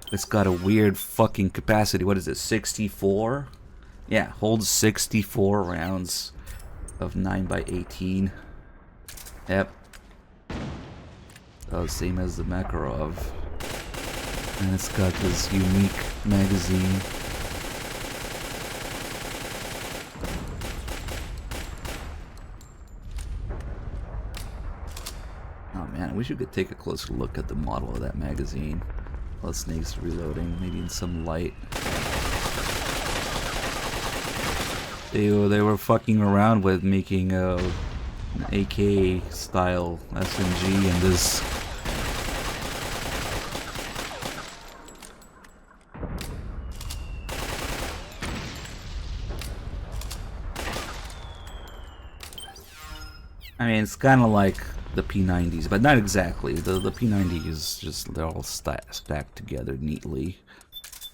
It's got a weird fucking capacity. What is it, 64? Yeah, holds 64 rounds of 9x18. Yep. Same as the Makarov. And it's got this unique magazine. Oh man, I wish we could take a closer look at the model of that magazine. While Snake's reloading, maybe in some light. They were fucking around with making an AK style SMG in this. I mean, it's kind of like the P90s, but not exactly. The P90 is just, they're all stacked together neatly.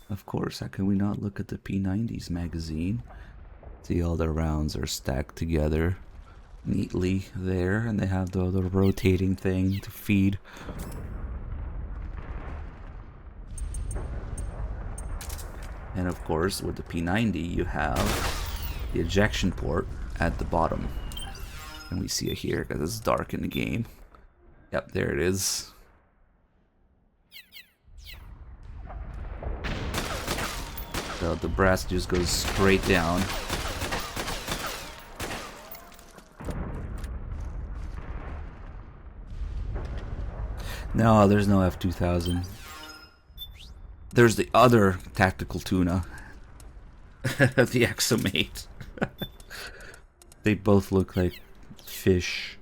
Of course, how can we not look at the P90s magazine? See, all the rounds are stacked together neatly there, and they have the rotating thing to feed. And of course, with the P90, you have the ejection port at the bottom. And we see it here because it's dark in the game. Yep, there it is. So the brass just goes straight down. No, there's no F2000. There's the other tactical tuna. The Exomate. They both look like fish.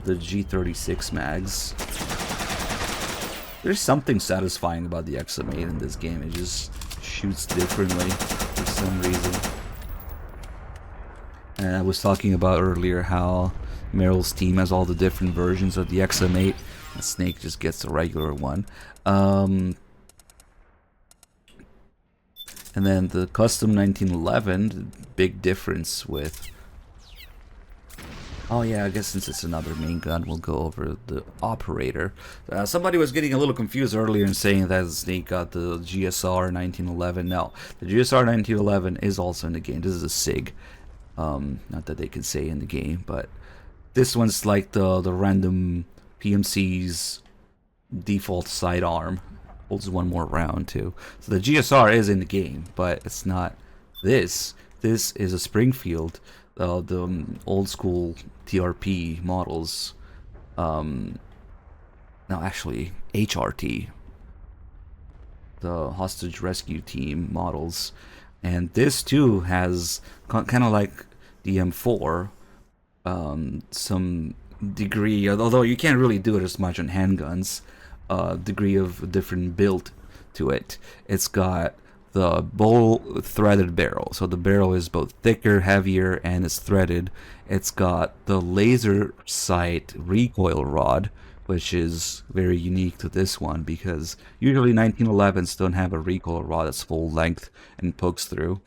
The G36 mags. There's something satisfying about the Exomate in this game. It just shoots differently for some reason. And I was talking about earlier how Meryl's team has all the different versions of the Exomate. And Snake just gets the regular one. And then the custom 1911, big difference with... Oh yeah, I guess since it's another main gun, we'll go over the operator. Somebody was getting a little confused earlier and saying that Snake got the GSR 1911. No, the GSR 1911 is also in the game. This is a SIG. Not that they can say in the game, but this one's like the random PMC's default sidearm. Holds one more round too. So the GSR is in the game, but it's not this. This is a Springfield, the old school TRP models. No, actually HRT, the hostage rescue team models, and this too has kind of like the M4, some degree, although you can't really do it as much on handguns. Degree of different build to it. It's got the bowl threaded barrel, so the barrel is both thicker, heavier, and it's threaded. It's got the laser sight recoil rod, which is very unique to this one because usually 1911s don't have a recoil rod that's full length and pokes through.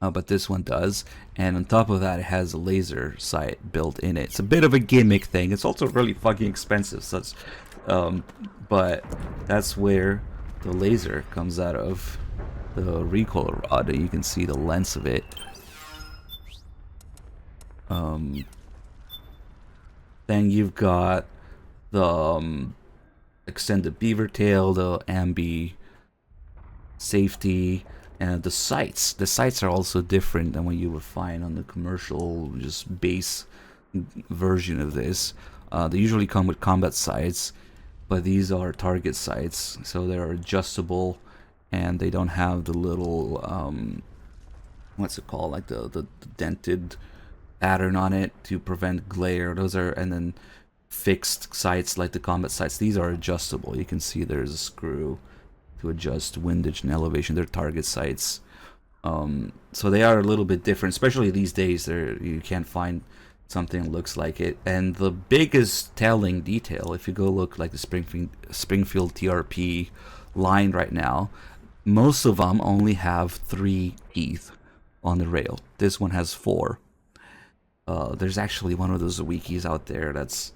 But this one does, and on top of that it has a laser sight built in it. It's a bit of a gimmick thing. It's also really fucking expensive, so it's, but that's where the laser comes out of, the recoil rod. You can see the lens of it. Then you've got the extended beaver tail, the ambi safety, and the sights. The sights are also different than what you would find on the commercial, just base version of this. They usually come with combat sights, but these are target sights, so they're adjustable, and they don't have the little what's it called, like the dented pattern on it to prevent glare. Those are, and then fixed sights like the combat sights. These are adjustable. You can see there's a screw to adjust windage and elevation. They're target sights, so they are a little bit different. Especially these days, you can't find something that looks like it. And the biggest telling detail, if you go look like the Springfield TRP line right now, most of them only have 3 teeth on the rail. This one has 4. There's actually one of those wikis out there that's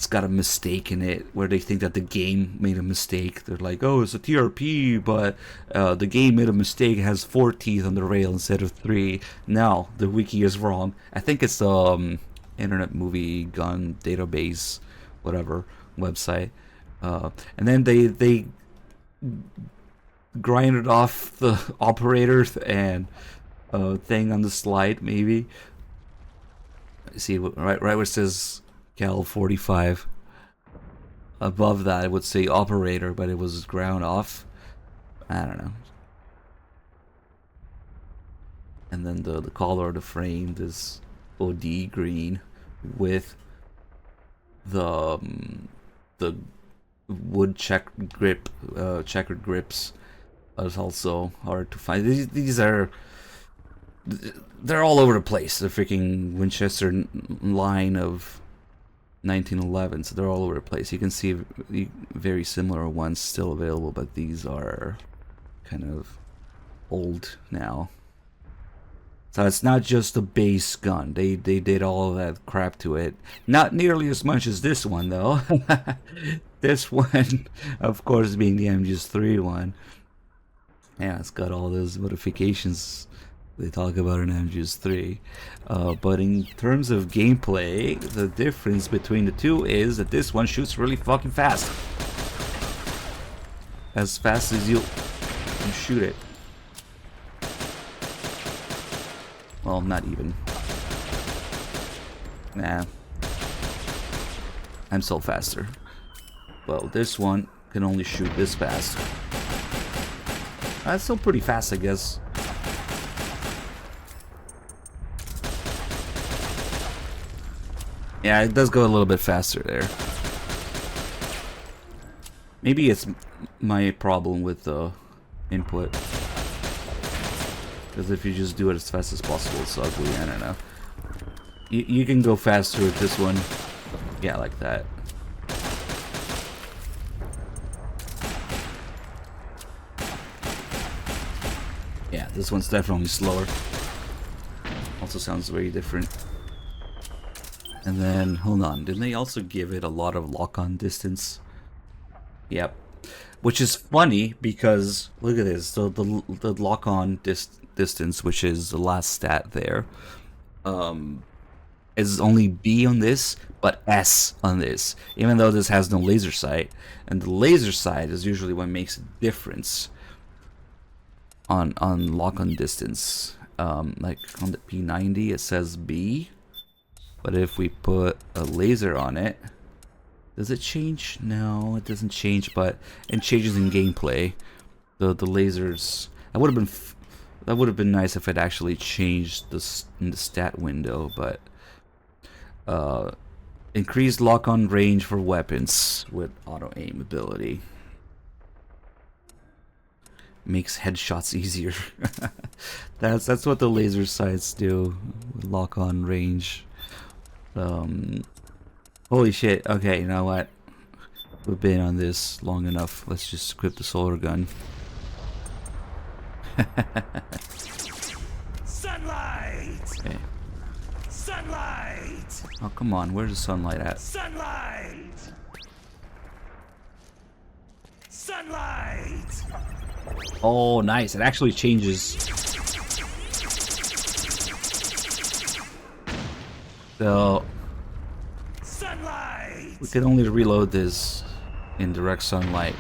it's got a mistake in it where they think that the game made a mistake. They're like, oh, it's a TRP, but the game made a mistake. It has 4 teeth on the rail instead of 3. No, the wiki is wrong. I think it's Internet Movie Gun Database, whatever website. And then they grinded off the operator and thing on the slide, maybe. See, right where it says Cal 45. Above that, it would say operator, but it was ground off. I don't know. And then the color of the frame is OD green with the wood checkered grips. Is also hard to find. These are, they're all over the place. The freaking Winchester line of 1911, so they're all over the place. You can see very similar ones still available, but these are kind of old now. So it's not just a base gun. They did all of that crap to it. Not nearly as much as this one, though. This one, of course, being the MGS3 one. Yeah, it's got all those modifications they talk about in MGS3. But in terms of gameplay, the difference between the two is that this one shoots really fucking fast. As fast as you shoot it. Well, not even. Nah. I'm still faster. Well, this one can only shoot this fast. That's still pretty fast, I guess. Yeah, it does go a little bit faster there. Maybe it's my problem with the input. Because if you just do it as fast as possible, it's ugly. I don't know. You can go faster with this one. Yeah, like that. Yeah, this one's definitely slower. Also sounds very different. And then, hold on, didn't they also give it a lot of lock-on distance? Yep. Which is funny because, look at this, the lock-on distance, which is the last stat there, is only B on this, but S on this, even though this has no laser sight. And the laser sight is usually what makes a difference on lock-on distance. Like on the P90 it says B, but if we put a laser on it, does it change? No, it doesn't change, but it changes in gameplay. The lasers, that would have been nice if it actually changed this in the stat window, but increased lock-on range for weapons with auto aim ability. Makes headshots easier. That's what the laser sights do. Lock-on range. Holy shit. Okay, you know what? We've been on this long enough. Let's just equip the solar gun. Sunlight! Okay. Sunlight! Oh, come on. Where's the sunlight at? Sunlight! Sunlight! Oh, nice. It actually changes. So Sunlight! we can only reload this in direct sunlight.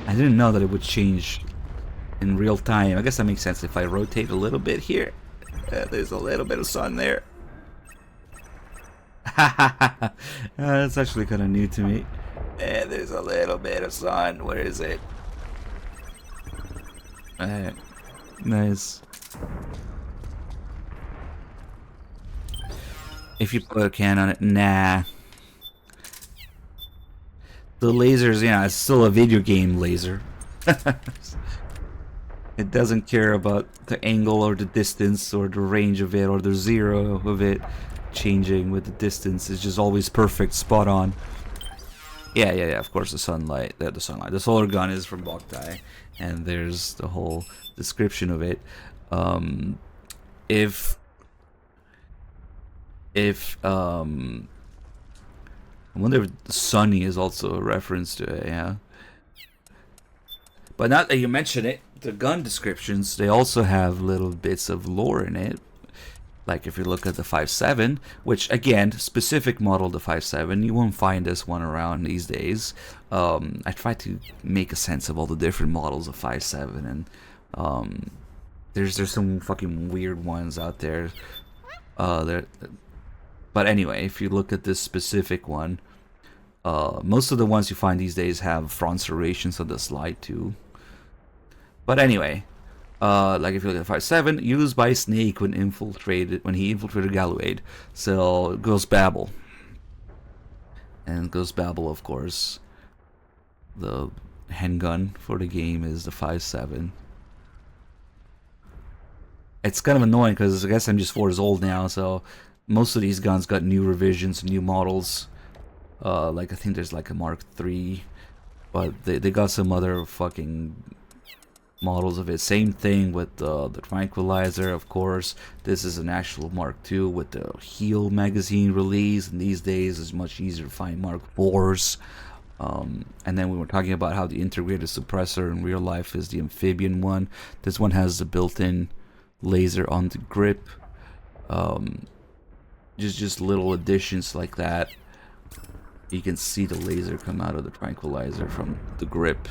I didn't know that it would change in real time. I guess that makes sense if I rotate a little bit here. There's a little bit of sun there. That's actually kind of new to me. There's a little bit of sun. Where is it? Nice. If you put a can on it, nah. The lasers, yeah, it's still a video game laser. It doesn't care about the angle or the distance or the range of it or the zero of it changing with the distance. It's just always perfect, spot on. Yeah, of course, the sunlight. The solar gun is from Boktai, and there's the whole description of it. If I wonder if Sunny is also a reference to it, yeah. But now that you mention it, the gun descriptions, they also have little bits of lore in it. Like if you look at the 5.7, which again, specific model the 5.7, you won't find this one around these days. I tried to make a sense of all the different models of 5.7, and there's some fucking weird ones out there. But anyway, if you look at this specific one, most of the ones you find these days have front serrations on the slide too. But anyway, like if you look at 5.7, used by Snake when he infiltrated Gallowade. So Ghost Babel. And Ghost Babel, of course, the handgun for the game is the 5.7. It's kind of annoying because I guess MGS4 is old now, so most of these guns got new revisions, new models. Like I think there's like a Mark III, but they got some other fucking models of it. Same thing with the Tranquilizer, of course. This is an actual Mark II with the Heal magazine release, and these days it's much easier to find Mark IVs. And then we were talking about how the integrated suppressor in real life is the amphibian one. This one has the built-in laser on the grip. Just little additions like that. You can see the laser come out of the Tranquilizer from the grip.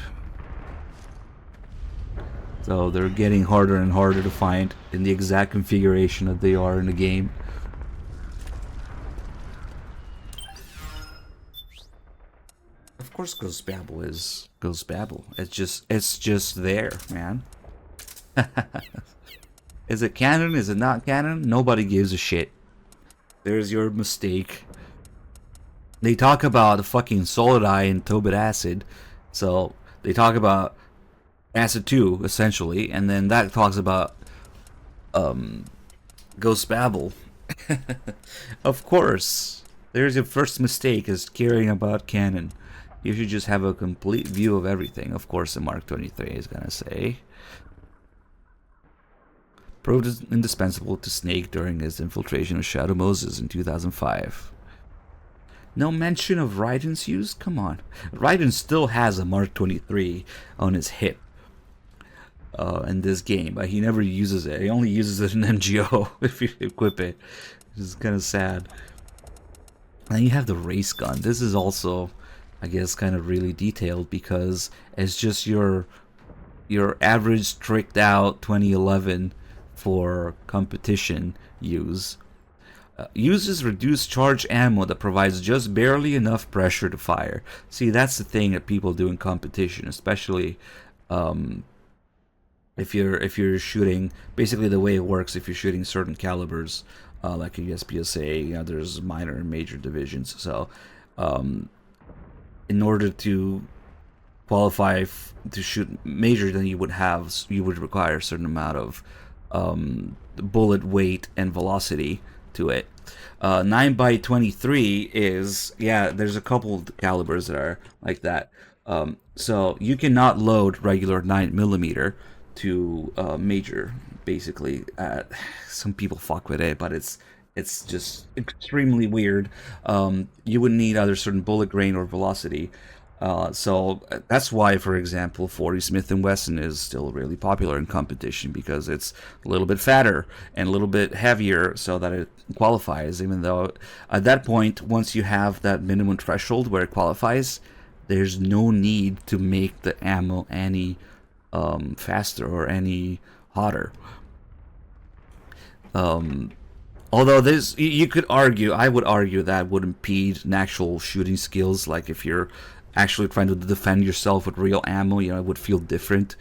So they're getting harder and harder to find in the exact configuration that they are in the game. Of course Ghost Babel is Ghost Babel. It's just there, man. Is it canon? Is it not canon? Nobody gives a shit. There's your mistake. They talk about the fucking Solid Eye and Tobit Acid. So they talk about Acid 2, essentially, and then that talks about Ghost Babel. Of course. There's your first mistake, is caring about canon. You should just have a complete view of everything. Of course, the Mark 23 is gonna say. Proved indispensable to Snake during his infiltration of Shadow Moses in 2005. No mention of Raiden's use? Come on. Raiden still has a Mark 23 on his hip in this game, but he never uses it. He only uses it in MGO if you equip it, which is kind of sad. And you have the race gun. This is also, I guess, kind of really detailed because it's just your average tricked out 2011 for competition use. Uses reduced charge ammo that provides just barely enough pressure to fire. See, that's the thing that people do in competition, especially if you're shooting. Basically, the way it works, if you're shooting certain calibers, like a USPSA, you know, there's minor and major divisions. So, in order to qualify to shoot major, then you would require a certain amount of bullet weight and velocity to it. 9x23 is, yeah, there's a couple calibers that are like that. So you cannot load regular 9mm to major, basically. Some people fuck with it, but it's just extremely weird. You would need either certain bullet grain or velocity. So that's why, for example, 40 Smith & Wesson is still really popular in competition, because it's a little bit fatter and a little bit heavier so that it qualifies, even though at that point, once you have that minimum threshold where it qualifies, there's no need to make the ammo any faster or any hotter. Although this, you could argue, I would argue that would impede natural shooting skills. Like if you're actually trying to defend yourself with real ammo, you know, it would feel different.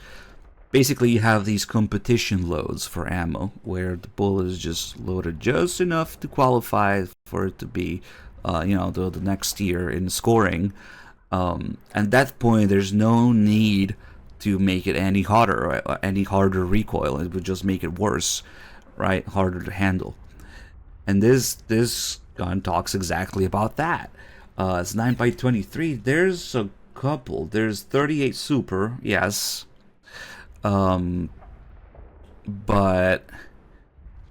Basically, you have these competition loads for ammo, where the bullet is just loaded just enough to qualify for it to be, you know, the next tier in scoring. At that point, there's no need to make it any hotter or any harder recoil. It would just make it worse, right? Harder to handle. And this gun talks exactly about that. It's 9x23. There's a couple. There's 38 Super, yes. But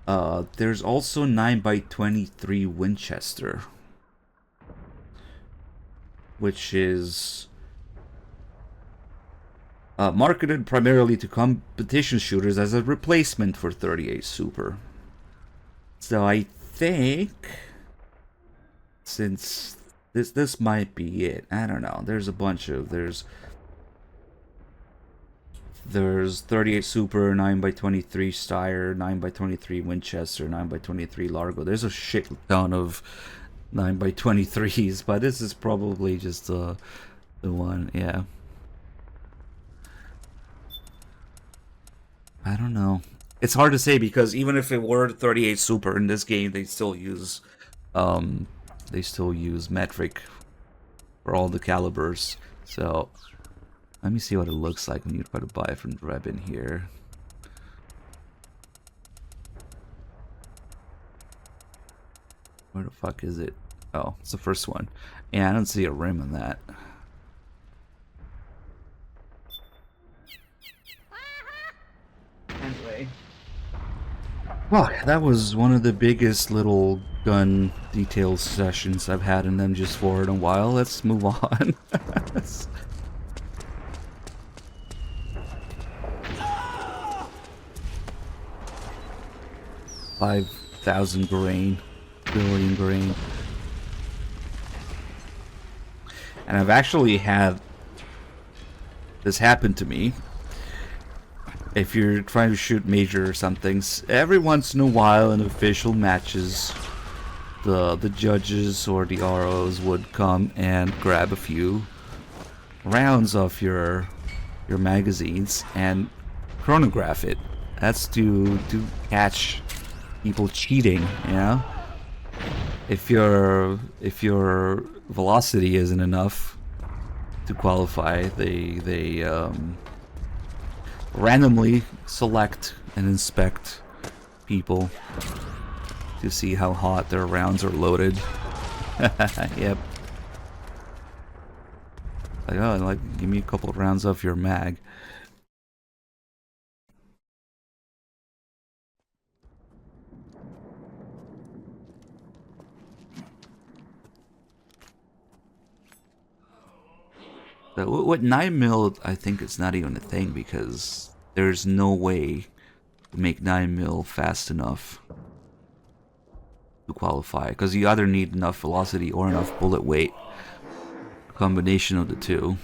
there's also 9x23 Winchester. which is marketed primarily to competition shooters as a replacement for 38 Super. So I think, since this might be it, I don't know. There's a bunch of there's 38 Super, 9x23 Steyr, 9x23 Winchester, 9x23 Largo. There's a shit ton of 9x23s, but this is probably just the one, yeah. I don't know. It's hard to say because even if it were 38 Super in this game, they still use metric for all the calibers. So let me see what it looks like when you try to buy from Drebin here. Where the fuck is it? Oh, it's the first one. Yeah, I don't see a rim on that. Anyway. Well, that was one of the biggest little gun details sessions I've had in MGS4 in a while. Let's move on. 5,000 grain, billion grain. And I've actually had this happen to me. If you're trying to shoot major or something, every once in a while in official matches, the judges or the ROs would come and grab a few rounds off your magazines and chronograph it. That's to catch people cheating, you know? If your velocity isn't enough to qualify, they randomly select and inspect people to see how hot their rounds are loaded. Yep. Like, oh, like, give me a couple of rounds off your mag. With 9mm, I think it's not even a thing because there's no way to make 9mm fast enough to qualify. Because you either need enough velocity or enough bullet weight. A combination of the two.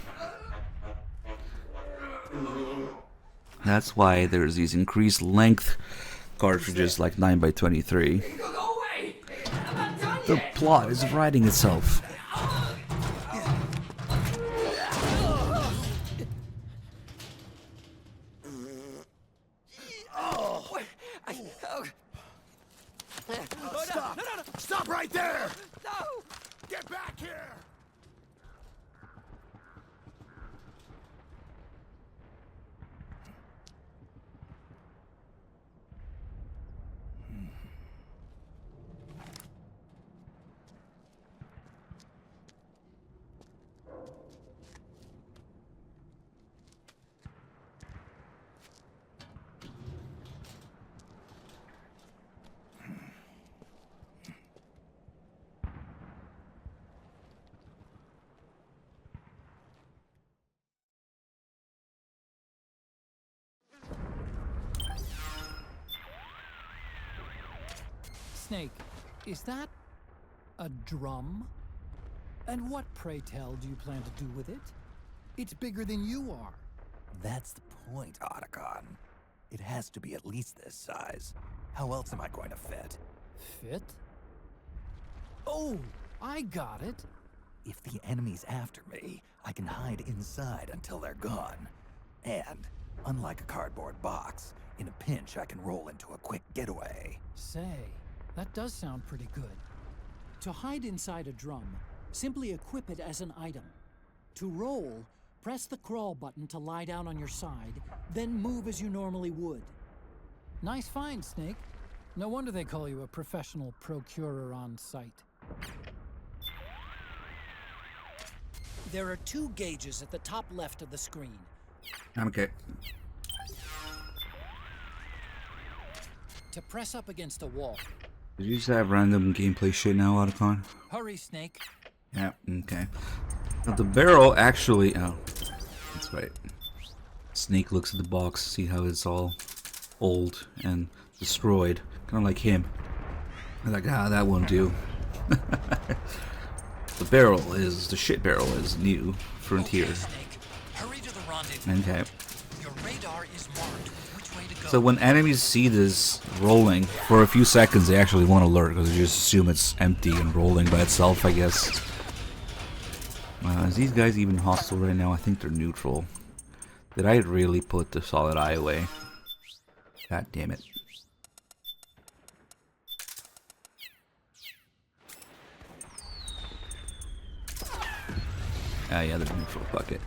That's why there's these increased length cartridges like 9x23. The plot is writing itself. Stop! Stop right there! No! Get back here! Snake, is that a drum? And what, pray tell, do you plan to do with it? It's bigger than you are. That's the point, Otacon. It has to be at least this size. How else am I going to fit? Fit? Oh, I got it. If the enemy's after me, I can hide inside until they're gone. And, unlike a cardboard box, in a pinch I can roll into a quick getaway. Say, that does sound pretty good. To hide inside a drum, simply equip it as an item. To roll, press the crawl button to lie down on your side, then move as you normally would. Nice find, Snake. No wonder they call you a professional procurer on site. There are 2 gauges at the top left of the screen. Okay. To press up against a wall. Did you just have random gameplay shit now, Otacon? Hurry, Snake. Yeah, okay. Now the barrel actually... Oh, that's right. Snake looks at the box, see how it's all old and destroyed. Kind of like him. I'm like, that won't do. The barrel is... The shit barrel is new. Frontier. Hurry to the rendezvous. Okay. Your radar is marked with which way to go. So when enemies see this rolling, for a few seconds they actually won't alert because they just assume it's empty and rolling by itself, I guess. Is these guys even hostile right now? I think they're neutral. Did I really put the solid eye away? God damn it. Ah, yeah, they're neutral. Fuck it.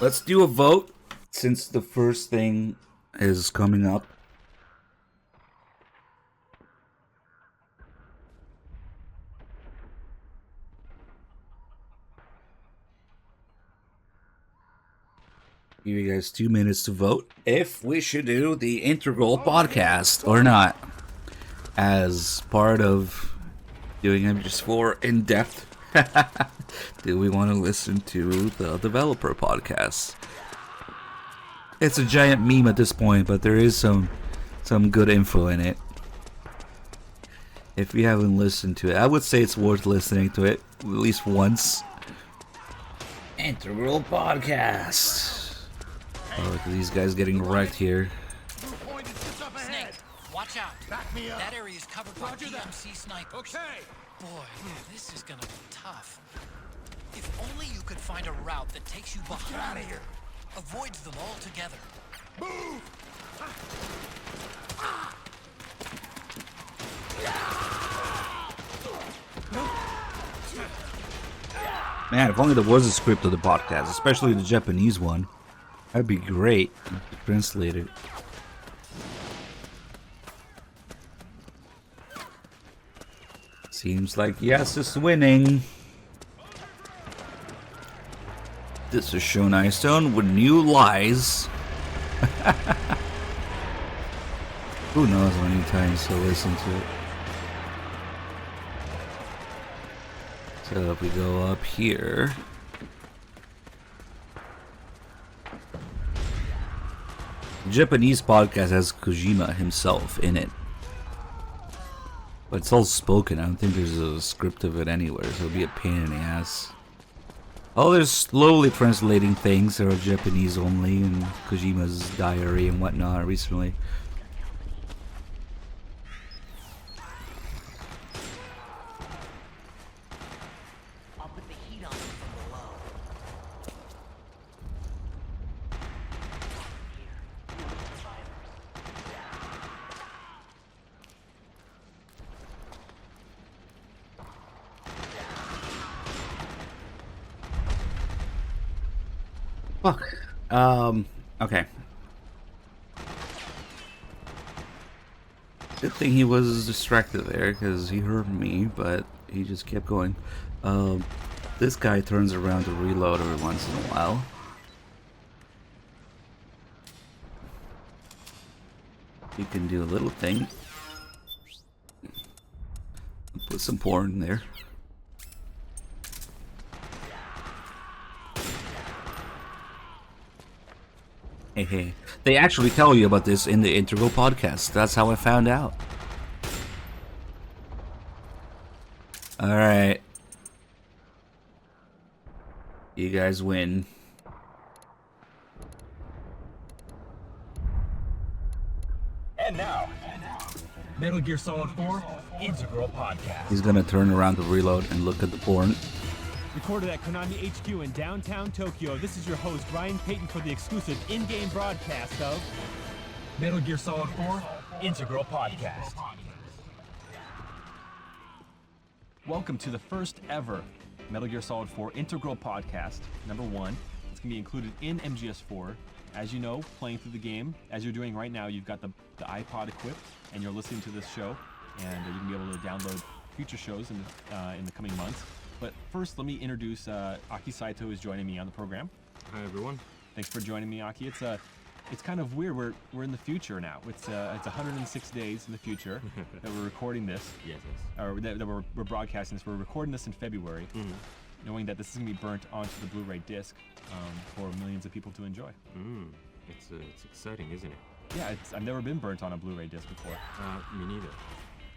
Let's do a vote since the first thing is coming up. Give you guys 2 minutes to vote if we should do the Integral podcast or not. As part of doing MGS4 in depth, do we want to listen to the developer podcast? It's a giant meme at this point, but there is some good info in it. If you haven't listened to it, I would say it's worth listening to it at least once. Integral podcast. Oh, look at these guys getting wrecked here. Snake, watch out. That area is covered by PMC snipers. Okay. Boy, this is gonna be tough. If only you could find a route that takes you behind here. Avoids them altogether. Move! Man, if only there was a script of the podcast, especially the Japanese one. That'd be great. Translated. Seems like yes is winning. This is Shonai Stone with new lies. Who knows how many times he'll listen to it. So if we go up here. The Japanese podcast has Kojima himself in it. But it's all spoken. I don't think there's a script of it anywhere, so it'll be a pain in the ass. Oh, they're slowly translating things that are Japanese only in Kojima's diary and whatnot recently. I'll put the heat on it from below. Fuck. Okay. Good thing he was distracted there, because he heard me, but he just kept going. This guy turns around to reload every once in a while. You can do a little thing. Put some porn in there. Hey, they actually tell you about this in the Integral podcast. That's how I found out. Alright. You guys win. And now, Metal Gear Solid 4 Integral Podcast. He's gonna turn around to reload and look at the porn. Recorded at Konami HQ in downtown Tokyo, this is your host, Ryan Payton, for the exclusive in-game broadcast of Metal Gear Solid 4 Integral Podcast. Welcome to the first ever Metal Gear Solid 4 Integral Podcast, number 1. It's going to be included in MGS4. As you know, playing through the game, as you're doing right now, you've got the iPod equipped, and you're listening to this show, and you can be able to download future shows in the coming months. But first, let me introduce Aki Saito, who's joining me on the program. Hi, everyone. Thanks for joining me, Aki. It's it's kind of weird. We're in the future now. It's 106 days in the future that we're recording this. Yes. Or that we're broadcasting this. We're recording this in February, knowing that this is gonna be burnt onto the Blu-ray disc for millions of people to enjoy. It's exciting, isn't it? Yeah, I've never been burnt on a Blu-ray disc before. Me neither.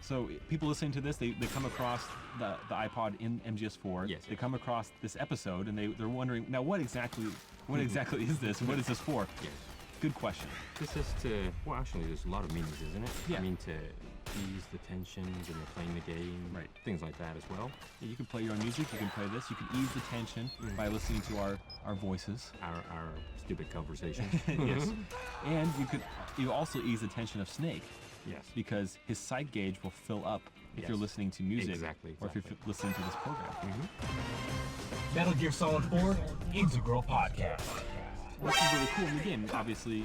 So people listening to this, they come across the iPod in MGS4. Yes. They come across this episode and they're wondering, now what exactly is this? What is this for? Yes. Good question. This is to, well, actually, there's a lot of meanings, isn't it? Yeah. I mean, to ease the tension when you're playing the game, right? Things like that as well. Yeah, you can play your own music. You can play this. You can ease the tension by listening to our voices, our stupid conversations. Yes. And you also ease the tension of Snake. Yes. Because his sight gauge will fill up if Yes. you're listening to music, Exactly. or if you're listening to this program. Metal Gear Solid 4 Integral Podcast. Which is really cool in the game. Obviously,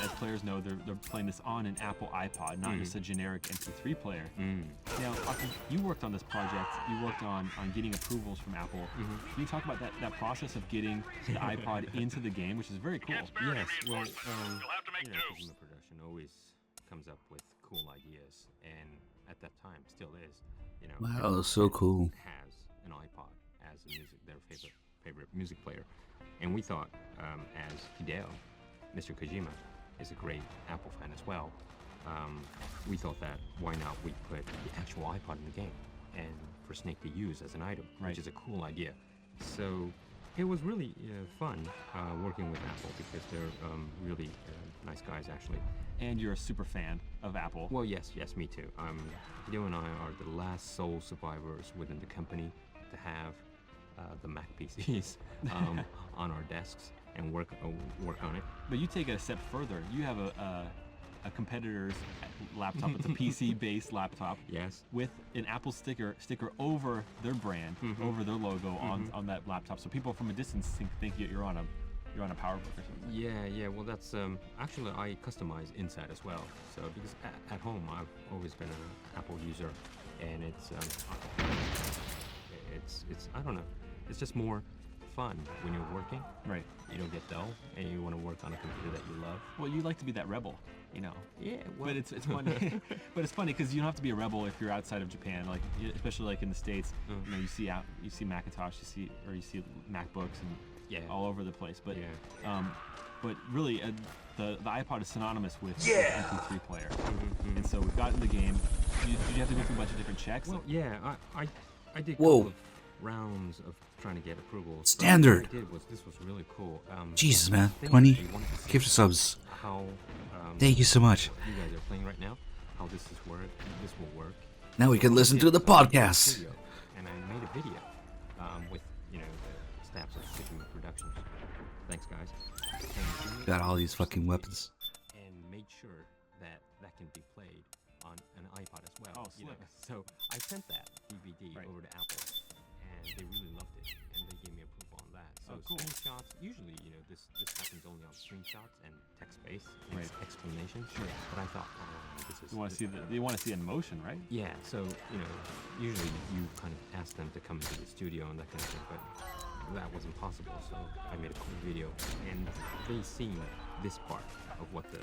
as players know, they're playing this on an Apple iPod, not just a generic MP3 player. Now, Aki, you worked on this project. You worked on getting approvals from Apple. Can you talk about that process of getting the iPod into the game, which is very cool? Yes. Well, consumer production always comes up with cool ideas, and at that time still is. Wow, that's so cool. Has an iPod as their favorite music player, and we thought, as Hideo, Mr. Kojima is a great Apple fan as well. We thought that why not we put the actual iPod in the game, and for Snake to use as an item, which is a cool idea. So it was really fun working with Apple because they're really nice guys actually. And you're a super fan of Apple. Well, yes, me too. Hideo and I are the last sole survivors within the company to have the Mac PCs on our desks and work on it. But you take it a step further. You have a competitor's laptop. It's a PC-based laptop. Yes. With an Apple sticker over their brand, over their logo on that laptop, so people from a distance think you're on a PowerBook or something. Yeah. Well, that's actually I customize inside as well. So because at home I've always been an Apple user, and it's I don't know. It's just more fun when you're working. Right. You don't get dull, and you want to work on a computer that you love. Well, you like to be that rebel, Yeah. Well. But it's funny. But it's funny because you don't have to be a rebel if you're outside of Japan. Like especially like in the States, you see Macintosh, you see MacBooks and all over the place. But but really the iPod is synonymous with the MP3 player. And so we've gotten the game. Did you have to go through a bunch of different checks? Well, yeah. I did. Whoa. Couple of rounds of trying to get approval. Standard. What I did was this was really cool. Jesus, man. 20 gift subs. How Thank you so much. You guys are playing right now. How this will work. Now we can listen to the podcast. And I made a video with the steps of Sigma Productions. Thanks, guys. Got all these fucking weapons. And made sure that can be played on an iPod as well. Oh, slick. So I sent that DVD over to Apple, and they really loved it, and they gave me approval on that. So cool. Screenshots, usually, this happens only on screenshots and text-based explanations. Sure. But I thought, this is. You want to see it in motion, right? Yeah. So usually you kind of ask them to come into the studio and that kind of thing, but that wasn't possible. So I made a cool video, and they seen this part of what the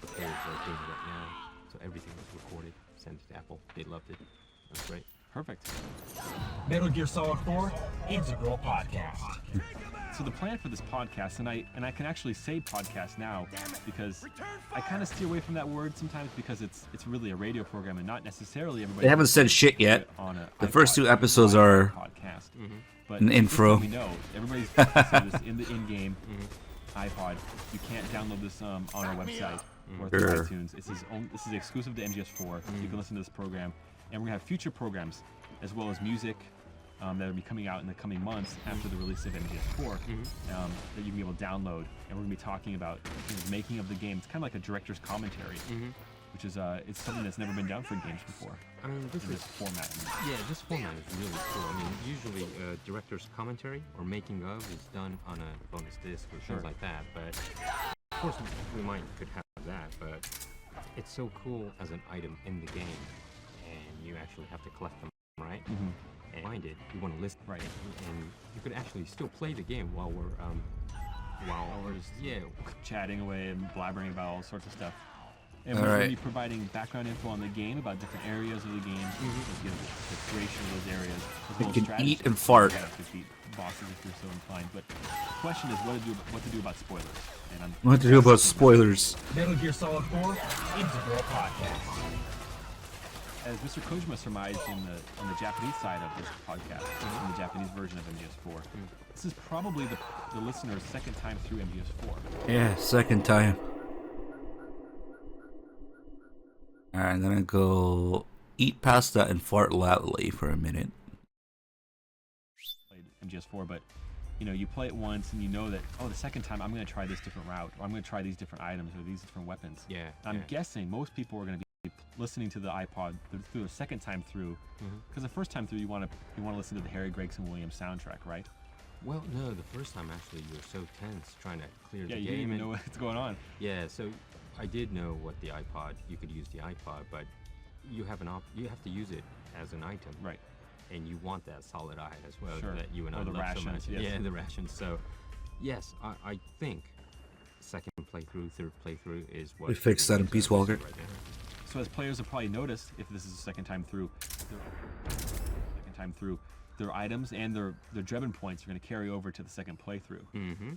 players are doing right now. So everything was recorded, sent it to Apple. They loved it. That's great. Perfect. Metal Gear Solid 4 Integral Podcast. So the plan for this podcast, and I can actually say podcast now because I kind of steer away from that word sometimes because it's really a radio program and not necessarily everybody. They haven't said shit yet. The first 2 episodes are podcast. But an intro. We know everybody's listening to this in the in-game iPod. You can't download this on our website or through iTunes. This is exclusive to MGS4. You can listen to this program, and we're gonna have future programs as well as music that will be coming out in the coming months after the release of MGS4 that you can be able to download. And we're gonna be talking about the making of the game. It's kind of like a director's commentary, which is it's something that's never been done for games before. I mean, this format. Yeah, this format is really cool. I mean, usually director's commentary or making of is done on a bonus disc or things like that. But of course, we could have that. But it's so cool as an item in the game, and you actually have to collect them, right? And find it. You want to list, right? And you could actually still play the game while we're while Or just yeah, chatting away and blabbering about all sorts of stuff. And All we're going right. to be providing background info on the game, about different areas of the game, the creation of those areas, as You well as can strategy. eat and fart. You have to defeat bosses if you're so inclined. But the question is what to do about spoilers. And I'm What to do about spoilers? Metal Gear Solid 4 Integral Podcast. As Mr. Kojima surmised on the Japanese side of this podcast, in the Japanese version of MGS4, this is probably the listener's second time through MGS4. Yeah, second time. Alright, I'm gonna go eat pasta and fart loudly for a minute. Played MGS4, but you play it once and you know that, oh, the second time I'm going to try this different route, or I'm going to try these different items or these different weapons. Yeah. I'm guessing most people are going to be listening to the iPod through the second time through, because the first time through you want to listen to the Harry Gregson Williams soundtrack, right? Well, no, the first time actually you were so tense trying to clear the game. Yeah, you didn't even know what's going on. Yeah, so I did know what the iPod, you could use the iPod, but you have you have to use it as an item. Right. And you want that solid eye as well, Sure. that you and Or I the love rations, so much. yes. Yeah, the rations. So, yes, I think second playthrough, third playthrough is what... We fixed that in Peace Walker. Right there. So as players have probably noticed, if this is the second time through, their items and their Drebin points are going to carry over to the second playthrough.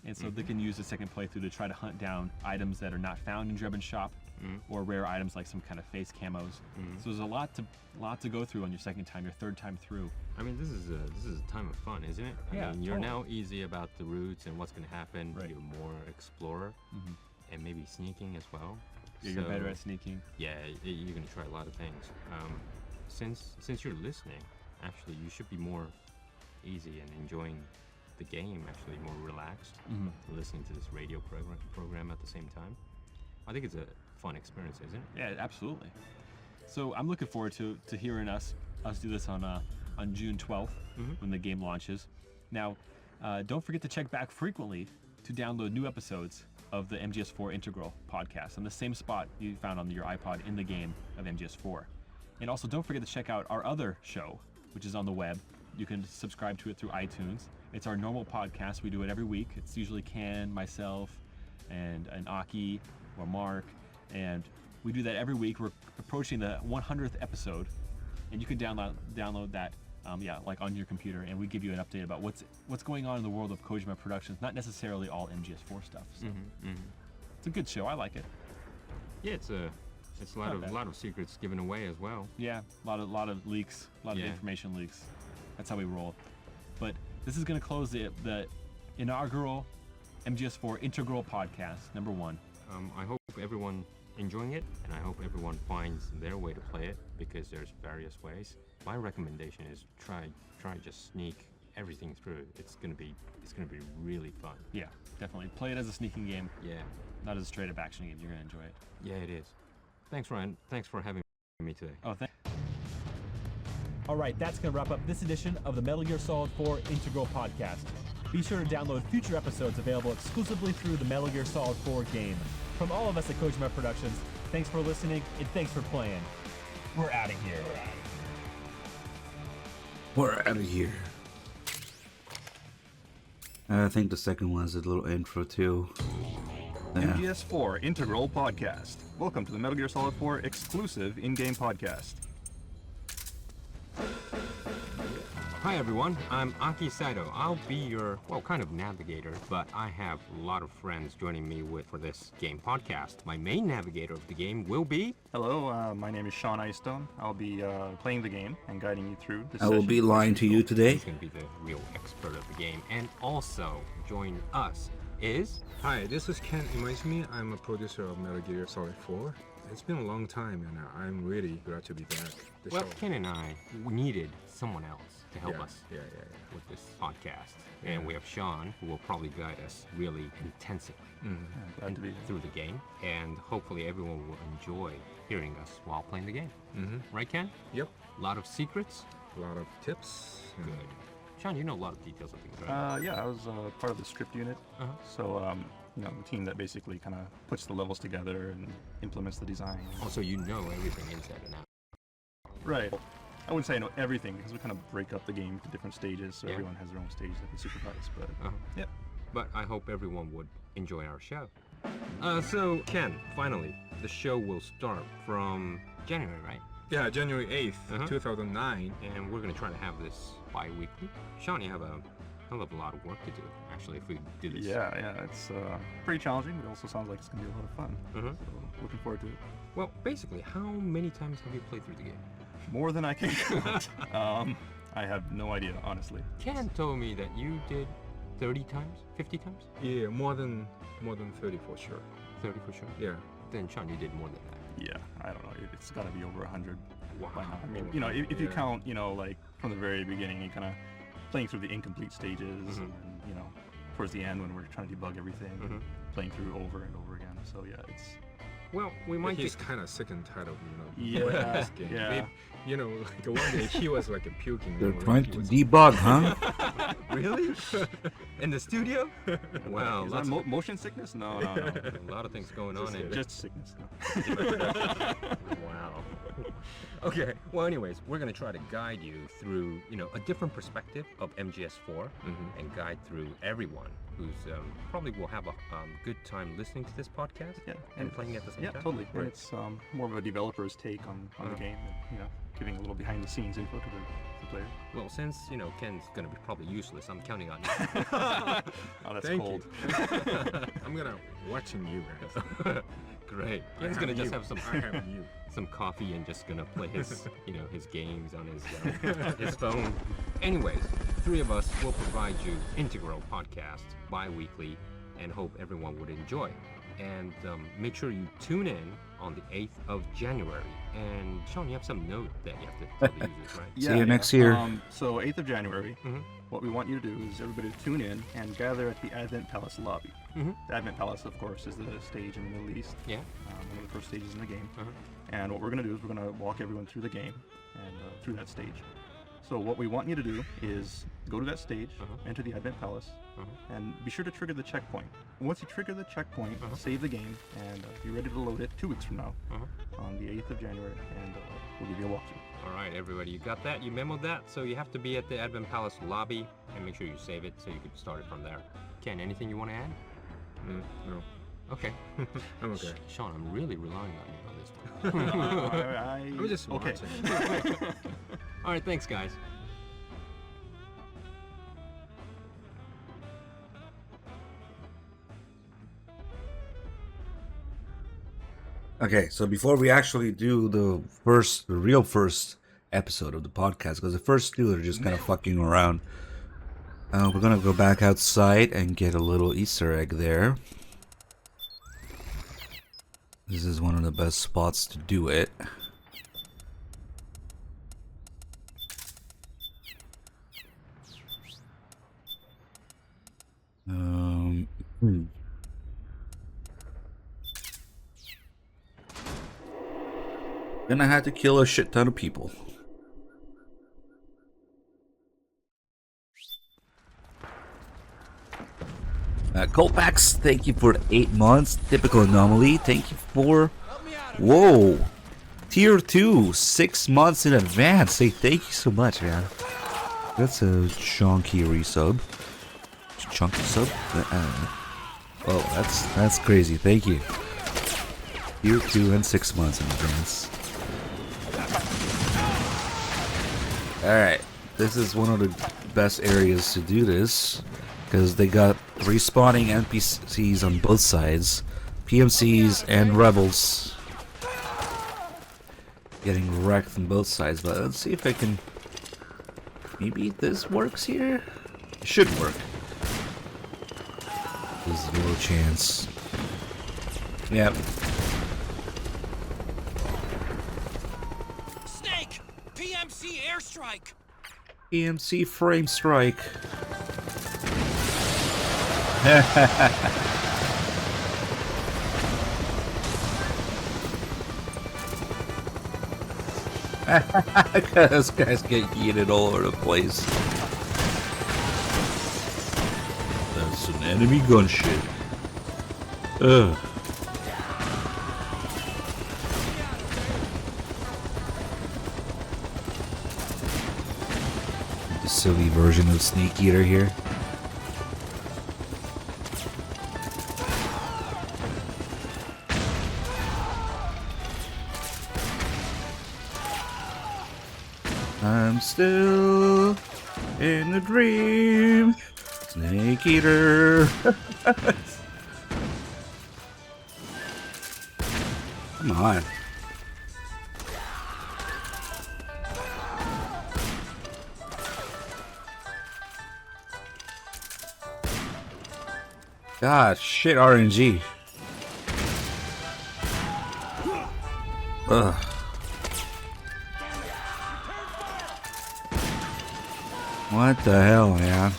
And so they can use the second playthrough to try to hunt down items that are not found in Drebin's shop, or rare items like some kind of face camos. So there's a lot to go through on your second time, your third time through. I mean, this is a time of fun, isn't it? Yeah, I mean, you're totally. now easy about the routes and what's going to happen. Right. You're more explorer, and maybe sneaking as well. Yeah, you're better at sneaking. Yeah, you're going to try a lot of things. Since you're listening, actually, you should be more easy and enjoying the game. Actually, more relaxed, listening to this radio program at the same time. I think it's a fun experience, isn't it? Yeah, absolutely. So I'm looking forward to hearing us do this on June 12th when the game launches. Now, don't forget to check back frequently to download new episodes of the MGS4 Integral podcast on the same spot you found on your iPod in the game of MGS4. And also don't forget to check out our other show, which is on the web. You can subscribe to it through iTunes. It's our normal podcast. We do it every week. It's usually Ken, myself, and Aki or Mark, and we do that every week. We're approaching the 100th episode, and you can download that like on your computer, and we give you an update about what's going on in the world of Kojima Productions, not necessarily all MGS4 stuff. So it's a good show. I like it. Yeah, it's a lot of secrets given away as well. Yeah, a lot of leaks, a lot of information leaks. That's how we roll. But this is going to close the inaugural MGS4 Integral podcast, number 1. I hope everyone enjoying it, and I hope everyone finds their way to play it, because there's various ways. My recommendation is try just sneak everything through. It's gonna be really fun. Yeah, definitely play it as a sneaking game. Yeah, not as a straight up action game. You're gonna enjoy it. Yeah, it is. Thanks, Ryan. Thanks for having me today. Oh, thanks. All right, that's going to wrap up this edition of the Metal Gear Solid 4 Integral Podcast. Be sure to download future episodes available exclusively through the Metal Gear Solid 4 game. From all of us at Kojima Productions, thanks for listening and thanks for playing. We're out of here. We're out of here. I think the second one is a little intro too. Yeah. MGS4 Integral Podcast. Welcome to the Metal Gear Solid 4 exclusive in-game podcast. Hi everyone, I'm Aki Saito. I'll be your, kind of navigator, but I have a lot of friends joining me for this game podcast. My main navigator of the game will be... Hello, my name is Sean Icestone. I'll be playing the game and guiding you through this I will be lying to you today. He's going to be the real expert of the game. And also, join us is... Hi, this is Ken Imaizumi. I'm a producer of Metal Gear Solid 4. It's been a long time, and I'm really glad to be back. Well, Ken and I needed someone else to help us with this podcast. And we have Sean, who will probably guide us really intensively glad to be through the game. And hopefully everyone will enjoy hearing us while playing the game. Right, Ken? Yep. A lot of secrets? A lot of tips. Good. Sean, you know a lot of details of things, right? Yeah, I was part of the script unit. So, the team that basically kind of puts the levels together and implements the design. Oh, so you know everything inside and out. Right. I wouldn't say I know everything, because we kind of break up the game into different stages, so everyone has their own stage that they supervise, but yeah. but I hope everyone would enjoy our show. So Ken, finally, the show will start from January, right? Yeah, January 8th, 2009. And we're gonna try to have this bi-weekly. Sean, you have a hell of a lot of work to do, actually, if we do this. Yeah, it's pretty challenging, but also sounds like it's gonna be a lot of fun. So looking forward to it. Well, basically, how many times have you played through the game? More than I can count. I have no idea, honestly. Ken told me that you did 30 times, 50 times? Yeah, more than 30 for sure. 30 for sure? Yeah. Then Sean, you did more than that. Yeah, I don't know. It's got to be over 100. Wow. By now. I mean, if you count, like from the very beginning and kind of playing through the incomplete stages, and towards the end when we're trying to debug everything, playing through over and over again. So yeah, it's. Well, we might. He's kind of sick and tired of Yeah, playing this game. yeah. Like one day he was like puking. They're trying to debug, huh? Really? In the studio? Wow. Is that motion sickness? No. A lot of things going on in just sickness. Wow. Okay. Well, anyways, we're gonna try to guide you through, a different perspective of MGS4, and guide through everyone who's probably will have a good time listening to this podcast and playing it at the same time. Yeah, totally. Right. And it's more of a developer's take on the game, and giving a little behind-the-scenes info to the player. Well, since Ken's gonna be probably useless, I'm counting on you. Oh, that's Thank cold. I'm gonna watching you guys. Great. Ken's gonna just have I have you. some coffee and just gonna play his his games on his phone. Anyways, three of us will provide you Integral podcast bi-weekly, and hope everyone would enjoy. And make sure you tune in on the 8th of January. And Sean, you have some note that you have to tell the users, right? See you next year. So 8th of January, what we want you to do is everybody to tune in and gather at the Advent Palace lobby. The Advent Palace, of course, is the stage in the Middle East. Yeah. One of the first stages in the game. And what we're going to do is we're going to walk everyone through the game and through that stage. So what we want you to do is go to that stage, enter the Advent Palace, and be sure to trigger the checkpoint. Once you trigger the checkpoint, save the game, and be ready to load it 2 weeks from now, on the 8th of January, and we'll give you a walkthrough. All right, everybody, you got that? You memoed that? So you have to be at the Advent Palace lobby, and make sure you save it so you can start it from there. Ken, anything you want to add? No. Okay. I'm okay. Sean, I'm really relying on you on this one. I'm just watching. All right, thanks, guys. Okay, so before we actually do the real first episode of the podcast, because the first two are just kind of fucking around, we're gonna go back outside and get a little Easter egg there. This is one of the best spots to do it. Gonna have to kill a shit ton of people. Colpax, thank you for the 8 months. Typical Anomaly, thank you for... Whoa! Tier 2, 6 months in advance. Hey, thank you so much, man. That's a chunky resub. Chunky sub? Oh, that's crazy. Thank you. Tier 2 and 6 months in advance. Alright, this is one of the best areas to do this, because they got respawning NPCs on both sides, PMCs and rebels getting wrecked on both sides. But let's see if I can... Maybe this works here? It should work. There's no chance. Yep. Snake! PMC airstrike! PMC frame strike. Those guys get yeeted all over the place. That's an enemy gunship. Ugh. The silly version of Snake Eater here. I'm still in the dream. Snake Eater. Come on. God, shit, RNG. Ugh. What the hell, man?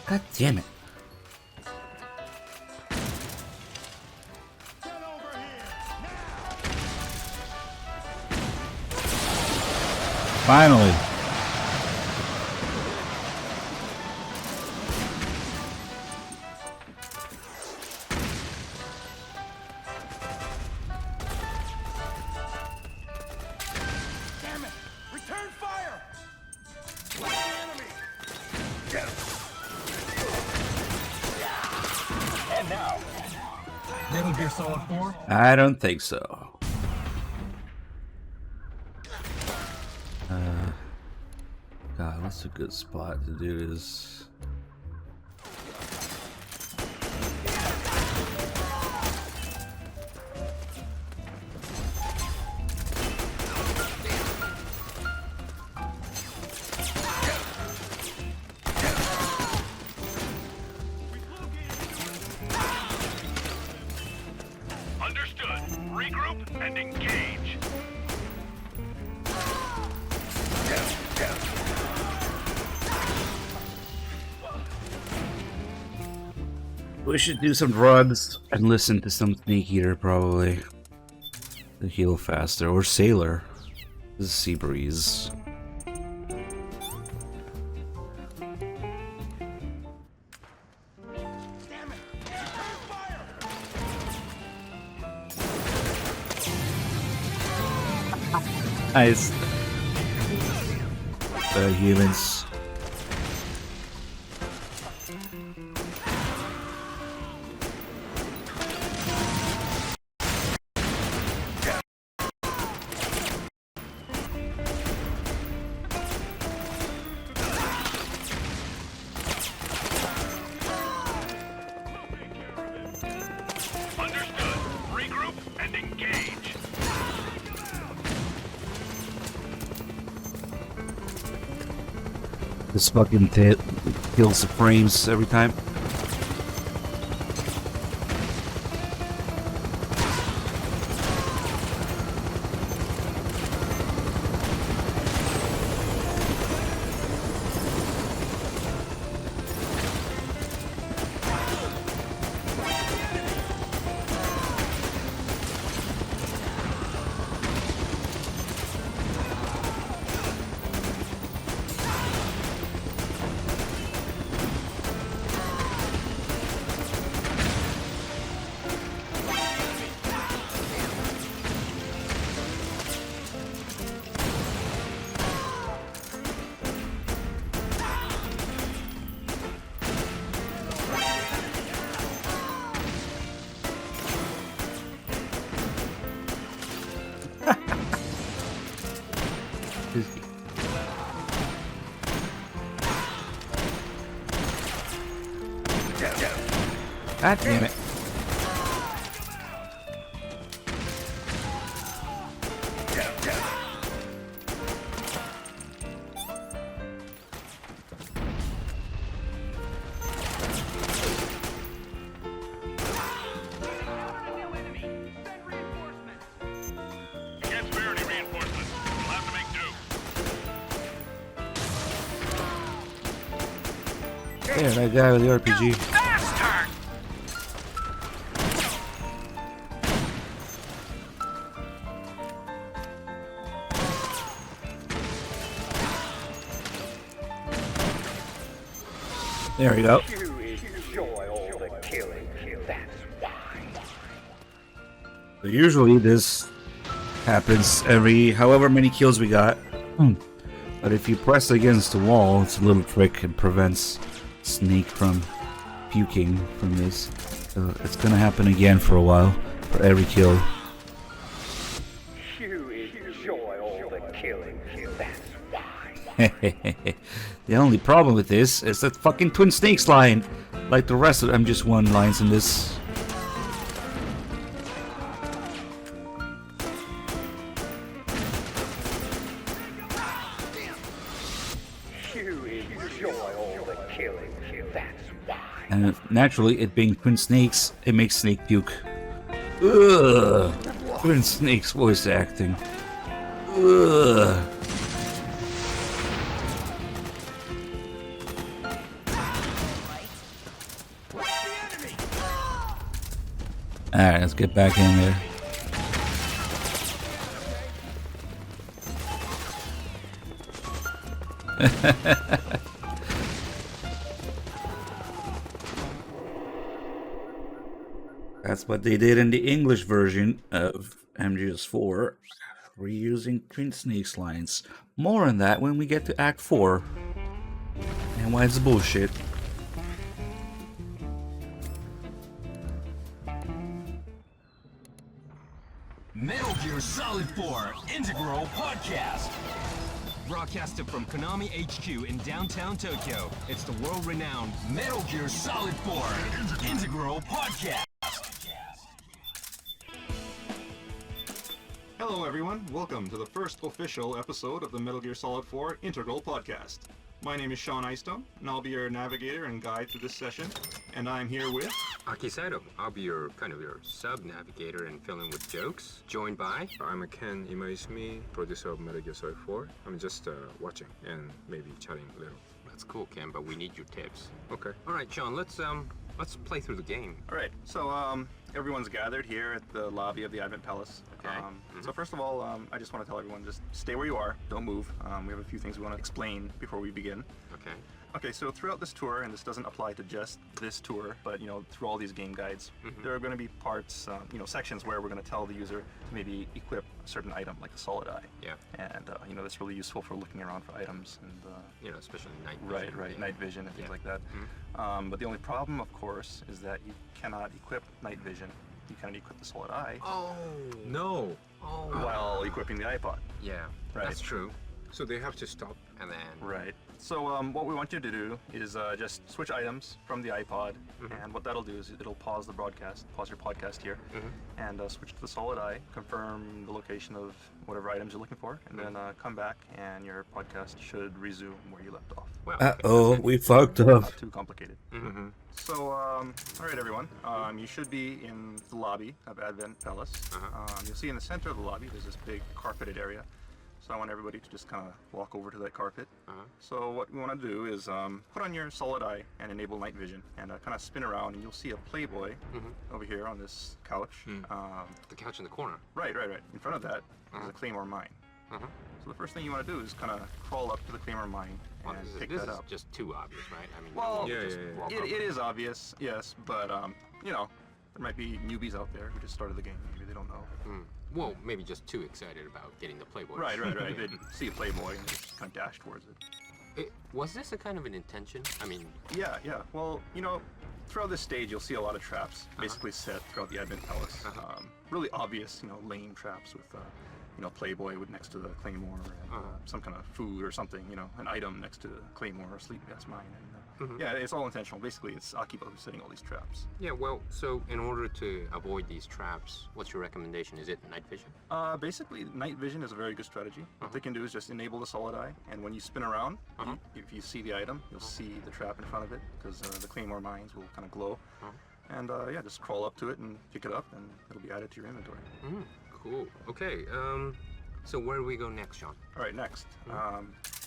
God damn it. Finally. Damn it! Return fire! Where's the enemy? And now, Metal Gear Solid 4. I don't think so. God, what's a good spot to do this? Understood. Regroup and engage. We should do some drugs and listen to some Snake Eater, probably. To heal faster. Or Sailor. This is Sea Breeze. Nice. Humans. Understood. Regroup and engage. This fucking kills the frames every time. God damn it. Can't spare any reinforcements. We'll have to make do. Yeah, that guy with the RPG. There we go. You enjoy all the killing, that's why. So usually this happens every however many kills we got. But if you press against the wall, it's a little trick. It prevents Snake from puking from this. So it's gonna happen again for a while, for every kill. You enjoy The only problem with this is that fucking Twin Snakes line. Like the rest of MGS1 lines in this. You enjoy all the killing, that's why. And naturally, it being Twin Snakes, it makes Snake puke. Ugh. Twin Snakes voice acting. Ugh. Alright, let's get back in there. That's what they did in the English version of MGS4, reusing Twin Snakes lines. More on that when we get to Act 4. And why it's bullshit. Metal Gear Solid 4 Integral Podcast. Broadcasted from Konami HQ in downtown Tokyo, it's the world-renowned Metal Gear Solid 4 Integral Podcast. Hello everyone, welcome to the first official episode of the Metal Gear Solid 4 Integral Podcast. My name is Sean Icestone, and I'll be your navigator and guide through this session. And I'm here with... Aki Saito. I'll be your sub-navigator and fill in with jokes. Joined by... I'm Ken Imaizumi, producer of Metal Gear Solid 4. I'm just watching and maybe chatting a little. That's cool, Ken, but we need your tips. Okay. All right, Sean, let's play through the game. All right, so everyone's gathered here at the lobby of the Advent Palace. Okay. So first of all, I just want to tell everyone, just stay where you are, don't move. We have a few things we want to explain before we begin. Okay. Okay, so throughout this tour, and this doesn't apply to just this tour, but through all these game guides, there are going to be parts, sections where we're going to tell the user to maybe equip a certain item, like a solid eye. Yeah. And that's really useful for looking around for items and especially night vision. Right, night vision and things like that. But the only problem, of course, is that you cannot equip night vision. You cannot equip the solid eye. Oh no! Oh. While equipping the iPod. Yeah, right. That's true. So they have to stop. And then... Right. So what we want you to do is just switch items from the iPod, and what that'll do is it'll pause the broadcast, pause your podcast here, and switch to the solid eye, confirm the location of whatever items you're looking for, and then come back, and your podcast should resume where you left off. Well, uh-oh, we fucked up. Not too complicated. So, all right, everyone. You should be in the lobby of Advent Palace. You'll see in the center of the lobby, there's this big carpeted area. So I want everybody to just kind of walk over to that carpet. So what we want to do is put on your solid eye and enable night vision, and kind of spin around, and you'll see a Playboy over here on this couch. The couch in the corner. Right. In front of that is a Claymore mine. So the first thing you want to do is kind of crawl up to the Claymore mine and pick that up. This is just too obvious, right? I mean, well, it is obvious, yes, but there might be newbies out there who just started the game. Maybe they don't know. Well, maybe just too excited about getting the Playboy. Right. They see a Playboy and they just kind of dash towards it. Was this a kind of an intention? I mean... Yeah. Well, throughout this stage, you'll see a lot of traps basically set throughout the Advent Palace. Really obvious, lame traps with, Playboy with next to the Claymore and some kind of food or something, an item next to the Claymore or sleep gas mine. And, yeah, it's all intentional. Basically, it's Akiba who's setting all these traps. Yeah, well, so in order to avoid these traps, what's your recommendation? Is it night vision? Basically, night vision is a very good strategy. What they can do is just enable the solid eye, and when you spin around, if you see the item, you'll see the trap in front of it, because the Claymore mines will kind of glow. And just crawl up to it and pick it up, and it'll be added to your inventory. Cool. Okay, so where do we go next, Sean? All right, next.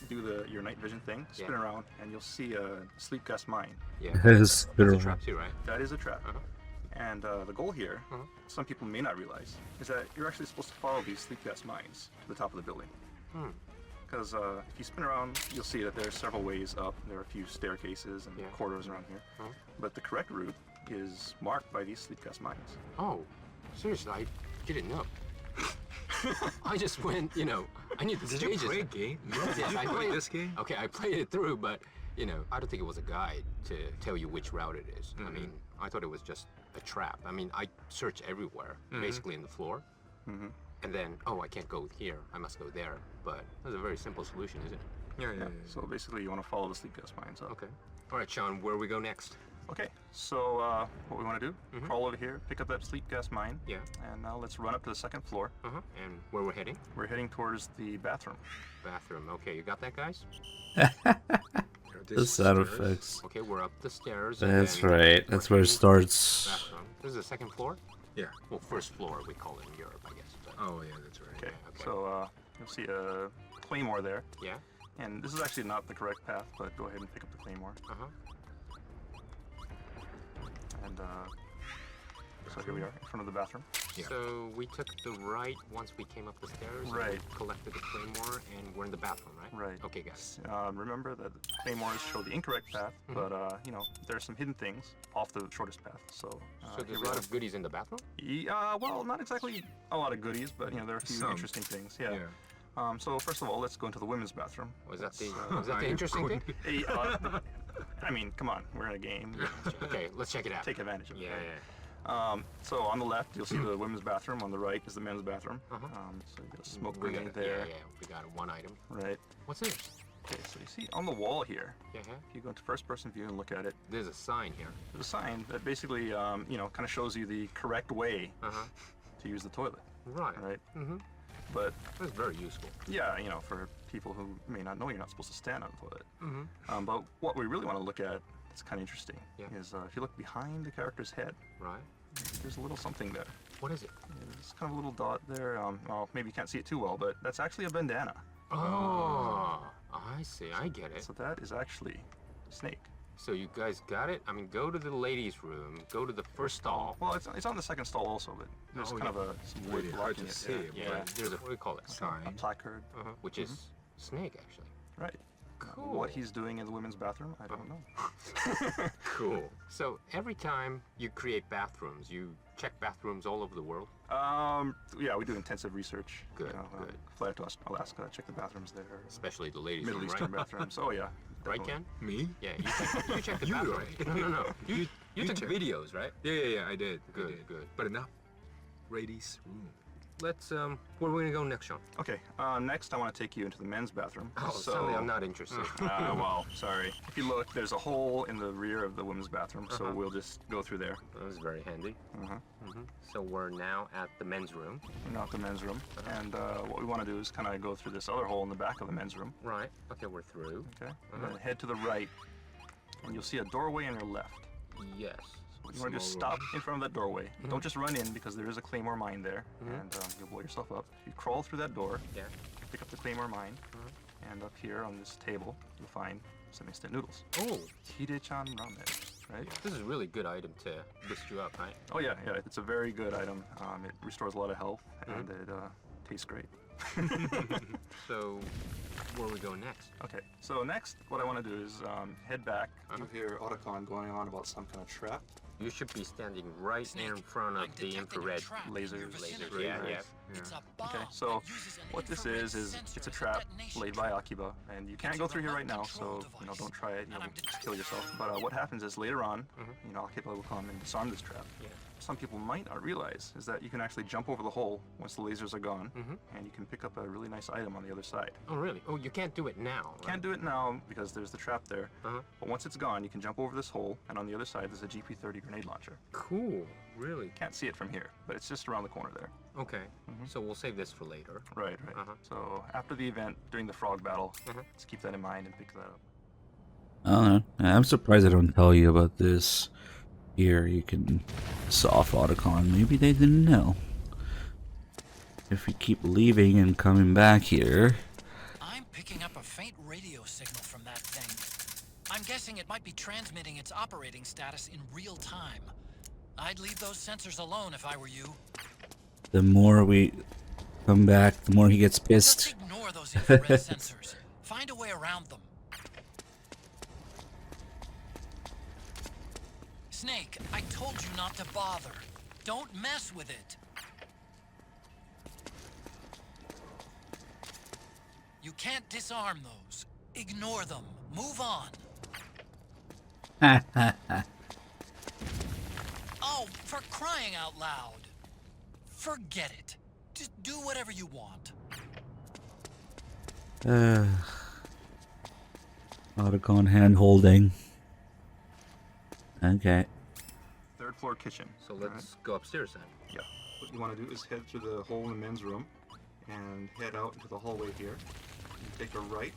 Do your night vision thing, spin around, and you'll see a sleep gas mine. Yeah. That's a trap too, right? That is a trap. And the goal here, some people may not realize, is that you're actually supposed to follow these sleep gas mines to the top of the building. Because if you spin around, you'll see that there's several ways up. There are a few staircases and corridors around here. But the correct route is marked by these sleep gas mines. Oh, seriously, I didn't know. I just went, I knew the stages. Did you play a game? Yes, I played this game. Okay, I played it through, but, I don't think it was a guide to tell you which route it is. I mean, I thought it was just a trap. I mean, I searched everywhere, basically in the floor. And then, I can't go here. I must go there. But that's a very simple solution, isn't it? Yeah. So basically, you want to follow the sleep gas mines up. Okay. All right, Sean, where we go next? Okay, so what we want to do, crawl over here, pick up that sleep gas mine. Yeah. And now let's run up to the second floor. And where we're heading? We're heading towards the bathroom. Bathroom. Okay, you got that, guys? The sound effects. Okay, we're up the stairs. That's right. That's where it starts. Bathroom. This is the second floor? Yeah. Well, first floor we call it in Europe, I guess. But... Oh, yeah, that's right. Okay, so you'll see a claymore there. Yeah. And this is actually not the correct path, but go ahead and pick up the claymore. And so here we are in front of the bathroom. So we took the right once we came up the stairs. Right. And collected the claymore, and we're in the bathroom, right? Right. Okay, guys. Remember that the claymores show the incorrect path, but you know, there's some hidden things off the shortest path. So So there's a lot of goodies in the bathroom? Yeah, well, not exactly a lot of goodies, but you know, there are a few Some. interesting things. Yeah. So first of all, let's go into the women's bathroom. Was that the interesting thing? Hey, I mean, come on, we're in a game. Okay, let's check it out. Take advantage of it. Yeah, right? yeah. So on the left, you'll see the women's bathroom. On the right is the men's bathroom. So you got a smoke grenade there. Yeah, we got one item. Right. What's this? Okay, so you see on the wall here. Yeah. If you go into first-person view and look at it. There's a sign here. There's a sign that basically, you know, kind of shows you the correct way to use the toilet. Right. Right. But that's very useful. Yeah, you know, for people who may not know, you're not supposed to stand on the toilet. But what we really want to look at, it's kind of interesting, is if you look behind the character's head, right, there's a little something there. What is it? There's kind of a little dot there. Well, maybe you can't see it too well, but that's actually a bandana. Oh, I see. I get it. So that is actually Snake. So you guys got it? I mean, go to the ladies' room, go to the first stall. Well, it's on the second stall also, but there's kind of some wood blocking it. Yeah, there's a, what do we call it? Sign. A placard. Which is Snake, actually. Right. Cool. What he's doing in the women's bathroom, I don't know. Cool. So every time you create bathrooms, you check bathrooms all over the world? Yeah, we do intensive research. Good, you know, good. Fly to Alaska, check the bathrooms there. Especially the ladies' Middle room, Eastern right? bathrooms. Oh yeah. Right, definitely. Ken? Me? Yeah, you check the You, bathroom. right? No. You took check. videos, right? Yeah, I did. Good, I did. good. But enough. Ladies' room. Let's, where are we gonna go next, Sean? Okay, next I want to take you into the men's bathroom. Oh, suddenly I'm not interested. Well, sorry. If you look, there's a hole in the rear of the women's bathroom, so we'll just go through there. That was very handy. So we're now at the men's room. We're now at the men's room, and what we want to do is kind of go through this other hole in the back of the men's room. Right. Okay, we're through. Okay. And then head to the right, and you'll see a doorway on your left. Yes. You want to just stop in front of that doorway. Don't just run in because there is a claymore mine there, and you'll blow yourself up. You crawl through that door, pick up the claymore mine, and up here on this table, you'll find some instant noodles. Oh! Hide-chan ramen, right? This is a really good item to boost you up, right? Oh yeah, it's a very good item. It restores a lot of health, and it tastes great. So, where are we going next? Okay, so next, what I want to do is head back. You hear Otacon going on about some kind of trap. You should be standing right in front of the infrared lasers. Yeah. It's a bomb. Okay, so what this is it's a trap laid by Akiba, and you can't go through here right now, so don't try it. You'll kill yourself. But what happens is later on, Akiba will come and disarm this trap. Some people might not realize is that you can actually jump over the hole once the lasers are gone, and you can pick up a really nice item on the other side. Oh, really? Oh, you can't do it now, right? Can't do it now because there's the trap there. But once it's gone, you can jump over this hole, and on the other side there's a GP30 grenade launcher. Cool. Really? Can't see it from here, but it's just around the corner there. Okay. So we'll save this for later. Right. So after the event, during the frog battle, let's keep that in mind and pick that up. I don't know. I'm surprised I don't tell you about this. Here, you can soft Otacon. Maybe they didn't know. If we keep leaving and coming back here. I'm picking up a faint radio signal from that thing. I'm guessing it might be transmitting its operating status in real time. I'd leave those sensors alone if I were you. The more we come back, the more he gets pissed. Just ignore those infrared sensors. Find a way around them. Snake, I told you not to bother. Don't mess with it. You can't disarm those. Ignore them. Move on. Oh, for crying out loud. Forget it. Just do whatever you want. Protocon hand holding. Okay. Third floor kitchen. So let's go upstairs then. Yeah. What you want to do is head through the hole in the men's room and head out into the hallway here. You take a right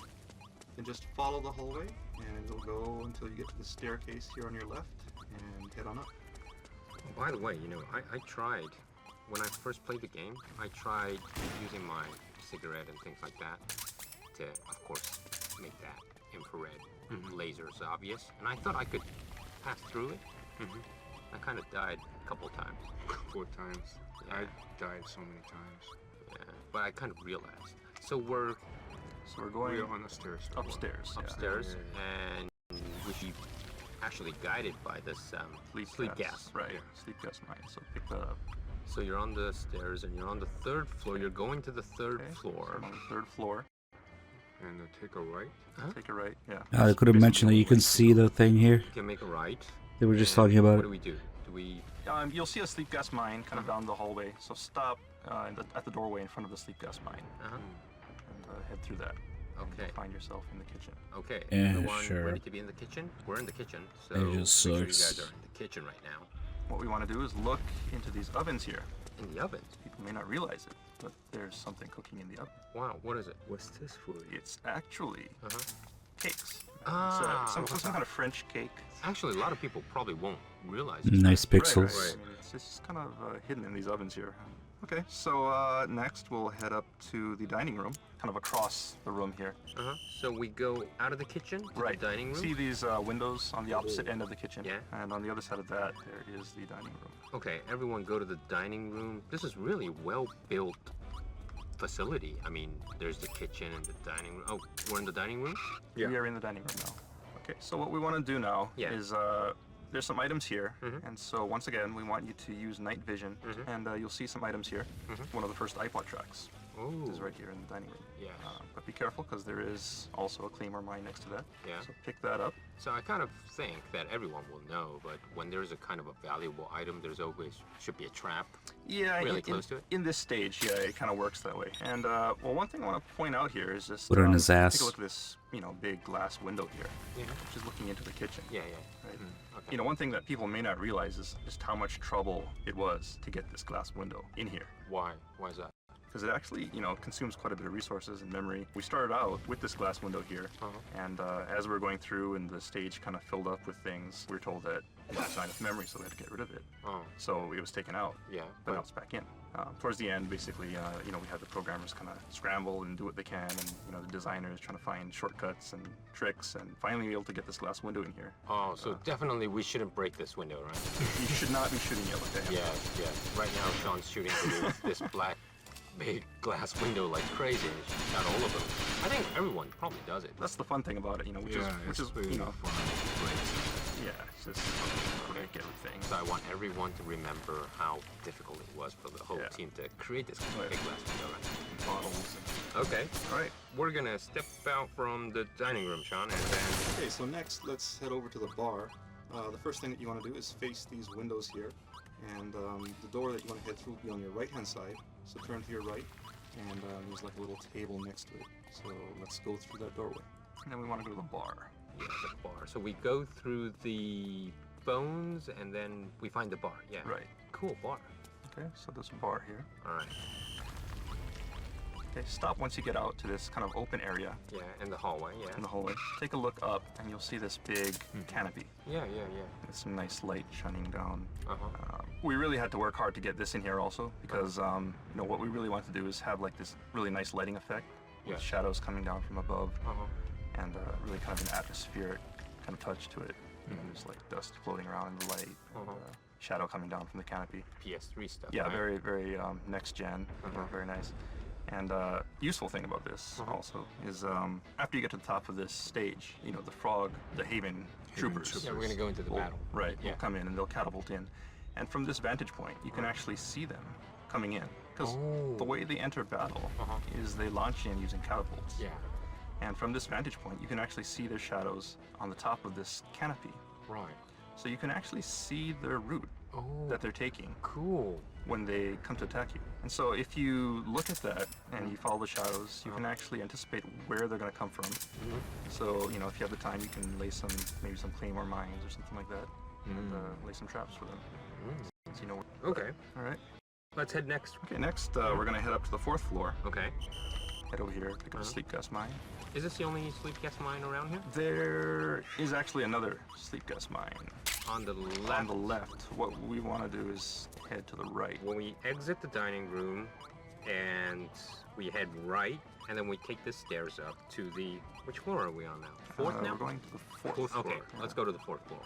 and just follow the hallway and it'll go until you get to the staircase here on your left and head on up. By the way, you know, I tried, when I first played the game, I tried using my cigarette and things like that to, of course, make that infrared lasers obvious. And I thought I could pass through it. I kind of died a couple of times. 4 times. Yeah. I died so many times. Yeah, but I kind of realized. So we're going We're on the stairs. upstairs. upstairs, and we should be actually guided by this sleep gas. Right. Sleep gas mine. So pick that up. So you're on the stairs and you're on the 3rd floor. You're going to the 3rd floor. So I'm on the 3rd floor. And take a right. Take a right. Yeah. I could have mentioned that you can see the thing here. You can make a right. They were just And talking about what it. do we do? Do we? You'll see a sleep gas mine kind of down the hallway. So stop at the doorway in front of the sleep gas mine and head through that. Okay. You'll find yourself in the kitchen. Okay. Yeah, Everyone sure. ready to be in the kitchen? We're in the kitchen. So It make just sure you sucks. guys are in the kitchen right now. What we want to do is look into these ovens here. In the ovens? People may not realize it, but there's something cooking in the oven. Wow. What is it? What's this food? It's actually cakes. Ah, Some kind of French cake. Actually, a lot of people probably won't realize. Nice pixels. Right. I mean, it's just kind of hidden in these ovens here. Okay, so next we'll head up to the dining room, kind of across the room here. So we go out of the kitchen to the dining room? See these windows on the opposite end of the kitchen? Yeah. And on the other side of that, there is the dining room. Okay, everyone go to the dining room. This is really well-built facility. I mean, there's the kitchen and the dining room. Oh, we're in the dining room? We are in the dining room now. Okay, so what we want to do now is there's some items here, and so once again, we want you to use night vision, and you'll see some items here. One of the first iPod tracks is right here in the dining room. Yeah. But be careful, because there is also a Claymore mine next to that. Yeah. So pick that up. So I kind of think that everyone will know, but when there's a kind of a valuable item, there's always should be a trap. Yeah, really close to it. In this stage, yeah, it kind of works that way. And well, one thing I want to point out here is just Put it in his ass. take a look at this, big glass window here, which is looking into the kitchen. Yeah. Right? Okay. One thing that people may not realize is just how much trouble it was to get this glass window in here. Why? Why is that? Because it actually, consumes quite a bit of resources and memory. We started out with this glass window here, and as we were going through and the stage kind of filled up with things, we were told that it didn't have enough memory, so we had to get rid of it. So it was taken out. Yeah. But now it's back in. Towards the end, basically, we had the programmers kind of scramble and do what they can, and the designers trying to find shortcuts and tricks, and finally be able to get this glass window in here. Oh, so definitely we shouldn't break this window, right? You should not be shooting yellow at him. Yeah. Right now, Sean's shooting through this black big glass window like crazy, and it's shot all over them. I think everyone probably does it. That's the fun thing about it, which is really fun. Yeah, it's just break everything. So I want everyone to remember how difficult it was for the whole team to create this big glass window, right? Bottles. Okay. All right. We're gonna step out from the dining room, Sean, and then. Okay, so next let's head over to the bar. The first thing that you want to do is face these windows here, and the door that you want to head through will be on your right-hand side. So turn to your right, and there's like a little table next to it. So let's go through that doorway. And then we want to go to the bar. Yeah, the bar. So we go through the phones, and then we find the bar. Yeah. Right. Cool bar. Okay, so there's a bar here. All right. Okay, stop once you get out to this kind of open area. Yeah, in the hallway, yeah. In the hallway. Take a look up, and you'll see this big canopy. Yeah. With some nice light shining down. We really had to work hard to get this in here also, because what we really want to do is have like this really nice lighting effect with shadows coming down from above, and really kind of an atmospheric kind of touch to it. There's like dust floating around in the light, and, shadow coming down from the canopy. PS3 stuff. Yeah, right? very, very next gen. Very nice. And useful thing about this also is after you get to the top of this stage, the Haven troopers. Yeah, we're gonna go into the battle. Right, will come in and they'll catapult in. And from this vantage point, you can actually see them coming in. Because the way they enter battle is they launch in using catapults. Yeah. And from this vantage point, you can actually see their shadows on the top of this canopy. Right. So you can actually see their route that they're taking. Cool. When they come to attack you. And so if you look at that and you follow the shadows, you can actually anticipate where they're going to come from. So, you know, if you have the time, you can lay maybe some claymore mines or something like that, and lay some traps for them. So you know where. Okay. All right. Let's head next. Okay, next we're going to head up to the 4th floor. Okay. Head over here, pick up a sleep gas mine. Is this the only sleep gas mine around here? There is actually another sleep gas mine. On the left? On the left. What we want to do is head to the right. When we exit the dining room and we head right, and then we take the stairs up to the... Which floor are we on now? 4th now? We're going to the 4th floor. Okay, let's go to the 4th floor.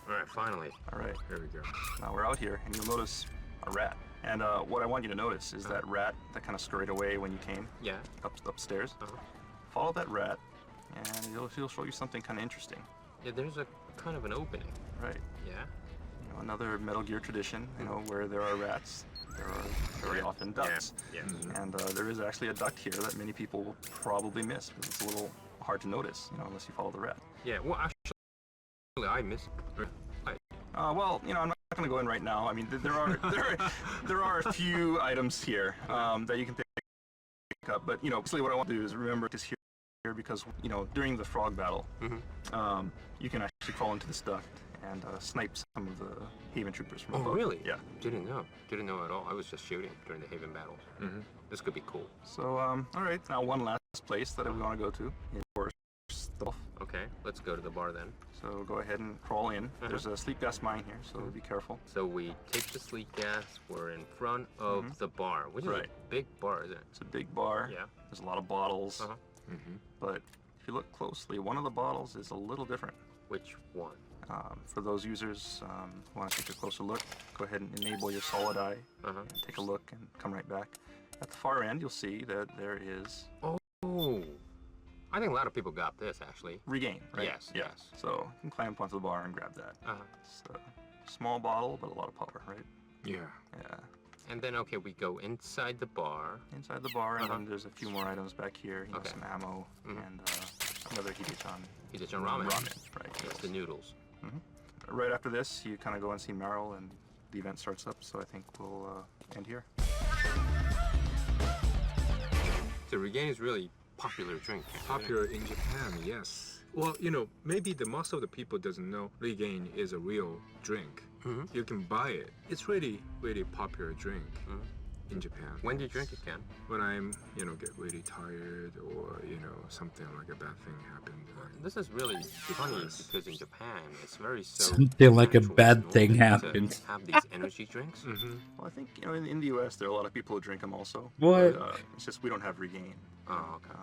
All right, finally. All right. Here we go. Now we're out here, and you'll notice a rat. And what I want you to notice is that rat that kind of scurried away when you came. Yeah. Upstairs. Follow that rat, and he'll show you something kind of interesting. Yeah, there's a kind of an opening. Right. Yeah. You know, another Metal Gear tradition. You know, where there are rats, there are very often ducts. Yeah. And there is actually a duct here that many people will probably miss because it's a little hard to notice, you know, unless you follow the rat. Yeah. Well, actually, I missed. Well, you know, I'm not going to go in right now. I mean, there are a few items here that you can pick up, but you know, basically what I want to do is remember this here because you know during the frog battle, you can actually crawl into this duct and snipe some of the Haven troopers from above. Oh, really? Yeah. Didn't know at all. I was just shooting during the Haven battles. This could be cool. So, all right. Now one last place that we want to go to is stuff. Okay, let's go to the bar then. So go ahead and crawl in. There's a sleep gas mine here, so be careful. So we take the sleep gas. We're in front of the bar, which is a big bar, isn't it? It's a big bar. Yeah. There's a lot of bottles. But if you look closely, one of the bottles is a little different. Which one? For those users who want to take a closer look, go ahead and enable your solid eye. And take a look and come right back. At the far end, you'll see that there is... Oh. I think a lot of people got this, actually. Regain, right? Yes, yes. So you can climb up onto the bar and grab that. It's a small bottle, but a lot of power, right? Yeah. Yeah. And then, okay, we go inside the bar. Inside the bar, and then there's a few more items back here. You know, some ammo and another Hidechan. Hidechan ramen. Right. Yes, the noodles. Right after this, you kind of go and see Meryl, and the event starts up, so I think we'll end here. So Regain is really popular drink. Popular in Japan, yes. Well, you know, maybe the most of the people doesn't know Regain is a real drink. You can buy it. It's really, really popular drink in Japan. When do you drink it, Ken? When I'm, you know, get really tired or, you know, something like a bad thing happened. This is really funny because in Japan, it's very so... Something like a bad thing happened. To have these energy drinks. Well, I think, you know, in the U.S., there are a lot of people who drink them also. What? But, it's just we don't have Regain. Oh, okay.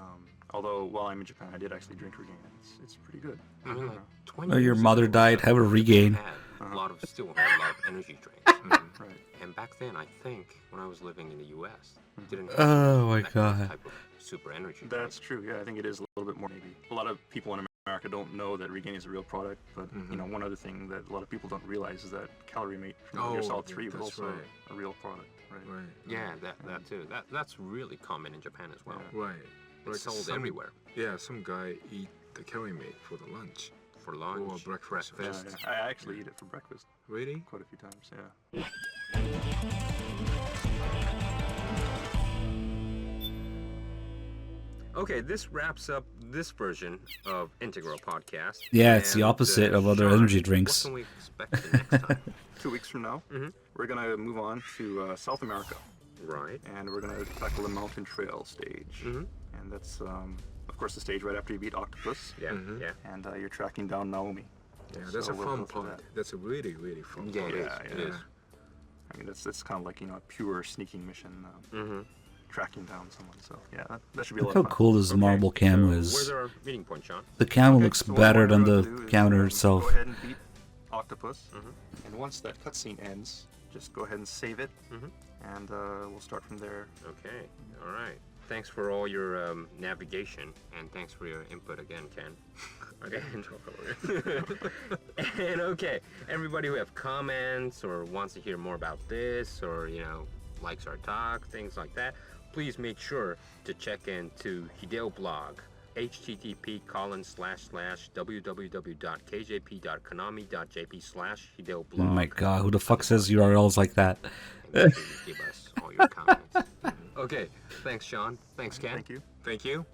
Although, while I'm in Japan, I did actually drink Regain. It's pretty good. I mean, like 20 Oh, your years mother ago, died. Have a Regain. A lot of still had a lot of energy drinks. Right. And back then, I think when I was living in the U.S., didn't have Oh my that God. type of super energy. That's true. Yeah, I think it is a little bit more maybe. A lot of people in America don't know that Regain is a real product, but you know, one other thing that a lot of people don't realize is that Calorie Mate from Metal Gear Solid 3 was also a real product. Right. Yeah, that too. That's really common in Japan as well. Right. It's sold everywhere. Yeah, some guy eat the Calorie Mate for the lunch. For lunch. Or breakfast. Yeah. I actually eat it for breakfast. Really? Quite a few times, yeah. Okay, this wraps up this version of Integral Podcast. Yeah, it's the And, opposite of other Sean, energy drinks. What can we expect the next time? 2 weeks from now, we're going to move on to South America. Right. And we're going to tackle the Mountain Trail stage. And that's, of course, the stage right after you beat Octopus. Yeah, yeah. And you're tracking down Naomi. Yeah, that's So a we'll fun go through part. that. That's a really, really fun Yeah, part. it is. I mean, that's kind of like, you know, a pure sneaking mission, tracking down someone. So, yeah, that should be a Look lot how of fun. cool this marble cam Where's is. our meeting point, Sean? The camera Okay, looks so what better we're than gonna the do is, counter itself. Go ahead and beat Octopus. And once that cutscene ends, just go ahead and save it. And we'll start from there. Okay, all right. Thanks for all your navigation, and thanks for your input again, Ken. And okay, everybody who have comments or wants to hear more about this, or you know, likes our talk, things like that, please make sure to check into Hideo blog http://www.kjp.konami.jp/hideoblog. Oh my god, who the fuck says URLs like that? Make sure you give us all your comments. Okay, thanks, Sean. Thanks, Ken. Thank you. Thank you.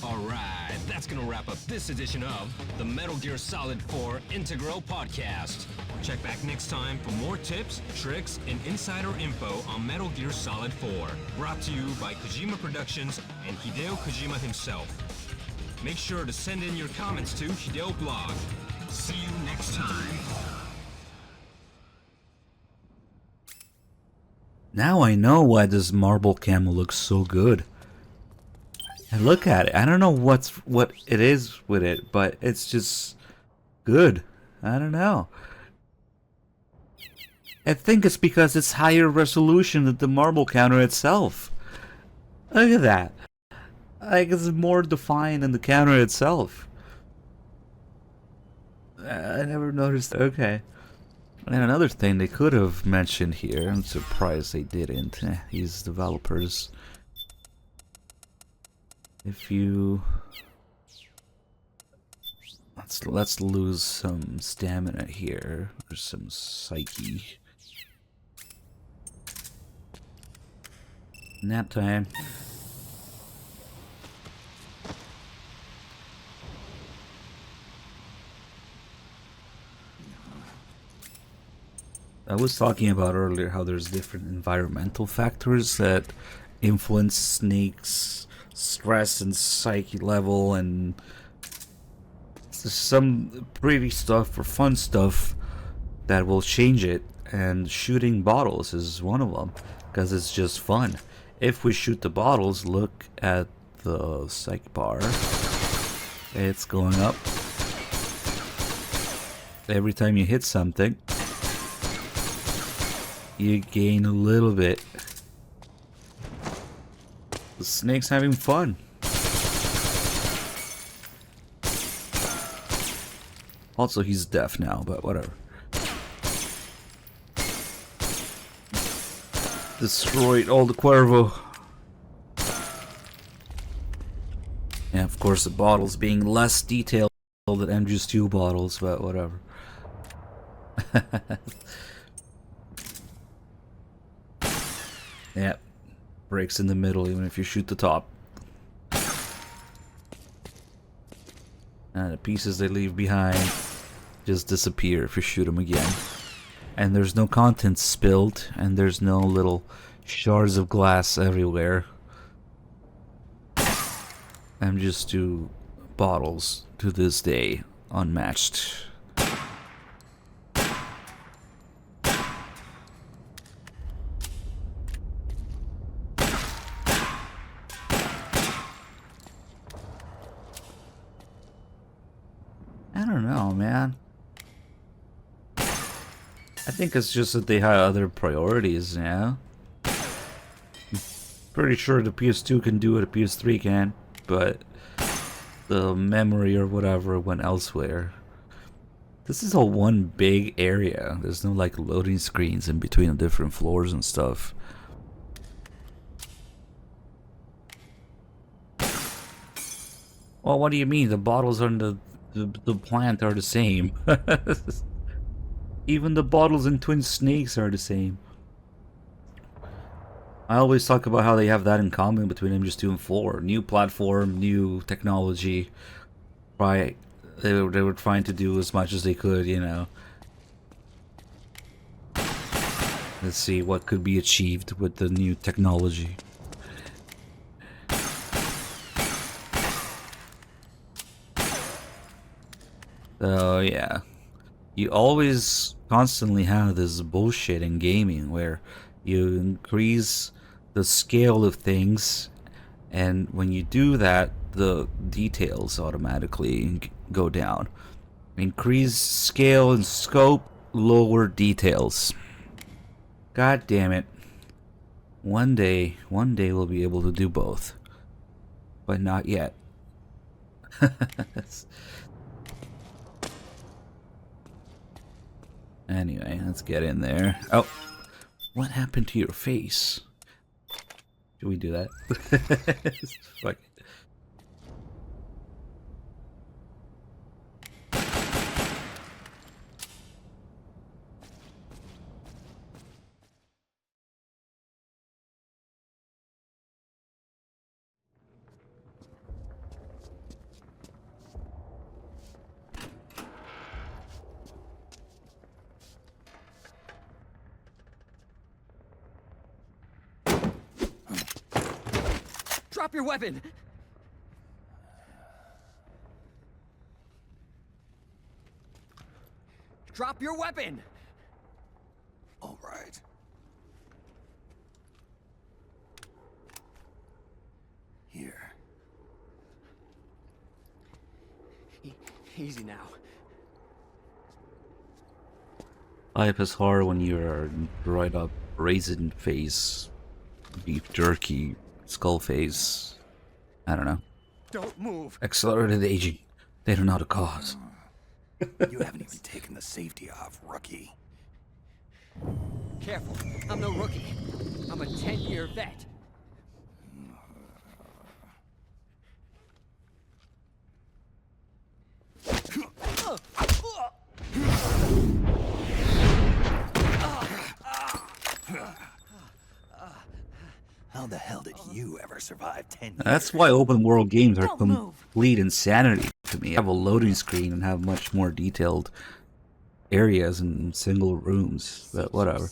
Alright, that's gonna wrap up this edition of the Metal Gear Solid 4 Integral Podcast. Check back next time for more tips, tricks, and insider info on Metal Gear Solid 4. Brought to you by Kojima Productions and Hideo Kojima himself. Make sure to send in your comments to Hideo Blog. See you next time. Now I know why this marble camo looks so good. And look at it. I don't know what it is with it, but it's just good. I don't know. I think it's because it's higher resolution than the marble counter itself. Look at that. Like, it's more defined than the counter itself. I never noticed. Okay. And another thing they could have mentioned here, I'm surprised they didn't. These developers. If you let's lose some stamina here, or some psyche. Nap time. I was talking about earlier how there's different environmental factors that influence Snake's stress and psyche level, and there's some pretty stuff or fun stuff that will change it, and shooting bottles is one of them because it's just fun. If we shoot the bottles, look at the psych bar. It's going up every time you hit something. You gain a little bit. The snake's having fun. Also, he's deaf now, but whatever. Destroyed all the Cuervo. And of course, the bottles being less detailed than MGS2 bottles, but whatever. Yep. Breaks in the middle even if you shoot the top. And the pieces they leave behind just disappear if you shoot them again. And there's no contents spilled, and there's no little shards of glass everywhere. MGS2 bottles to this day unmatched. I don't know, man. I think it's just that they have other priorities now. Pretty sure the PS2 can do what a PS3 can, but the memory or whatever went elsewhere. This is all one big area. There's no like loading screens in between the different floors and stuff. Well, what do you mean? The bottles on the plant are the same. Even the bottles in Twin Snakes are the same. I always talk about how they have that in common between MGS2 and 4. New platform, new technology. Right? They were trying to do as much as they could, you know. Let's see what could be achieved with the new technology. So yeah, you always constantly have this bullshit in gaming where you increase the scale of things, and when you do that, the details automatically go down. Increase scale and scope, lower details. God damn it. One day we'll be able to do both. But not yet. Anyway, let's get in there. Oh, what happened to your face? Should we do that? Fuck it. Drop your weapon! Drop your weapon! All right. Here. Easy now. Life is hard when you're right up raisin face, beef jerky, skull face. I don't know. Don't move. Accelerated aging. They don't know the cause. You haven't even taken the safety off, rookie. Careful. I'm no rookie. I'm a 10-year vet. How the hell did you ever survive 10 years? That's why open world games are complete insanity to me. Have a loading screen and have much more detailed areas and single rooms, but whatever.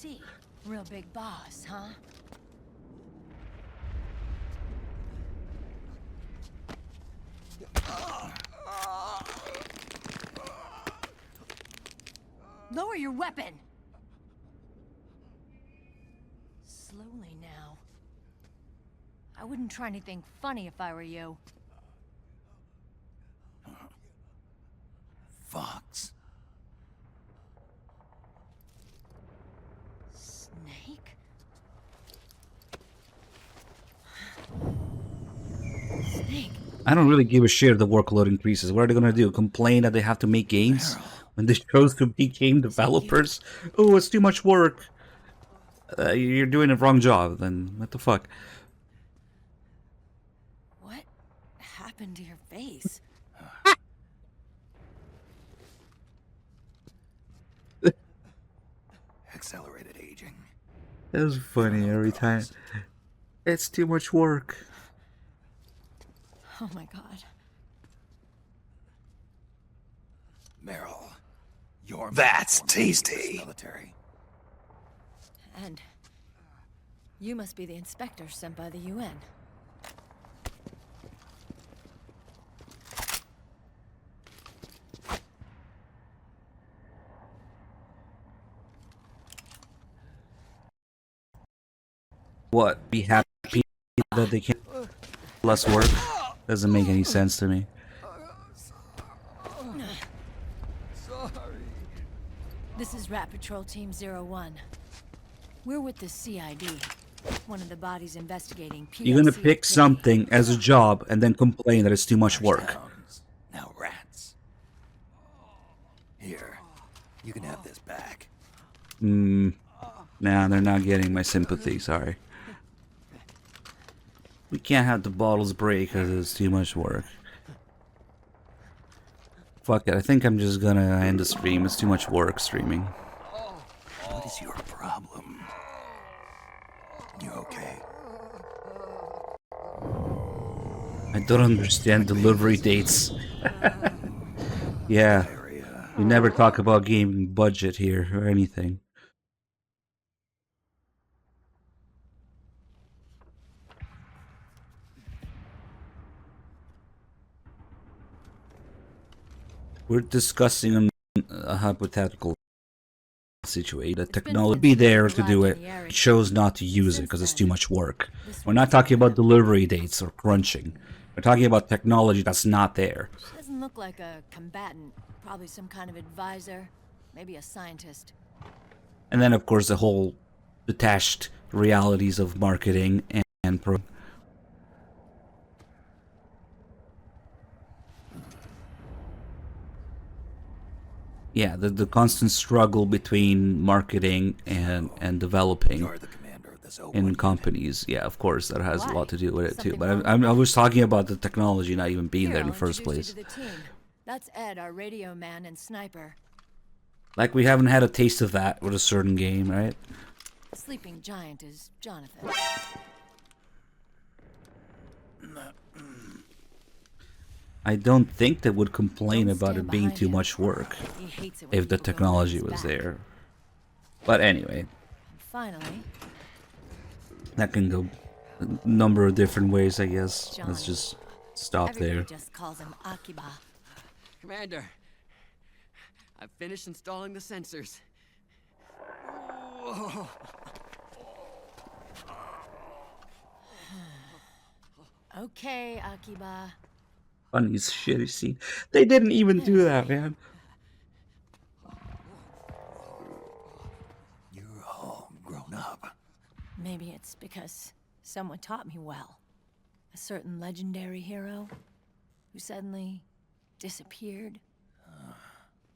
Real big boss, huh? Lower your weapon! Slowly now. I wouldn't try anything funny if I were you. Fox. Snake? Snake? I don't really give a shit if the workload increases. What are they gonna do? Complain that they have to make games when they chose to be game developers? Oh, it's too much work. You're doing the wrong job. Then what the fuck? What happened to your face? Accelerated aging. It was funny every time. It's too much work. Oh my god. Meryl, you're That's tasty. Military. And you must be the inspector sent by the UN. What? Be happy that they can't less work? Doesn't make any sense to me. This is Rat Patrol Team 01. We're with the CID, one of the bodies investigating PLC You're gonna pick activity. something as a job and then complain that it's too much work. Now rats. Here, you can have this back. Nah, they're not getting my sympathy, sorry. We can't have the bottles break because it's too much work. Fuck it, I think I'm just gonna end the stream. It's too much work streaming. What is your problem? You okay? I don't understand delivery dates. Yeah, we never talk about game budget here or anything. We're discussing a hypothetical situation. The technology be there to do it. It chose not to use it because it's too much work. We're not talking about delivery dates or crunching. We're talking about technology that's not there. She doesn't look like a combatant. Probably some kind of advisor. Maybe a scientist. And then, of course, the whole detached realities of marketing and pro. Yeah, the constant struggle between marketing and developing. You're the commander of in companies. Yeah, of course, that has a lot to do with it too. Something But I was talking about the technology not even being there in Here, the I'll first introduce place. you to the team. That's Ed, our radio man and sniper. Like we haven't had a taste of that with a certain game, right? Sleeping giant is Jonathan. I don't think they would complain Don't about stand it being behind too him. much work He hates it when if the people go behind technology his was back. there. But anyway, Finally, that can go a number of different ways, I guess. Let's Johnny. just stop Everybody there. just calls him Akiba. Commander, I've finished installing the sensors. Whoa. Okay, Akiba. Funniest shit I've seen. They didn't even do that, man. You're all grown up. Maybe it's because someone taught me well. A certain legendary hero who suddenly disappeared.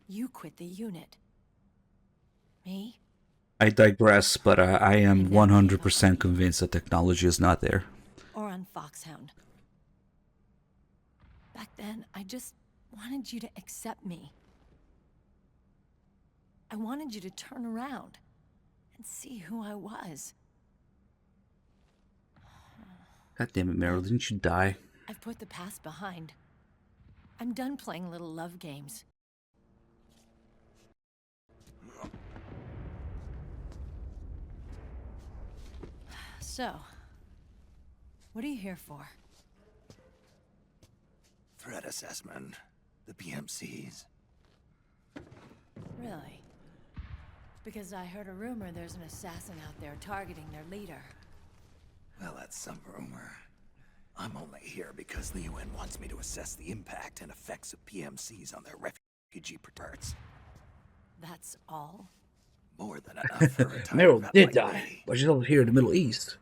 You quit the unit. Me? I digress, but I am 100% convinced that technology is not there. Or on Foxhound. Back then, I just wanted you to accept me. I wanted you to turn around and see who I was. God damn it, Meryl, didn't you die? I've put the past behind. I'm done playing little love games. So, what are you here for? Threat assessment. The PMCs. Really? Because I heard a rumor there's an assassin out there targeting their leader. Well, that's some rumor. I'm only here because the UN wants me to assess the impact and effects of PMCs on their refugee parts. That's all? More than enough for a Meryl vet did like die, me. but she's over here in the Middle East.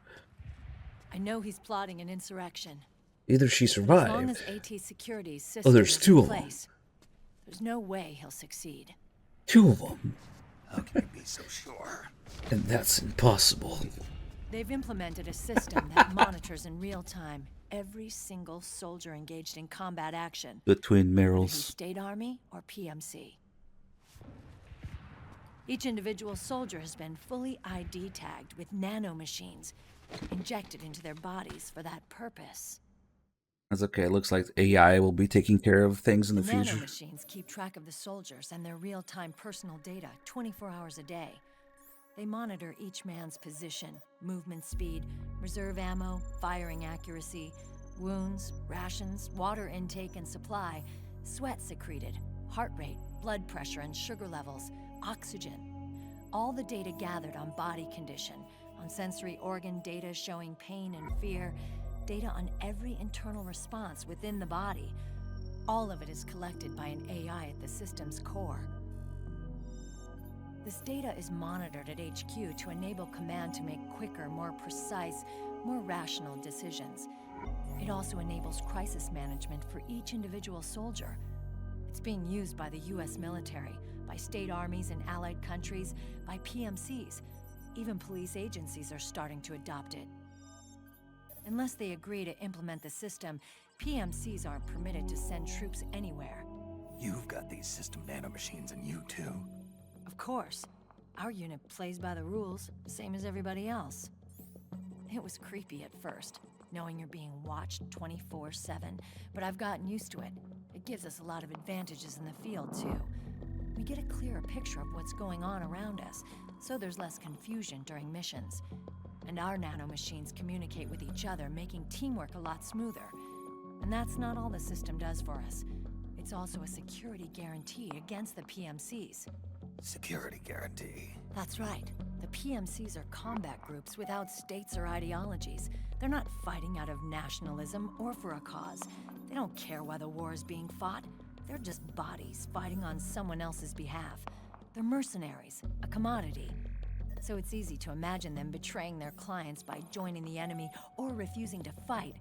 I know he's plotting an insurrection. Either she But as long survived. as AT Security's system there's is in two of them. place, there's no way he'll succeed. Two of them. How can you be so sure? And that's impossible. They've implemented a system that monitors in real time every single soldier engaged in combat action. Between Whether Meryl's. he's State Army or PMC. Each individual soldier has been fully ID tagged with nanomachines injected into their bodies for that purpose. That's okay. It looks like AI will be taking care of things in the future. Nanomachines keep track of the soldiers and their real-time personal data 24 hours a day. They monitor each man's position, movement speed, reserve ammo, firing accuracy, wounds, rations, water intake and supply, sweat secreted, heart rate, blood pressure and sugar levels, oxygen. All the data gathered on body condition, on sensory organ data showing pain and fear, data on every internal response within the body. All of it is collected by an AI at the system's core. This data is monitored at HQ to enable command to make quicker, more precise, more rational decisions. It also enables crisis management for each individual soldier. It's being used by the US military, by state armies in allied countries, by PMCs. Even police agencies are starting to adopt it. Unless they agree to implement the system, PMCs aren't permitted to send troops anywhere. You've got these system nanomachines in you too. Of course. Our unit plays by the rules, same as everybody else. It was creepy at first, knowing you're being watched 24/7, but I've gotten used to it. It gives us a lot of advantages in the field, too. We get a clearer picture of what's going on around us, so there's less confusion during missions. And our nanomachines communicate with each other, making teamwork a lot smoother. And that's not all the system does for us. It's also a security guarantee against the PMCs. Security guarantee. That's right. The PMCs are combat groups without states or ideologies. They're not fighting out of nationalism or for a cause. They don't care why the war is being fought. They're just bodies fighting on someone else's behalf. They're mercenaries, a commodity. So it's easy to imagine them betraying their clients by joining the enemy or refusing to fight,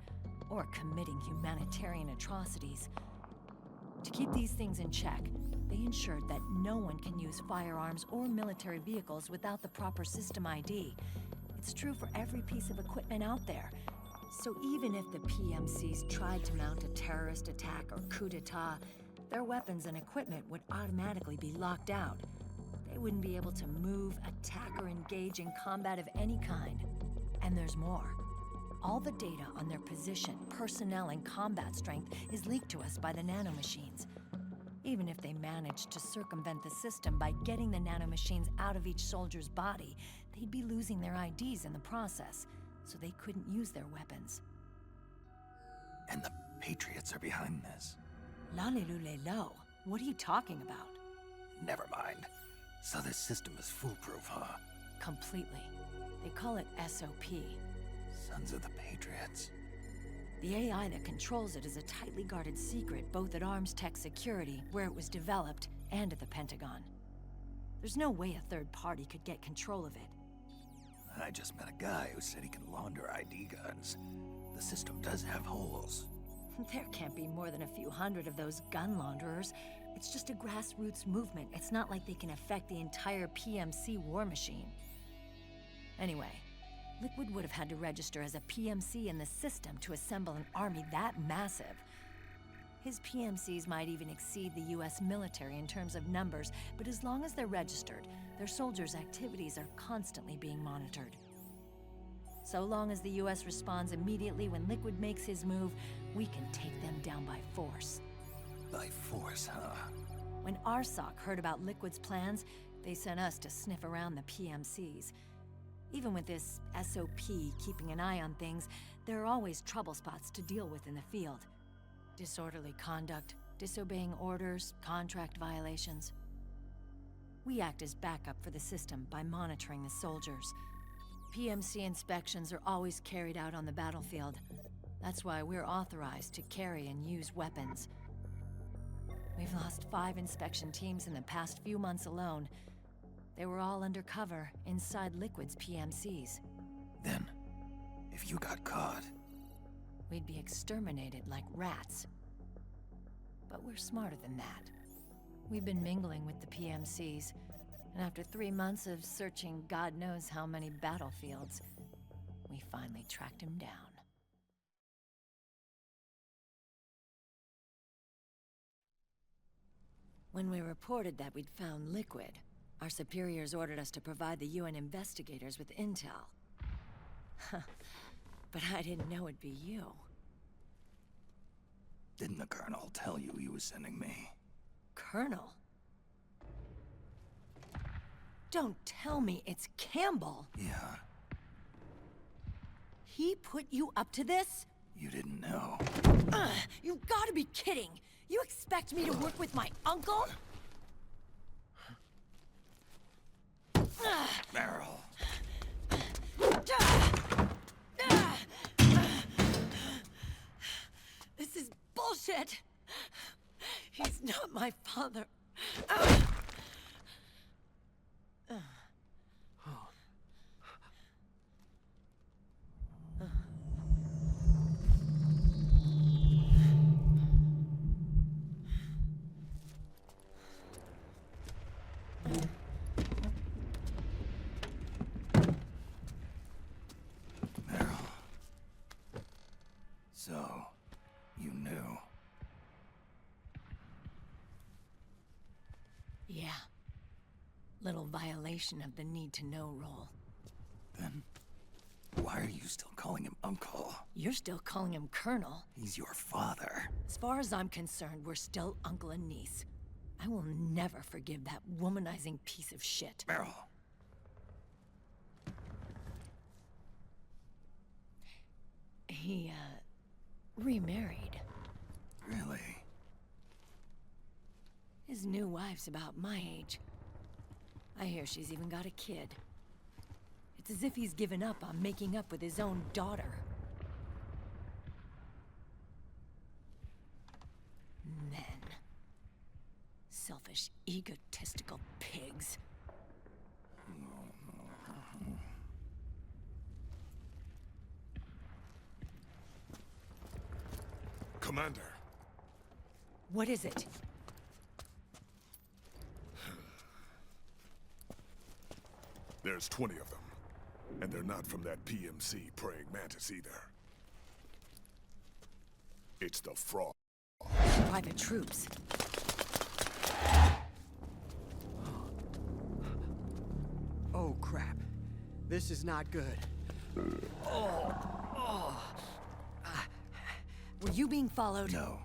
or committing humanitarian atrocities. To keep these things in check, they ensured that no one can use firearms or military vehicles without the proper system ID. It's That's true for every piece of equipment out there. So even if the PMCs tried to mount a terrorist attack or coup d'etat, their weapons and equipment would automatically be locked out. They wouldn't be able to move, attack, or engage in combat of any kind. And there's more. All the data on their position, personnel, and combat strength is leaked to us by the nanomachines. Even if they managed to circumvent the system by getting the nanomachines out of each soldier's body, they'd be losing their IDs in the process, so they couldn't use their weapons. And the Patriots are behind this. Lalilulelo, what are you talking about? Never mind. So this system is foolproof, huh? Completely. They call it SOP. Sons of the Patriots. The AI that controls it is a tightly guarded secret, both at Arms Tech Security, where it was developed, and at the Pentagon. There's no way a third party could get control of it. I just met a guy who said he can launder ID guns. The system does have holes. There can't be more than a few hundred of those gun launderers. It's just a grassroots movement. It's not like they can affect the entire PMC war machine. Anyway, Liquid would have had to register as a PMC in the system to assemble an army that massive. His PMCs might even exceed the US military in terms of numbers, but as long as they're registered, their soldiers' activities are constantly being monitored. So long as the US responds immediately when Liquid makes his move, we can take them down by force. By force, huh? When RSOC heard about Liquid's plans, they sent us to sniff around the PMCs. Even with this SOP keeping an eye on things, there are always trouble spots to deal with in the field. Disorderly conduct, disobeying orders, contract violations. We act as backup for the system by monitoring the soldiers. PMC inspections are always carried out on the battlefield. That's why we're authorized to carry and use weapons. We've lost 5 inspection teams in the past few months alone. They were all undercover, inside Liquid's PMCs. Then, if you got caught... we'd be exterminated like rats. But we're smarter than that. We've been mingling with the PMCs, and after 3 months of searching God knows how many battlefields, we finally tracked him down. When we reported that we'd found Liquid, our superiors ordered us to provide the UN investigators with intel. But I didn't know it'd be you. Didn't the Colonel tell you he was sending me? Colonel? Don't tell me it's Campbell! Yeah. He put you up to this? You didn't know. You've gotta be kidding! You expect me to work with my uncle? Meryl. This is bullshit! He's not my father. So, you knew. Yeah. Little violation of the need-to-know rule. Then, why are you still calling him Uncle? You're still calling him Colonel. He's your father. As far as I'm concerned, we're still uncle and niece. I will never forgive that womanizing piece of shit. Meryl. He, remarried. Really? His new wife's about my age. I hear she's even got a kid. It's as if he's given up on making up with his own daughter. Men. Selfish, egotistical pigs. Commander. What is it? There's 20 of them. And they're not from that PMC praying mantis either. It's the frog. Private troops. Oh, crap. This is not good. Were you being followed? No.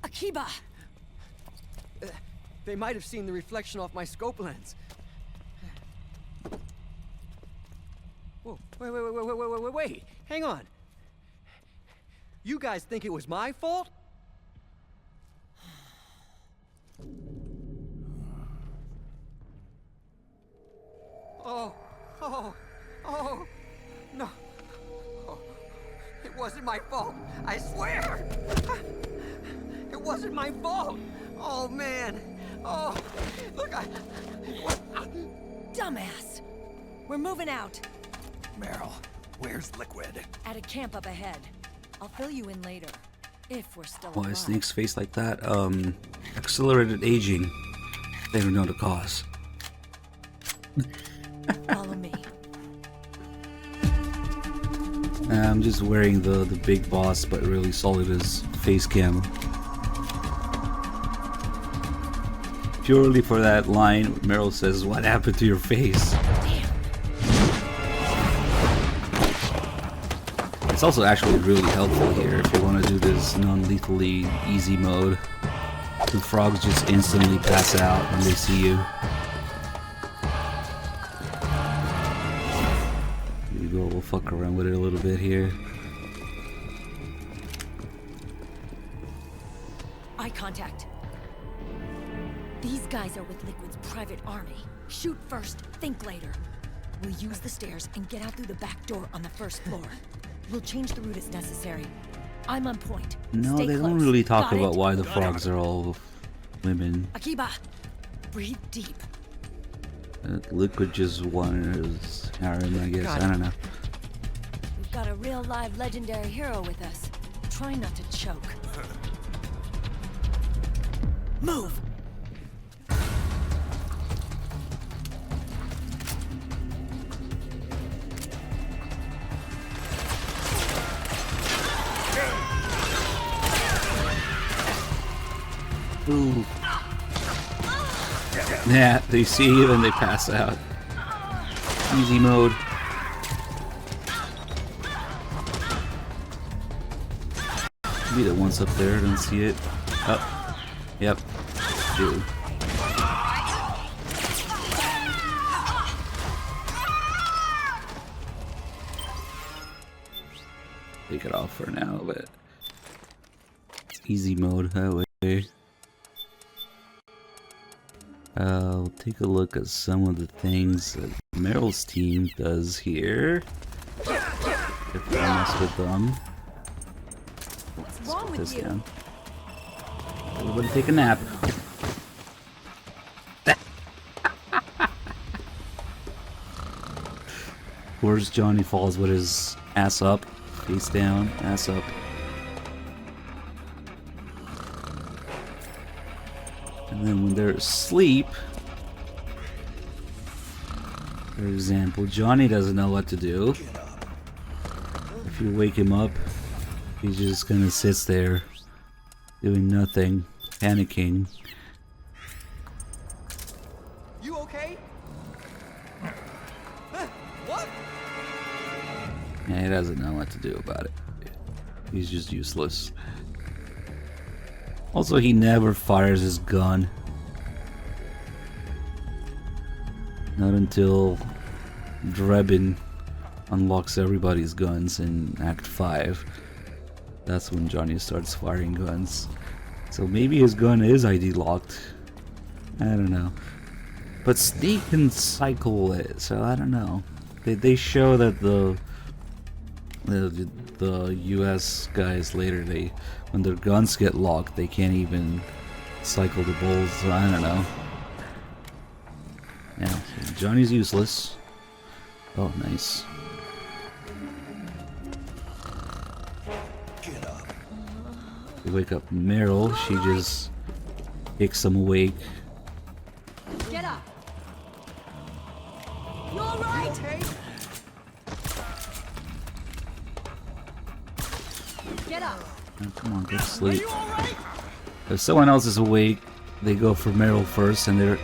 Akiba! They might have seen the reflection off my scope lens. Whoa, wait. Hang on. You guys think it was my fault? No. Oh, it wasn't my fault. I swear. It wasn't my fault. Oh, man. Oh, look, Dumbass! We're moving out. Meryl, where's Liquid? At a camp up ahead. I'll fill you in later. If we're still Why alive. is Snake's face like that? Accelerated aging. They don't know the cause. Follow me. I'm just wearing the big boss, but really solid as face cam. Purely for that line, Meryl says, "What happened to your face?" It's also actually really helpful here if you want to do this non-lethally easy mode. The frogs just instantly pass out when they see you. Here you go, we'll fuck around with it a little bit here. Eye contact. These guys are with Liquid's private army. Shoot first, think later. We'll use the stairs and get out through the back door on the first floor. We'll change the route as necessary. I'm on point. No, Stay they don't close. really talk Got about it? why the frogs are all women. Akiba, breathe deep. Liquid just wanted his harem, I guess. I don't know. We've got a real live legendary hero with us. Try not to choke. Move! Ooh. Yeah, they see you and they pass out. Easy mode. Be the ones up there, don't see it. Oh, yep. Dude. Take it off for now, but it's easy mode that way. I'll take a look at some of the things that Meryl's team does here. If I mess with them. What's wrong Put with this you? down. Everybody take a nap. Where's Johnny falls with his ass up, face down, ass up. And then when they're asleep, for example, Johnny doesn't know what to do. If you wake him up, he just kind of sits there, doing nothing, panicking. You okay? What? And he doesn't know what to do about it. He's just useless. Also, he never fires his gun. Not until Drebin unlocks everybody's guns in Act 5. That's when Johnny starts firing guns. So maybe his gun is ID locked. I don't know. But Snake can cycle it, so I don't know. They show that the US guys later, when their guns get locked, they can't even cycle the bulls, so I don't know. Yeah, so Johnny's useless. Oh, nice. We wake up Meryl, she just kicks him awake. Get up. Oh, come on, go to sleep. If someone else is awake, they go for Meryl first, and they're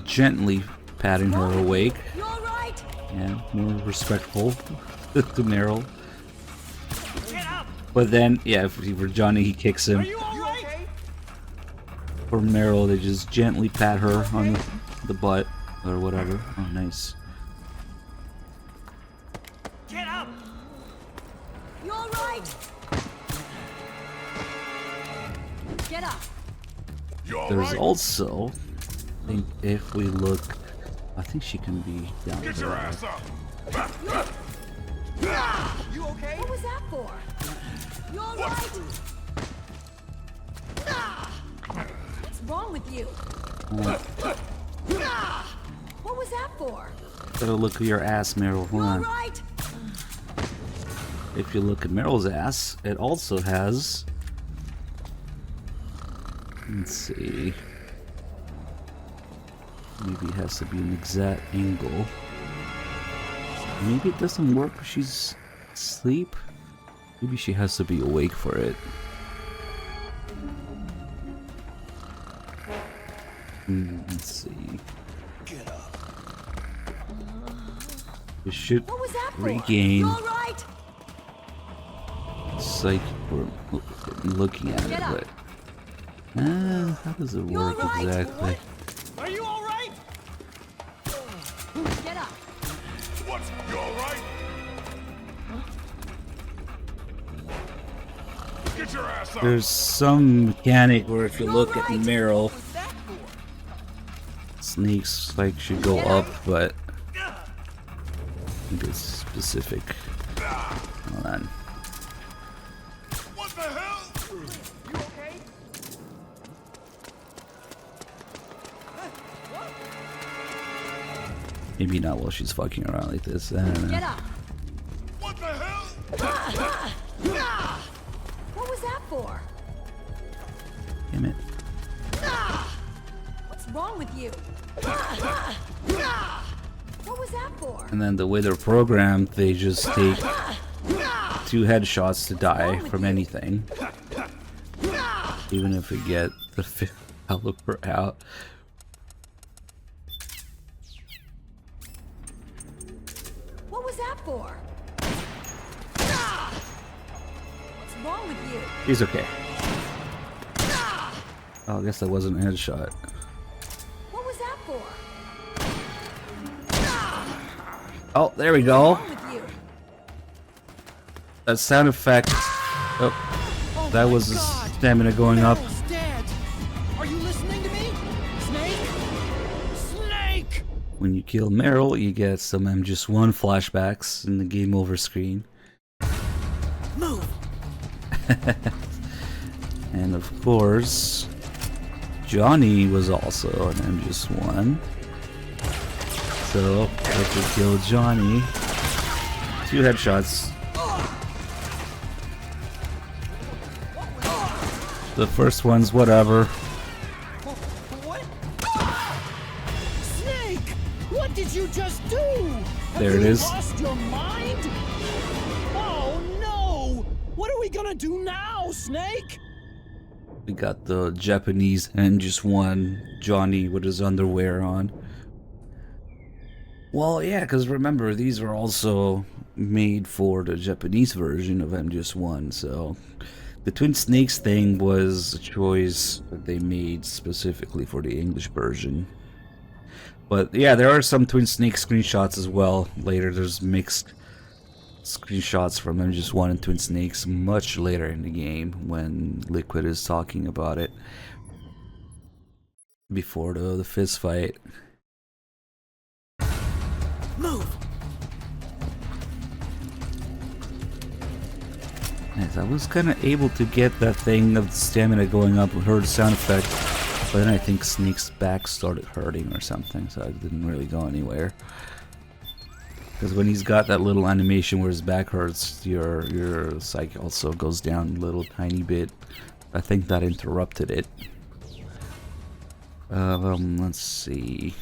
gently patting her awake. You all right? Yeah, more respectful to Meryl. But then, yeah, for Johnny, he kicks him. For Meryl, they just gently pat her on the butt or whatever. Oh, nice. Get up. You all right? Get up. There's also, I think if we look, I think she can be down Get there. your ass up! You okay? What was that for? You all right? What's wrong with you? What was that for? Gotta look at your ass, Meryl. Hold on. Right? If you look at Meryl's ass, it also has. Let's see. Maybe it has to be an exact angle. Maybe it doesn't work if she's asleep. Maybe she has to be awake for it. Let's see. Get up. You should What was that for? regain You all right? psych for looking at it, Get up. but how does it work exactly? Are you all right? Get up. What? You alright? Get your ass up! There's some mechanic where if you look at Meryl, Snake's like should go up, but I think it's specific. Hold on. What the hell? You okay? Maybe not while she's fucking around like this. I don't know. Get up. What the hell? What was that for? Damn it. What's wrong with you? What was that for? And then the way they're programmed, they just take 2 headshots to die from anything. Even if we get the 5th caliber out. What was that for? What's wrong with you? She's okay. Oh, I guess that wasn't a headshot. What was that for? Oh, there we go. What's wrong with you? That sound effect. Oh, that was his stamina going up. Meryl's dead. Are you listening to me? Snake? Snake! When you kill Meryl, you get some MGS1 flashbacks in the game over screen. Move! And of course, Johnny was also an MGS1. So, if we kill Johnny, 2 headshots. The first one's whatever. What? Snake! What did you just do? There it is. Lost your mind? Oh no! What are we gonna do now, Snake? We got the Japanese MGS1 Johnny with his underwear on. Well, yeah, because remember, these were also made for the Japanese version of MGS1, so the Twin Snakes thing was a choice that they made specifically for the English version. But yeah, there are some Twin Snakes screenshots as well. Later, there's mixed screenshots from MGS1 and Twin Snakes much later in the game when Liquid is talking about it before the fist fight. Move! Yes, I was kind of able to get that thing of stamina going up with her sound effect, but then I think Snake's back started hurting or something, so I didn't really go anywhere. Because when he's got that little animation where his back hurts, your psych also goes down a little tiny bit. I think that interrupted it. Let's see.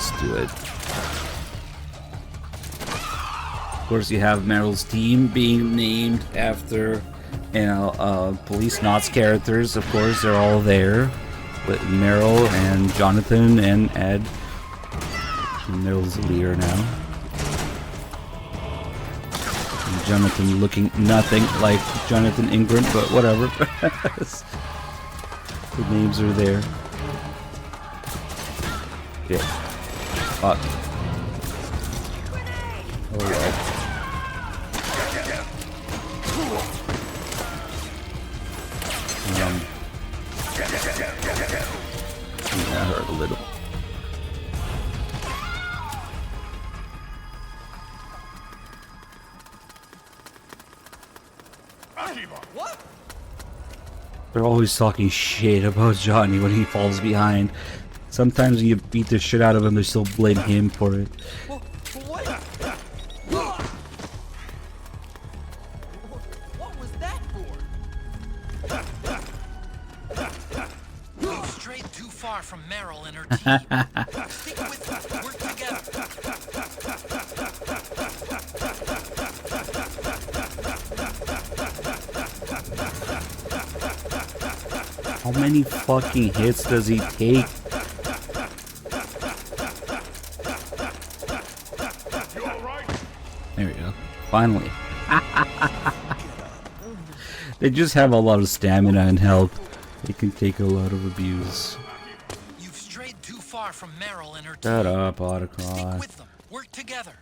Let's do it. Of course, you have Meryl's team being named after, Police Knots characters. Of course, they're all there with Meryl and Jonathan and Ed. And Meryl's the leader now. And Jonathan looking nothing like Jonathan Ingram, but whatever. The names are there. Yeah. Fuck. Oh well. That hurt a little. What? They're always talking shit about Johnny when he falls behind. Sometimes when you beat the shit out of him, they still blame him for it. What? What was that for? You've strayed too far from Meryl and her team. Stick with them. Work together. How many fucking hits does he take? There we go. Finally. They just have a lot of stamina and health. They can take a lot of abuse. You've strayed too far from Meryl and her team. Shut up, Stick Autocross. with them. Work together.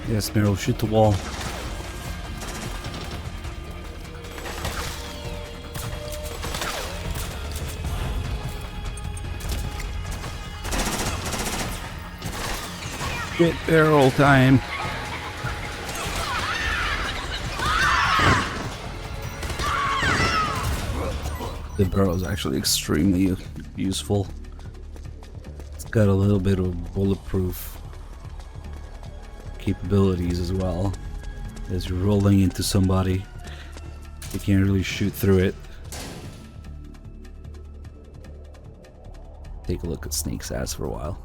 Yes, Meryl, shoot the wall. Get barrel time. The barrel is actually extremely useful. It's got a little bit of bulletproof capabilities as well. As you're rolling into somebody, you can't really shoot through it. Take a look at Snake's ass for a while.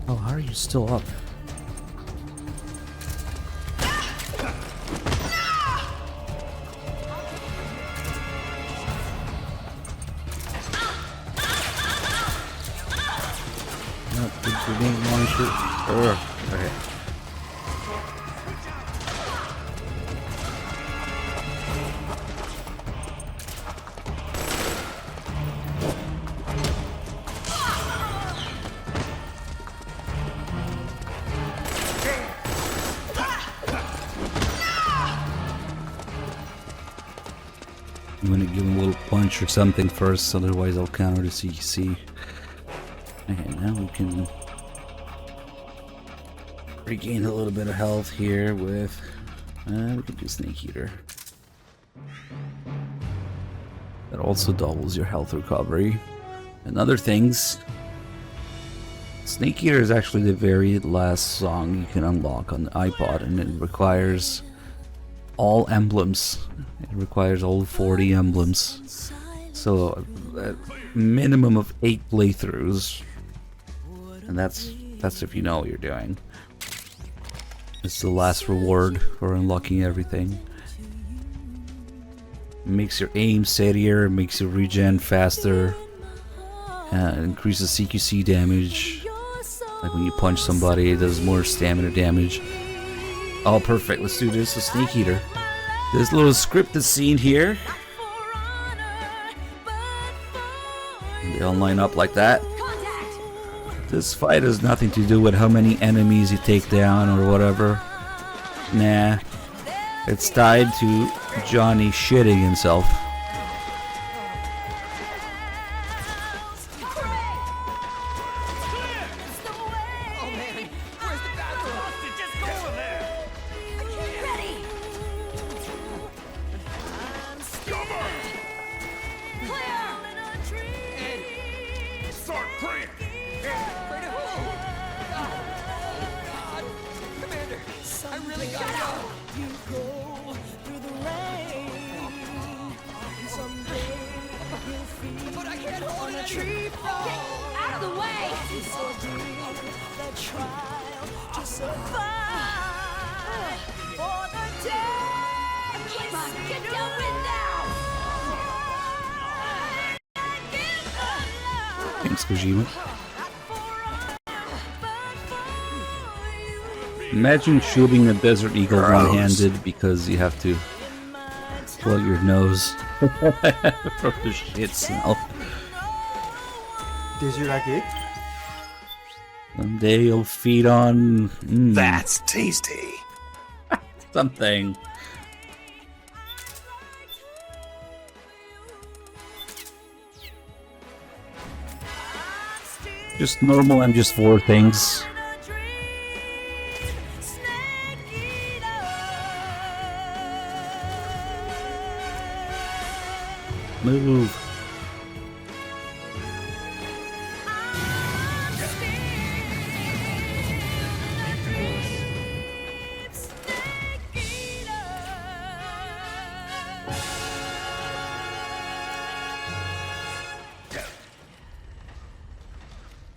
Oh, how are you still up? Grenade launcher. Okay. I'm gonna give him a little punch or something first, otherwise I'll counter the CC. Okay, now we can regain a little bit of health here with we can do Snake Eater. That also doubles your health recovery. And other things, Snake Eater is actually the very last song you can unlock on the iPod, and it requires all emblems. It requires all 40 emblems. So a minimum of 8 playthroughs. And that's if you know what you're doing. It's the last reward for unlocking everything. It makes your aim steadier, makes your regen faster, increases CQC damage. Like when you punch somebody, it does more stamina damage. Oh, perfect. Let's do this. A Snake Eater. This little scripted scene here. They all line up like that. This fight has nothing to do with how many enemies you take down or whatever. Nah. It's tied to Johnny shitting himself. print! Afraid of who? God. Commander, I really gotta go. You go through the rain. And someday you'll feel But I can't hold on it a tree frog. Get out of the way! It's so deep, that trial to survive. For the day Come on, get downwind now! Thanks, Kojima. Imagine shooting a Desert Eagle one-handed because you have to plug your nose from the shit smell. Did you like it? Someday you'll feed on... That's tasty. something. Just normal MGS4 things. Move.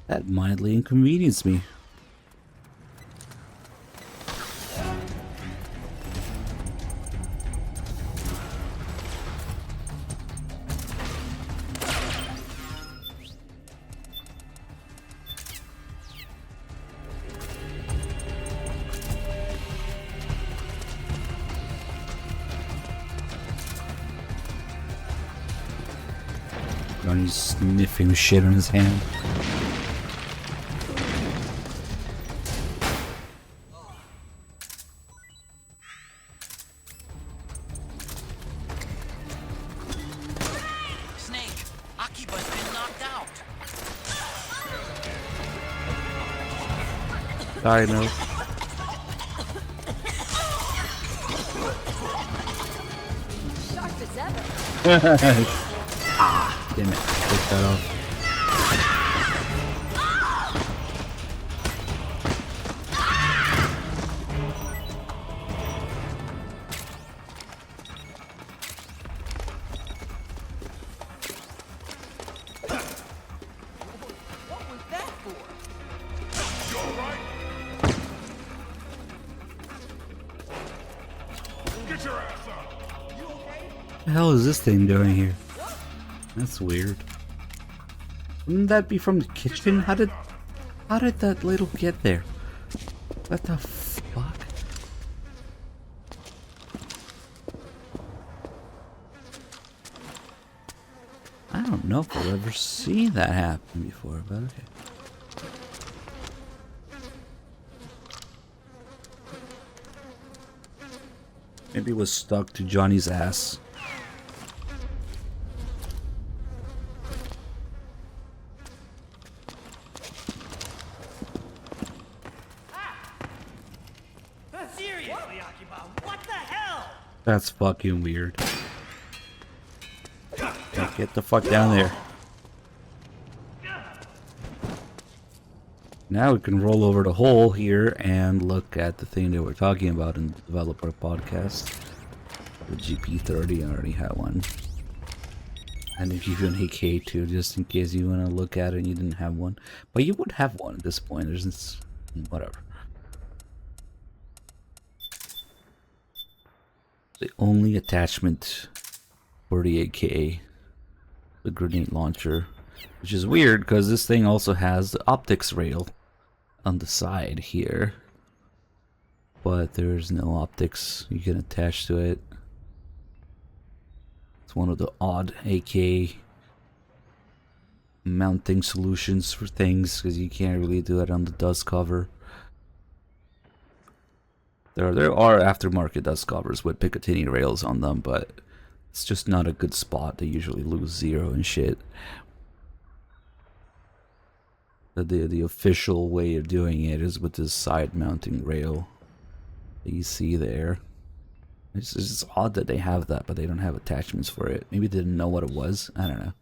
That mildly inconvenienced me. Johnny's sniffing shit on his hand. Snake, Akiba's been knocked out. I know. Sharp as ever. Ah, damn it. Take that off. What was that for? You alright? Get your ass up! You okay? What the hell is this thing doing here? That's weird. Wouldn't that be from the kitchen? How did that ladle get there? What the fuck? I don't know if I've ever seen that happen before, but okay. Maybe it was stuck to Johnny's ass. Seriously, Akiba, what the hell? That's fucking weird. Get the fuck down there. Now we can roll over the hole here and look at the thing that we're talking about in the developer podcast. The GP30, I already had one. And if you give you an AK too, just in case you want to look at it and you didn't have one. But you would have one at this point, there's this, whatever. The only attachment for the AK, the grenade launcher, which is weird because this thing also has the optics rail on the side here, but there's no optics you can attach to it. It's one of the odd AK mounting solutions for things because you can't really do that on the dust cover. There are aftermarket dust covers with Picatinny rails on them, but it's just not a good spot. They usually lose 0 and shit. The official way of doing it is with this side mounting rail that you see there. It's just odd that they have that, but they don't have attachments for it. Maybe they didn't know what it was. I don't know.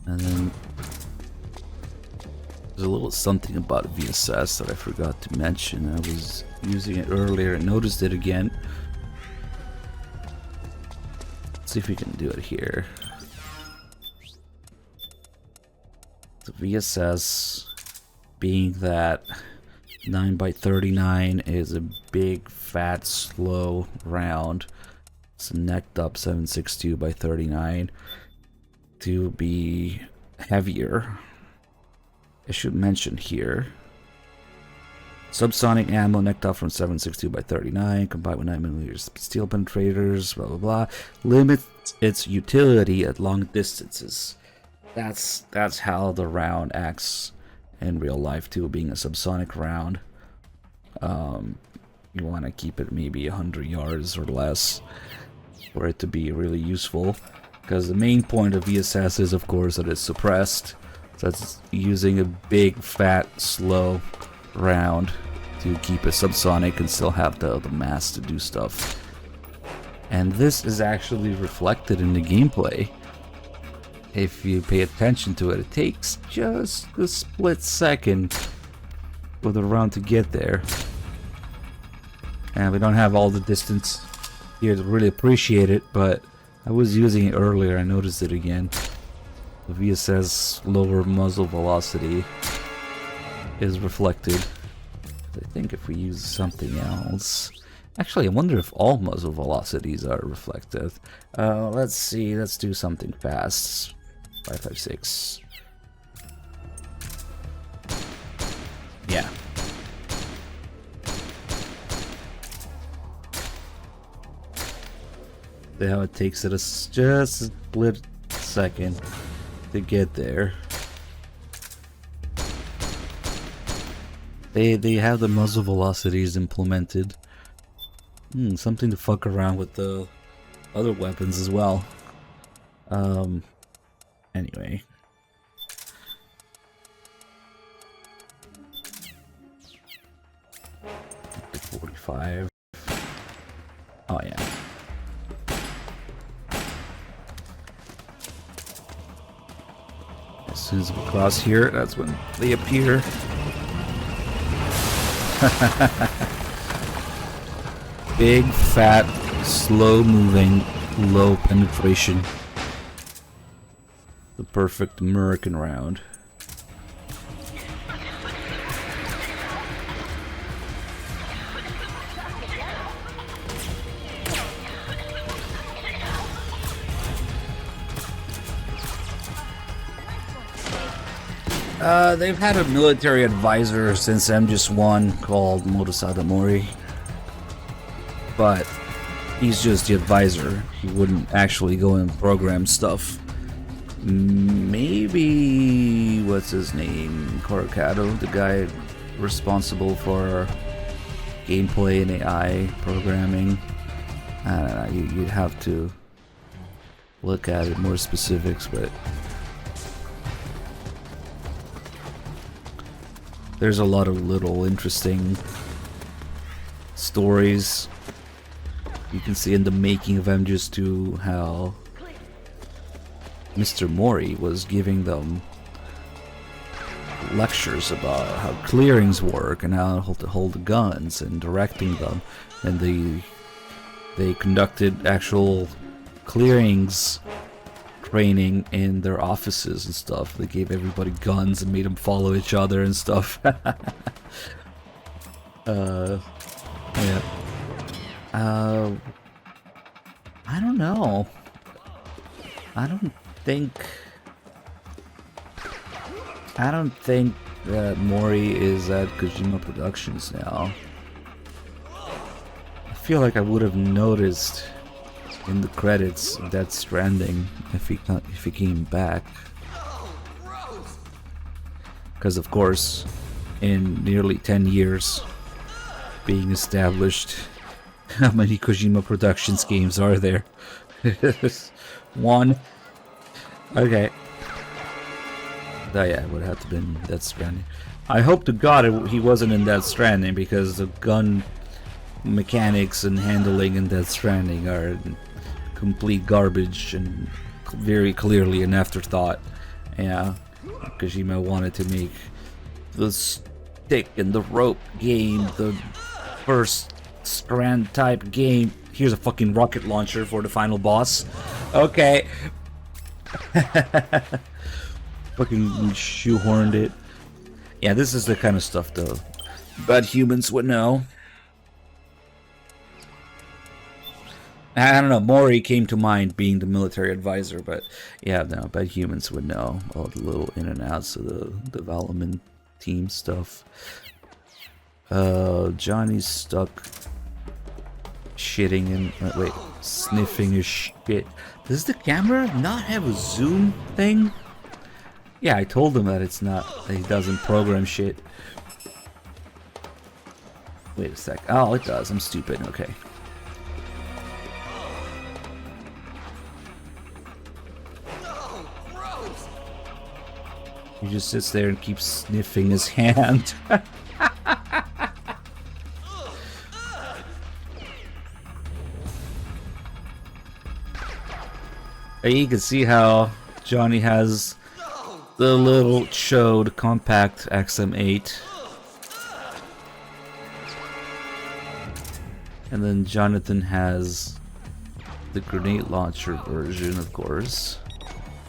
And then there's a little something about VSS that I forgot to mention. I was using it earlier and noticed it again. Let's see if we can do it here. The VSS, being that 9x39 is a big, fat, slow round. It's a necked up 7.62 by 39 to be heavier. I should mention here, subsonic ammo necked up from 7.62 by 39 combined with 9mm steel penetrators, blah blah blah, limits its utility at long distances. That's how the round acts in real life too, being a subsonic round. You want to keep it maybe 100 yards or less for it to be really useful, because the main point of VSS is, of course, that it's suppressed. So it's using a big, fat, slow round to keep it subsonic and still have the mass to do stuff. And this is actually reflected in the gameplay. If you pay attention to it, it takes just a split second for the round to get there. And we don't have all the distance here to really appreciate it, but I was using it earlier, I noticed it again. The VSS lower muzzle velocity is reflected. I think if we use something else... Actually, I wonder if all muzzle velocities are reflected. Let's see, let's do something fast. 5.56. Yeah. See how it takes it just a split second to get there. They have the muzzle velocities implemented. Something to fuck around with the other weapons as well. Anyway. .45. Oh yeah. As soon as we cross here, that's when they appear. Big, fat, slow-moving, low penetration. The perfect American round. They've had a military advisor since MGS1 called Motosada Mori. But he's just the advisor. He wouldn't actually go and program stuff. Maybe... what's his name? Coracado, the guy responsible for gameplay and AI programming. I don't know, you'd have to look at it, more specifics, but... there's a lot of little interesting stories you can see in the making of MGS2 how Mr. Mori was giving them lectures about how clearings work and how to hold the guns and directing them, and they conducted actual clearings training in their offices and stuff. They gave everybody guns and made them follow each other and stuff. Yeah. I don't know. I don't think that Mori is at Kojima Productions now. I feel like I would have noticed in the credits of Death Stranding if he came back. Because of course, in nearly 10 years being established, how many Kojima Productions games are there? One. Okay. Oh yeah, it would have to been Death Stranding. I hope to God he wasn't in Death Stranding, because the gun mechanics and handling in Death Stranding are complete garbage and very clearly an afterthought. Yeah, Kojima wanted to make the stick and the rope game the first Scran type game. Here's a fucking rocket launcher for the final boss. Okay. Fucking shoehorned it. Yeah, this is the kind of stuff though bad humans would know. I don't know, Mori came to mind being the military advisor, but yeah, no, bad humans would know all the little in and outs of the development team stuff. Johnny's stuck shitting and wait, sniffing his shit. Does the camera not have a zoom thing? Yeah, I told him that it's not, that he doesn't program shit. Wait a sec. Oh, it does. I'm stupid. Okay. He just sits there and keeps sniffing his hand. You can see how Johnny has the little chode compact XM8. And then Jonathan has the grenade launcher version, of course.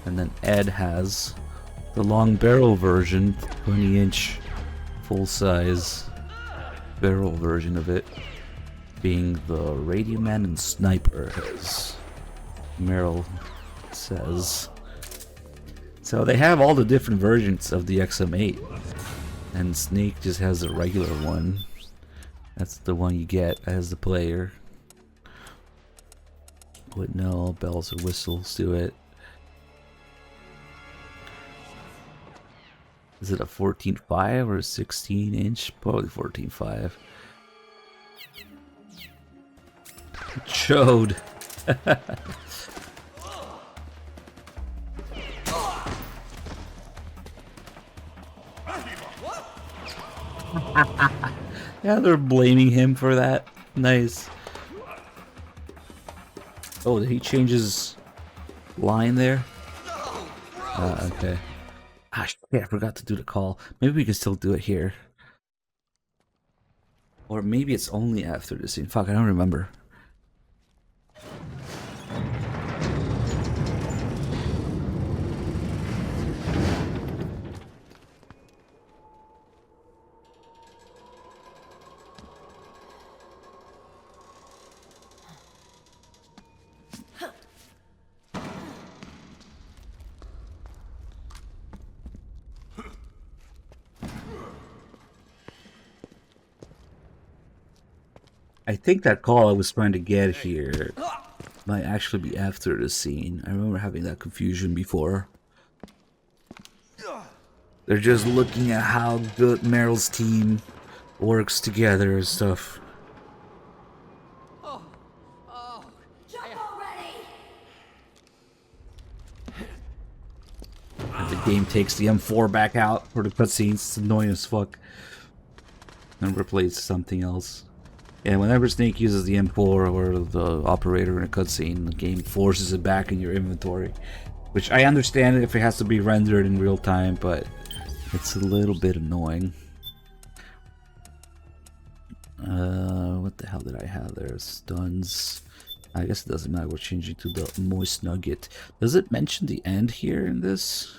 And then Ed has the long barrel version, 20-inch full-size barrel version of it, being the Radio Man and Sniper, as Meryl says. So they have all the different versions of the XM8, and Snake just has a regular one. That's the one you get as the player. With no bells or whistles to it. Is it a 14.5 or a 16-inch? Probably 14.5. Chode. Yeah, they're blaming him for that. Nice. Oh, did he change his line there? Okay. Ah, shit, I forgot to do the call. Maybe we can still do it here. Or maybe it's only after the scene. Fuck, I don't remember. I think that call I was trying to get here might actually be after the scene. I remember having that confusion before. They're just looking at how good Meryl's team works together and stuff. And the game takes the M4 back out for the cutscenes. It's annoying as fuck. And replaces something else. And whenever Snake uses the M4 or the operator in a cutscene, the game forces it back in your inventory. Which I understand if it has to be rendered in real time, but it's a little bit annoying. What the hell did I have there? Stuns. I guess it doesn't matter. We're changing to the Moist Nugget. Does it mention the end here in this?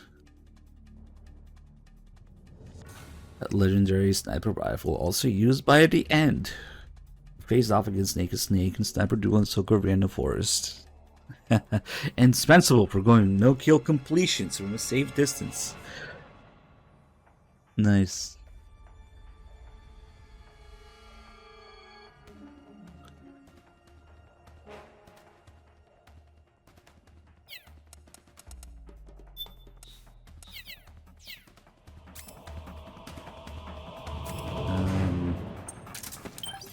That legendary sniper rifle also used by the end. Faced off against Snake and Snake and Sniper Duel and Sokovia in the forest. Indispensable for going no-kill completions from a safe distance. Nice.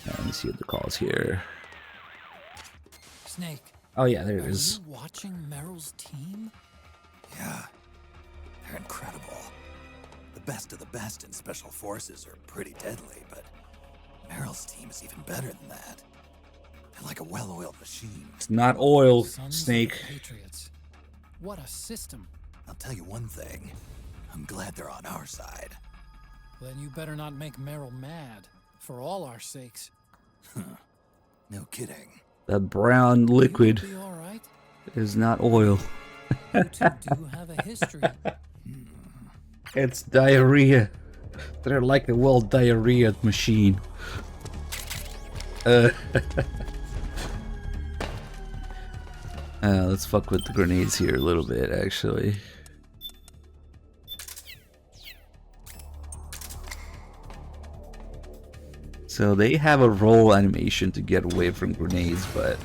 Let me see what the call's here. Snake. Oh yeah, there it is. Are you watching Meryl's team? Yeah, they're incredible. The best of the best in special forces are pretty deadly, but Meryl's team is even better than that. They're like a well-oiled machine. It's not oil, Sons of Snake. the Patriots. What a system. I'll tell you one thing. I'm glad they're on our side. Then you better not make Meryl mad, for all our sakes. No kidding. That brown liquid Be all right. is not oil. You two do have a history. It's diarrhea. They're like a well diarrhea machine. Let's fuck with the grenades here a little bit, actually. So they have a roll animation to get away from grenades, but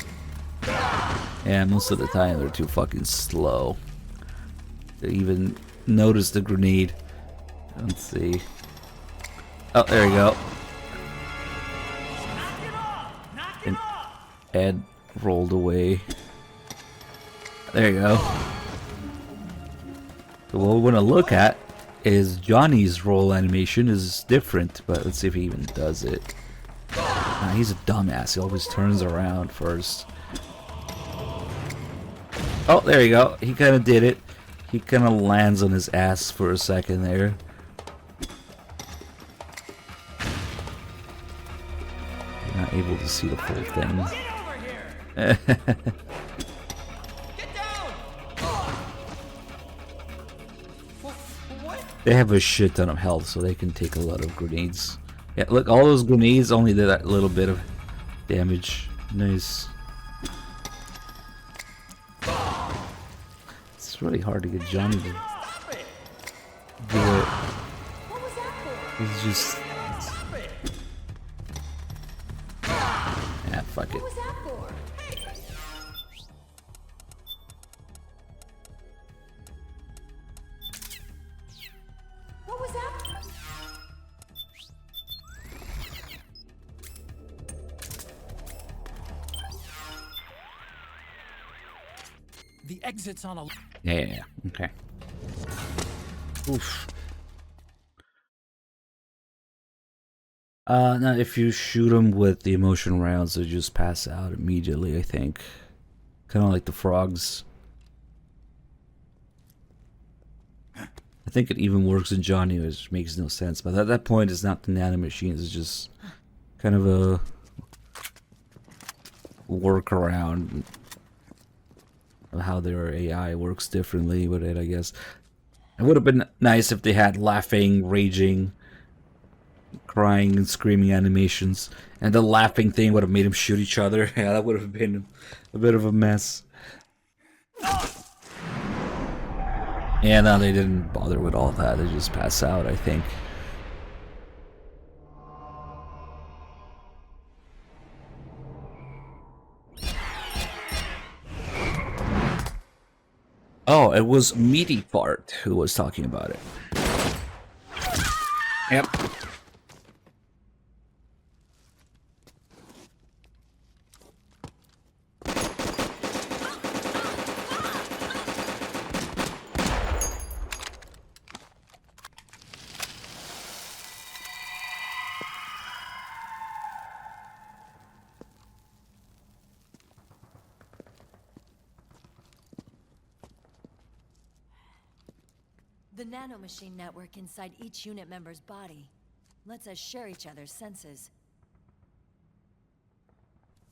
yeah, most of the time they're too fucking slow to even notice the grenade. Let's see. Oh, there you go. And Ed rolled away. There you go. So what we want to look at is Johnny's roll animation is different, but let's see if he even does it. Nah, he's a dumbass. He always turns around first. Oh, there you go. He kind of did it. He kind of lands on his ass for a second there. You're not able to see the full thing. They have a shit ton of health, so they can take a lot of grenades. Yeah, look, all those grenades only did that little bit of damage. Nice. It's really hard to get Johnny to do it. He's just... Yeah, fuck it. What was that? The exit's on a... Yeah, okay. Oof. Now if you shoot them with the emotion rounds, they just pass out immediately, I think. Kind of like the frogs. I think it even works in Johnny, which makes no sense. But at that point, it's not the nanomachines, it's just kind of a workaround of how their AI works differently with it, I guess. It would have been nice if they had laughing, raging, crying, and screaming animations. And the laughing thing would have made them shoot each other. Yeah, that would have been a bit of a mess. Yeah, no, they didn't bother with all that. They just pass out, I think. Oh, it was Meaty Fart who was talking about it. Yep. The nanomachine network inside each unit member's body lets us share each other's senses.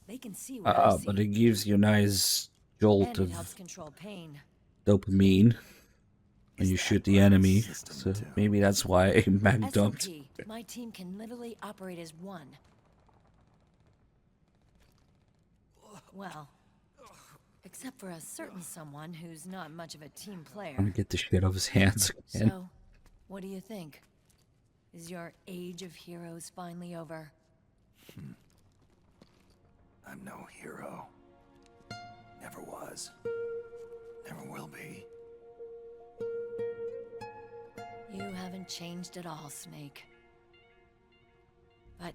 They can see what I see. But it gives you a nice jolt And of it helps control pain. dopamine when you shoot the enemy. So maybe that's why Mac dumped. SOP, my team can literally operate as one. Well, except for a certain someone who's not much of a team player. I'm gonna get the shit off his hands again. So, what do you think? Is your age of heroes finally over? I'm no hero. Never was. Never will be. You haven't changed at all, Snake. But...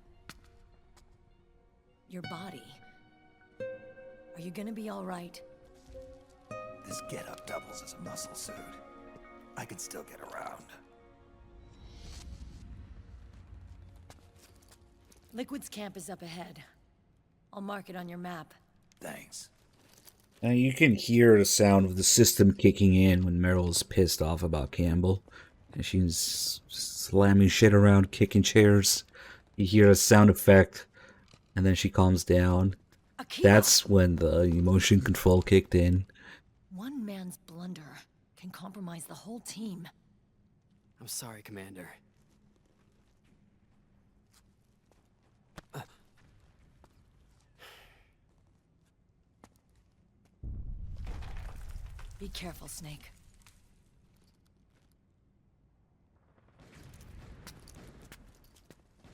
your body... are you gonna be alright? This getup doubles as a muscle suit. I can still get around. Liquid's camp is up ahead. I'll mark it on your map. Thanks. And you can hear the sound of the system kicking in when Meryl's pissed off about Campbell. And she's slamming shit around, kicking chairs. You hear a sound effect, and then she calms down. Akiva! That's when the emotion control kicked in. One man's blunder can compromise the whole team. I'm sorry, Commander. Be careful, Snake.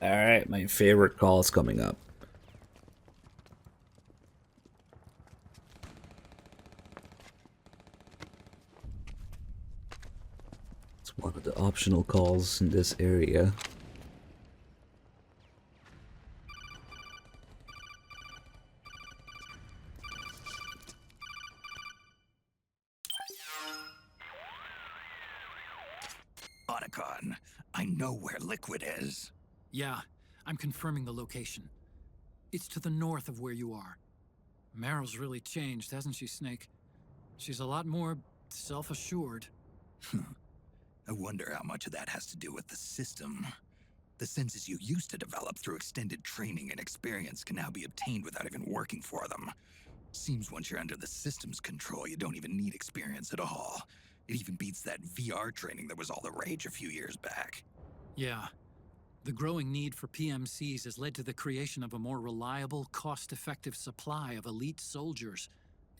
Alright, my favorite call is coming up. It's one of the optional calls in this area. Otacon, I know where Liquid is. Yeah, I'm confirming the location. It's to the north of where you are. Meryl's really changed, hasn't she, Snake? She's a lot more self-assured. I wonder how much of that has to do with the system. The senses you used to develop through extended training and experience can now be obtained without even working for them. Seems once you're under the system's control, you don't even need experience at all. It even beats that VR training that was all the rage a few years back. Yeah. The growing need for PMCs has led to the creation of a more reliable, cost-effective supply of elite soldiers.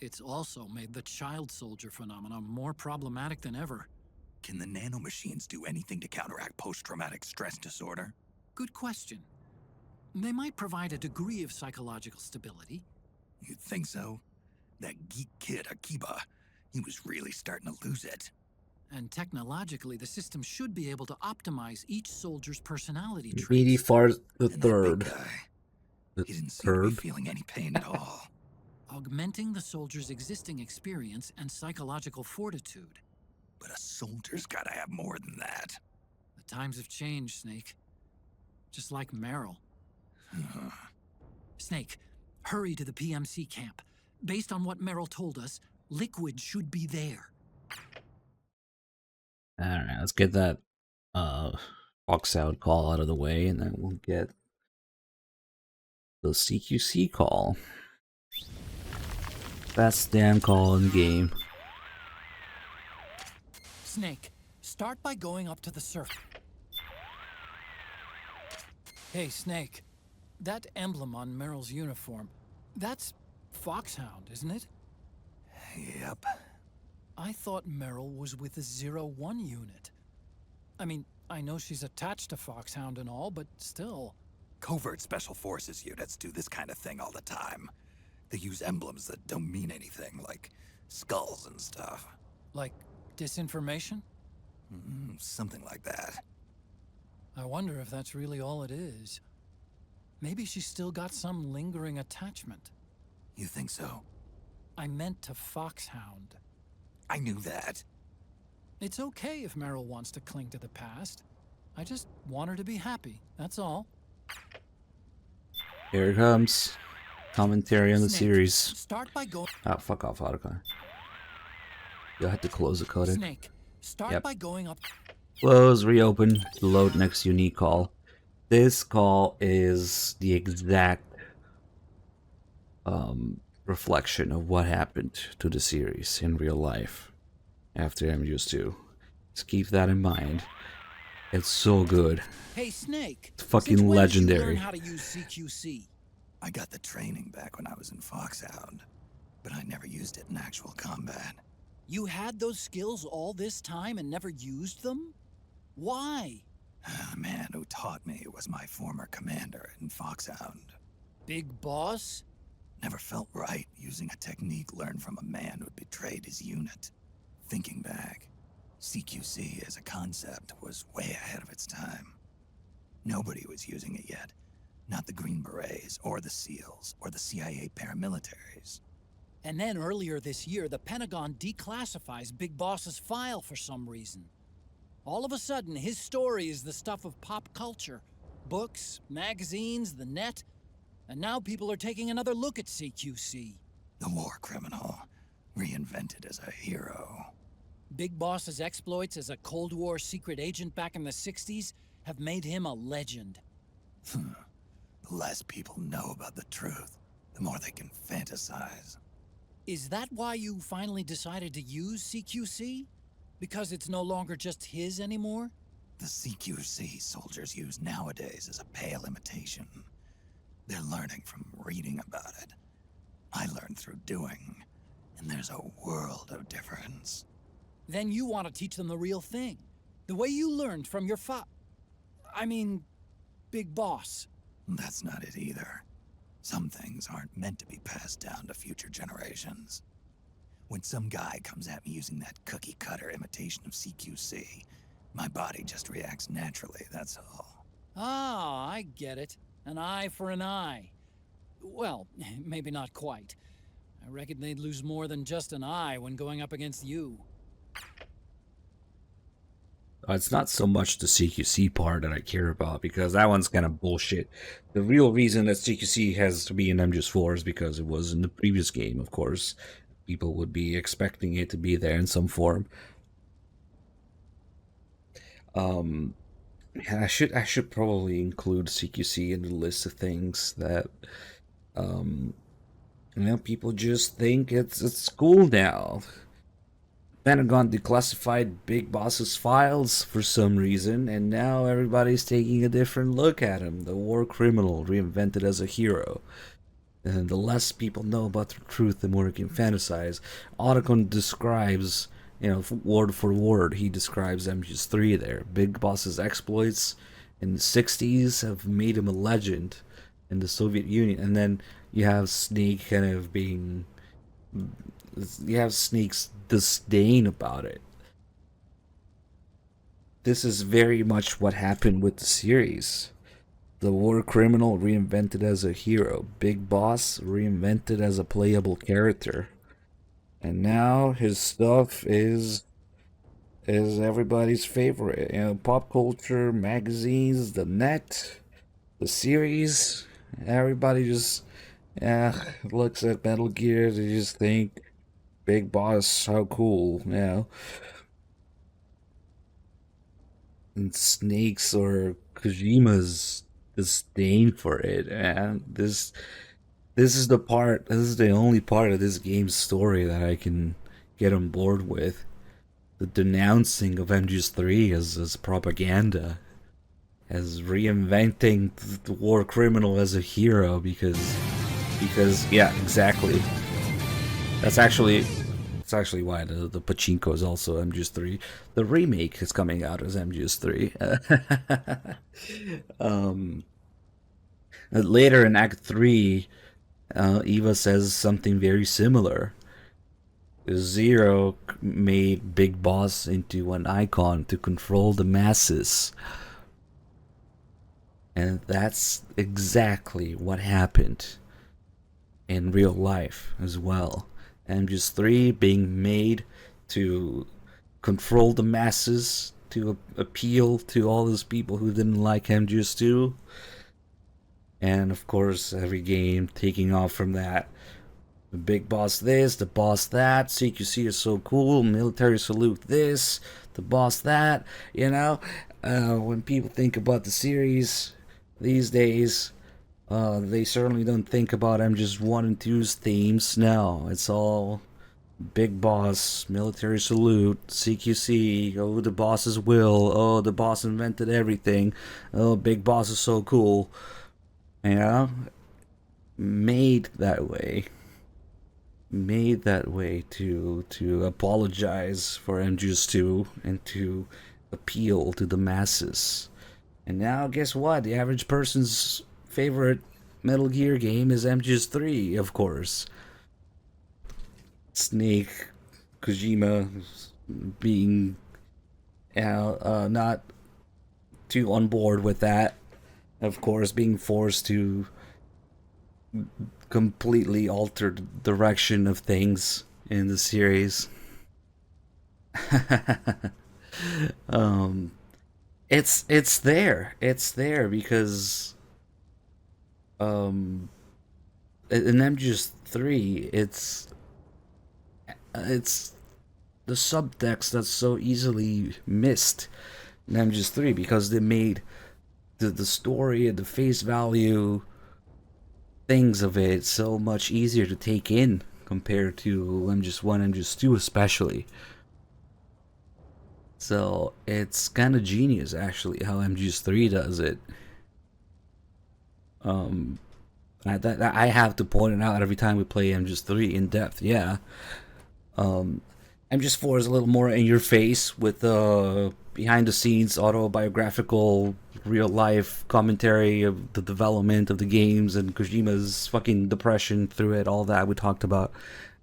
It's also made the child soldier phenomenon more problematic than ever. Can the nanomachines do anything to counteract post-traumatic stress disorder? Good question. They might provide a degree of psychological stability. You'd think so. That geek kid, Akiba, he was really starting to lose it. And technologically, the system should be able to optimize each soldier's personality traits. Meaty Far the Third. He didn't seem to be feeling any pain at all. Augmenting the soldier's existing experience and psychological fortitude. But a soldier's gotta have more than that. The times have changed, Snake. Just like Meryl. Snake, hurry to the PMC camp. Based on what Meryl told us, Liquid should be there. Alright, let's get that Fox out call out of the way, and then we'll get the CQC call. Best damn call in the game. Snake, start by going up to the surface. Hey, Snake. That emblem on Meryl's uniform, that's Foxhound, isn't it? Yep. I thought Meryl was with the 01 unit. I mean, I know she's attached to Foxhound and all, but still. Covert Special Forces units do this kind of thing all the time. They use emblems that don't mean anything, like skulls and stuff. Like disinformation? Something like that. I wonder if that's really all it is. Maybe she's still got some lingering attachment. You think so? I meant to Foxhound. I knew that. It's okay if Meryl wants to cling to the past. I just want her to be happy, that's all. Here it comes. Commentary on the Snake, series. Start by going. Ah, fuck off, Otacon. You'll have to close the codec. Snake, start by going up. Close, reopen, load next unique call. This call is the exact reflection of what happened to the series in real life after MGS2. Just keep that in mind. It's so good. Hey, Snake. It's fucking since when legendary. Did you learn how to use CQC? I got the training back when I was in Foxhound, but I never used it in actual combat. You had those skills all this time and never used them? Why? The man who taught me was my former commander in Foxhound. Big boss? Never felt right using a technique learned from a man who'd betrayed his unit. Thinking back, CQC as a concept was way ahead of its time. Nobody was using it yet. Not the Green Berets, or the SEALs, or the CIA paramilitaries. And then earlier this year, the Pentagon declassifies Big Boss's file for some reason. All of a sudden, his story is the stuff of pop culture. Books, magazines, the net. And now people are taking another look at CQC. The war criminal. reinvented as a hero. Big Boss's exploits as a Cold War secret agent back in the 60s have made him a legend. The less people know about the truth, the more they can fantasize. Is that why you finally decided to use CQC? Because it's no longer just his anymore? The CQC soldiers use nowadays is a pale imitation. They're learning from reading about it. I learned through doing, and there's a world of difference. Then you want to teach them the real thing. The way you learned from your I mean, Big Boss. That's not it either. Some things aren't meant to be passed down to future generations. When some guy comes at me using that cookie-cutter imitation of CQC, my body just reacts naturally, that's all. Ah, I get it. An eye for an eye. Well, maybe not quite. I reckon they'd lose more than just an eye when going up against you. It's not so much the CQC part that I care about, because that one's kind of bullshit. The real reason that CQC has to be in MGS4 is because it was in the previous game, of course. People would be expecting it to be there in some form. And I should probably include CQC in the list of things that people just think it's cool now. Pentagon declassified Big Boss's files for some reason, and now everybody's taking a different look at him. The war criminal reinvented as a hero. And the less people know about the truth, the more you can fantasize. Otacon describes, word for word, he describes MGS3 there. Big Boss's exploits in the 60s have made him a legend in the Soviet Union. And then you have Snake kind of being... You have Snake's disdain about it. This is very much what happened with the series. The war criminal reinvented as a hero. Big Boss reinvented as a playable character. And now his stuff is everybody's favorite. Pop culture, magazines, the net, the series. Everybody just looks at Metal Gear, they just think, Big Boss, how cool, And Snake's or Kojima's disdain for it, and this is the only part of this game's story that I can get on board with. The denouncing of MGS3 as propaganda, as reinventing the war criminal as a hero, because yeah, exactly. That's actually why the Pachinko is also MGS3. The remake is coming out as MGS3. Later in Act 3, Eva says something very similar. Zero made Big Boss into an icon to control the masses. And that's exactly what happened in real life as well. MGS3 being made to control the masses, to appeal to all those people who didn't like MGS2. And of course, every game taking off from that. The Big Boss this, the boss that, CQC is so cool, military salute this, the boss that, when people think about the series these days, they certainly don't think about MGS1 and 2's themes. No, it's all Big Boss, military salute, CQC, oh, the boss's will, oh, the boss invented everything, oh, Big Boss is so cool. Made that way to apologize for MGS2 and to appeal to the masses. And now, guess what? The average person's favorite Metal Gear game is MGS3, of course. Snake, Kojima being not too on board with that. Of course, being forced to completely alter the direction of things in the series. It's there because in MGS3 it's it's the subtext that's so easily missed in MGS3 because they made the story and the face value things of it so much easier to take in compared to MGS1, MGS2 especially. So it's kind of genius actually how MGS3 does it. I have to point it out every time we play MGS3 in depth. Yeah. MGS4 is a little more in your face with behind the scenes autobiographical real life commentary of the development of the games and Kojima's fucking depression through it, all that we talked about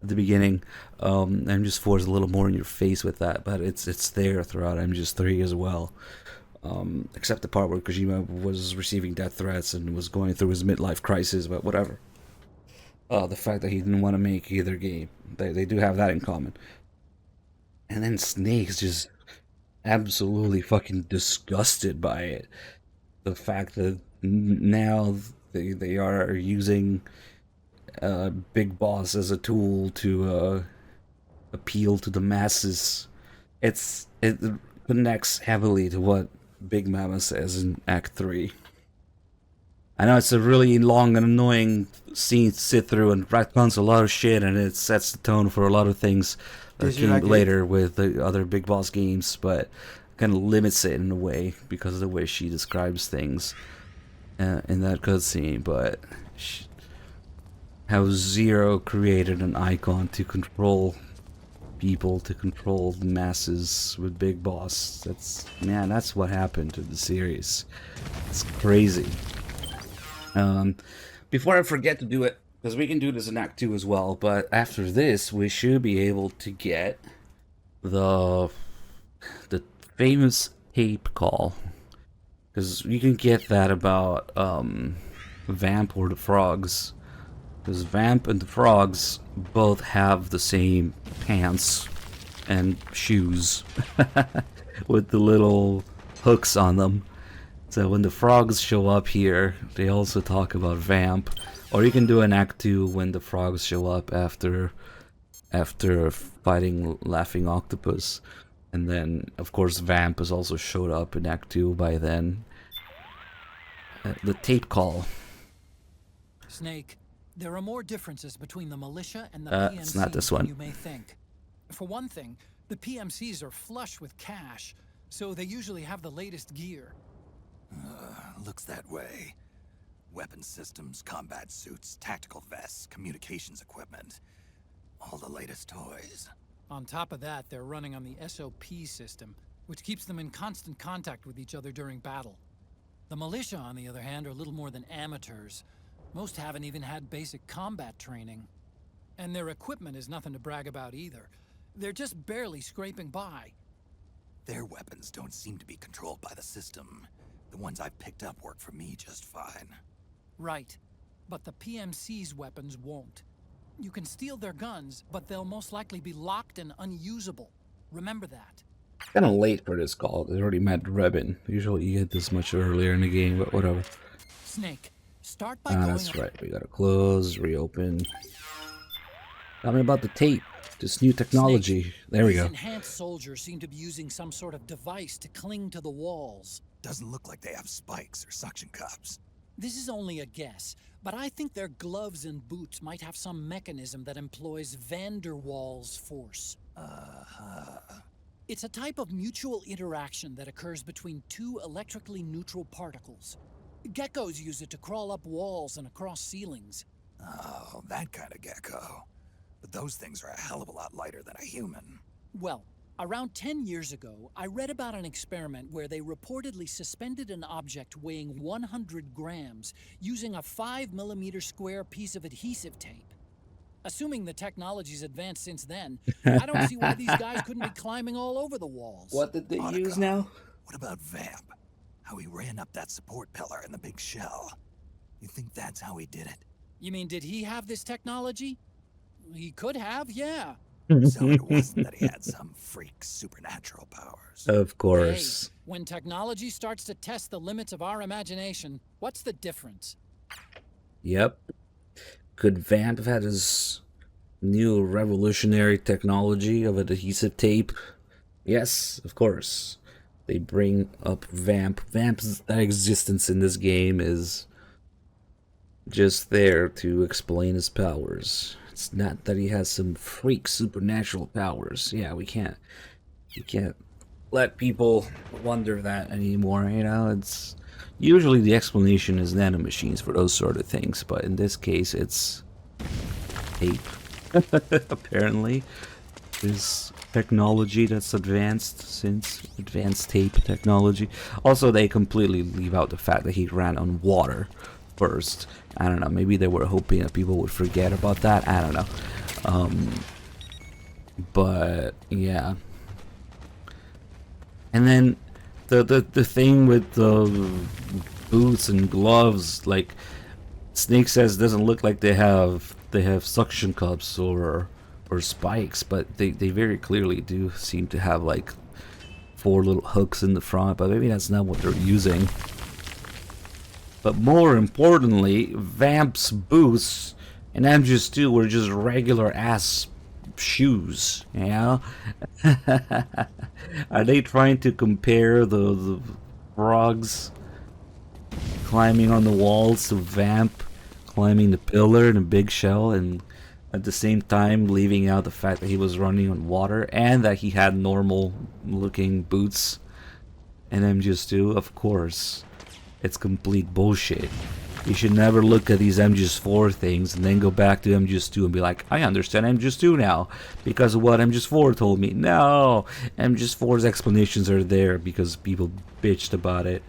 at the beginning. MGS4 is a little more in your face with that, but it's there throughout MGS3 as well. Except the part where Kojima was receiving death threats and was going through his midlife crisis, but whatever. The fact that he didn't want to make either game. They do have that in common. And then Snake's just absolutely fucking disgusted by it. The fact that now they are using Big Boss as a tool to appeal to the masses. It connects heavily to what Big Mama says in Act 3. I know it's a really long and annoying scene to sit through and retcons a lot of shit, and it sets the tone for a lot of things that came later with the other Big Boss games, but kind of limits it in a way because of the way she describes things in that cutscene. But how Zero created an icon to control people, to control the masses with Big Boss. That's what happened to the series. It's crazy. Before I forget to do it, because we can do this in Act 2 as well, but after this we should be able to get the famous tape call, because you can get that about Vamp or the Frogs, because Vamp and the Frogs both have the same pants and shoes with the little hooks on them. So when the Frogs show up here, they also talk about Vamp. Or you can do an Act 2 when the Frogs show up after fighting Laughing Octopus. And then, of course, Vamp has also showed up in Act 2 by then. The tape call. Snake, there are more differences between the militia and the PMCs it's not this than one. you may think. For one thing, the PMCs are flush with cash, so they usually have the latest gear. Looks that way. Weapon systems, combat suits, tactical vests, communications equipment. All the latest toys. On top of that, they're running on the SOP system, which keeps them in constant contact with each other during battle. The militia, on the other hand, are little more than amateurs. Most haven't even had basic combat training. And their equipment is nothing to brag about either. They're just barely scraping by. Their weapons don't seem to be controlled by the system. The ones I've picked up work for me just fine. Right. But the PMC's weapons won't. You can steal their guns, but they'll most likely be locked and unusable. Remember that. Kind of late for this call. They already met Rebin. Usually you get this much earlier in the game, but whatever. Snake, start by going... That's right. We gotta close, reopen. Tell me about the tape. This new technology. Snake, there we these go. enhanced soldiers seem to be using some sort of device to cling to the walls. Doesn't look like they have spikes or suction cups. This is only a guess, but I think their gloves and boots might have some mechanism that employs van der Waals force. It's a type of mutual interaction that occurs between two electrically neutral particles. Geckos use it to crawl up walls and across ceilings. Oh, that kind of gecko. But those things are a hell of a lot lighter than a human. Well, around 10 years ago, I read about an experiment where they reportedly suspended an object weighing 100 grams using a 5mm square piece of adhesive tape. Assuming the technology's advanced since then, I don't see why these guys couldn't be climbing all over the walls. What did they use now? What about Vamp? How he ran up that support pillar in the big shell. You think that's how he did it? You mean, did he have this technology? He could have, yeah. So it wasn't that he had some freak supernatural powers. Of course. Hey, when technology starts to test the limits of our imagination, what's the difference? Yep. Could Vamp have had his new revolutionary technology of adhesive tape. Yes, of course. They bring up Vamp. Vamp's existence in this game is just there to explain his powers. It's not that he has some freak supernatural powers. Yeah, we can't let people wonder that anymore, you know? It's usually the explanation is nanomachines for those sort of things, but in this case it's tape. Apparently there's technology that's advanced since advanced tape technology. Also, they completely leave out the fact that he ran on water first. I don't know, maybe they were hoping that people would forget about that. I don't know. But yeah. And then the thing with the boots and gloves, like Snake says, doesn't look like they have suction cups or spikes, but they very clearly do seem to have like 4 little hooks in the front, but maybe that's not what they're using. But more importantly, Vamp's boots and MGS2 were just regular ass shoes, you know? Are they trying to compare the frogs climbing on the walls to Vamp climbing the pillar in a big shell, and at the same time leaving out the fact that he was running on water and that he had normal looking boots and MGS2? Of course, it's complete bullshit. You should never look at these MGS4 things and then go back to MGS2 and be like, I understand MGS2 now because of what MGS4 told me. No, MGS4's explanations are there because people bitched about it,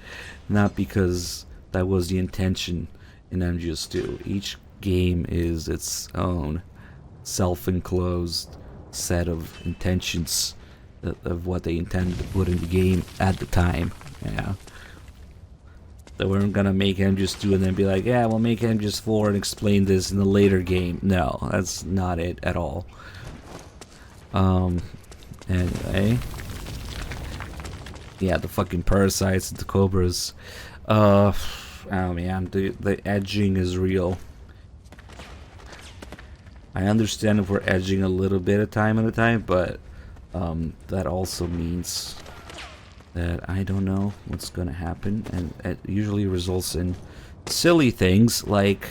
not because that was the intention in MGS2. Each game is its own self-enclosed set of intentions of what they intended to put in the game at the time. Yeah. They weren't gonna make MGS2 and then be like, yeah, we'll make MGS4 and explain this in a later game. No, that's not it at all. Anyway. Yeah, the fucking parasites, the cobras. Oh man, the edging is real. I understand if we're edging a little bit of time at a time, but that also means that I don't know what's gonna happen, and it usually results in silly things like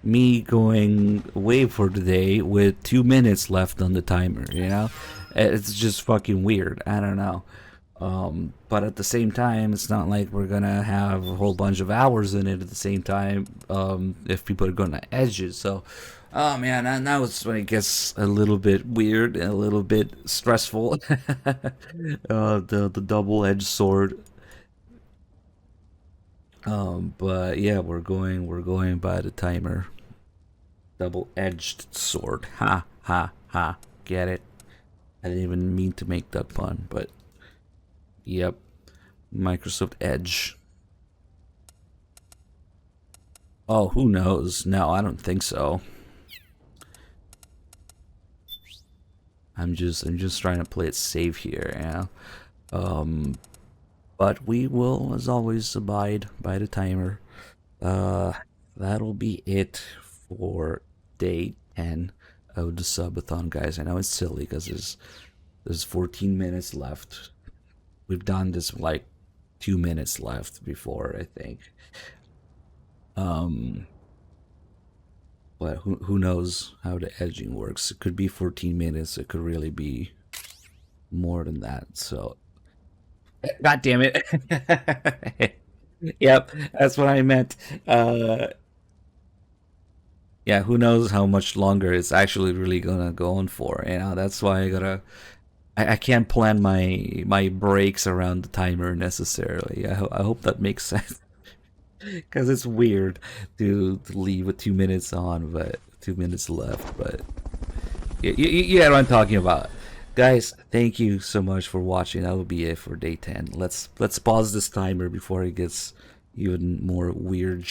me going away for the day with 2 minutes left on the timer, you know? It's just fucking weird. I don't know. But at the same time, it's not like we're gonna have a whole bunch of hours in it at the same time if people are gonna edge it. So oh man, now it's when it gets a little bit weird and a little bit stressful. The double-edged sword. But yeah, we're going by the timer. Double-edged sword. Ha ha ha. Get it? I didn't even mean to make that pun, but yep. Microsoft Edge. Oh, who knows? No, I don't think so. I'm just trying to play it safe here, yeah. But we will, as always, abide by the timer. That'll be it for day 10 of the subathon, guys. I know it's silly because there's 14 minutes left. We've done this like 2 minutes left before, I think. But who knows how the edging works. It could be 14 minutes. It could really be more than that. So, god damn it. Yep, that's what I meant. Yeah, who knows how much longer it's actually really gonna go on for. You know, that's why I can't plan my breaks around the timer necessarily. I hope that makes sense. Because it's weird to leave with 2 minutes on, but 2 minutes left. But you know what I'm talking about, guys. Thank you so much for watching. That will be it for day 10. Let's pause this timer before it gets even more weird.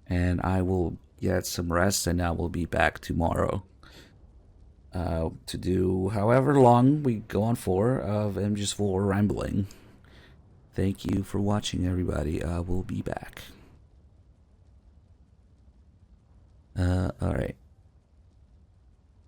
And I will get some rest, and I will be back tomorrow to do however long we go on for of MGS4 rambling. Thank you for watching, everybody. I will be back. Alright.